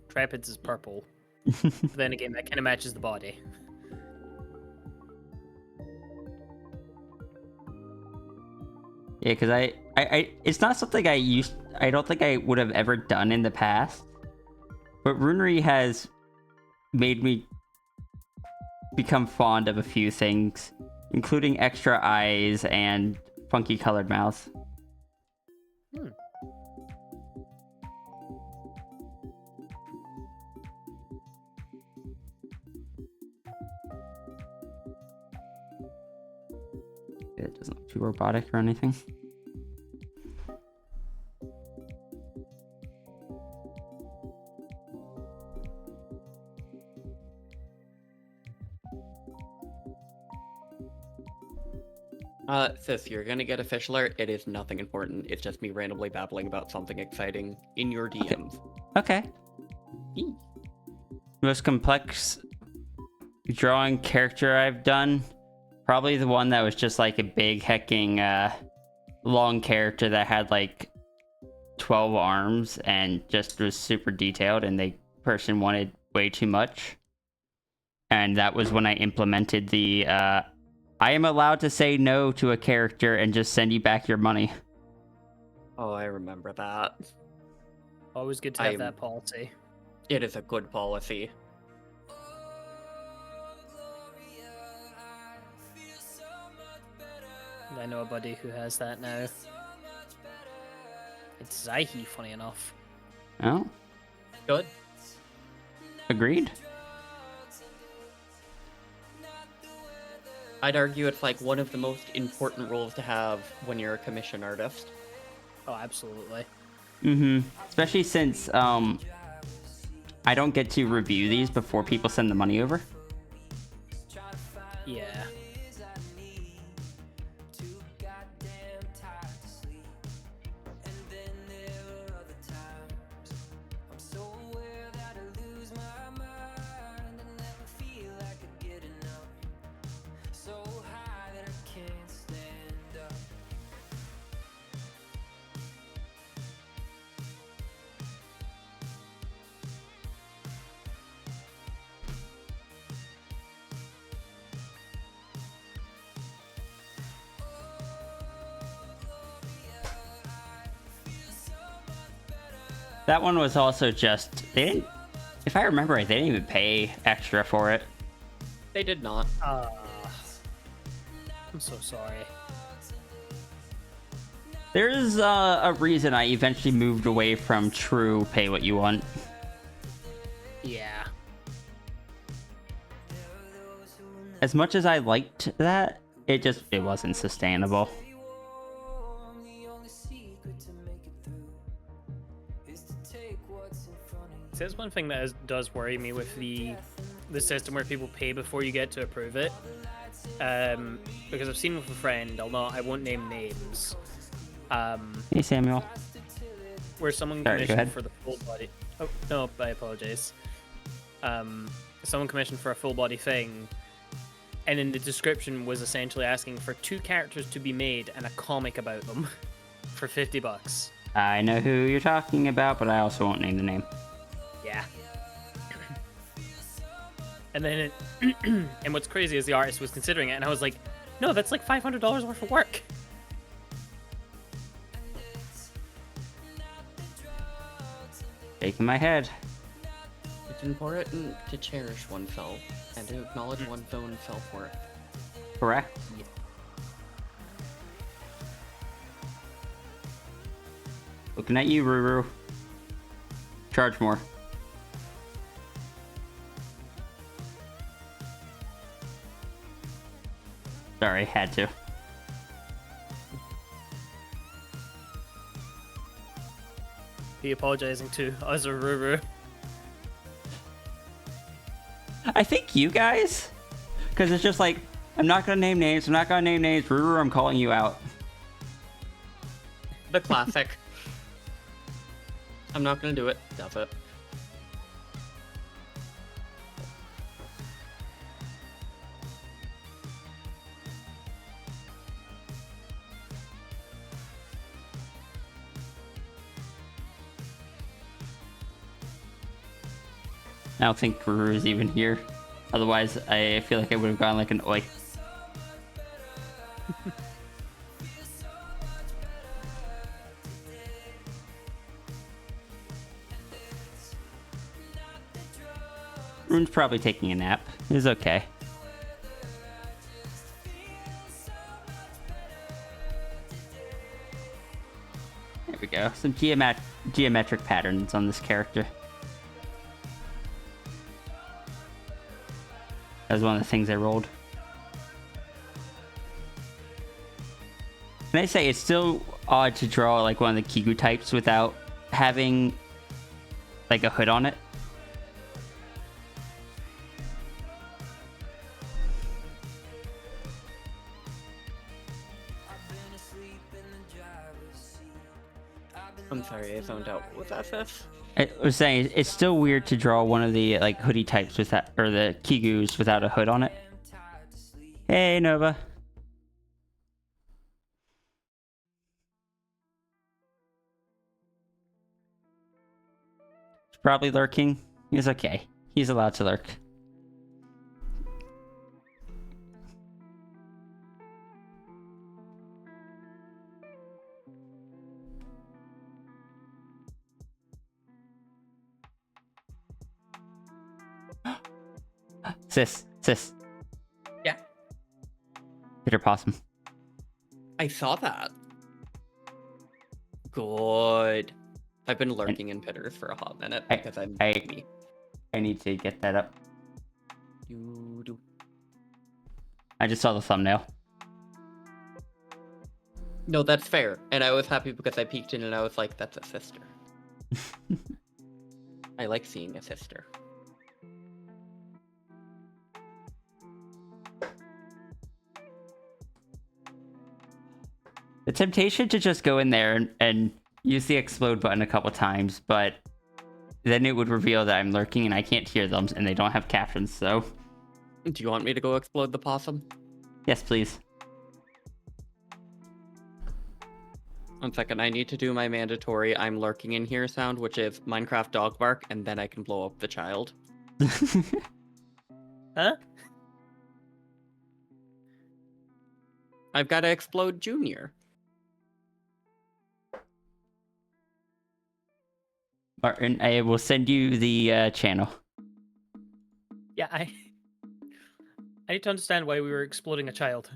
Trapid's is purple. But then again, that kind of matches the body. Yeah, because I it's not something I don't think I would have ever done in the past. But Runery has made me become fond of a few things, including extra eyes and funky colored mouths. It doesn't look too robotic or anything. Sis, you're gonna get a fish alert. It is nothing important. It's just me randomly babbling about something exciting in your DMs. Okay. Most complex drawing character I've done, probably the one that was just like a big hecking long character that had like 12 arms and just was super detailed, and the person wanted way too much. And that was when I implemented the I am allowed to say no to a character and just send you back your money. Oh, I remember that. Always good to have that policy. It is a good policy. I know a buddy who has that now. It's Zaihi, funny enough. Oh, Good. agreed. I'd argue it's like one of the most important roles to have when you're a commission artist. Oh, absolutely. Especially since I don't get to review these before people send the money over. Yeah. That one was also just, they didn't, if I remember right, they didn't even pay extra for it. They did not. I'm so sorry. There's a reason I eventually moved away from true pay what you want. Yeah. As much as I liked that, it wasn't sustainable. So that's one thing that does worry me with the system where people pay before you get to approve it. Because I've seen with a friend, I won't name names. Hey Samuel. Where someone Sorry, go commissioned ahead. for the full body. Oh no, I apologize. Someone commissioned for a full body thing, and in the description was essentially asking for 2 characters to be made and a comic about them for $50. I know who you're talking about, but I also won't name the name. Yeah. And then, and what's crazy is the artist was considering it, and I was like, no, that's like $500 worth of work. Shaking my head. It's important to cherish oneself and to acknowledge one's own self-worth. Correct. Looking at you, Ruru. Charge more. Sorry, had to. He apologizing to Azururu. I think you guys, because it's just like, I'm not gonna name names. Ruru, I'm calling you out. The classic. I'm not gonna do it. Does it? I don't think Guru is even here. Otherwise, I feel like I would have gone like an oi. Rune's probably taking a nap. It's okay. There we go. Some geometric patterns on this character. That was one of the things I rolled. Can I say it's still odd to draw like one of the Kigu types without having like a hood on it? I'm sorry, I zoned out. What was that, Sis? I was saying it's still weird to draw one of the like hoodie types without, or the Kigus without a hood on it. Hey Nova. He's probably lurking. He's okay. He's allowed to lurk. Sis. Yeah. Bitter possum. I saw that. Good. I've been lurking in pitters for a hot minute because I'm me. I need to get that up. You do. I just saw the thumbnail. No, that's fair. And I was happy because I peeked in and I was like, that's a sister. I like seeing a sister. The temptation to just go in there and use the explode button a couple times, but then it would reveal that I'm lurking and I can't hear them and they don't have captions, so... Do you want me to go explode the possum? Yes, please. 1 second, I need to do my mandatory I'm lurking in here sound, which is Minecraft dog bark, and then I can blow up the child. Huh? I've got to explode Junior. Martin, I will send you the channel. Yeah, I need to understand why we were exploding a child.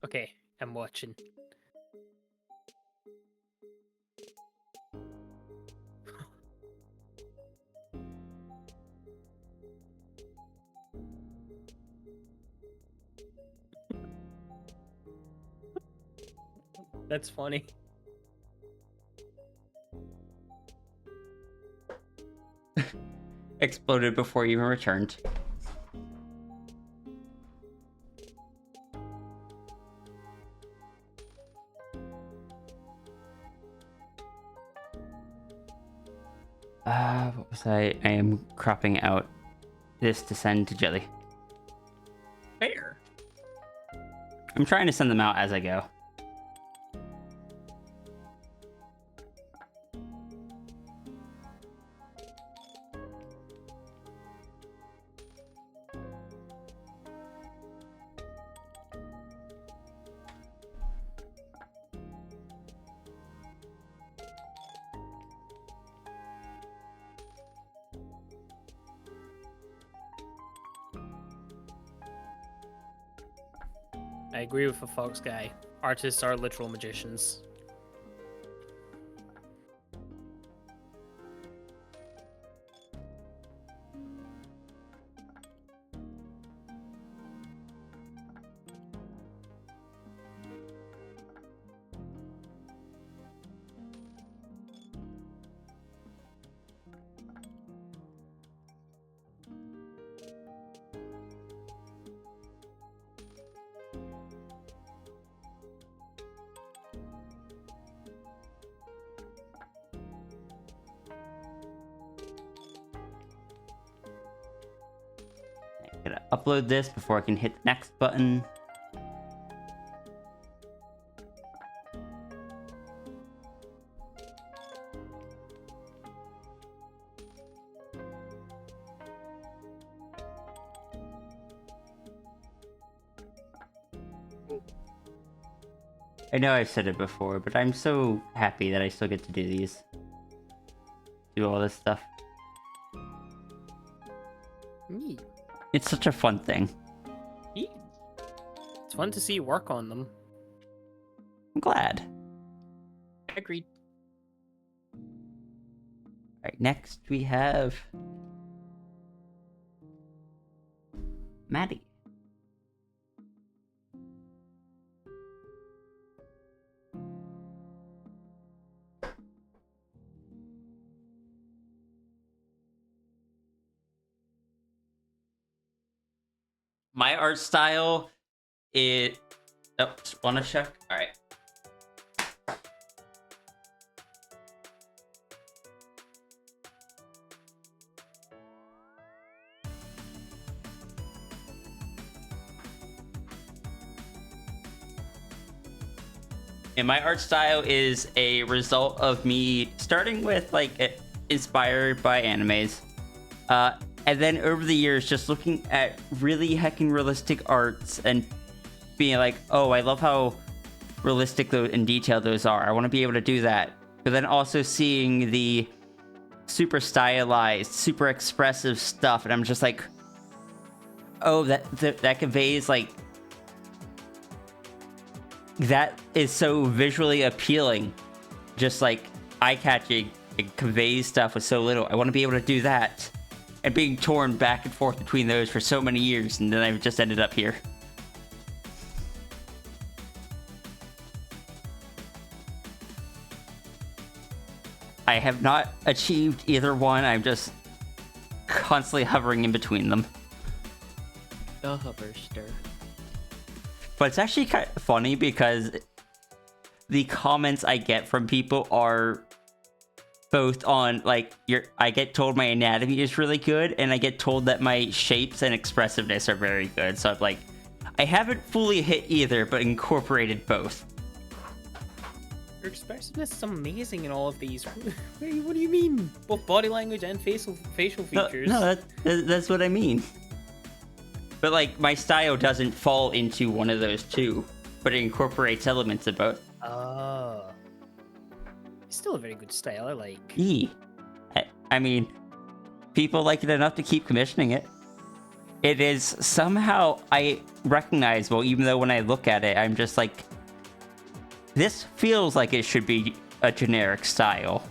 Okay, I'm watching. That's funny. Exploded before you even returned. What was I? I am cropping out this to send to Jelly. Fair. I'm trying to send them out as I go. I agree with the Fox guy. Artists are literal magicians. Gotta upload this before I can hit the next button. I know I've said it before, but I'm so happy that I still get to do these. Do all this stuff. Neat. It's such a fun thing. Neat. It's fun to see you work on them. I'm glad. Agreed. Alright, next we have Maddie. My art style is... Oh, wanna check? Alright. And my art style is a result of me starting with, like, inspired by animes. And then over the years, just looking at really heckin' realistic arts and being like, oh, I love how realistic and detailed those are. I want to be able to do that. But then also seeing the super stylized, super expressive stuff, and I'm just like, oh, that conveys, like, that is so visually appealing. Just, like, eye-catching. It conveys stuff with so little. I want to be able to do that. And being torn back and forth between those for so many years, and then I've just ended up here. I have not achieved either one. I'm just constantly hovering in between them. The hoverster. But it's actually kind of funny because the comments I get from people are both on, like, I get told my anatomy is really good, and I get told that my shapes and expressiveness are very good. So I'm like, I haven't fully hit either, but incorporated both. Your expressiveness is amazing in all of these. What do you mean? Both body language and facial features. No, that's what I mean. But, like, my style doesn't fall into one of those two, but it incorporates elements of both. Oh. It's still a very good style, I like. I mean, people like it enough to keep commissioning it. It is somehow recognizable, even though when I look at it, I'm just like, this feels like it should be a generic style.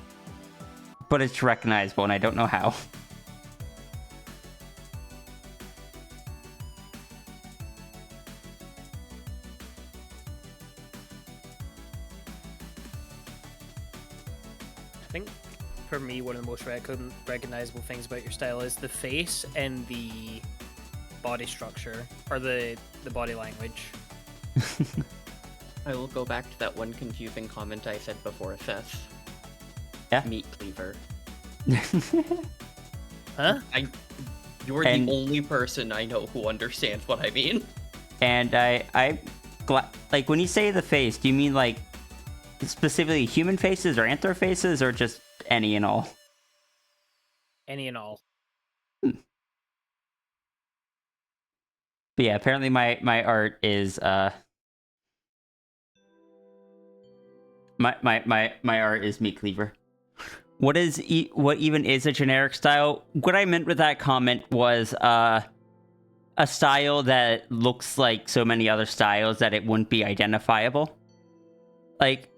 But it's recognizable, and I don't know how. I think for me, one of the most recognizable things about your style is the face and the body structure, or the body language. I will go back to that one confusing comment I said before, Seth. Yeah? Meat cleaver. Huh? You're the only person I know who understands what I mean. And like, when you say the face, do you mean, like, specifically human faces or anthro faces, or just any and all? Any and all. But yeah, apparently my art is my art is meat cleaver. What even is a generic style? What I meant with that comment was a style that looks like so many other styles that it wouldn't be identifiable. Like,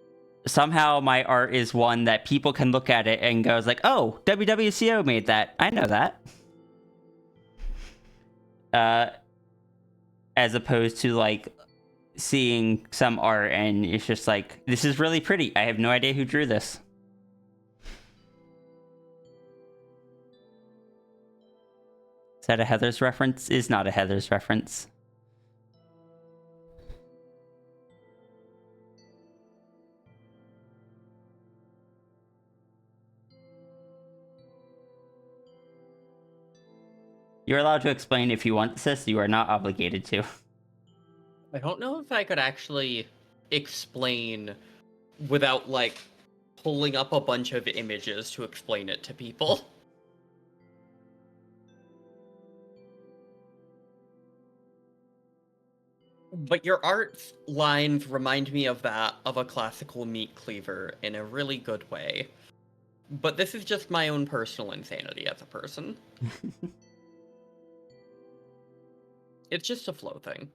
somehow my art is one that people can look at it and goes like, oh, WWCO made that. I know that. As opposed to, like, seeing some art and it's just like, this is really pretty. I have no idea who drew this. Is that a Heather's reference? Is not a Heather's reference. You're allowed to explain if you want, sis. You are not obligated to. I don't know if I could actually explain without, like, pulling up a bunch of images to explain it to people. But your art lines remind me of that of a classical meat cleaver in a really good way. But this is just my own personal insanity as a person. It's just a flow thing.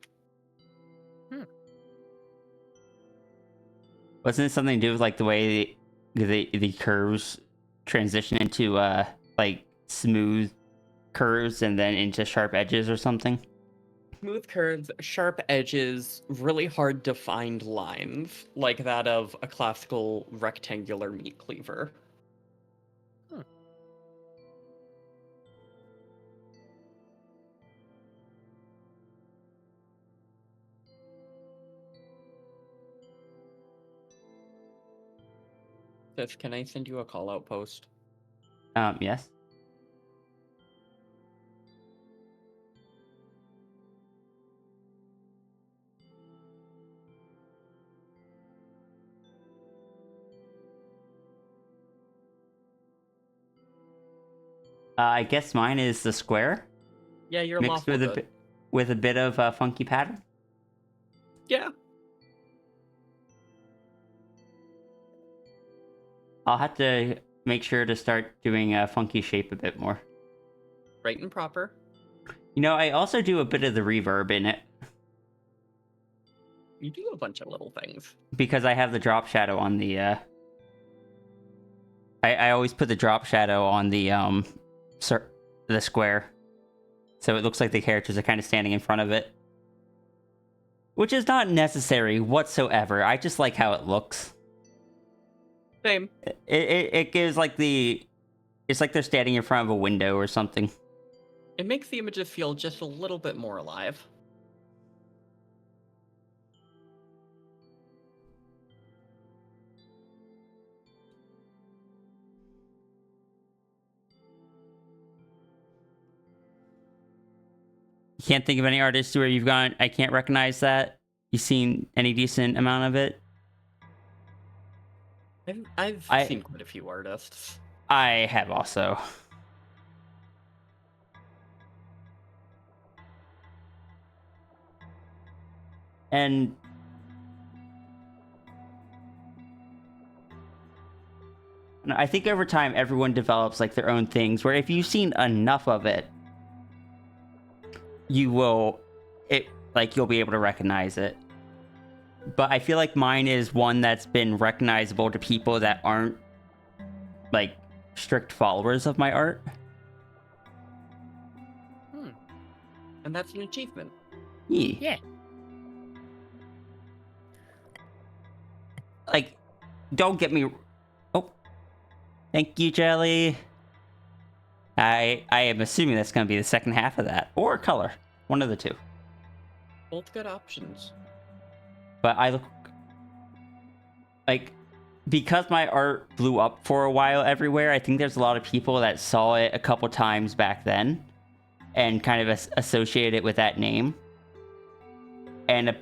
Wasn't it something to do with like the way the curves transition into like smooth curves and then into sharp edges or something? Smooth curves, sharp edges, really hard defined lines, like that of a classical rectangular meat cleaver. Seth, can I send you a call out post? Yes. I guess mine is the square Yeah, you're mixed with with a bit of funky pattern. Yeah. I'll have to make sure to start doing a funky shape a bit more. Right and proper. You know, I also do a bit of the reverb in it You do a bunch of little things. because I have the drop shadow on the. I always put the drop shadow on the square, so it looks like the characters are kind of standing in front of it, which is not necessary whatsoever. I just like how it looks. Same. It gives like it's like they're standing in front of a window or something. It makes the images feel just a little bit more alive. You can't think of any artists where you've gone, I can't recognize that? You've seen any decent amount of it? I've seen quite a few artists. I have also. And I think over time everyone develops like their own things where if you've seen enough of it, you'll be able to recognize it. But I feel like mine is one that's been recognizable to people that aren't like strict followers of my art. And that's an achievement. Yeah. Like, don't get me. Oh, thank you, Jelly. I am assuming that's going to be the second half of that, or color, one of the two. Both good options. But I look like, because my art blew up for a while everywhere, I think there's a lot of people that saw it a couple times back then and kind of associate it with that name and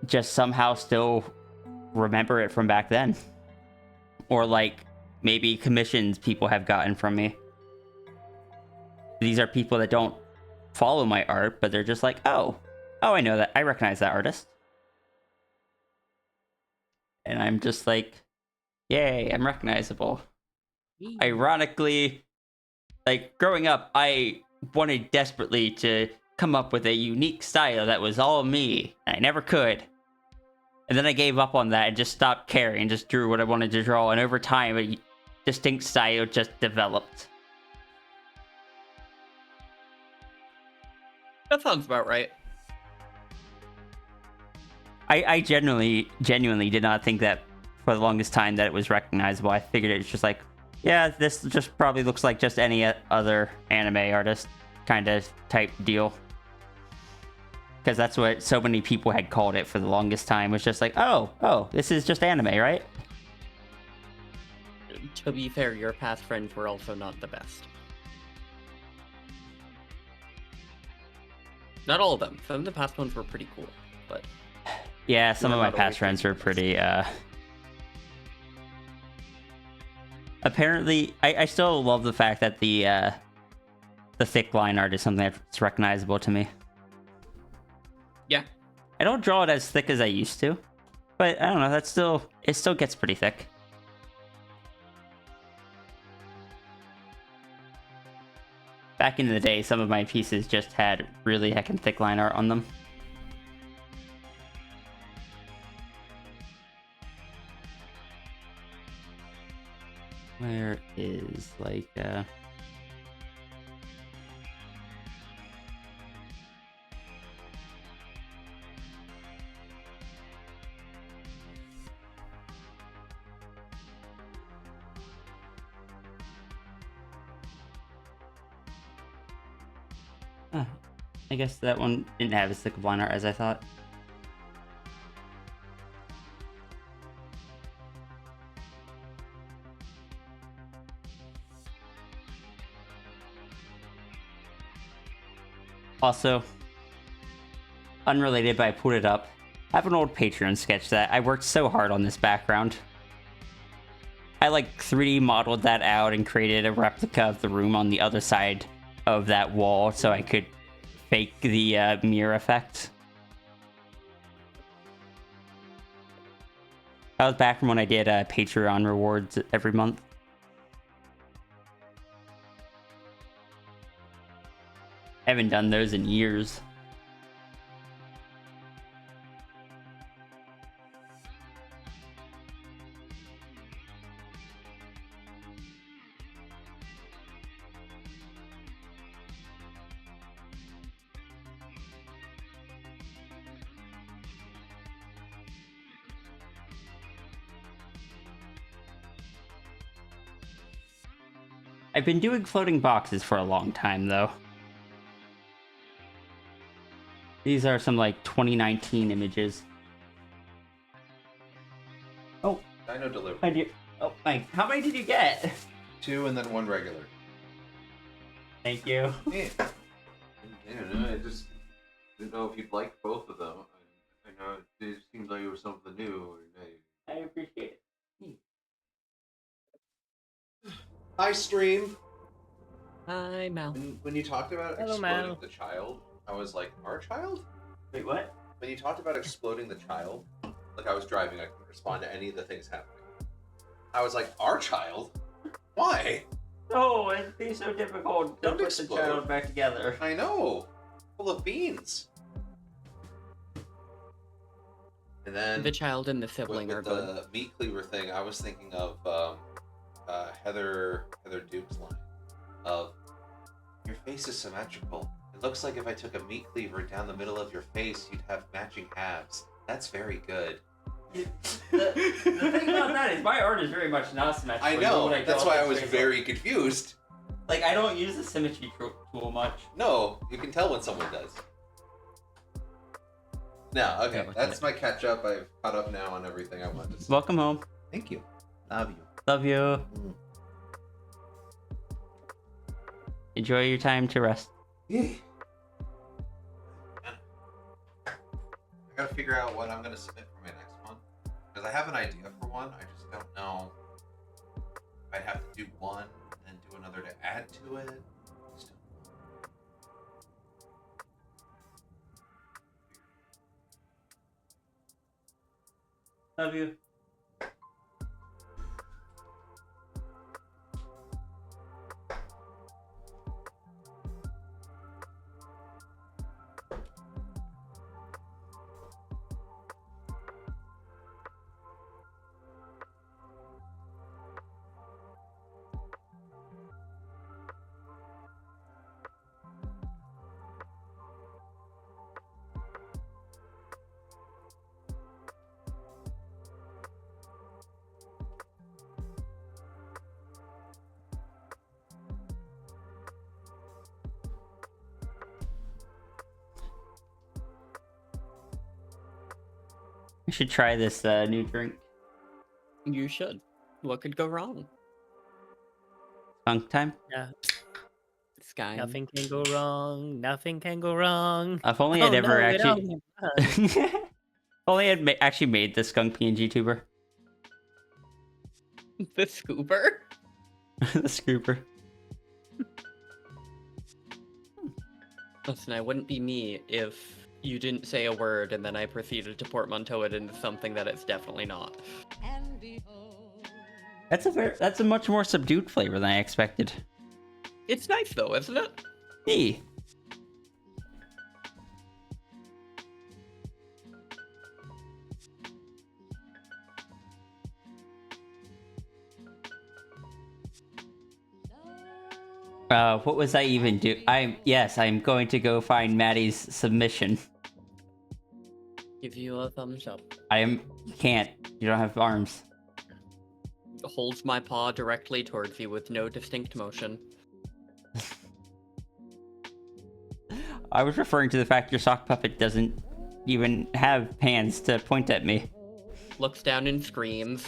just somehow still remember it from back then, or like maybe commissions people have gotten from me. These are people that don't follow my art, but they're just like, oh, I know that, I recognize that artist. And I'm just like, yay, I'm recognizable. Ironically, like growing up, I wanted desperately to come up with a unique style that was all me, and I never could. And then I gave up on that and just stopped caring and just drew what I wanted to draw. And over time, a distinct style just developed. That sounds about right. I genuinely did not think that for the longest time that it was recognizable. I figured it was just like, yeah, this just probably looks like just any other anime artist kind of type deal. Because that's what so many people had called it for the longest time. Was just like, oh, this is just anime, right? To be fair, your past friends were also not the best. Not all of them. Some of the past ones were pretty cool, but Yeah, some of We're my not past always friends were pretty, apparently, I still love the fact that the thick line art is something that's recognizable to me. yeah. I don't draw it as thick as I used to, but I don't know, it still gets pretty thick. Back in the day, some of my pieces just had really heckin' thick line art on them. Where is, like, I guess that one didn't have as thick of line art as I thought. Also, unrelated, but I put it up. I have an old Patreon sketch that I worked so hard on this background. I like 3D modeled that out and created a replica of the room on the other side of that wall so I could fake the mirror effect. That was back from when I did Patreon rewards every month. I haven't done those in years. I've been doing floating boxes for a long time, though. These are some, like, 2019 images. Oh, Dino delivery. I do. Oh, thanks. How many did you get? 2 and then 1 regular. Thank you. Yeah. I don't know. I just didn't know if you'd like both of them. I know it seems like it was something new. I appreciate it. Hi, stream. Hi, Mal. When you talked about Hello, exploding Mal. the child, I was like, our child? Wait, what? When you talked about exploding the child, like I was driving, I couldn't respond to any of the things happening. I was like, our child? Why? No, it'd be so difficult to Don't put explode. the child back together. I know. Full of beans. And then The child and the sibling with are good. the meat cleaver thing, I was thinking of Heather Duke's line of, your face is symmetrical. It looks like if I took a meat cleaver down the middle of your face, you'd have matching halves. That's very good. The thing about that is my art is very much not symmetrical. I know. When That's draw why I this was face very confused. Like, I don't use the symmetry tool much. No, you can tell when someone does. Now, okay, Yeah, that's my catch up. I've caught up now on everything I wanted to say. Welcome home. Thank you. Love you. Love you. Enjoy your time to rest. Yeah. I gotta figure out what I'm gonna submit for my next one. Because I have an idea for one, I just don't know if I'd have to do one and do another to add to it. Just don't know. Love you. I should try this new drink. You should. What could go wrong? Skunk time? Yeah. Sky. Nothing can go wrong. Nothing can go wrong. If only Oh, I'd ever no, it all actually. went wrong. If only I'd actually made the skunk PNG tuber. The scooper. The scooper. Listen, I wouldn't be me if you didn't say a word and then I proceeded to portmanteau it into something that it's definitely not. That's a much more subdued flavor than I expected. It's nice though, isn't it? Hey. What was I even do? I'm going to go find Maddie's submission. Give you a thumbs up. You can't. You don't have arms. Holds my paw directly towards you with no distinct motion. I was referring to the fact your sock puppet doesn't even have hands to point at me. Looks down and screams.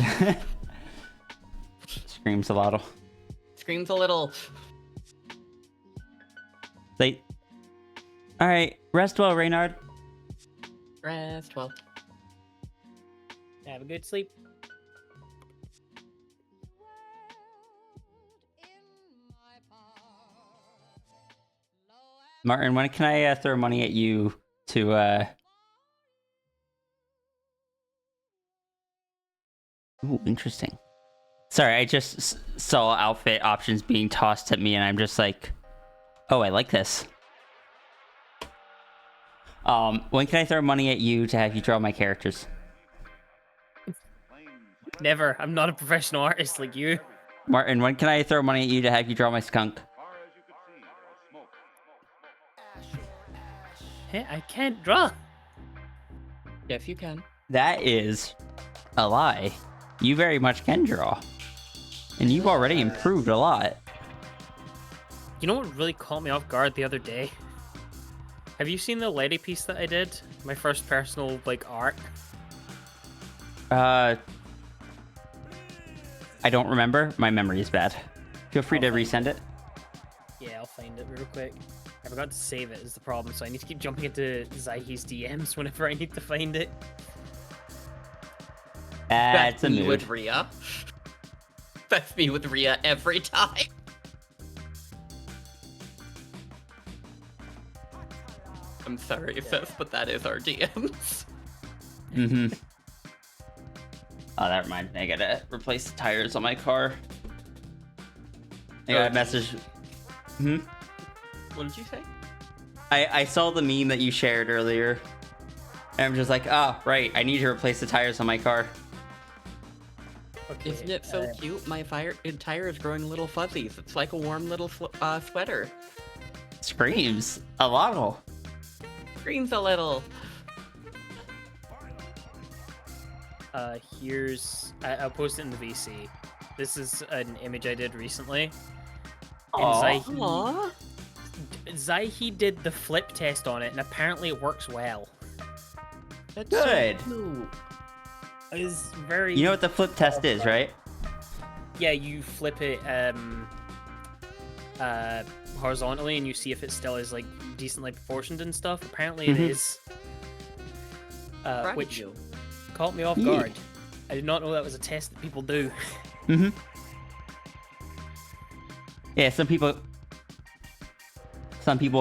Screams a lot. Screams a little. Late. Alright, rest well, Reynard. Rest well. Have a good sleep. Martin, when can I throw money at you to Ooh, interesting. Sorry, I just saw outfit options being tossed at me and I'm just like, oh, I like this. When can I throw money at you to have you draw my characters? Never. I'm not a professional artist like you. Martin, when can I throw money at you to have you draw my skunk? Hey, I can't draw. Yes, you can. That is a lie. You very much can draw. And you've already improved a lot. You know what really caught me off guard the other day? Have you seen the lady piece that I did? My first personal, art? I don't remember. My memory is bad. Feel free to resend it. Yeah, I'll find it real quick. I forgot to save it is the problem, so I need to keep jumping into Zaihi's DMs whenever I need to find it. That's a me mood. with Rhea. That's me with Rhea every time. I'm sorry, sis, but that is our DMs. Mm-hmm. Oh, that reminds me. I gotta replace the tires on my car. I got a message. Hmm? What did you say? I saw the meme that you shared earlier. And I'm just like, oh, right. I need to replace the tires on my car. Okay, Isn't it so cute? My tire is growing little fuzzies. It's like a warm little sweater. Screams. A lot. Screams a little. I'll post it in the VC. This is an image I did recently. Aww. And Zaihi did the flip test on it, and apparently it works well. That's Good. So cute. It's very. You know what the flip test is, right? Yeah, you flip it horizontally, and you see if it still is decently proportioned and stuff. Apparently, it is. Which caught me off guard. I did not know that was a test that people do. Mm-hmm. Yeah, some people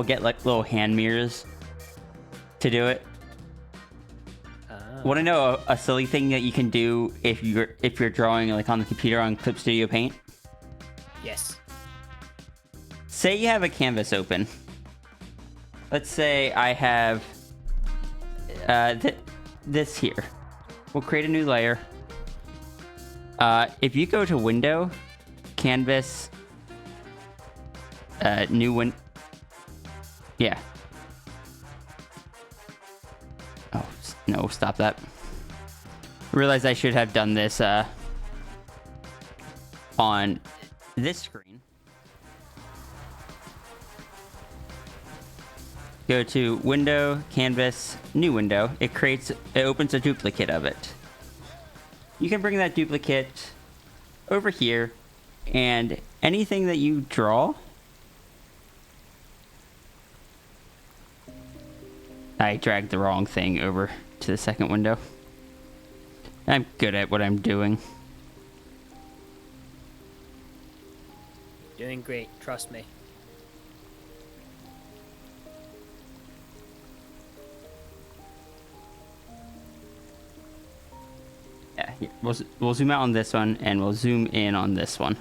get little hand mirrors to do it. Want to know a silly thing that you can do if you're drawing on the computer on Clip Studio Paint? Yes. Say you have a canvas open. Let's say I have this here. We'll create a new layer. If you go to Window, Canvas, new one. Yeah. Oh, no, stop that. I realized I should have done this on this screen. Go to Window, Canvas, New Window. It opens a duplicate of it. You can bring that duplicate over here, and anything that you draw, I dragged the wrong thing over to the second window. I'm good at what I'm doing. Doing great, trust me. Yeah, we'll zoom out on this one, and we'll zoom in on this one.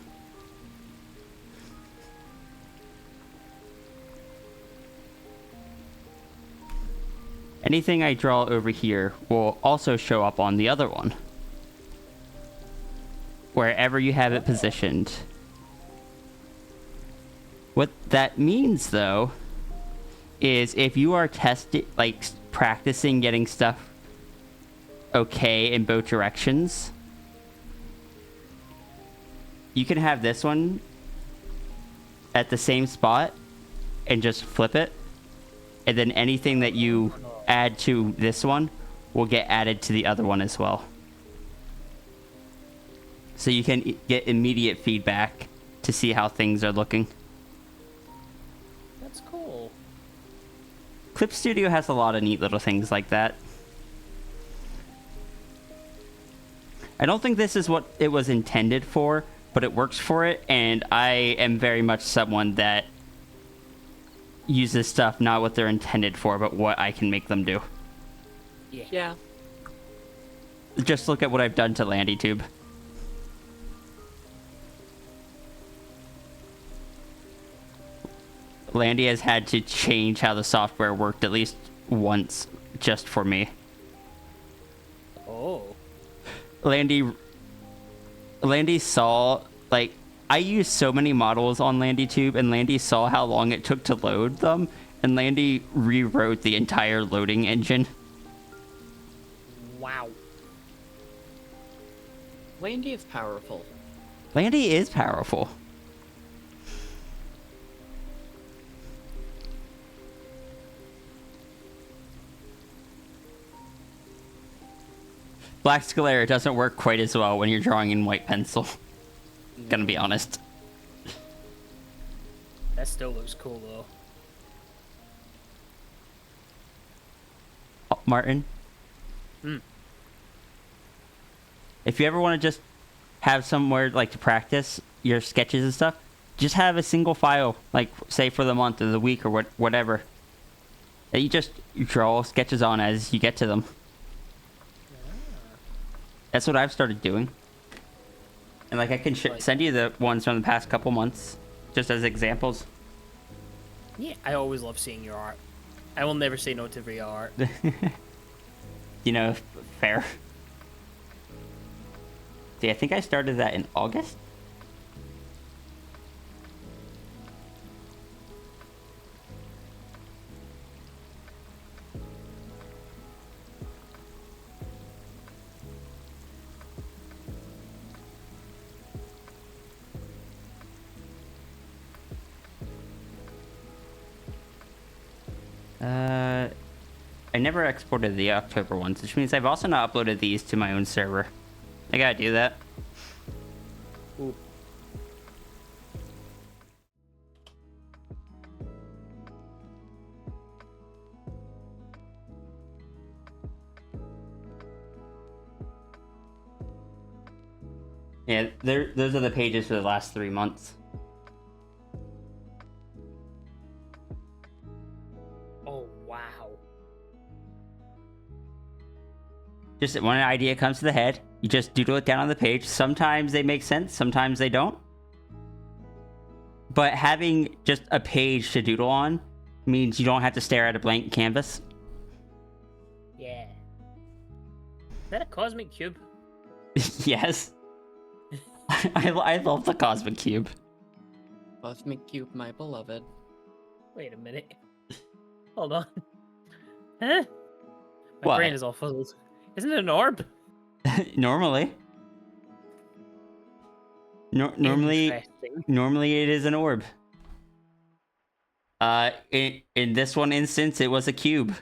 Anything I draw over here will also show up on the other one, wherever you have it positioned. What that means, though, is if you are practicing getting stuff okay in both directions, you can have this one at the same spot and just flip it, and then anything that you add to this one will get added to the other one as well. So you can get immediate feedback to see how things are looking. That's cool. Clip Studio has a lot of neat little things like that. I don't think this is what it was intended for, but it works for it, and I am very much someone that uses stuff not what they're intended for, but what I can make them do. Yeah. Just look at what I've done to LandyTube. Landy has had to change how the software worked at least once just for me. Oh. Landy saw, like, I used so many models on LandyTube, and Landy saw how long it took to load them, and Landy rewrote the entire loading engine. Wow. Landy is powerful. Landy is powerful. Black Scalera doesn't work quite as well when you're drawing in white pencil. Gonna be honest. That still looks cool, though. Oh, Martin? If you ever want to just have somewhere like to practice your sketches and stuff, just have a single file, like say for the month or the week or whatever, that you draw sketches on as you get to them. That's what I've started doing. And like I can send you the ones from the past couple months, just as examples. Yeah, I always love seeing your art. I will never say no to free art. You know, fair. See, I think I started that in August. I never exported the October ones, which means I've also not uploaded these to my own server. I gotta do that. Ooh. Yeah, those are the pages for the last 3 months. Oh, wow. Just when an idea comes to the head, you just doodle it down on the page. Sometimes they make sense, sometimes they don't. But having just a page to doodle on means you don't have to stare at a blank canvas. Yeah. Is that a cosmic cube? Yes. I love the Cosmic Cube. Cosmic Cube, my beloved. Wait a minute. Hold on. Huh? My What? brain is all fuzzled. Isn't it an orb? Normally. Normally it is an orb. In this one instance, it was a cube.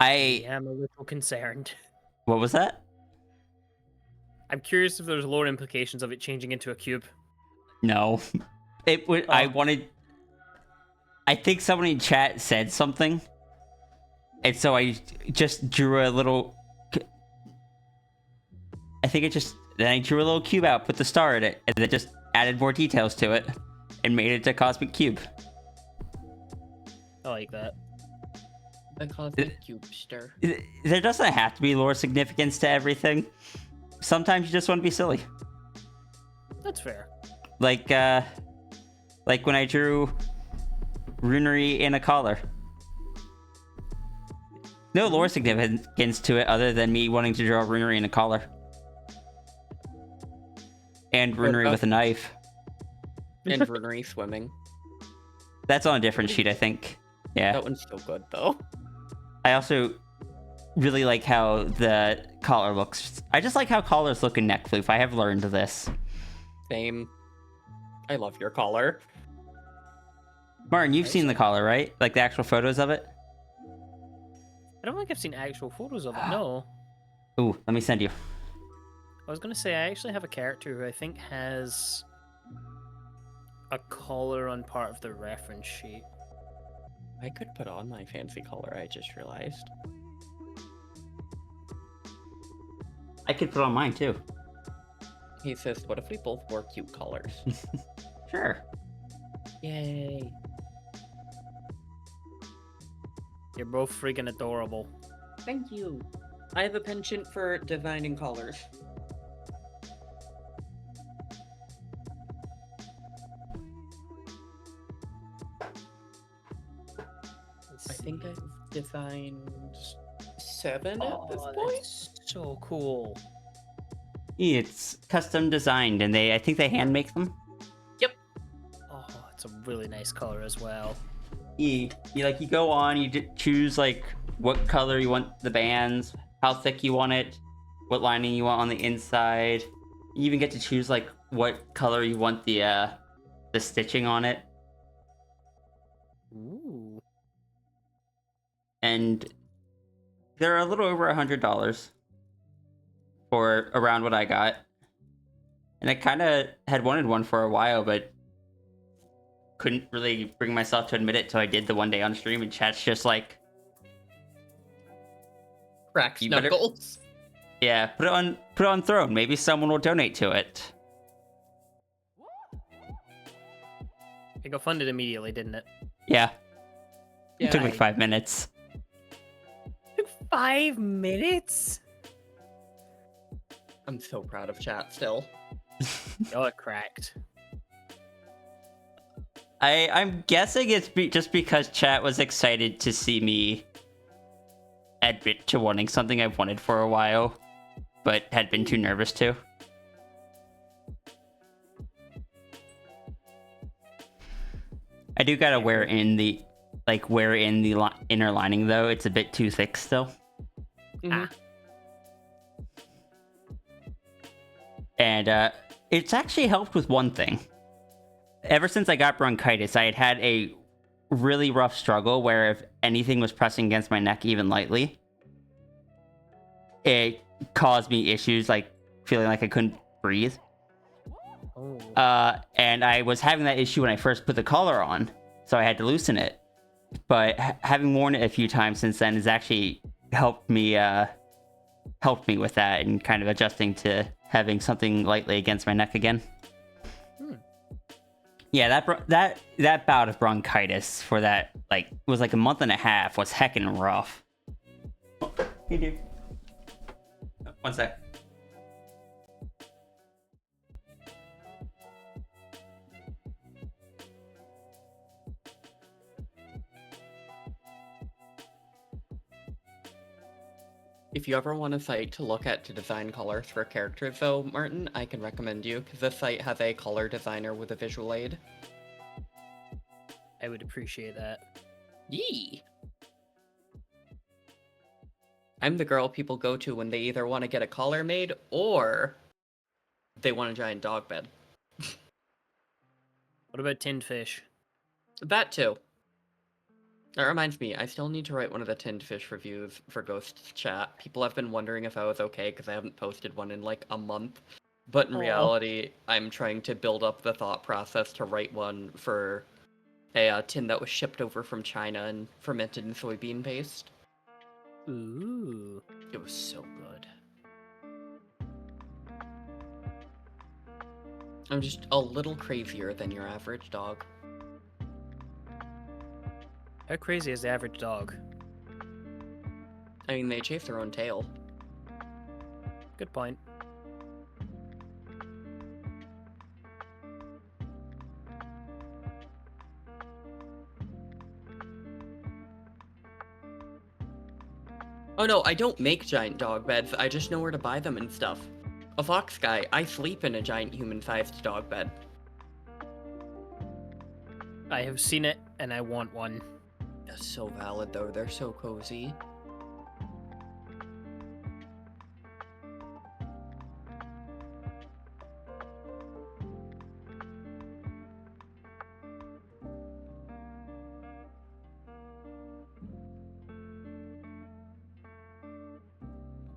I am a little concerned. What was that? I'm curious if there's lore implications of it changing into a cube. No. It would. I wanted. I think someone in chat said something, and so I just drew a little. I think it just. Then I drew a little cube out, put the star in it, and then just added more details to it, and made it a cosmic cube. I like that. The cosmic cubester. There doesn't have to be lore significance to everything. Sometimes you just want to be silly. That's fair. Like when I drew runery in a collar. No lore significance to it other than me wanting to draw runery in a collar. And runery with a knife. And runery swimming. That's on a different sheet, I think. Yeah. That one's still good, though. I also really like how the collar looks. I just like how collars look in neck floof. I have learned this. Same. I love your collar. Martin, you've seen the collar, right? Like the actual photos of it? I don't think I've seen actual photos of it, no. Ooh, let me send you. I was going to say, I actually have a character who I think has a collar on part of the reference sheet. I could put on my fancy collar, I just realized. I could put on mine, too. He says, what if we both wore cute collars? Sure. Yay. You're both freaking adorable. Thank you. I have a penchant for designing collars. I think I've designed 7 at this point. That's so cool. It's custom designed, and I think they hand make them. Yep. Oh, it's a really nice color as well. You go on, you choose like what color you want the bands, how thick you want it, what lining you want on the inside. You even get to choose like what color you want the stitching on it. Ooh. And they're a little over $100 for around what I got. And I kind of had wanted one for a while, but couldn't really bring myself to admit it till I did the one day on stream, and chat's just like, Cracked you better- knuckles. yeah, put it on Throne. Maybe someone will donate to it. It got funded immediately, didn't it? Yeah. Yeah, It took like 5 minutes. 5 minutes? I'm so proud of chat still. Oh, it cracked. I'm guessing it's just because chat was excited to see me admit to wanting something I've wanted for a while, but had been too nervous to. I do gotta wear in the inner lining though. It's a bit too thick still. Mhm. And it's actually helped with one thing. Ever since I got bronchitis, I had a really rough struggle where if anything was pressing against my neck even lightly, it caused me issues like feeling like I couldn't breathe. Oh. And I was having that issue when I first put the collar on, so I had to loosen it. But having worn it a few times since then has actually helped me with that and kind of adjusting to having something lightly against my neck again. Yeah, that bout of bronchitis for that was like a month and a half was heckin' rough. Hey, dude. One sec. If you ever want a site to look at to design colors for characters, though, Martin, I can recommend you, because this site has a color designer with a visual aid. I would appreciate that. Yee! I'm the girl people go to when they either want to get a collar made, or they want a giant dog bed. What about tinned fish? That too. That reminds me, I still need to write one of the tinned fish reviews for Ghost Chat. People have been wondering if I was okay because I haven't posted one in like a month. But in Aw. reality, I'm trying to build up the thought process to write one for a tin that was shipped over from China and fermented in soybean paste. Ooh. It was so good. I'm just a little crazier than your average dog. How crazy is the average dog? I mean, they chase their own tail. Good point. Oh no, I don't make giant dog beds, I just know where to buy them and stuff. A fox guy, I sleep in a giant human-sized dog bed. I have seen it, and I want one. That's so valid though, they're so cozy.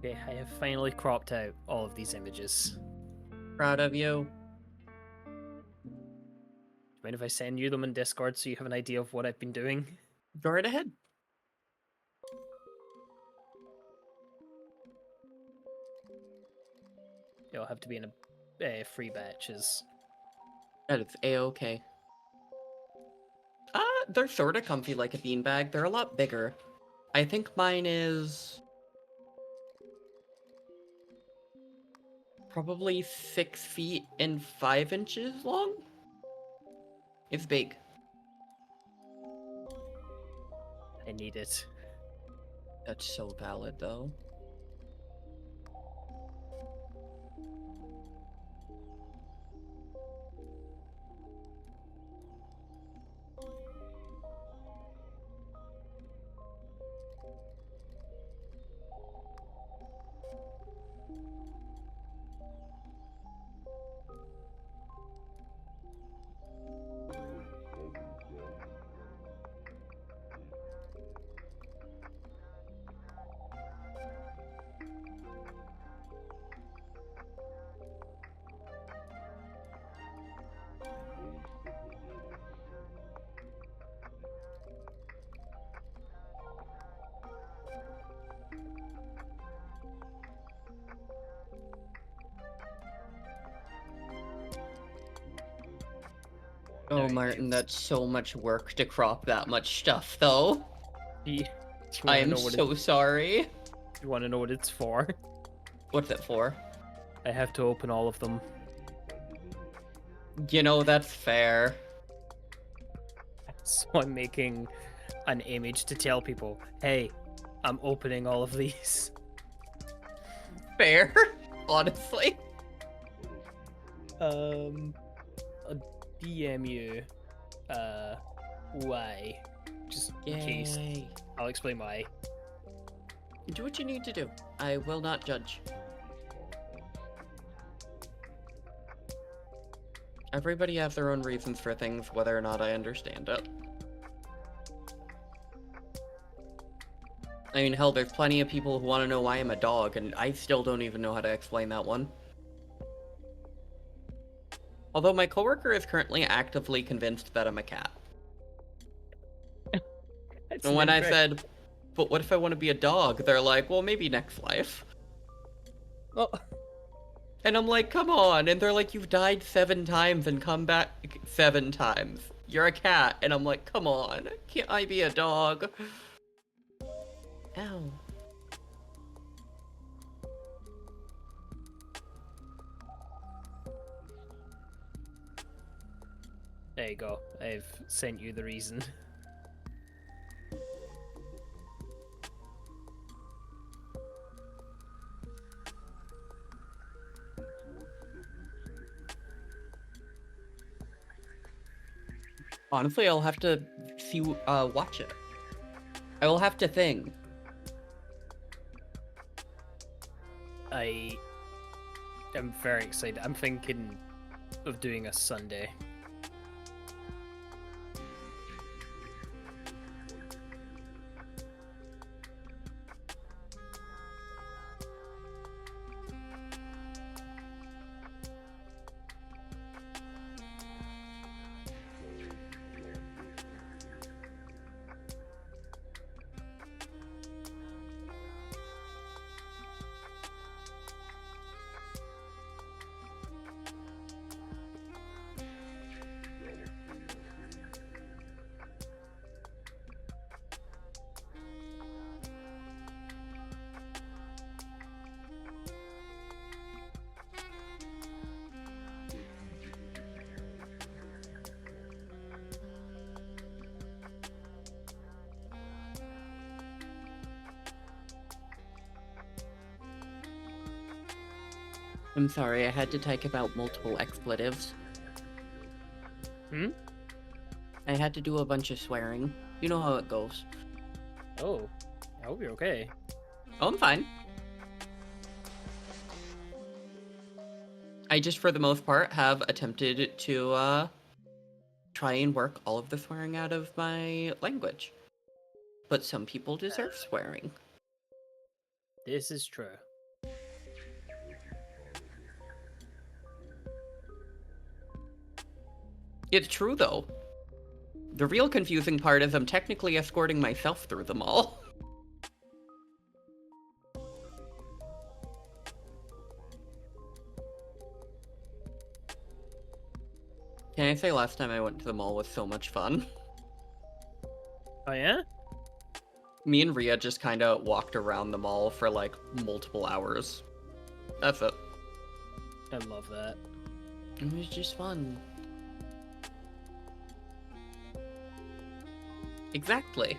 Okay, I have finally cropped out all of these images. Proud of you. Do you mind if I send you them in Discord so you have an idea of what I've been doing? Go right ahead. It'll have to be in free batches. That is a-okay. They're sorta comfy like a beanbag. They're a lot bigger. I think mine is probably 6 feet and 5 inches long. It's big. I need it. That's so valid though. Oh, Alright, Martin, guys. that's so much work to crop that much stuff, though. Do you I wanna am know what so sorry. you want to know what it's for? What's it for? I have to open all of them. You know, that's fair. So I'm making an image to tell people, hey, I'm opening all of these. Fair, honestly. A DM you. Why? Just in case. Yay. I'll explain why. Do what you need to do. I will not judge. Everybody has their own reasons for things, whether or not I understand it. I mean, hell, there's plenty of people who want to know why I'm a dog, and I still don't even know how to explain that one. Although my coworker is currently actively convinced that I'm a cat. And when I said, but what if I want to be a dog? They're like, well, maybe next life. Oh. And I'm like, come on. And they're like, you've died 7 times and come back 7 times. You're a cat. And I'm like, come on. Can't I be a dog? Ow. There you go. I've sent you the reason. Honestly, I'll have to see, watch it. I will have to think. I am very excited. I'm thinking of doing a Sunday. I'm sorry, I had to type about multiple expletives. Hmm? I had to do a bunch of swearing. You know how it goes. Oh, I hope you're okay. Oh, I'm fine. I just, for the most part, have attempted to try and work all of the swearing out of my language. But some people deserve swearing. This is true. It's true, though. The real confusing part is I'm technically escorting myself through them all. Can I say last time I went to the mall was so much fun? Oh yeah? Me and Ria just kind of walked around the mall for like multiple hours. That's it. I love that. It was just fun. Exactly.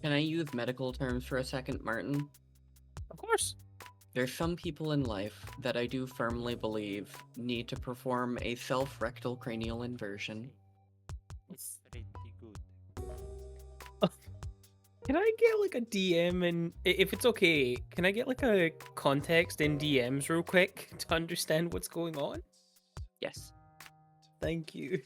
Can I use medical terms for a second, Martin? Of course. There's some people in life that I do firmly believe need to perform a self-rectal cranial inversion. Pretty good. Can I get like a DM and if it's okay, can I get like a context in DMs real quick to understand what's going on? Yes. Thank you.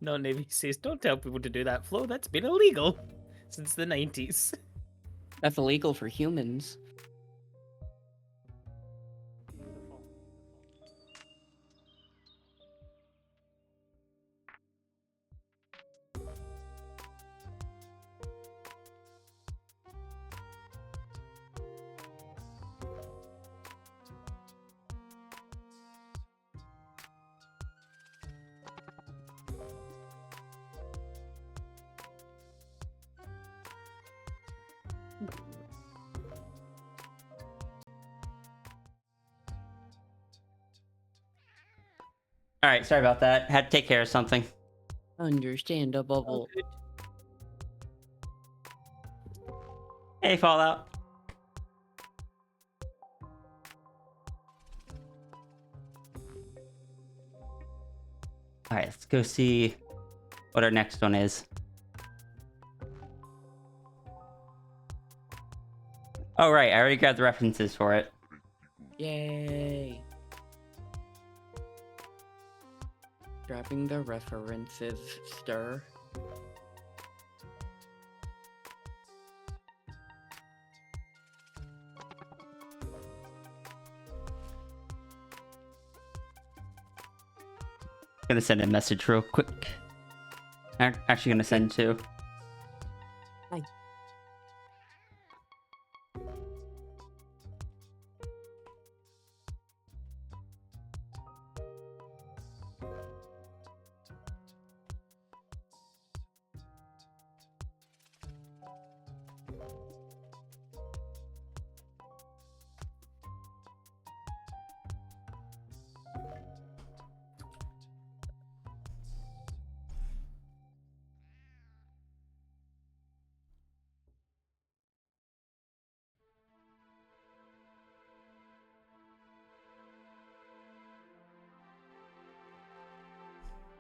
Non-Navy says, don't tell people to do that, Flo. That's been illegal since the 90s. That's illegal for humans. All right, sorry about that. Had to take care of something. Understandable. Hey, Fallout. All right, let's go see what our next one is. Oh, right, I already grabbed the references for it. Yay. Grabbing the references, stir. Gonna send a message real quick. Actually gonna send two. Hi.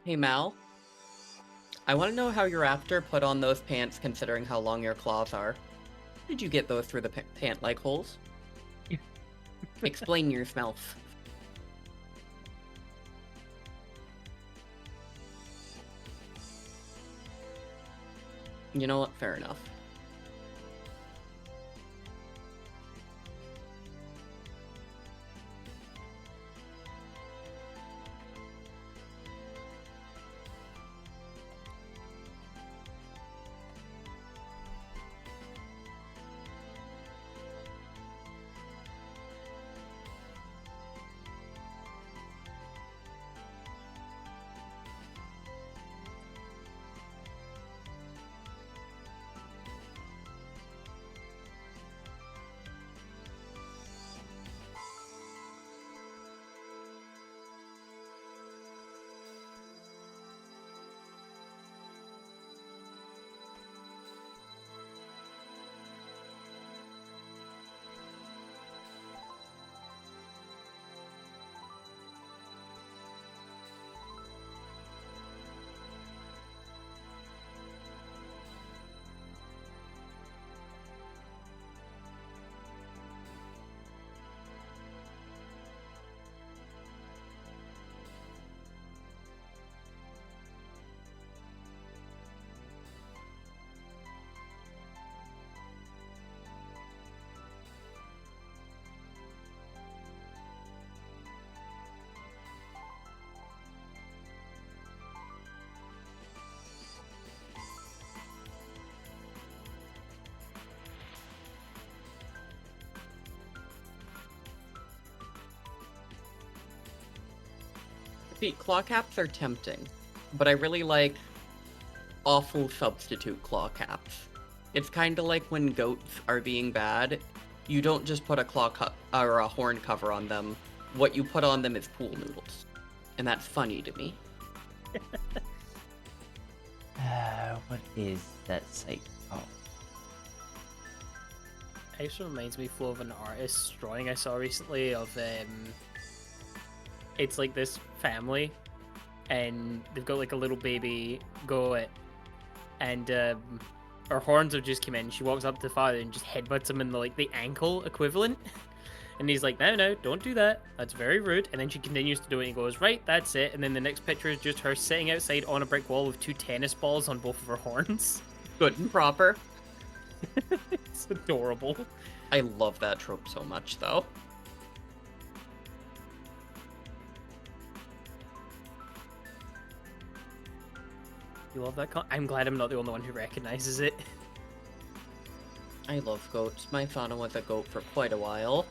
Hey Mal, I want to know how your raptor put on those pants considering how long your claws are. Did you get those through the pant-like holes? Explain yourself. You know what? Fair enough. See, claw caps are tempting, but I really like awful substitute claw caps. It's kind of like when goats are being bad, you don't just put a or a horn cover on them. What you put on them is pool noodles, and that's funny to me. What is that site called? Actually reminds me, Flo, of an artist's drawing I saw recently of it's like this family, and they've got like a little baby goat, and her horns have just come in. She walks up to the father and just headbutts him in the ankle equivalent, and he's like, no, don't do that. That's very rude. And then she continues to do it, and he goes, right, that's it. And then the next picture is just her sitting outside on a brick wall with 2 tennis balls on both of her horns. Good and proper. It's adorable. I love that trope so much, though. You love that? I'm glad I'm not the only one who recognizes it. I love goats. My fauna was a goat for quite a while.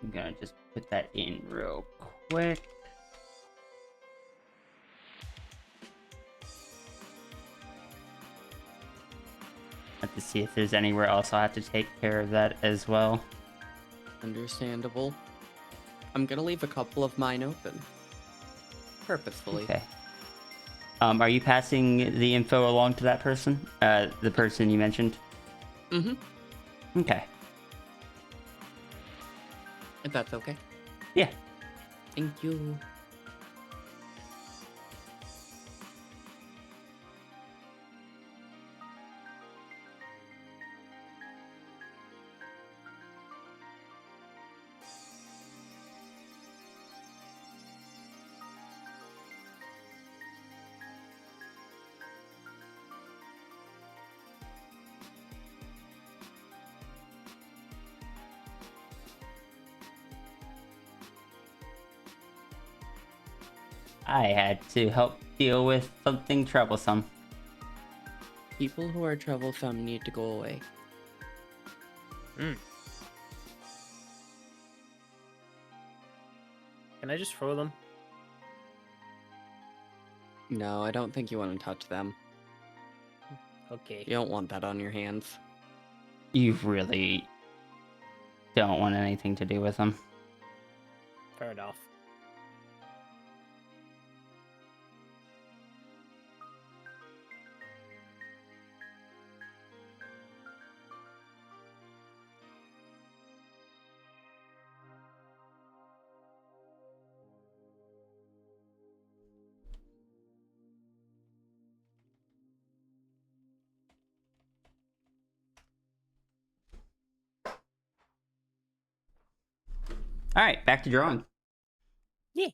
I'm gonna just put that in real quick. Have to see if there's anywhere else I'll have to take care of that as well. Understandable. I'm gonna leave a couple of mine open. Purposefully. Okay. Are you passing the info along to that person? The person you mentioned? Mm-hmm. Okay. If that's okay. Yeah. Thank you. I had to help deal with something troublesome. People who are troublesome need to go away. Hmm. Can I just throw them? No, I don't think you want to touch them. Okay. You don't want that on your hands. You really don't want anything to do with them. Fair enough. All right, back to drawing. Yeah.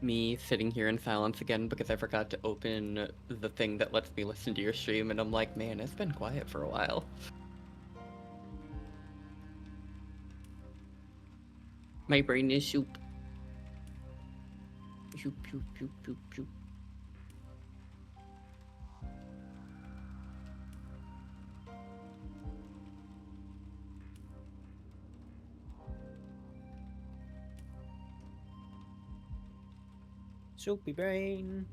me sitting here in silence again because I forgot to open the thing that lets me listen to your stream, and I'm like, man, it's been quiet for a while. My brain is soup. Soup, soup, soup, soup, soup. Soupy brain.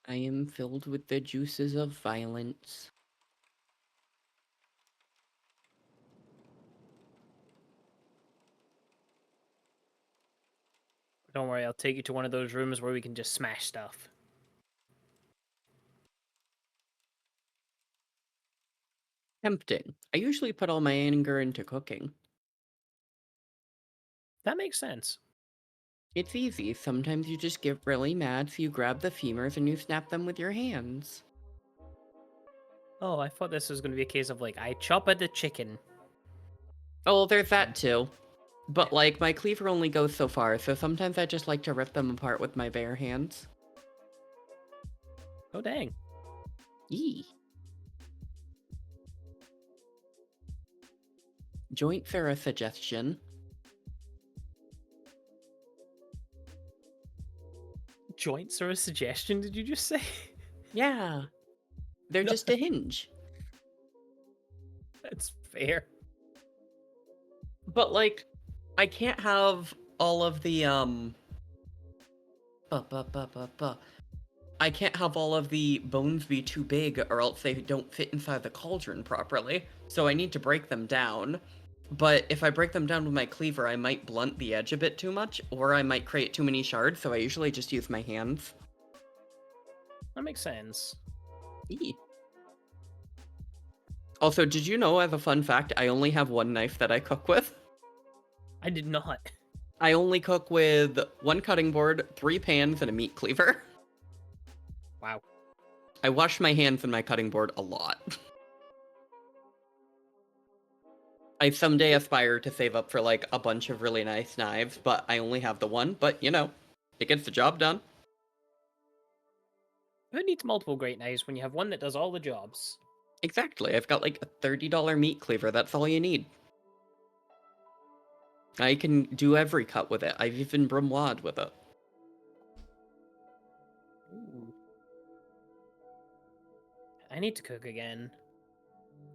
I am filled with the juices of violence. Don't worry, I'll take you to one of those rooms where we can just smash stuff. Tempting. I usually put all my anger into cooking. That makes sense. It's easy. Sometimes you just get really mad, so you grab the femurs and you snap them with your hands. Oh, I thought this was going to be a case of like, I chop at the chicken. Oh, there's that too. But like, my cleaver only goes so far, so sometimes I just like to rip them apart with my bare hands. Oh, dang. Yee. Joints are a suggestion. Joints are a suggestion, did you just say? Yeah. They're just a hinge. That's fair. But like, I can't have all of the I can't have all of the bones be too big or else they don't fit inside the cauldron properly. So I need to break them down. But if I break them down with my cleaver, I might blunt the edge a bit too much, or I might create too many shards, so I usually just use my hands. That makes sense. Eee. Also, did you know, as a fun fact, I only have one knife that I cook with? I did not. I only cook with one cutting board, 3 pans, and a meat cleaver. Wow. I wash my hands and my cutting board a lot. I someday aspire to save up for like a bunch of really nice knives, but I only have the one, but you know, it gets the job done. Who needs multiple great knives when you have one that does all the jobs? Exactly, I've got like a $30 meat cleaver, that's all you need. I can do every cut with it, I've even brumoired with it. Ooh. I need to cook again.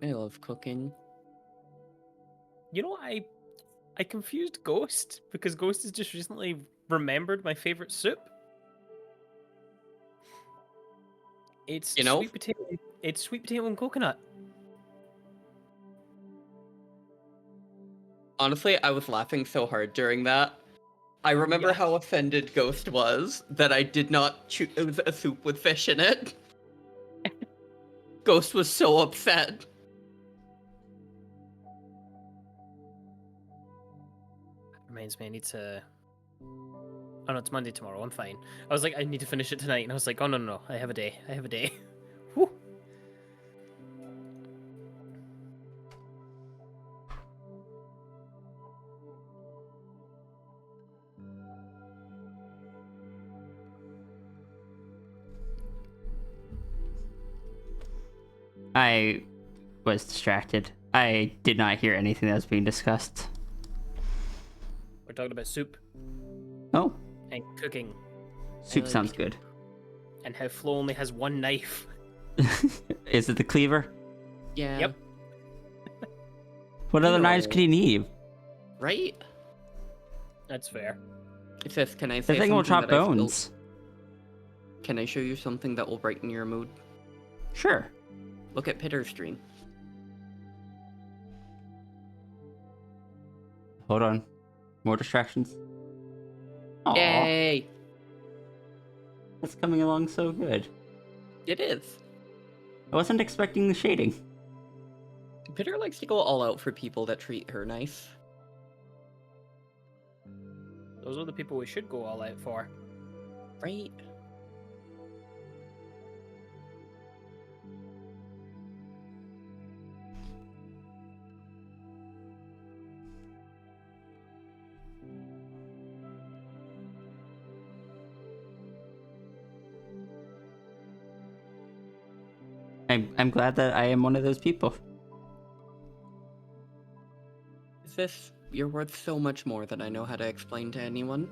I love cooking. You know, I confused Ghost because Ghost has just recently remembered my favorite soup. It's You know? sweet potato. It's sweet potato and coconut. Honestly, I was laughing so hard during that. I remember how offended Ghost was that I did not choose a soup with fish in it. Ghost was so upset. Reminds me, I need to. Oh no, it's Monday tomorrow. I'm fine. I was like, I need to finish it tonight, and I was like, oh no, no, no. I have a day. I have a day. Whew. I was distracted. I did not hear anything that was being discussed. We're talking about soup Oh, and cooking, soup sounds good. and how Flo only has one knife. Is it the cleaver? Yeah. Yep. What other knives could you need? Right? That's fair. It says, can I The say thing will something chop that I feel- bones. Can I show you something that will brighten your mood? Sure. Look at Pitter's stream. Hold on. More distractions. Aw, Yay! that's coming along so good. It is. I wasn't expecting the shading. Pitter likes to go all out for people that treat her nice. Those are the people we should go all out for. Right? I'm glad that I am one of those people. Is this... You're worth so much more than I know how to explain to anyone.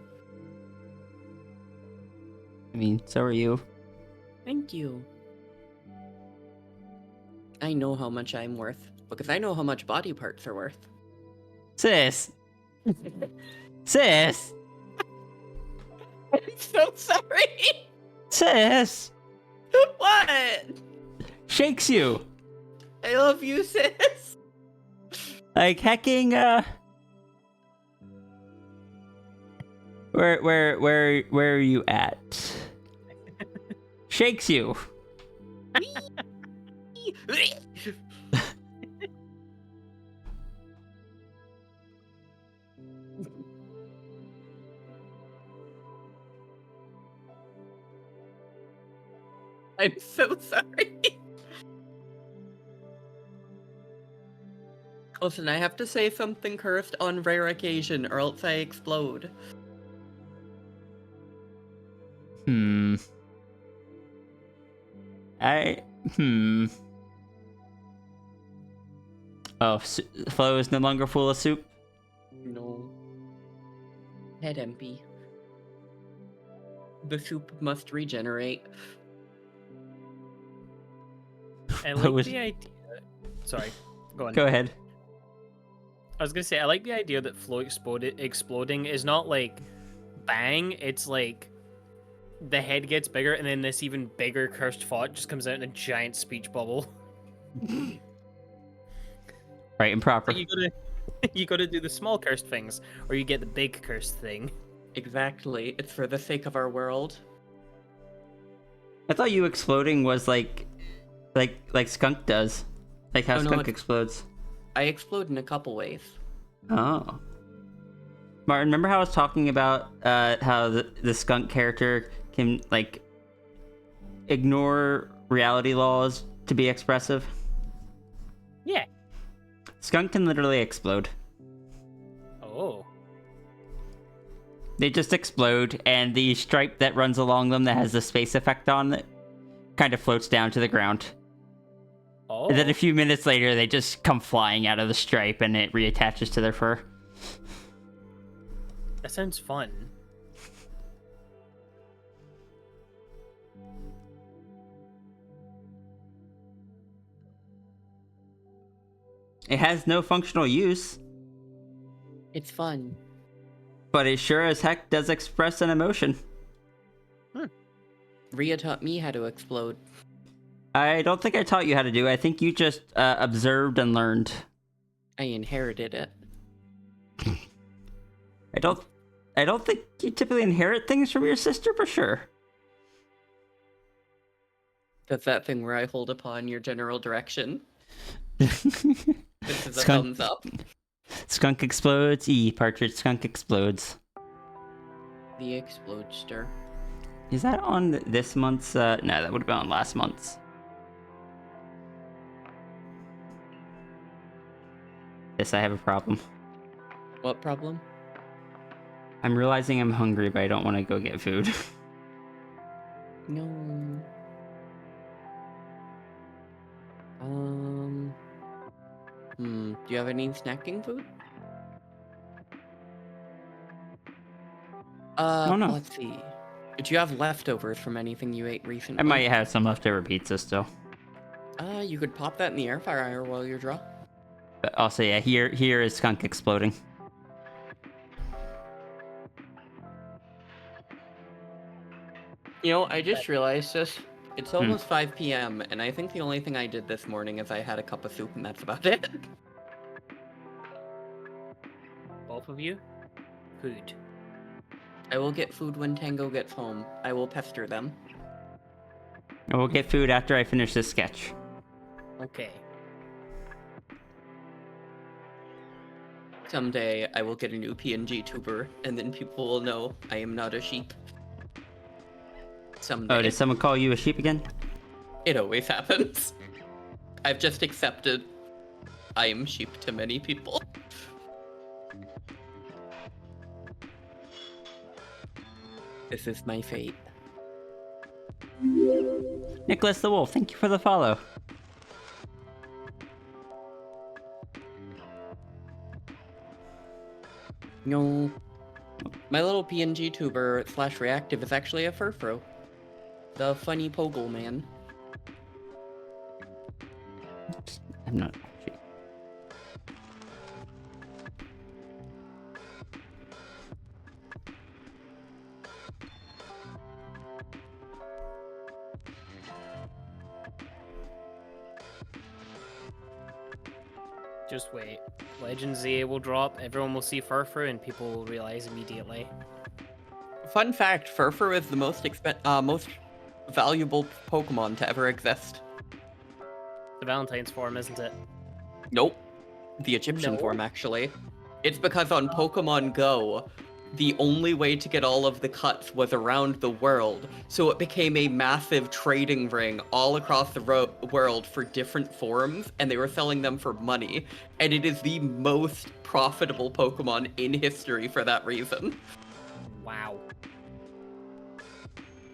I mean, so are you. Thank you. I know how much I'm worth, because I know how much body parts are worth. Sis! Sis! I'm so sorry! Sis! What? Shakes you! I love you, sis! Like, hecking, Where are you at? Shakes you! I'm so sorry. Listen, I have to say something cursed on rare occasion, or else I explode. Oh, Flo is no longer full of soup? No. Head empty. The soup must regenerate. I What like was- the idea. Sorry, go on. Go ahead. I was gonna say I like the idea that Flo exploding is not like bang. It's like the head gets bigger, and then this even bigger cursed font just comes out in a giant speech bubble. Right and proper. But you gotta do the small cursed things, or you get the big cursed thing. Exactly. It's for the sake of our world. I thought you exploding was like Skunk does. Like how Oh, no, Skunk it's- explodes. I explode in a couple ways. Oh. Martin, remember how I was talking about how the Skunk character can, like, ignore reality laws to be expressive? Yeah. Skunk can literally explode. Oh. They just explode, and the stripe that runs along them that has the space effect on it kind of floats down to the ground. Oh. And then a few minutes later, they just come flying out of the stripe, and it reattaches to their fur. That sounds fun. It has no functional use, It's fun. but it sure as heck does express an emotion. Rhea taught me how to explode. I don't think I taught you how to do it. I think you just observed and learned. I inherited it. I don't think you typically inherit things from your sister, for sure. That's that thing where I hold upon your general direction. This is a Skunk. thumbs up. Skunk explodes. Partridge. Skunk explodes. The Explodester. Is that on this month's? No, that would have been on last month's. Yes, I have a problem. What problem? I'm realizing I'm hungry, but I don't want to go get food. No. Do you have any snacking food? Oh, no. Let's see. Do you have leftovers from anything you ate recently? I might have some leftover pizza still. You could pop that in the air fryer while you draw. But also, yeah, here is Skunk exploding. You know, I just realized this. It's almost 5 p.m., and I think the only thing I did this morning is I had a cup of soup, and that's about it. Both of you? Food. I will get food when Tango gets home. I will pester them. And we'll get food after I finish this sketch. Okay. Someday, I will get a new PNG tuber, and then people will know I am not a sheep. Someday. Oh, did someone call you a sheep again? It always happens. I've just accepted I am sheep to many people. This is my fate. Nicholas the Wolf, thank you for the follow. No. My little PNG tuber / reactive is actually a furfro. The funny Poggle man. I'm not actually. Just wait. Legend ZA will drop, everyone will see Furfur, and people will realize immediately. Fun fact, Furfur is the most most valuable Pokemon to ever exist. The Valentine's form, isn't it? Nope. The Egyptian No. form, actually. It's because on Pokemon Go, the only way to get all of the cuts was around the world, so it became a massive trading ring all across the world for different forms, and they were selling them for money, and it is the most profitable Pokemon in history for that reason. Wow.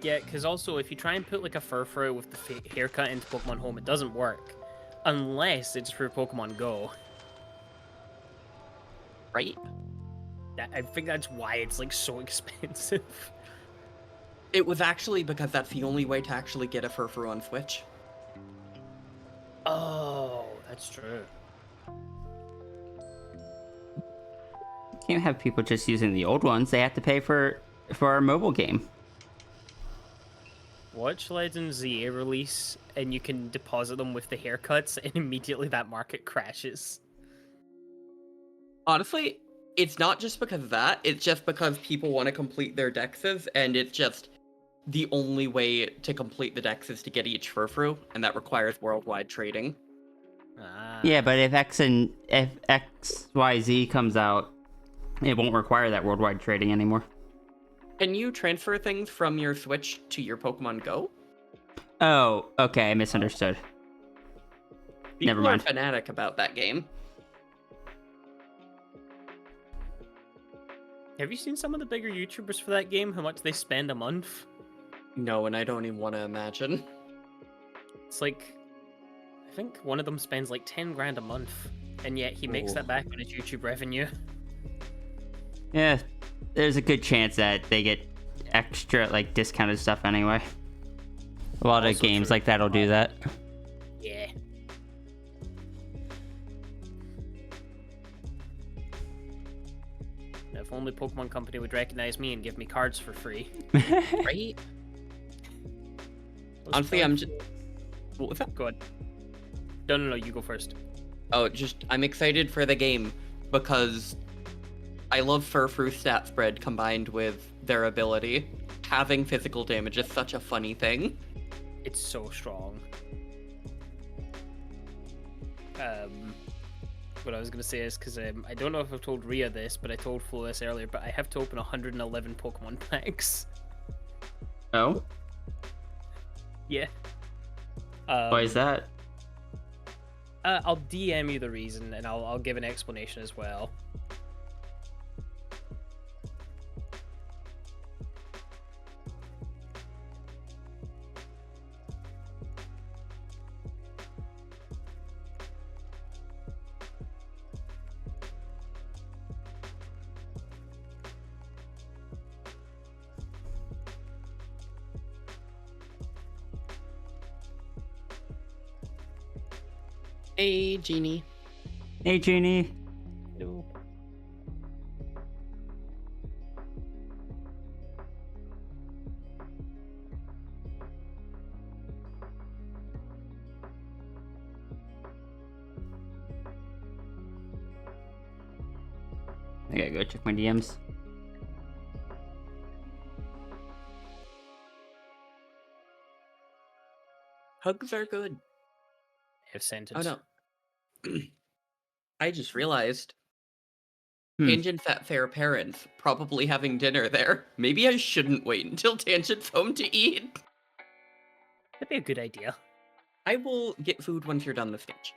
Yeah, because also, if you try and put like a Furfur with the haircut into Pokemon Home, it doesn't work. Unless it's for Pokemon Go. Right? I think that's why it's like so expensive. It was actually because that's the only way to actually get a Furfur on Switch. Oh, that's true. Can't have people just using the old ones. They have to pay for our mobile game. Watch Legend ZA release, and you can deposit them with the haircuts, and immediately that market crashes. Honestly, it's not just because of that, it's just because people want to complete their dexes, and it's just the only way to complete the dex is to get each Furfru, and that requires worldwide trading. Yeah, but if XYZ comes out, it won't require that worldwide trading anymore. Can you transfer things from your Switch to your Pokemon Go? Oh, okay, I misunderstood. Never People are mind. fanatic about that game. Have you seen some of the bigger YouTubers for that game? How much they spend a month? No, and I don't even want to imagine. It's like, I think one of them spends like 10 grand a month, and yet he makes that back on his YouTube revenue. Yeah, there's a good chance that they get extra, like, discounted stuff anyway. A lot of Also games true. like that'll do that. Yeah. If only Pokemon Company would recognize me and give me cards for free. Right? Those Honestly, I'm cards- just... What was that? Go ahead. No, you go first. Oh, I'm excited for the game because I love Furfru stat spread combined with their ability. Having physical damage is such a funny thing. It's so strong. What I was gonna say is because I don't know if I've told Rhea this, but I told Flo this earlier, but I have to open 111 Pokemon packs. Oh? Yeah. Why is that? I'll DM you the reason, and I'll give an explanation as well. Hey, Genie. Hey, Jeannie. No. gotta go check my DMs. Hugs are good. If sent it. Oh no. I just realized. Hmm. Tangent's at Fair Parents, probably having dinner there. Maybe I shouldn't wait until Tangent's home to eat. That'd be a good idea. I will get food once you're done the stage.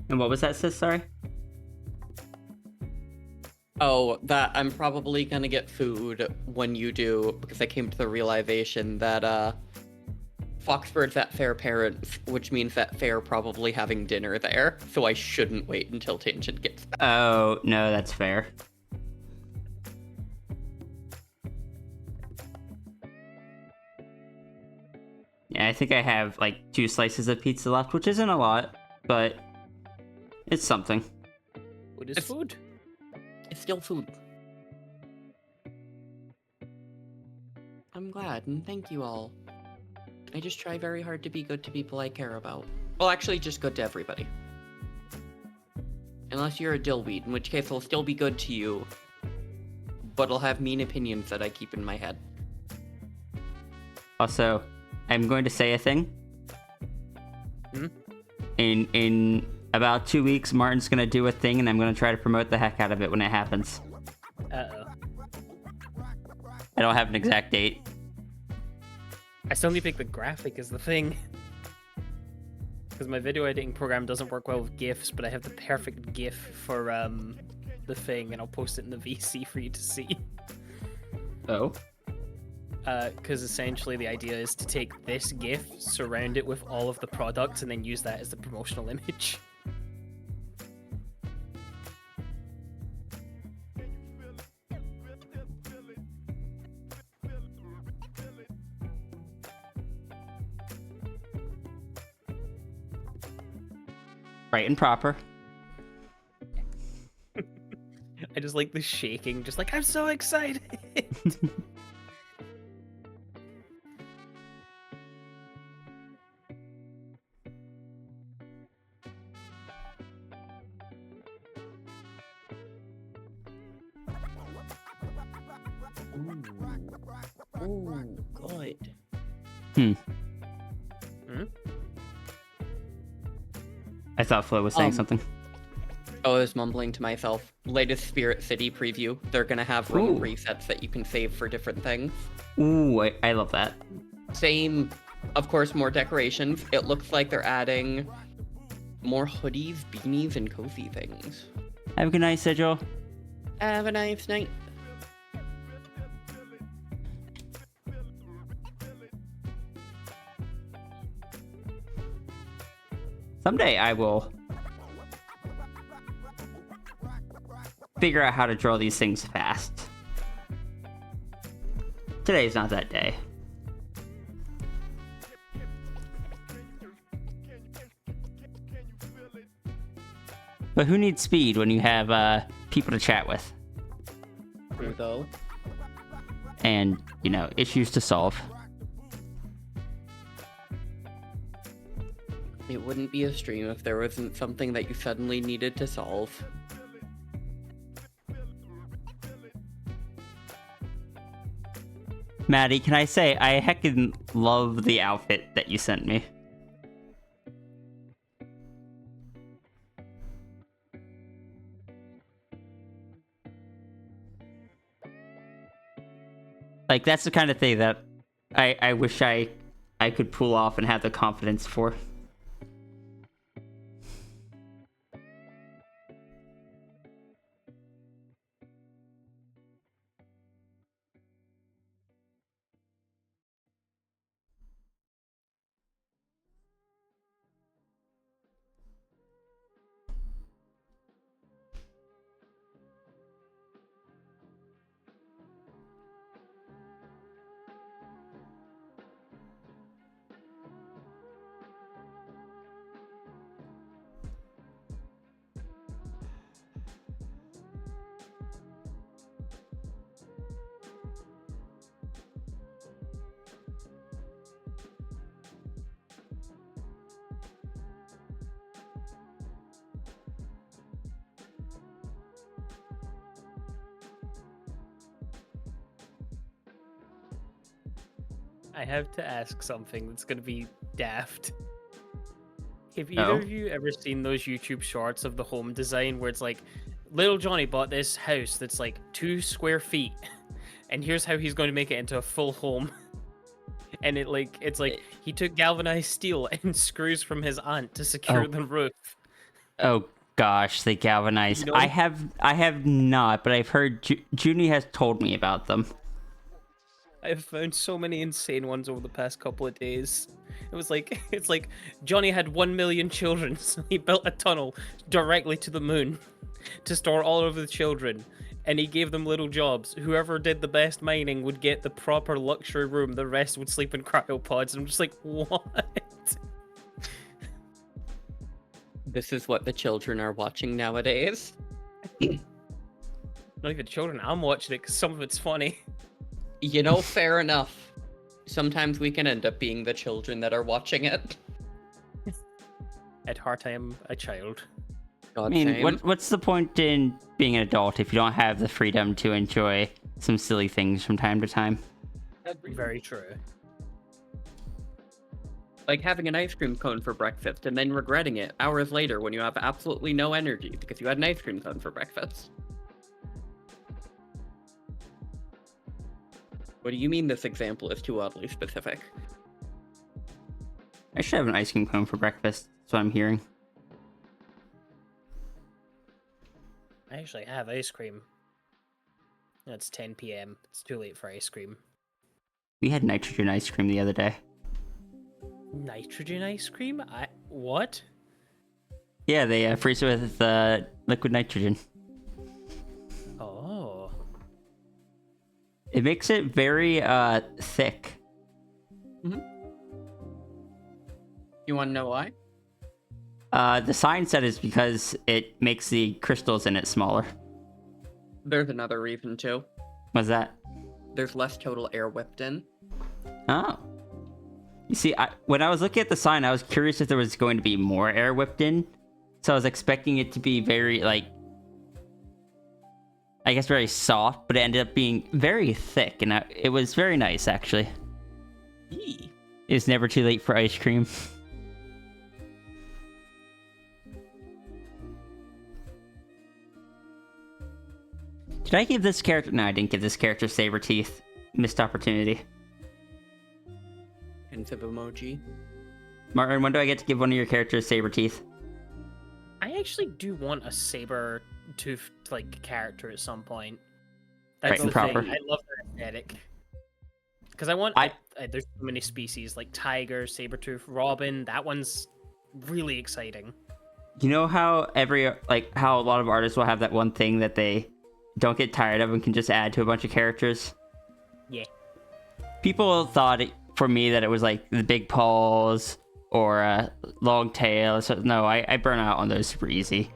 And what was that, sis? Sorry? Oh, that I'm probably gonna get food when you do, because I came to the realization that, Foxbird's at Fair Parents, which means that Fair probably having dinner there, so I shouldn't wait until Tangent gets back. Oh, no, that's fair. Yeah, I think I have, like, 2 slices of pizza left, which isn't a lot, but it's something. Food is food. It's still food. I'm glad, and thank you all. I just try very hard to be good to people I care about. Well, actually, just good to everybody. Unless you're a dillweed, in which case I'll still be good to you, but I'll have mean opinions that I keep in my head. Also, I'm going to say a thing. Hmm? In about 2 weeks, Martin's going to do a thing, and I'm going to try to promote the heck out of it when it happens. Uh-oh. I don't have an exact date. I still need to pick the graphic as the thing. Because my video editing program doesn't work well with GIFs, but I have the perfect GIF for the thing, and I'll post it in the VC for you to see. Oh? Because essentially the idea is to take this GIF, surround it with all of the products, and then use that as the promotional image. Right and proper. I just like the shaking, just like, I'm so excited! Ooh, good. Hmm. Hmm? I thought Flo was saying something. Oh, I was mumbling to myself. Latest Spirit City preview. They're gonna have room Ooh. resets that you can save for different things. Ooh, I love that. Same, of course, more decorations. It looks like they're adding more hoodies, beanies, and cozy things. Have a good night, Sigil. Have a nice night. Someday I will figure out how to draw these things fast. Today's not that day. But who needs speed when you have people to chat with? True though. And, you know, issues to solve. It wouldn't be a stream if there wasn't something that you suddenly needed to solve. Maddie, can I say I heckin' love the outfit that you sent me. Like, that's the kind of thing that I wish I could pull off and have the confidence for. I have to ask something that's gonna be daft. Have either of you ever seen those YouTube shorts of the home design where it's like, little Johnny bought this house that's like 2 square feet, and here's how he's going to make it into a full home. And it's like he took galvanized steel and screws from his aunt to secure the roof. Oh gosh, they galvanize. You know? I have not, but I've heard Junie has told me about them. I've found so many insane ones over the past couple of days. It's like Johnny had 1 million children, so he built a tunnel directly to the moon to store all of the children, and he gave them little jobs. Whoever did the best mining would get the proper luxury room. The rest would sleep in cryopods. And I'm just like, what? This is what the children are watching nowadays. Not even children. I'm watching it because some of it's funny. You know, fair enough. Sometimes we can end up being the children that are watching it. At heart, I am a child. God, I mean, same. what's the point in being an adult if you don't have the freedom to enjoy some silly things from time to time? Very true. Like having an ice cream cone for breakfast and then regretting it hours later when you have absolutely no energy because you had an ice cream cone for breakfast. What do you mean this example is too oddly specific? I should have an ice cream cone for breakfast. That's what I'm hearing. I actually have ice cream. It's 10 p.m. It's too late for ice cream. We had nitrogen ice cream the other day. Nitrogen ice cream? What? Yeah, they freeze it with liquid nitrogen. Oh. It makes it very thick. Mm-hmm. You want to know why? The sign said it's because it makes the crystals in it smaller. There's another reason too. What's that? There's less total air whipped in. Oh. You see, when I was looking at the sign, I was curious if there was going to be more air whipped in. So I was expecting it to be very, like, I guess very soft, but it ended up being very thick, and it was very nice, actually. Eee. It's never too late for ice cream. Did I give this character... No, I didn't give this character saber teeth. Missed opportunity. Hints of emoji. Martin, when do I get to give one of your characters saber teeth? I actually do want a saber-toothed, like, character at some point. Right, That's the proper. thing. I love their aesthetic. Because I want... there's so many species, like tiger, saber-tooth, robin. That one's really exciting. You know how how a lot of artists will have that one thing that they don't get tired of and can just add to a bunch of characters? Yeah. People thought for me that it was like the big paws or a long tail. So no, I burn out on those super easy.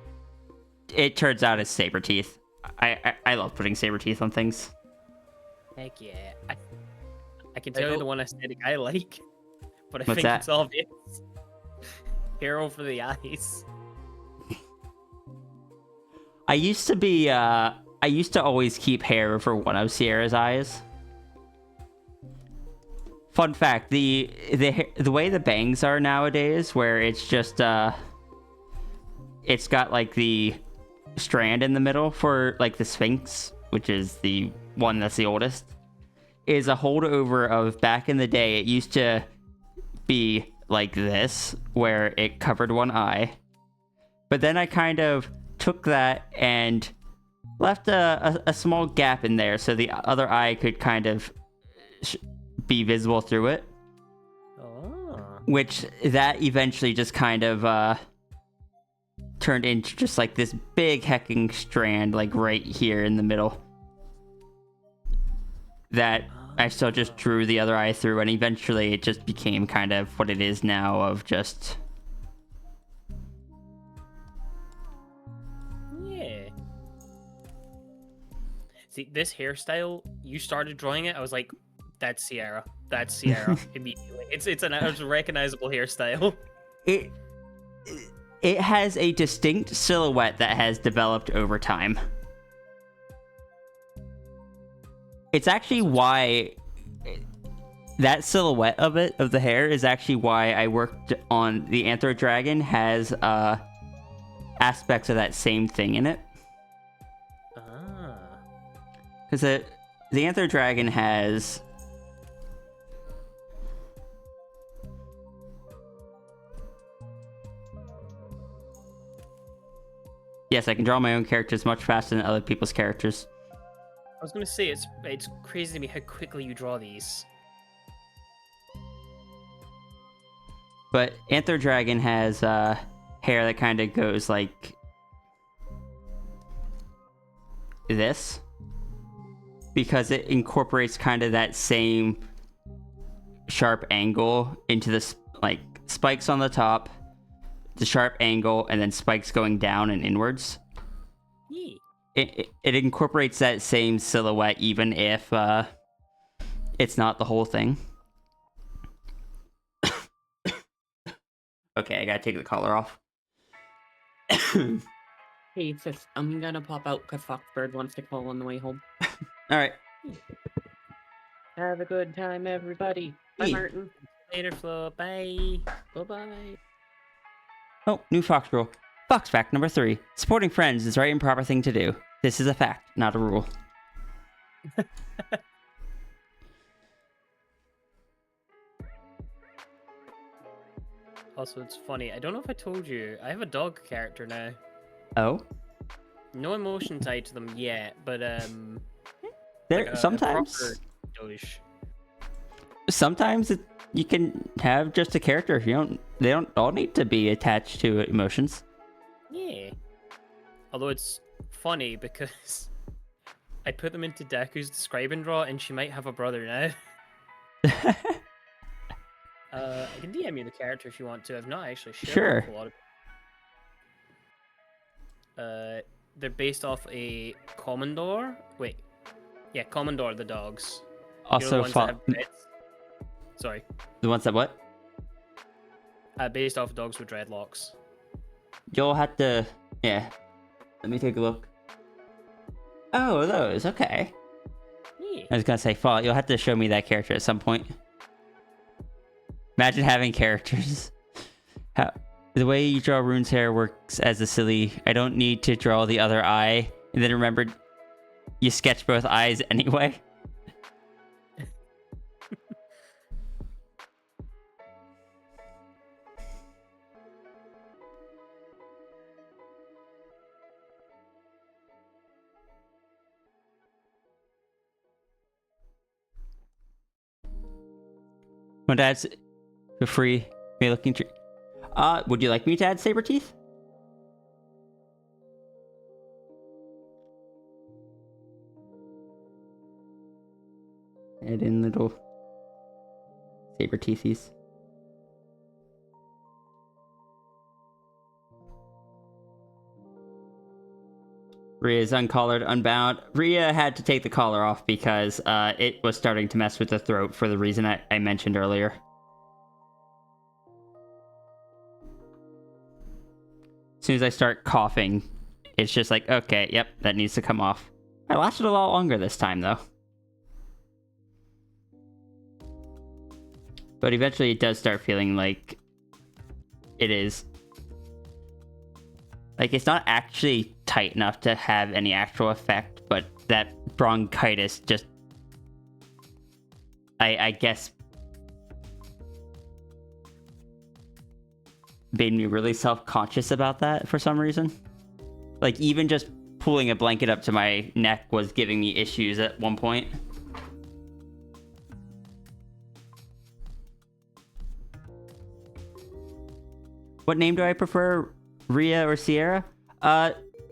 It turns out it's saber teeth. I love putting saber teeth on things. Heck yeah. I can tell you the one aesthetic I like, but I What's think that? it's obvious. Hair over the eyes. I used to always keep hair over one of Sierra's eyes. Fun fact, the way the bangs are nowadays, where it's just it's got like the strand in the middle for like the Sphinx, which is the one that's the oldest, is a holdover of back in the day. It used to be like this, where it covered one eye, but then I kind of took that and left a small gap in there so the other eye could kind of be visible through it. Oh. Which that eventually just kind of turned into just like this big hecking strand, like right here in the middle, that I still just drew the other eye through, and eventually it just became kind of what it is now, of just... Yeah. See, this hairstyle, you started drawing it, I was like, that's Sierra. That's Sierra immediately. It's a recognizable hairstyle. It has a distinct silhouette that has developed over time. It's actually why that silhouette of it, of the hair, is actually why I worked on the Anthro Dragon. Has aspects of that same thing in it. Ah. Because the Anthro Dragon has... Yes, I can draw my own characters much faster than other people's characters. I was gonna say, it's crazy to me how quickly you draw these. But Anthro Dragon has hair that kind of goes like this, because it incorporates kind of that same sharp angle into the like spikes on the top, the sharp angle, and then spikes going down and inwards. Yeah. It incorporates that same silhouette, even if it's not the whole thing. Okay, I gotta take the collar off. Hey, sis, I'm gonna pop out because Foxbird wants to call on the way home. All right. Have a good time, everybody. Bye, Hey. Martin. Later, Flo. Bye. Bye-bye. Oh, new Fox rule. Fox fact number 3. Supporting friends is the right and proper thing to do. This is a fact, not a rule. Also, it's funny. I don't know if I told you. I have a dog character now. Oh? No emotion tied to them yet, but There, like a sometimes... proper Doge. Sometimes you can have just a character. They don't all need to be attached to emotions. Yeah. Although it's funny because I put them into Deku's describe and draw, and she might have a brother now. I can DM you the character if you want to. I've not actually shared Sure. it with a lot of. They're based off a Commodore. Wait, yeah, Commodore the dogs. You know Also, the ones that have dreads? Sorry. the ones that what? Based off dogs with dreadlocks. You'll have to... Yeah. Let me take a look. Oh, those. Okay. Yeah. I was gonna say, Fall, you'll have to show me that character at some point. Imagine having characters. How the way you draw Rune's hair works as a silly... I don't need to draw the other eye. And then remember, you sketch both eyes anyway. My dad's for free. Me looking tree. Would you like me to add saber teeth? Add in little saber teethies. Rhea's uncollared, unbound. Rhea had to take the collar off because it was starting to mess with the throat for the reason I mentioned earlier. As soon as I start coughing, it's just like, okay, yep, that needs to come off. I lasted a lot longer this time, though. But eventually it does start feeling like it is. Like, it's not actually tight enough to have any actual effect, but that bronchitis just... I guess... made me really self-conscious about that for some reason. Like, even just pulling a blanket up to my neck was giving me issues at one point. What name do I prefer? Rhea or Sierra?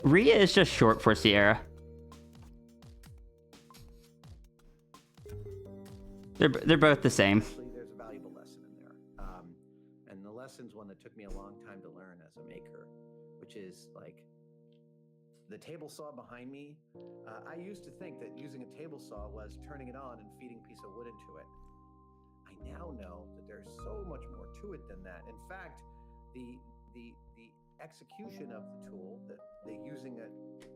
Rhea is just short for Sierra. They're both the same. Actually, there's a valuable lesson in there. And the lesson's one that took me a long time to learn as a maker, which is like the table saw behind me. I used to think that using a table saw was turning it on and feeding a piece of wood into it. I now know that there's so much more to it than that. In fact, the execution of the tool, that they're using it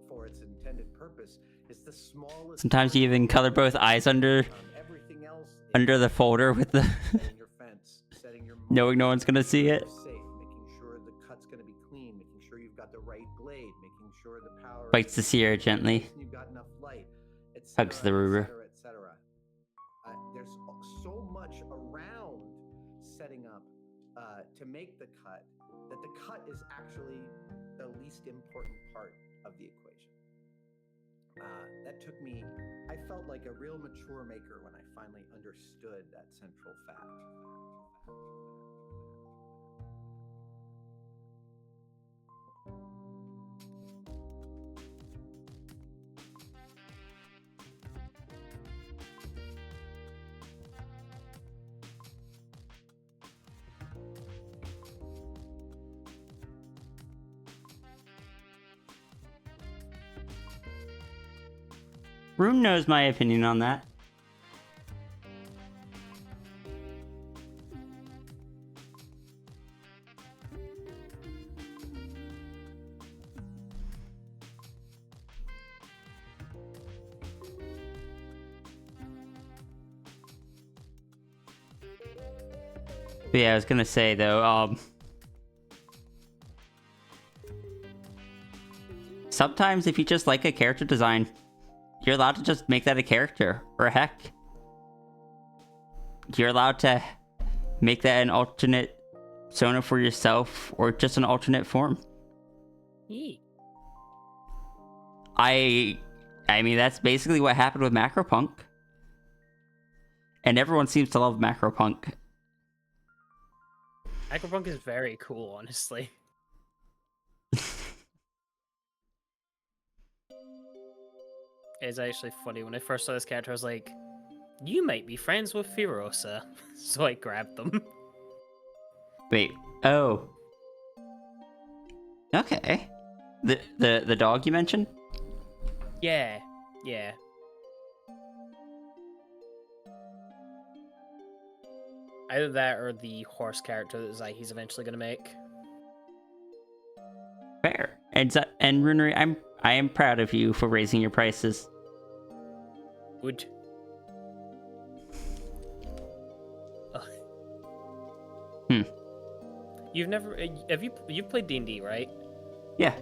for its intended purpose, is the smallest. Sometimes you even color both eyes under everything else the folder with the setting your fence, setting your knowing no one's gonna see it. safe, making sure the cut's going to be clean, making sure you've got the right blade, making sure the power Bites the Sierra gently. you've got enough light, Hugs the Ruru. etc. There's so much around setting up to make the cut that the cut is actually the least important part of the equation. That took me, I felt like a real mature maker when I finally understood that central fact. Rune knows my opinion on that. But yeah, I was gonna say though, sometimes if you just like a character design, you're allowed to just make that a character, or heck, you're allowed to make that an alternate Sona for yourself, or just an alternate form. I mean, that's basically what happened with Macropunk. And everyone seems to love Macropunk. Macropunk is very cool, honestly. It's actually funny. When I first saw this character, I was like, you might be friends with Firosa. So I grabbed them. Wait, oh. Okay. The dog you mentioned? Yeah, yeah. Either that or the horse character that Zaihi's eventually gonna make. Fair. And Runery, I am proud of you for raising your prices. Good. You've never you've played D&D, right? Yeah.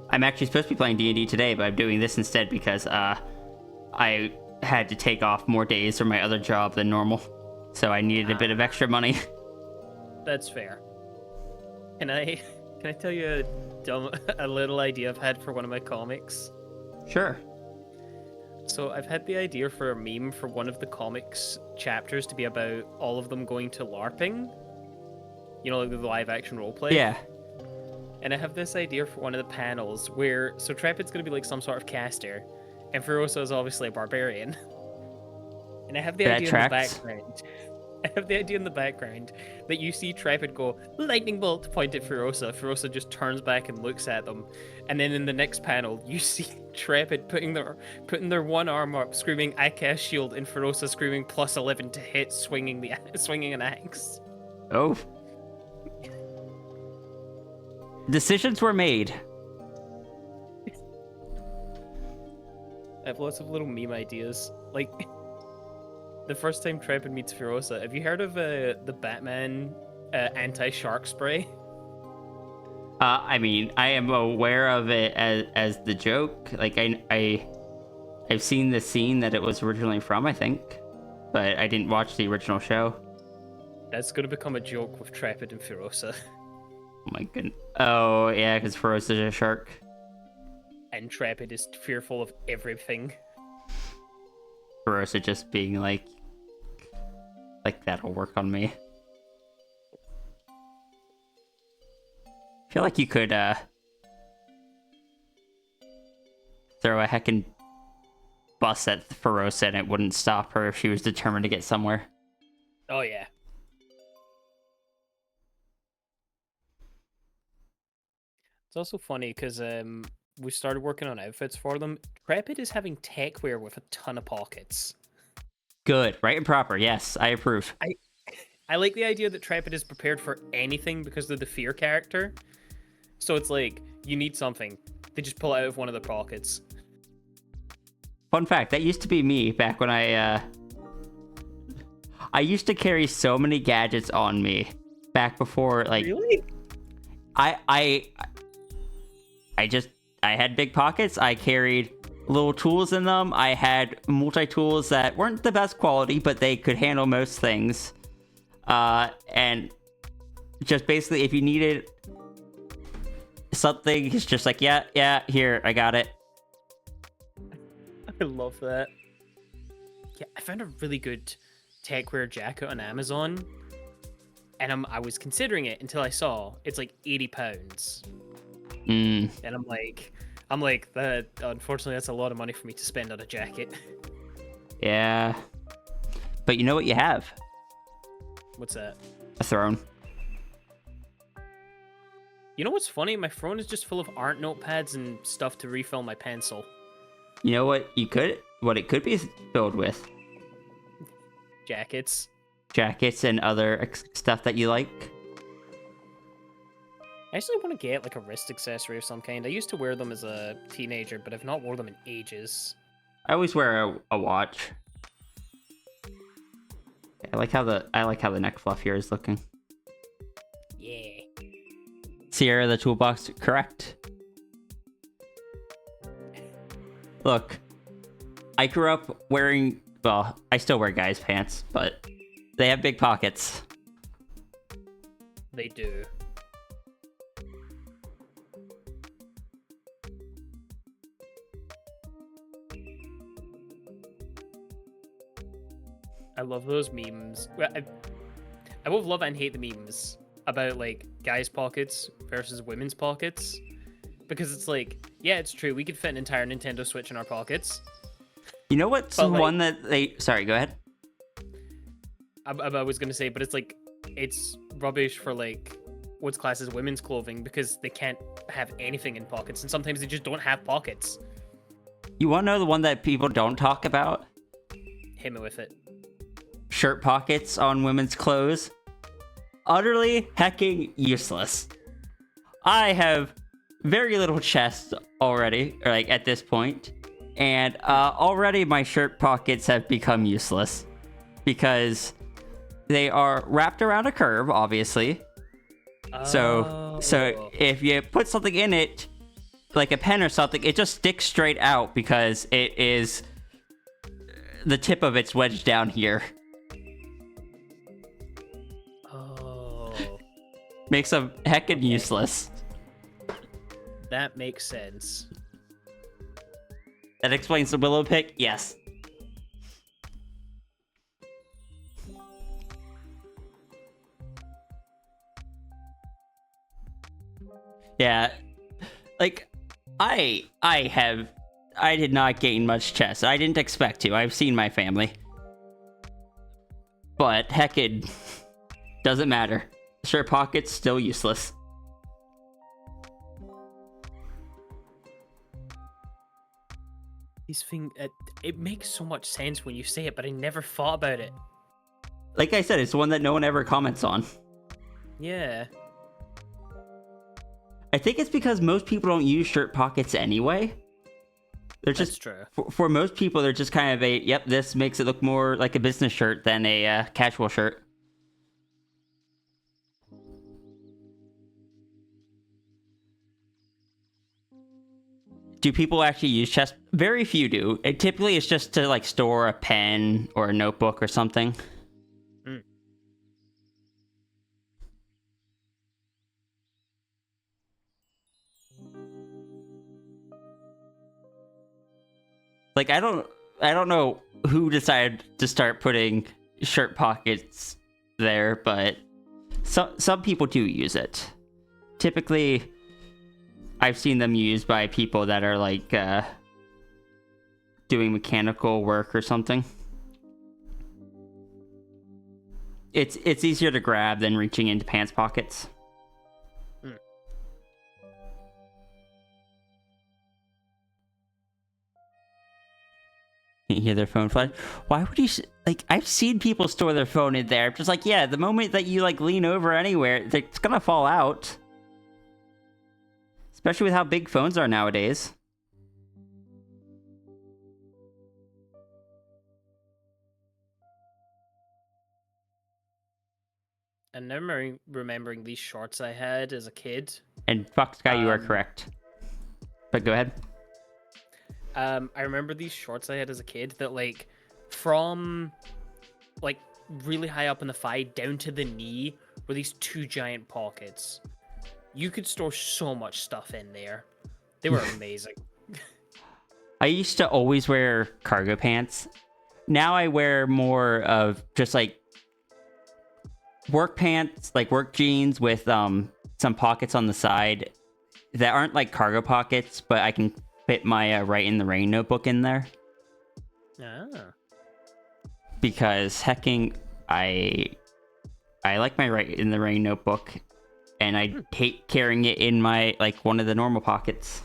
I'm actually supposed to be playing D&D today, but I'm doing this instead because I had to take off more days from my other job than normal. So I needed a bit of extra money. That's fair. Can I tell you a little idea I've had for one of my comics? Sure. So I've had the idea for a meme for one of the comics chapters to be about all of them going to LARPing. You know, like the live action roleplay. Yeah. And I have this idea for one of the panels where Trepid's going to be like some sort of caster, and Furosa is obviously a barbarian. And I have the idea in the background. I have the idea in the background that you see Trepid go, lightning bolt, point at Furosa. Furosa just turns back and looks at them. And then in the next panel, you see Trepid putting their one arm up, screaming, I cast shield, and Furosa screaming +11 to hit, swinging an axe. Oh. Decisions were made. I have lots of little meme ideas. Like, the first time Trepid meets Furosa, have you heard of the Batman anti-shark spray? I mean, I am aware of it as the joke. Like, I've seen the scene that it was originally from, I think. But I didn't watch the original show. That's going to become a joke with Trepid and Furosa. Oh my goodness. Oh, yeah, because Furosa's a shark. And Trepid is fearful of everything. Furosa just being like, that'll work on me. I feel like you could throw a heckin' bus at Furosa and it wouldn't stop her if she was determined to get somewhere. Oh yeah. It's also funny because we started working on outfits for them. Trepid is having tech wear with a ton of pockets. Good, right and proper. Yes, I approve. I like the idea that Trepid is prepared for anything because of the fear character. So it's like, you need something. They just pull it out of one of the pockets. Fun fact, that used to be me back when I used to carry so many gadgets on me back before, like... Really? I had big pockets. I carried little tools in them. I had multi-tools that weren't the best quality, but they could handle most things. And just basically, if you needed something, it's just like, yeah, here, I got it. I love that. Yeah, I found a really good techwear jacket on Amazon, and I was considering it until I saw it's like £80. And I'm like, that. Unfortunately, that's a lot of money for me to spend on a jacket. Yeah, but you know what you have? What's that? A throne. You know what's funny? My phone is just full of art notepads and stuff to refill my pencil. You know what what it could be filled with? Jackets. Jackets and other stuff that you like. I actually want to get like a wrist accessory of some kind. I used to wear them as a teenager, but I've not worn them in ages. I always wear a watch. I like how the neck fluff here is looking. Yeah. Sierra, the toolbox, correct. Look, I grew up wearing, well, I still wear guys' pants, but they have big pockets. They do. I love those memes. Well, I both love and hate the memes about like guys' pockets versus women's pockets, because it's like, yeah, it's true, we could fit an entire Nintendo Switch in our pockets. You know what's But, like, one that they... Sorry, go ahead. I was gonna say, but it's like, it's rubbish for like what's classed as women's clothing, because they can't have anything in pockets, and sometimes they just don't have pockets. You want to know the one that people don't talk about? Hit me with it. Shirt pockets on women's clothes. Utterly hecking useless. I have very little chest already, or like at this point, and already my shirt pockets have become useless because they are wrapped around a curve, obviously. So if you put something in it, like a pen or something, it just sticks straight out because it is the tip of it's wedged down here. Makes them heckin' useless. That makes sense. That explains the willow pick? Yes. Yeah. Like, I did not gain much chest. I didn't expect to. I've seen my family. But heckin' doesn't matter. Shirt pockets still useless. These things, it makes so much sense when you say it, but I never thought about it. Like I said, it's one that no one ever comments on. Yeah. I think it's because most people don't use shirt pockets anyway. They're just true. For most people, they're just kind of a, yep, this makes it look more like a business shirt than a casual shirt. Do people actually use chest? Very few do. Typically, it's just to like store a pen or a notebook or something. Mm. Like, I don't know who decided to start putting shirt pockets there, but some people do use it. Typically, I've seen them used by people that are like doing mechanical work or something. It's easier to grab than reaching into pants pockets. You hear their phone flash? Why would you... Like, I've seen people store their phone in there. Just like, yeah, the moment that you like lean over anywhere, it's gonna fall out. Especially with how big phones are nowadays. And now remembering these shorts I had as a kid. And Fox Guy, you are correct. But go ahead. I remember these shorts I had as a kid that, like, from, like, really high up in the thigh down to the knee were these 2 giant pockets. You could store so much stuff in there. They were amazing. I used to always wear cargo pants. Now I wear more of just, like, work pants, like work jeans with some pockets on the side that aren't like cargo pockets, but I can fit my Write in the Rain notebook in there. Ah. Because hecking, I like my Write in the Rain notebook, and I hate carrying it in my, like, one of the normal pockets.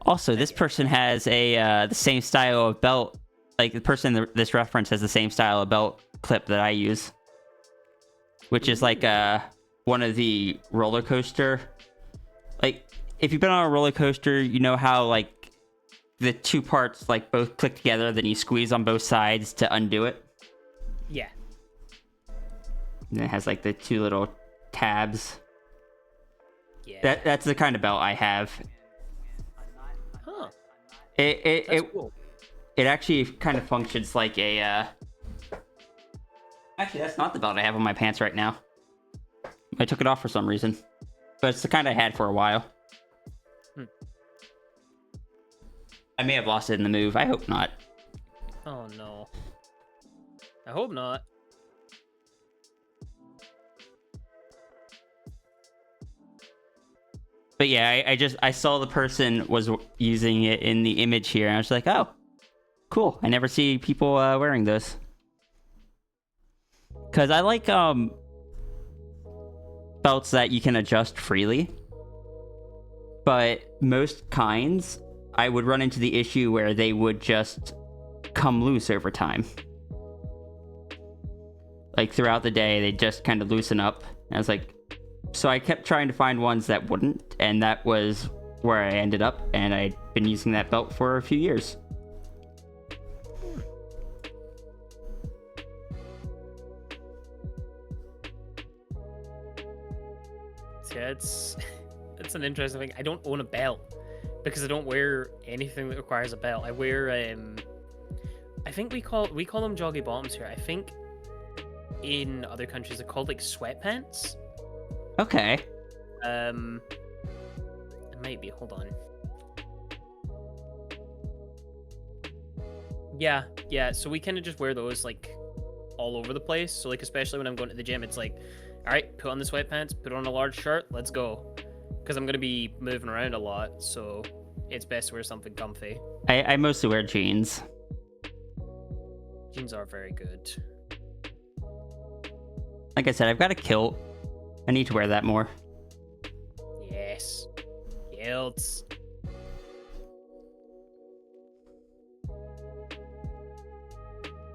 Also, this person has the same style of belt. Like, the person in this reference has the same style of belt clip that I use. Which is like one of the roller coaster. Like, if you've been on a roller coaster, you know how, like, the 2 parts, like, both click together, then you squeeze on both sides to undo it? Yeah. And it has, like, the 2 little tabs. Yeah. That's the kind of belt I have. Huh. It cool. It actually kind of functions like a, Actually, that's not the belt I have on my pants right now. I took it off for some reason. But it's the kind I had for a while. I may have lost it in the move. I hope not. Oh, no. I hope not. But yeah, I saw the person was using it in the image here, and I was like, oh, cool. I never see people wearing this. Because I like belts that you can adjust freely. But most kinds, I would run into the issue where they would just come loose over time. Like, throughout the day, they just kind of loosen up. And I was like, so I kept trying to find ones that wouldn't, and that was where I ended up, and I'd been using that belt for a few years. Yeah, it's an interesting thing. I don't own a belt because I don't wear anything that requires a belt. I wear I think we call them joggy bottoms here. I think in other countries they're called like sweatpants. Okay. It might be. Hold on. Yeah. So we kind of just wear those like all over the place. So like, especially when I'm going to the gym, it's like, all right, put on the sweatpants, put on a large shirt, let's go. Because I'm gonna be moving around a lot, so it's best to wear something comfy. I mostly wear jeans. Jeans are very good. Like I said, I've got a kilt. I need to wear that more. Yes. Kilts.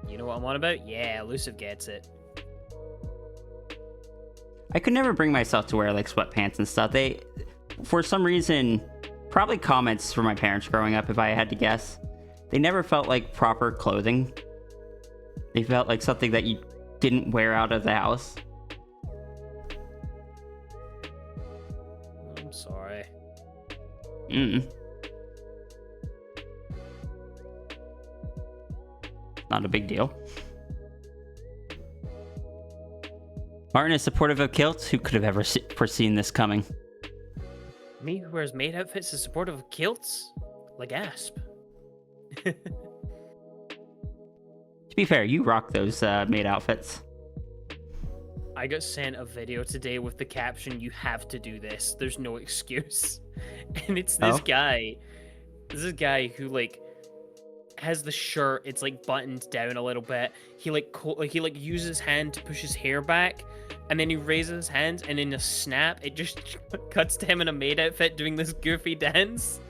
You know what I'm on about? Yeah, Elusive gets it. I could never bring myself to wear like sweatpants and stuff. They, for some reason, probably comments from my parents growing up, if I had to guess, they never felt like proper clothing. They felt like something that you didn't wear out of the house. I'm sorry. Not a big deal. Martin is supportive of kilts. Who could have ever foreseen this coming? Me, who wears maid outfits, is supportive of kilts? Like Asp. To be fair, you rock those maid outfits. I got sent a video today with the caption, "You have to do this. There's no excuse." And it's this guy. This is a guy who like has the shirt. It's like buttoned down a little bit. He he uses his hand to push his hair back, and then he raises his hands, and in a snap, it just cuts to him in a maid outfit doing this goofy dance.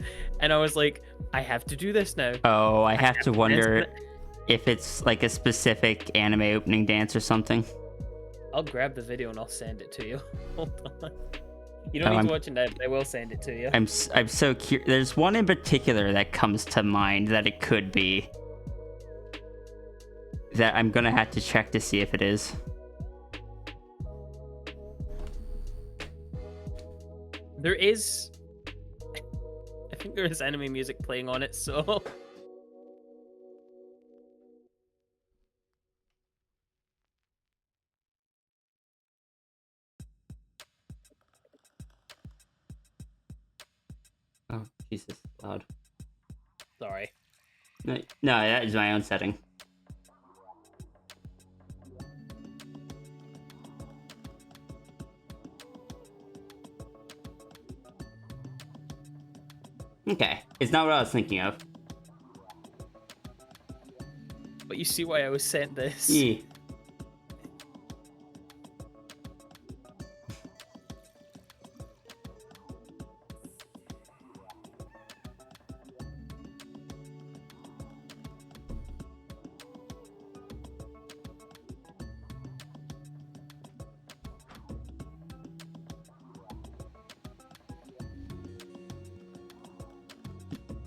And I was like, I have to do this now. Oh, I have to wonder if it's like a specific anime opening dance or something. I'll grab the video and I'll send it to you. Hold on. You don't Oh, need I'm- to watch it now, but I will send it to you. I'm so curious. There's one in particular that comes to mind that it could be. That I'm gonna have to check to see if it is. There is... I think there is anime music playing on it, so... Oh, Jesus, loud. Sorry. No, that is my own setting. Okay, it's not what I was thinking of. But you see why I was sent this. Yeah.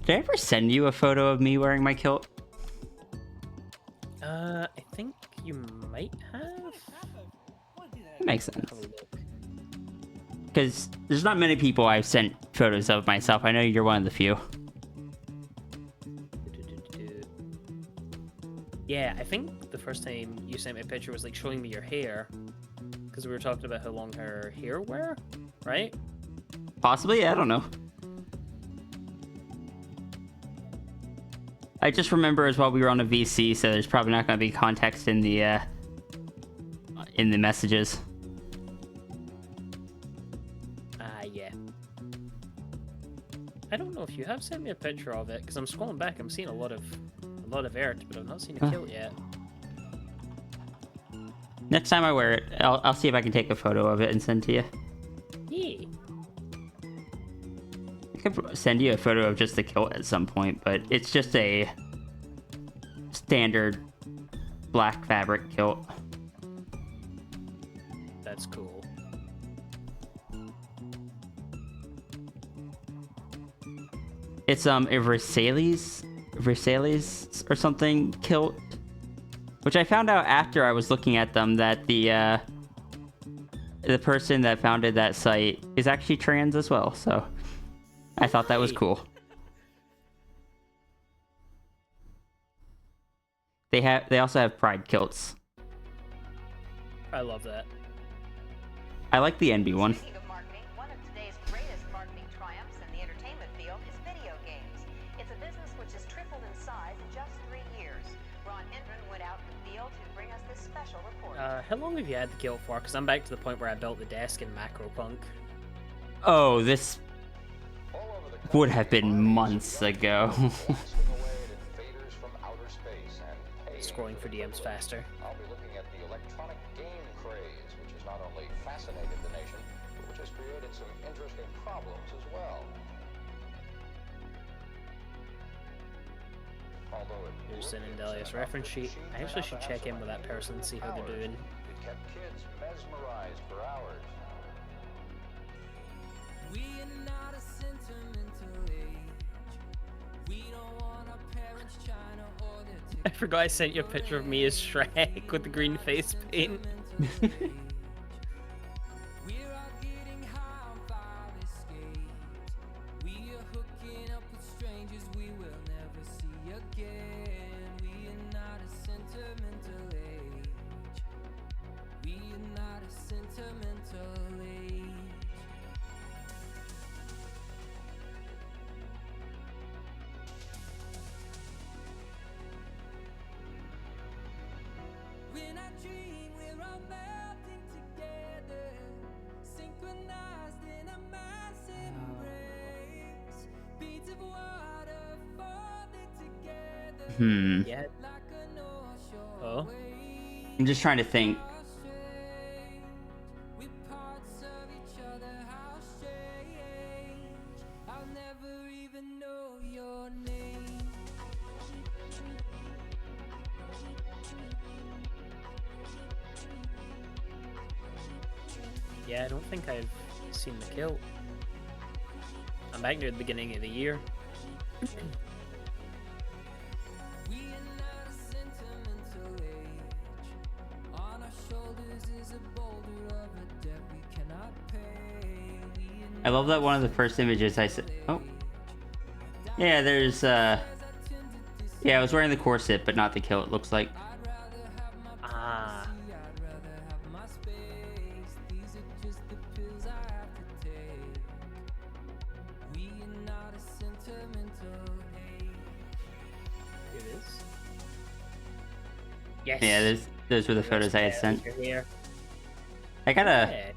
Did I ever send you a photo of me wearing my kilt? I think you might have. That makes sense. Because there's not many people I've sent photos of myself. I know you're one of the few. Yeah, I think the first time you sent me a picture was like showing me your hair. Because we were talking about how long her hair were, right? Possibly, I don't know. I just remember as well we were on a VC, so there's probably not going to be context in the messages. Yeah. I don't know if you have sent me a picture of it, because I'm scrolling back. I'm seeing a lot of art, but I've not seen a kilt yet. Next time I wear it, I'll see if I can take a photo of it and send to you. Yeah. I could send you a photo of just the kilt at some point, but it's just a standard black fabric kilt. That's cool. It's a Versailles or something kilt, which I found out after I was looking at them that the person that founded that site is actually trans as well. So I thought that was cool. They also have pride kilts. I love that. I like the NB one. Speaking of marketing, one of today's greatest marketing triumphs in the entertainment field is video games. It's a business which has tripled in size in just 3 years. Ron Indren went out in the field to bring us this special report. How long have you had the kilt for? Because I'm back to the point where I built the desk in Macropunk. Oh, this would have been months ago. Scrolling for DMs faster. I'll be looking at the electronic game craze, which has not only fascinated the nation, but which has created some interesting problems as well. Here's an Indelius reference sheet. I actually should check in with that person and see how they're doing. It kept kids mesmerized for hours. We are not a sentimental age. We don't want our parents China or their I forgot I sent you a picture of me as Shrek with the green face paint. When I dream, we're all melting together, synchronized in a mass embrace. Beads of water folded together. Yeah. Like a North Shore Oh. I'm just trying to think. We're parts of each other, how strange. I'll never even know your name. Yeah, I don't think I've seen the kilt. I'm back near the beginning of the year. I love that one of the first images I said. Oh. Yeah, there's, Yeah, I was wearing the corset, but not the kilt, it looks like. Ah. Here it is. Yes. Yeah, those were the photos I had sent. Here. I gotta... Yeah.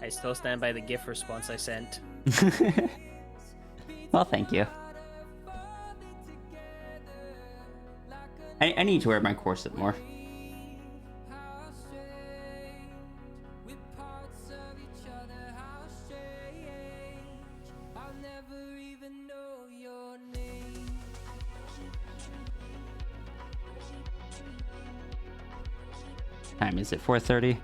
I still stand by the GIF response I sent. Well, thank you. I need to wear my corset more. Time is it 4:30?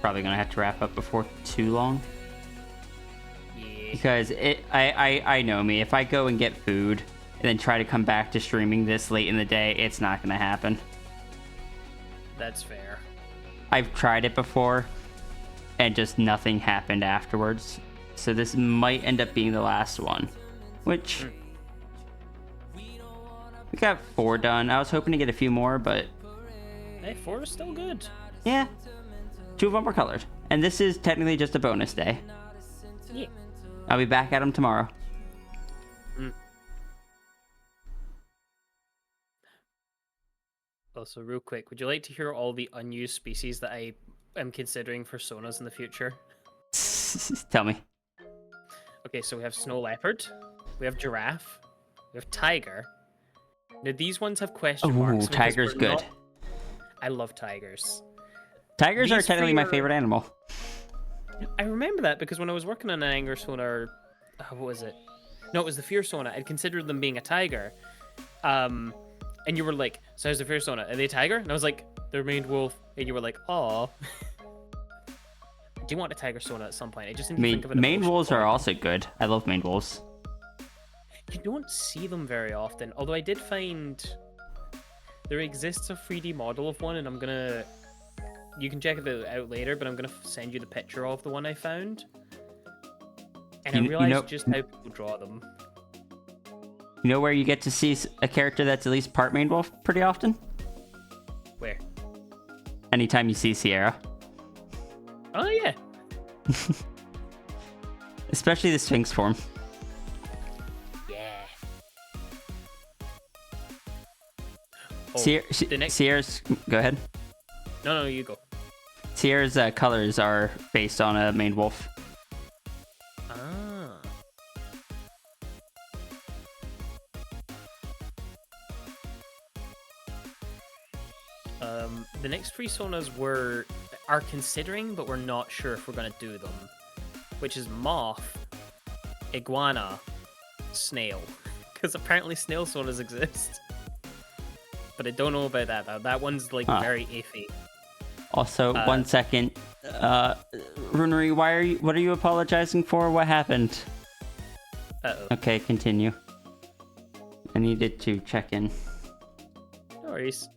Probably gonna have to wrap up before too long. Yeah. Because I know me. If I go and get food and then try to come back to streaming this late in the day, it's not gonna happen. That's fair. I've tried it before, and just nothing happened afterwards. So this might end up being the last one, which we got 4 done. I was hoping to get a few more, but Hey, 4 is still good. yeah, 2 of them were colored, and this is technically just a bonus day. Yeah. I'll be back at them tomorrow. Also, real quick, would you like to hear all the unused species that I am considering for sonas in the future? Tell me. Okay, so we have snow leopard, we have giraffe, we have tiger. Now these ones have question marks. Ooh, because tiger's we're good. not- I love tigers. Tigers are These technically my three are- favorite animal. I remember that because when I was working on an anger sona, or what was it? No, it was the fear sona. I'd considered them being a tiger. And you were like, so how's the fear sona? Are they a tiger? And I was like, they're maned wolf. And you were like, aw. I do want a tiger sona at some point. I just need to think of an Maine emotion wolves for are it. also good. I love Maine wolves. You don't see them very often. Although I did find there exists a 3D model of one, and I'm gonna. You can check it out later, but I'm gonna send you the picture of the one I found. And I realized just how people draw them. You know where you get to see a character that's at least part Maine wolf pretty often? Where? Anytime you see Sierra. Oh yeah. Especially the Sphinx form. Yeah. the next... Sierra's... Go ahead. No, you go. Sierra's colors are based on a Maine wolf. Ah. The next 3 sonas are considering, but we're not sure if we're gonna do them. Which is moth, iguana, snail. Because apparently snail sonas exist. But I don't know about that though. That one's like very iffy. Also, 1 second. Runery, what are you apologizing for? What happened? Uh-oh. Okay, continue. I needed to check in. No worries.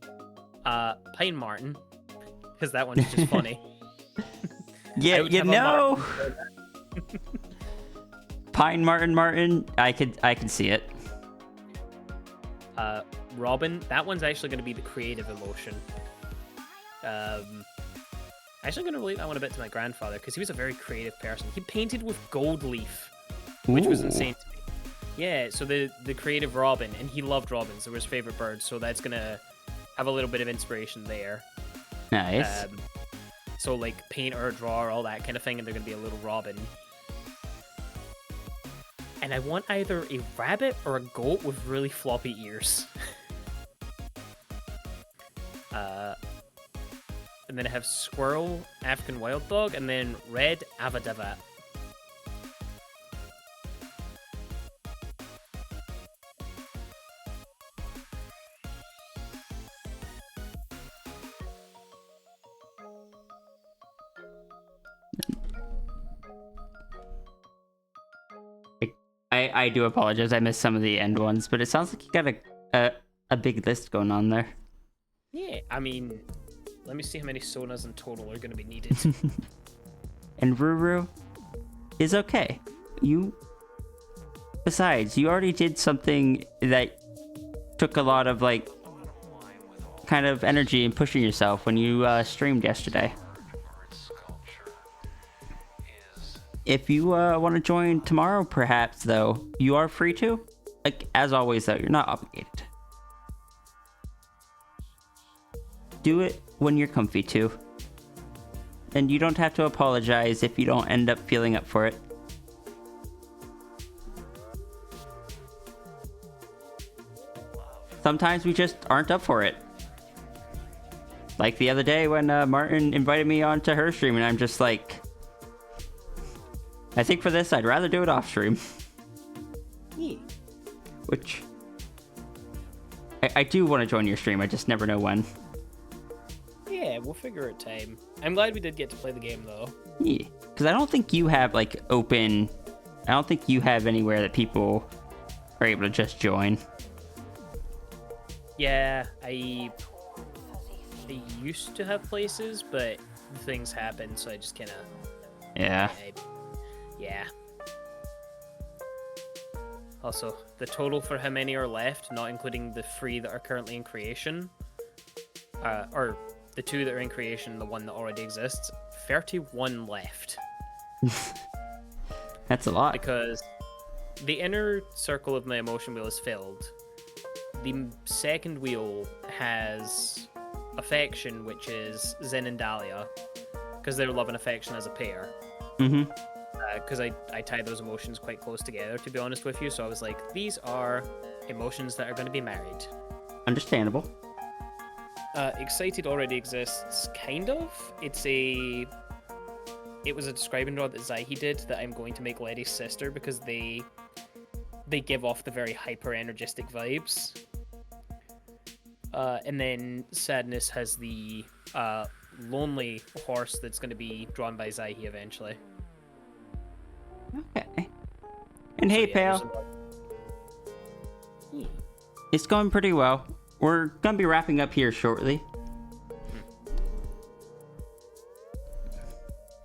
Pine Martin. Because that one's just funny. Yeah, you know. Pine Martin. I could see it. Robin. That one's actually going to be the creative emotion. Actually going to relate that one a bit to my grandfather because he was a very creative person. He painted with gold leaf, which was insane to me. Yeah, so the creative Robin, and he loved robins. They were his favorite birds, so that's going to have a little bit of inspiration there. Nice. So like painter, drawer, all that kind of thing, and they're gonna be a little Robin. And I want either a rabbit or a goat with really floppy ears. And then I have squirrel, African wild dog, and then red avadavat. I do apologize. I missed some of the end ones, but it sounds like you got a big list going on there. Yeah, I mean, let me see how many sonas in total are going to be needed. And Ruru is okay. Besides, you already did something that took a lot of like kind of energy in pushing yourself when you streamed yesterday. If you want to join tomorrow, perhaps, though, you are free to. Like, as always, though, you're not obligated. Do it when you're comfy to. And you don't have to apologize if you don't end up feeling up for it. Sometimes we just aren't up for it. Like the other day when Martin invited me onto her stream, and I'm just like, I think for this, I'd rather do it off stream. Yeah. Which, I do want to join your stream, I just never know when. Yeah, we'll figure out time. I'm glad we did get to play the game, though. Yeah, because I don't think you have, like, I don't think you have anywhere that people are able to just join. Yeah, I used to have places, but things happened, so I just kind of... Yeah. Yeah. Also, the total for how many are left, not including the 3 that are currently in creation, or the 2 that are in creation, the 1 that already exists, 31 left. That's a lot. Because the inner circle of my emotion wheel is filled. The second wheel has affection, which is Zen and Dahlia, because they're love and affection as a pair. Mm-hmm. Because I tie those emotions quite close together, to be honest with you. So I was like, these are emotions that are going to be married. Understandable. Excited already exists, kind of. It was a describing draw that Zaihi did that I'm going to make Letty's sister because they give off the very hyper-energistic vibes. And then Sadness has the lonely horse that's going to be drawn by Zaihi eventually. Okay. And hey, yeah, pal. It's going pretty well. We're gonna be wrapping up here shortly.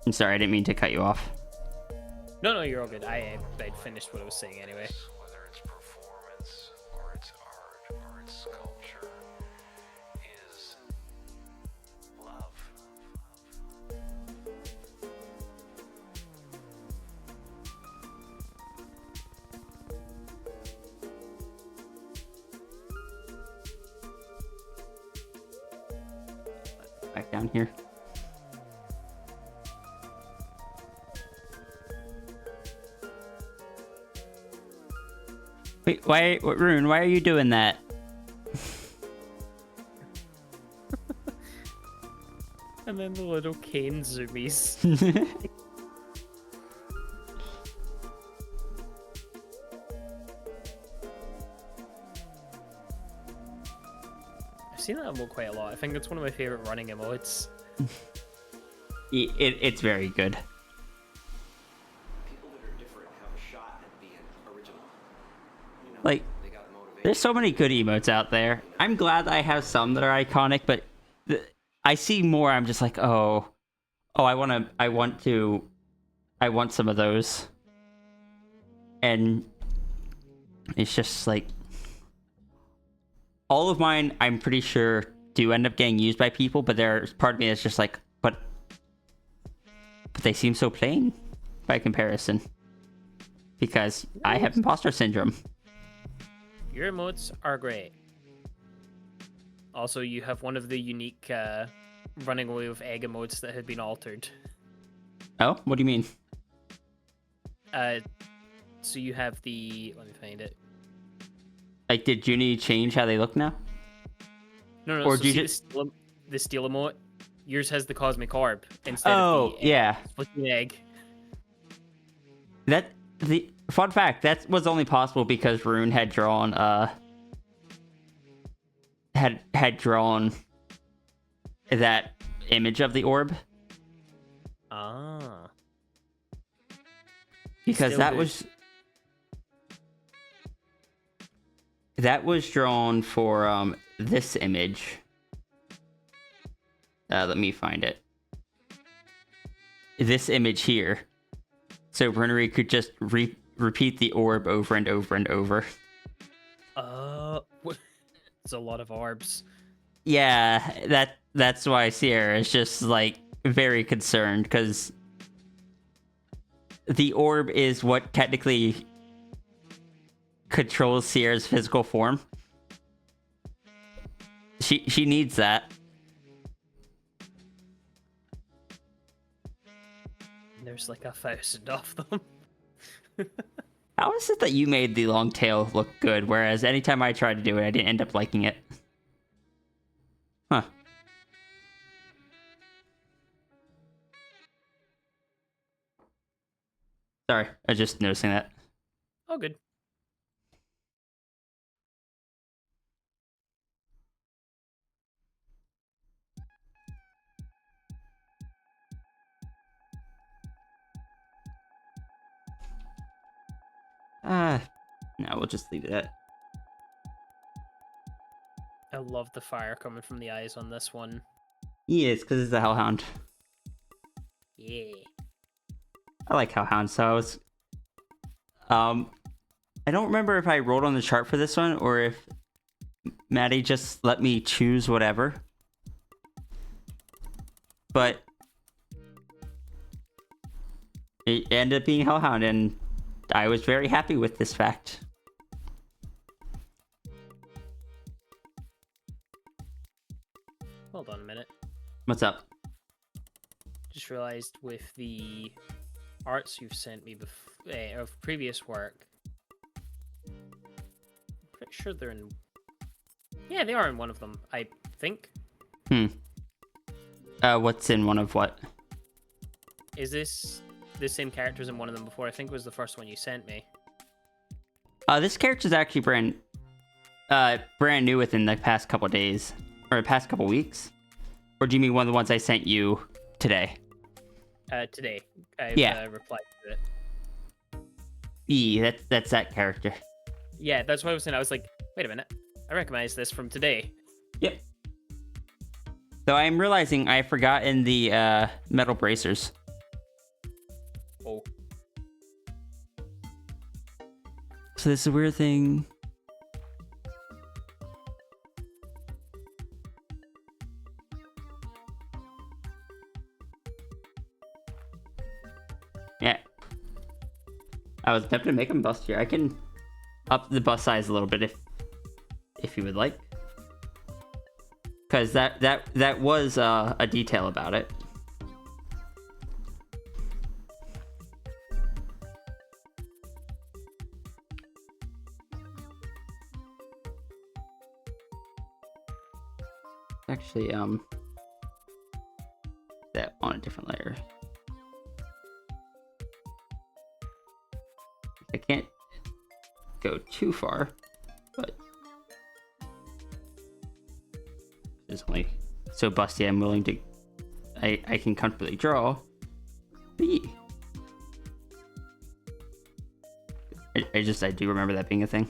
I'm sorry, I didn't mean to cut you off. No, you're all good. I'd finished what I was saying anyway. Whether it's performance or it's art or it's sculpture, is love. Back down here. Wait, Rune, why are you doing that? And then the little cane zoomies. I've seen that emote quite a lot. I think it's one of my favorite running emotes. It's very good. People that are different have a shot at being original. You know, Like, they got motivation. there's so many good emotes out there. I'm glad I have some that are iconic, but I see more. I'm just like, I want some of those. And it's just like, all of mine, I'm pretty sure, do end up getting used by people, but there's part of me that's just like, but they seem so plain by comparison. Because I have imposter syndrome. Your emotes are great. Also, you have one of the unique running away with egg emotes that had been altered. Oh, what do you mean? So you have the... Let me find it. Like, did Junie change how they look now? No, Or so do see you the steel emote? Yours has the cosmic orb instead Oh, of the yeah. splitting egg. That the fun fact that was only possible because Rune had drawn had drawn that image of the orb, Ah. because Still that was drawn for this image. Let me find it. This image here. So Brunery could just repeat the orb over and over and over. It's a lot of orbs. Yeah, that's why Sierra is just like very concerned, because the orb is what technically controls Sierra's physical form. She needs that. There's like 1,000 of them. How is it that you made the long tail look good, whereas anytime I tried to do it, I didn't end up liking it? Huh. Sorry, I was just noticing that. Oh, good. No, we'll just leave it at. I love the fire coming from the eyes on this one. Yeah, it's because it's a Hellhound. Yeah. I like Hellhound, so I was... I don't remember if I rolled on the chart for this one, or if Maddie just let me choose whatever. But it ended up being Hellhound, and I was very happy with this fact. Hold on a minute. What's up? Just realized with the arts you've sent me of previous work, I'm pretty sure they're in... Yeah, they are in one of them, I think. What's in one of what? Is this the same characters in one of them before? I think it was the first one you sent me. This character's actually brand new within the past couple days. Or past couple weeks? Or do you mean one of the ones I sent you today? Today. I've replied to it. Yeah, that's that character. Yeah, that's what I was saying. I was like, wait a minute. I recognize this from today. Yep. So I'm realizing I've forgotten the metal bracers. Oh. So this is a weird thing. Yeah. I was tempted to make him bust here. I can up the bust size a little bit if you would like. Because that was a detail about it. Actually, that on a different layer. I can't go too far, but it's only so busty I'm willing to... I can comfortably draw. But yeah. I do remember that being a thing.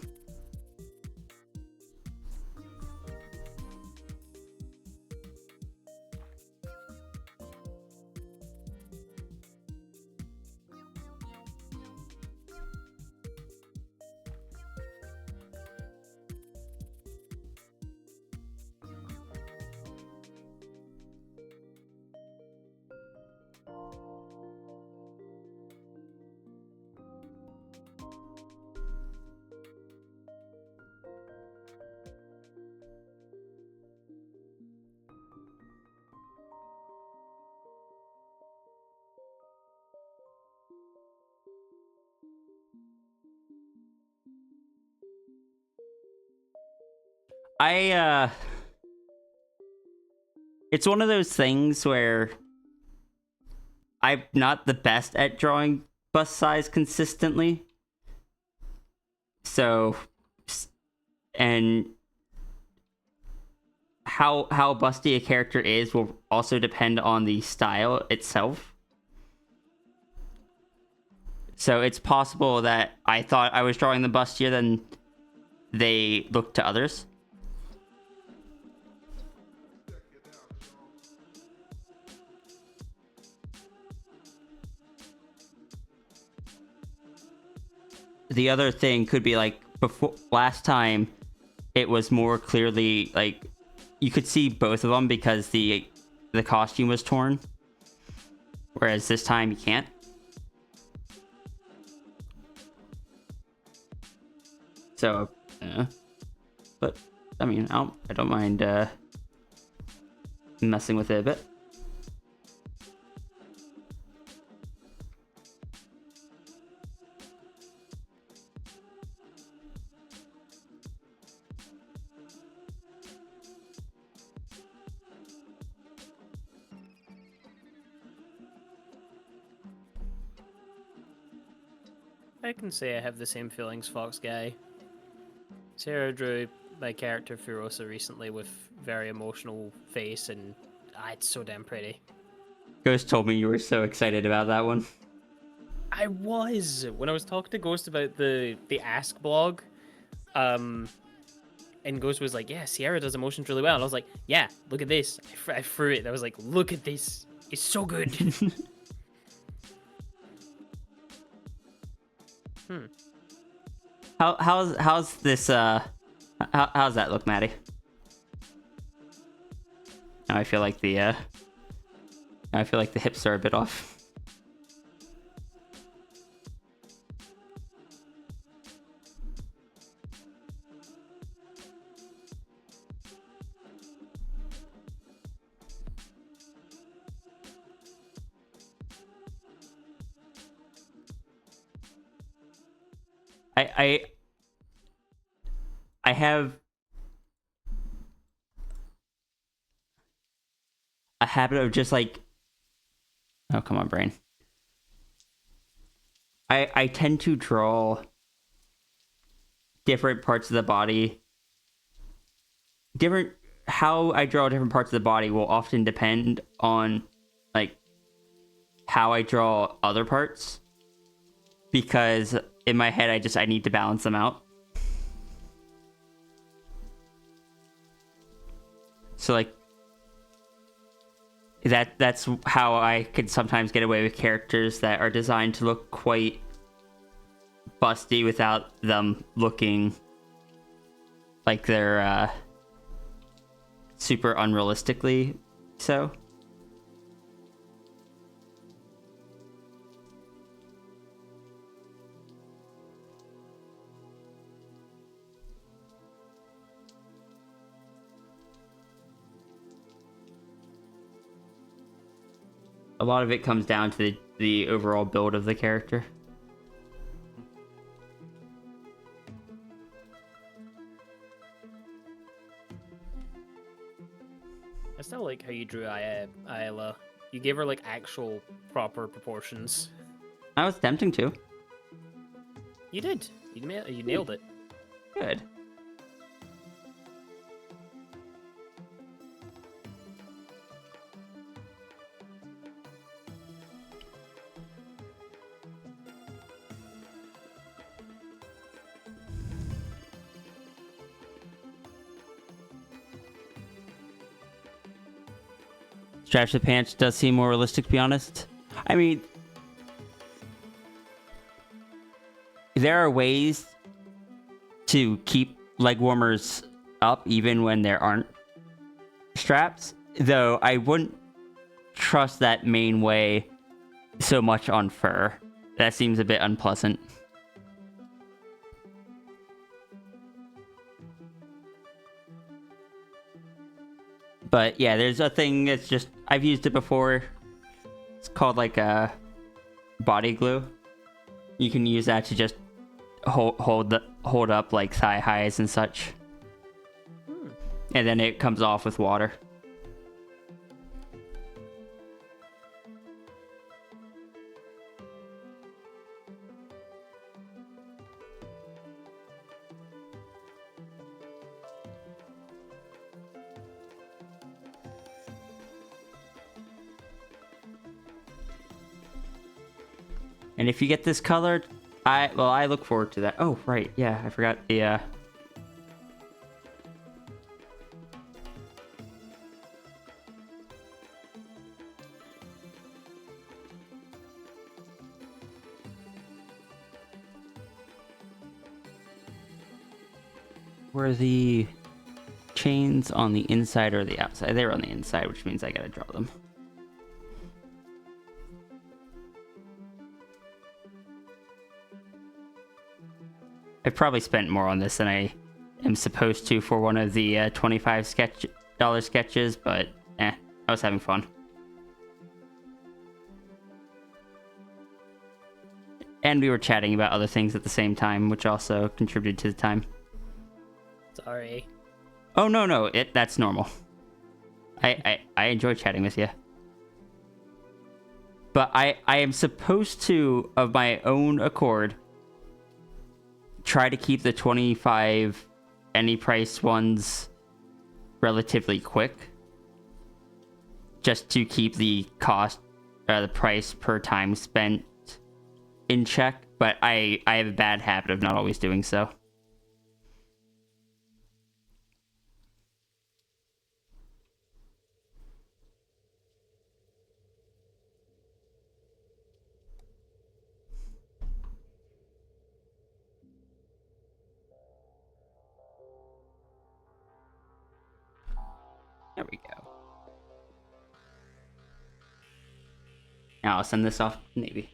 It's one of those things where I'm not the best at drawing bust size consistently. So, and how busty a character is will also depend on the style itself. So it's possible that I thought I was drawing them bustier than they looked to others. The other thing could be like before last time, it was more clearly like you could see both of them because the costume was torn, whereas this time you can't. So, but I mean, I don't mind messing with it a bit. I can say I have the same feelings, Fox Guy. Sarah drew my character Furosa recently with very emotional face, and it's so damn pretty. Ghost told me you were so excited about that one. I was when I was talking to Ghost about the Ask blog, and Ghost was like, "Yeah, Sierra does emotions really well." And I was like, "Yeah, look at this." I threw it. I was like, "Look at this! It's so good." How's this how's that look, Maddie? Now I feel like the hips are a bit off. I have a habit of just like, oh, come on, brain. I tend to draw different parts of the body. How I draw different parts of the body will often depend on like how I draw other parts, because in my head I need to balance them out. So like that's how I could sometimes get away with characters that are designed to look quite busty without them looking like they're super unrealistically so. A lot of it comes down to the overall build of the character. I still like how you drew Ayla. You gave her like actual proper proportions. I was tempting to. You did. You nailed it. Good. Straps the pants does seem more realistic, to be honest. I mean, there are ways to keep leg warmers up even when there aren't straps, though I wouldn't trust that main way so much on fur. That seems a bit unpleasant. But yeah, there's a thing that's just, I've used it before. It's called like a body glue. You can use that to just hold up like thigh highs and such. And then it comes off with water. And if you get this colored, I look forward to that. Oh, right. Yeah, I forgot the were the chains on the inside or the outside? They're on the inside, which means I gotta draw them. I probably spent more on this than I am supposed to for one of the $25 sketches, but I was having fun. And we were chatting about other things at the same time, which also contributed to the time. Sorry. Oh, no, that's normal. I enjoy chatting with you. But I am supposed to, of my own accord, try to keep the 25 any price ones relatively quick. Just to keep the cost, the price per time spent in check. But I have a bad habit of not always doing so. There we go. Now I'll send this off to Navy.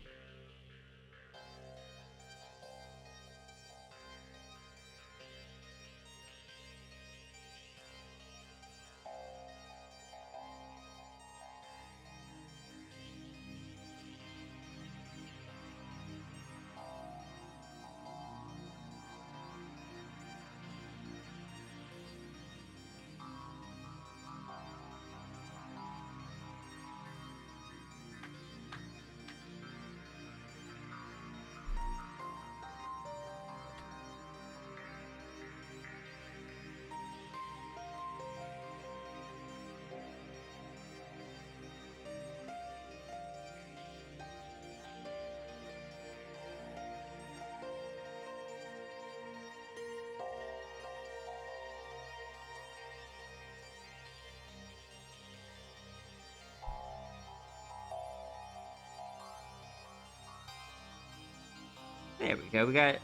There we go.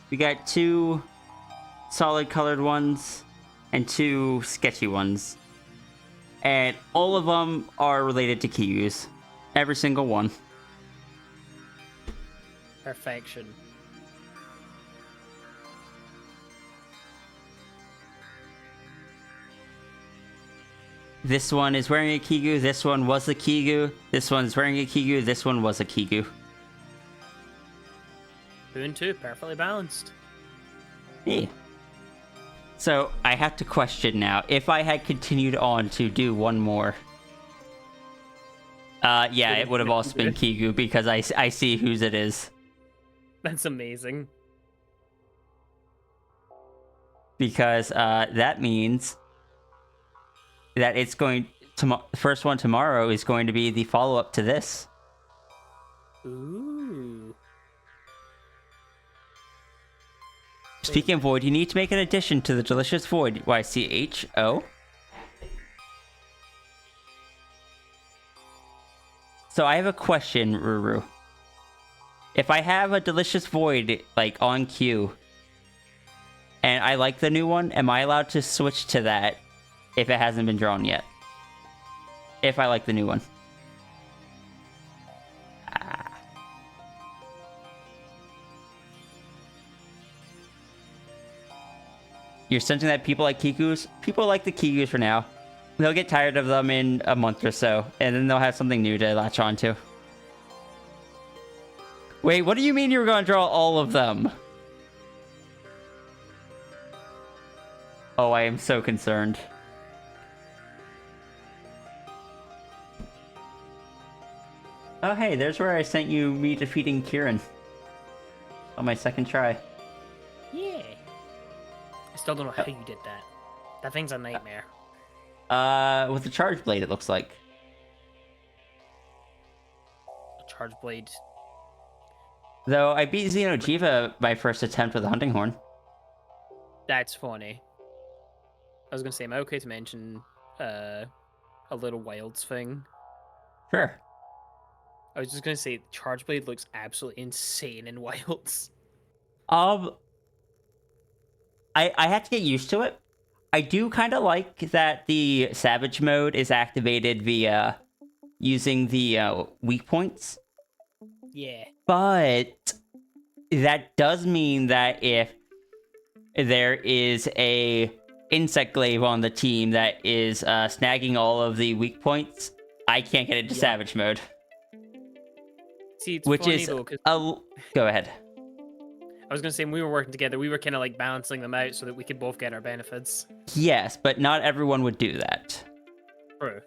We got two solid colored ones and two sketchy ones. And all of them are related to Kiyus. Every single one. Perfection. This one is wearing a Kigu, this one was a Kigu, this one's wearing a Kigu, this one was a Kigu. 2 and 2, perfectly balanced. Yeah. So, I have to question now, if I had continued on to do one more... yeah, it would have also been Kigu, because I see whose it is. That's amazing. Because, that means... that it's going... the first one tomorrow is going to be the follow-up to this. Ooh. Speaking of Void, you need to make an addition to the Delicious Void. YCHO. So I have a question, Ruru. If I have a Delicious Void, like, on queue, and I like the new one, am I allowed to switch to that if it hasn't been drawn yet? If I like the new one. You're sensing that people like Kikus? People like the Kikus for now. They'll get tired of them in a month or so, and then they'll have something new to latch on to. Wait, what do you mean you were going to draw all of them? Oh, I am so concerned. Oh, hey, there's where I sent you me defeating Kieran. On my second try. Yeah. I still don't know how you did that. That thing's a nightmare. With the charge blade, it looks like. Charge blade. Though I beat Xeno'jiiva my first attempt with the hunting horn. That's funny. I was gonna say, am I okay to mention a little wilds thing? Sure. I was just gonna say, charge blade looks absolutely insane in wilds. I had to get used to it. I do kind of like that the Savage mode is activated via using the weak points. Yeah. But that does mean that if there is a insect glaive on the team that is snagging all of the weak points, I can't get into Savage mode. See, it's Which funny is though, 'cause go ahead. I was gonna say when we were working together, we were kind of like balancing them out so that we could both get our benefits. Yes, but not everyone would do that. True.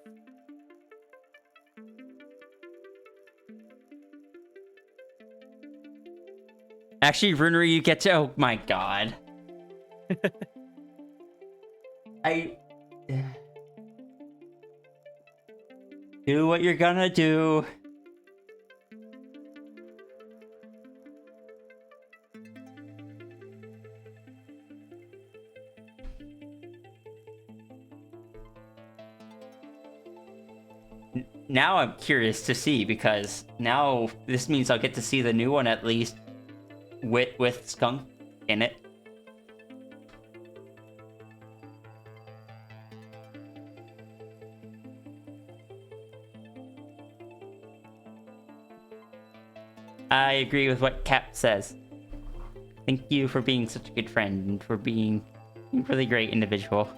Actually, Runery, you get to. Oh my god. Do what you're gonna do. Now I'm curious to see, because now this means I'll get to see the new one at least with skunk in it. I agree with what Cap says. Thank you for being such a good friend and for being a really great individual.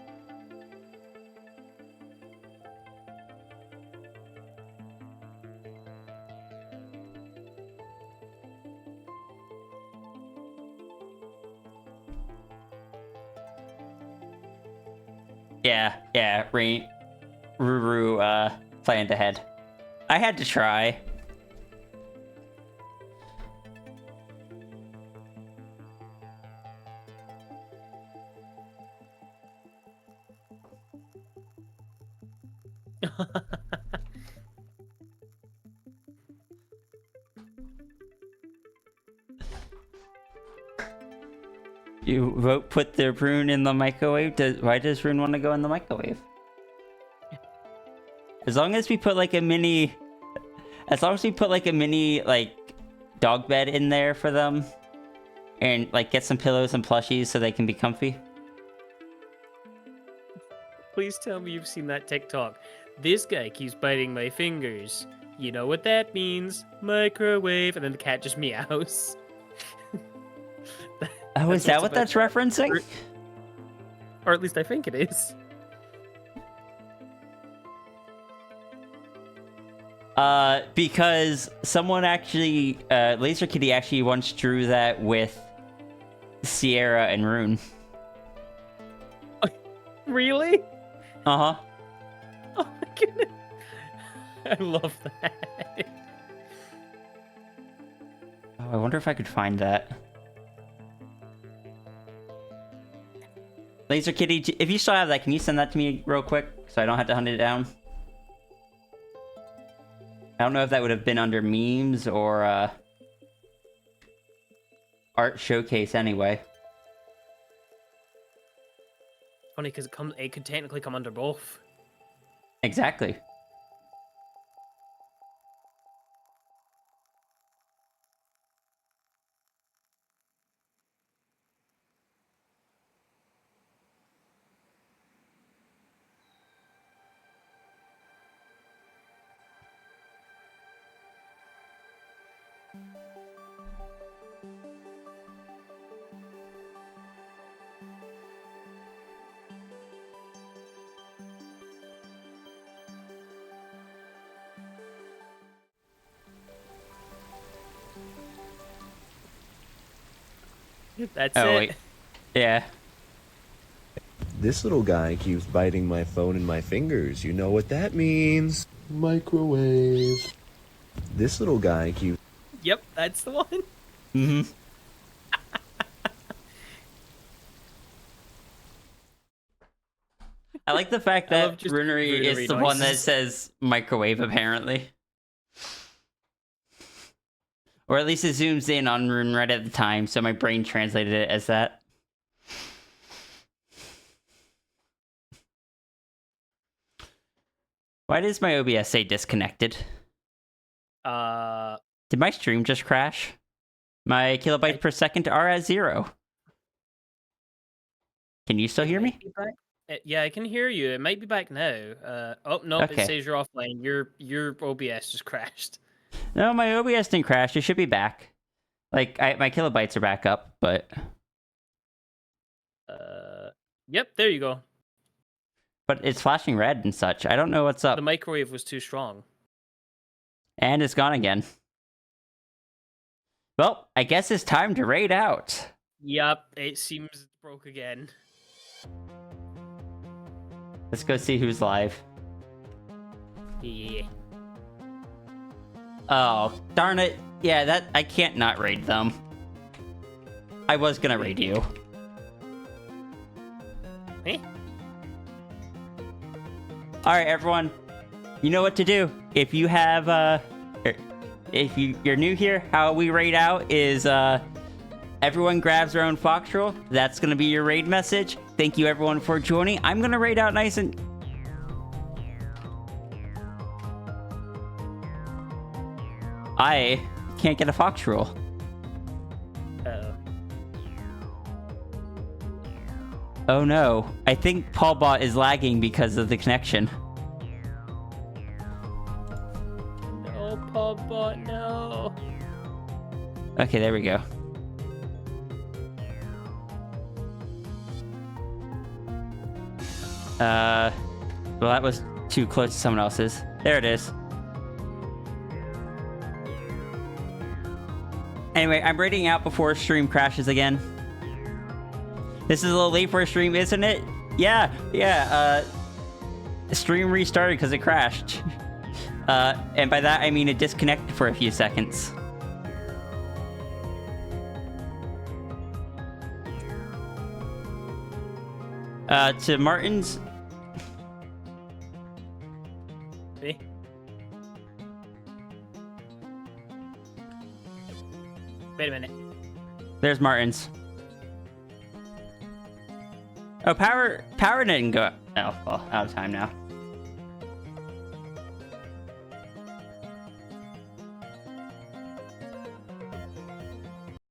Yeah, Ruru planned ahead. I had to try. You vote put the rune in the microwave? Why does rune want to go in the microwave? As long as we put like a mini... As long as we put like a mini, like, dog bed in there for them. And, like, get some pillows and plushies so they can be comfy. Please tell me you've seen that TikTok. This guy keeps biting my fingers. You know what that means? Microwave. And then the cat just meows. Oh, is that what that's referencing? Or at least I think it is. Because someone actually, Laser Kitty actually once drew that with Sierra and Rune. Really? Uh-huh. Oh my goodness. I love that. Oh, I wonder if I could find that. Laser Kitty, if you still have that, can you send that to me real quick so I don't have to hunt it down? I don't know if that would have been under memes or art showcase anyway. Funny because it could technically come under both. Exactly. That's Oh, it. wait. Yeah. This little guy keeps biting my phone and my fingers. You know what that means? Microwave. This little guy keeps... Yep, that's the one. Mm-hmm. I like the fact I love that just Runery is runery the one that noises. says microwave, apparently. Or at least it zooms in on Rune right at the time, so my brain translated it as that. Why does my OBS say disconnected? Did my stream just crash? My kilobytes per second are at 0. Can you still hear me? Yeah, I can hear you. It might be back now. Oh nope, Okay. it says you're offline. Your OBS just crashed. No, my OBS didn't crash. It should be back. Like, my kilobytes are back up, but... Yep, there you go. But it's flashing red and such. I don't know what's up. The microwave was too strong. And it's gone again. Well, I guess it's time to raid out. Yep, it seems it broke again. Let's go see who's live. Yeah. Oh, darn it. Yeah, that I can't not raid them. I was gonna raid you. Hey. Alright, everyone. You know what to do. If you have, if you're new here, how we raid out is, everyone grabs their own fox roll. That's gonna be your raid message. Thank you, everyone, for joining. I'm gonna raid out nice and... I can't get a fox roll. Oh no, I think Paulbot is lagging because of the connection. No, Paulbot, no. Okay, there we go. Well, that was too close to someone else's. There it is. Anyway, I'm raiding out before stream crashes again. This is a little late for a stream, isn't it? Yeah, stream restarted because it crashed. And by that, I mean it disconnected for a few seconds. To Martin's... Hey. Wait a minute. There's Martin's. Oh, power didn't go... Oh, well, out of time now.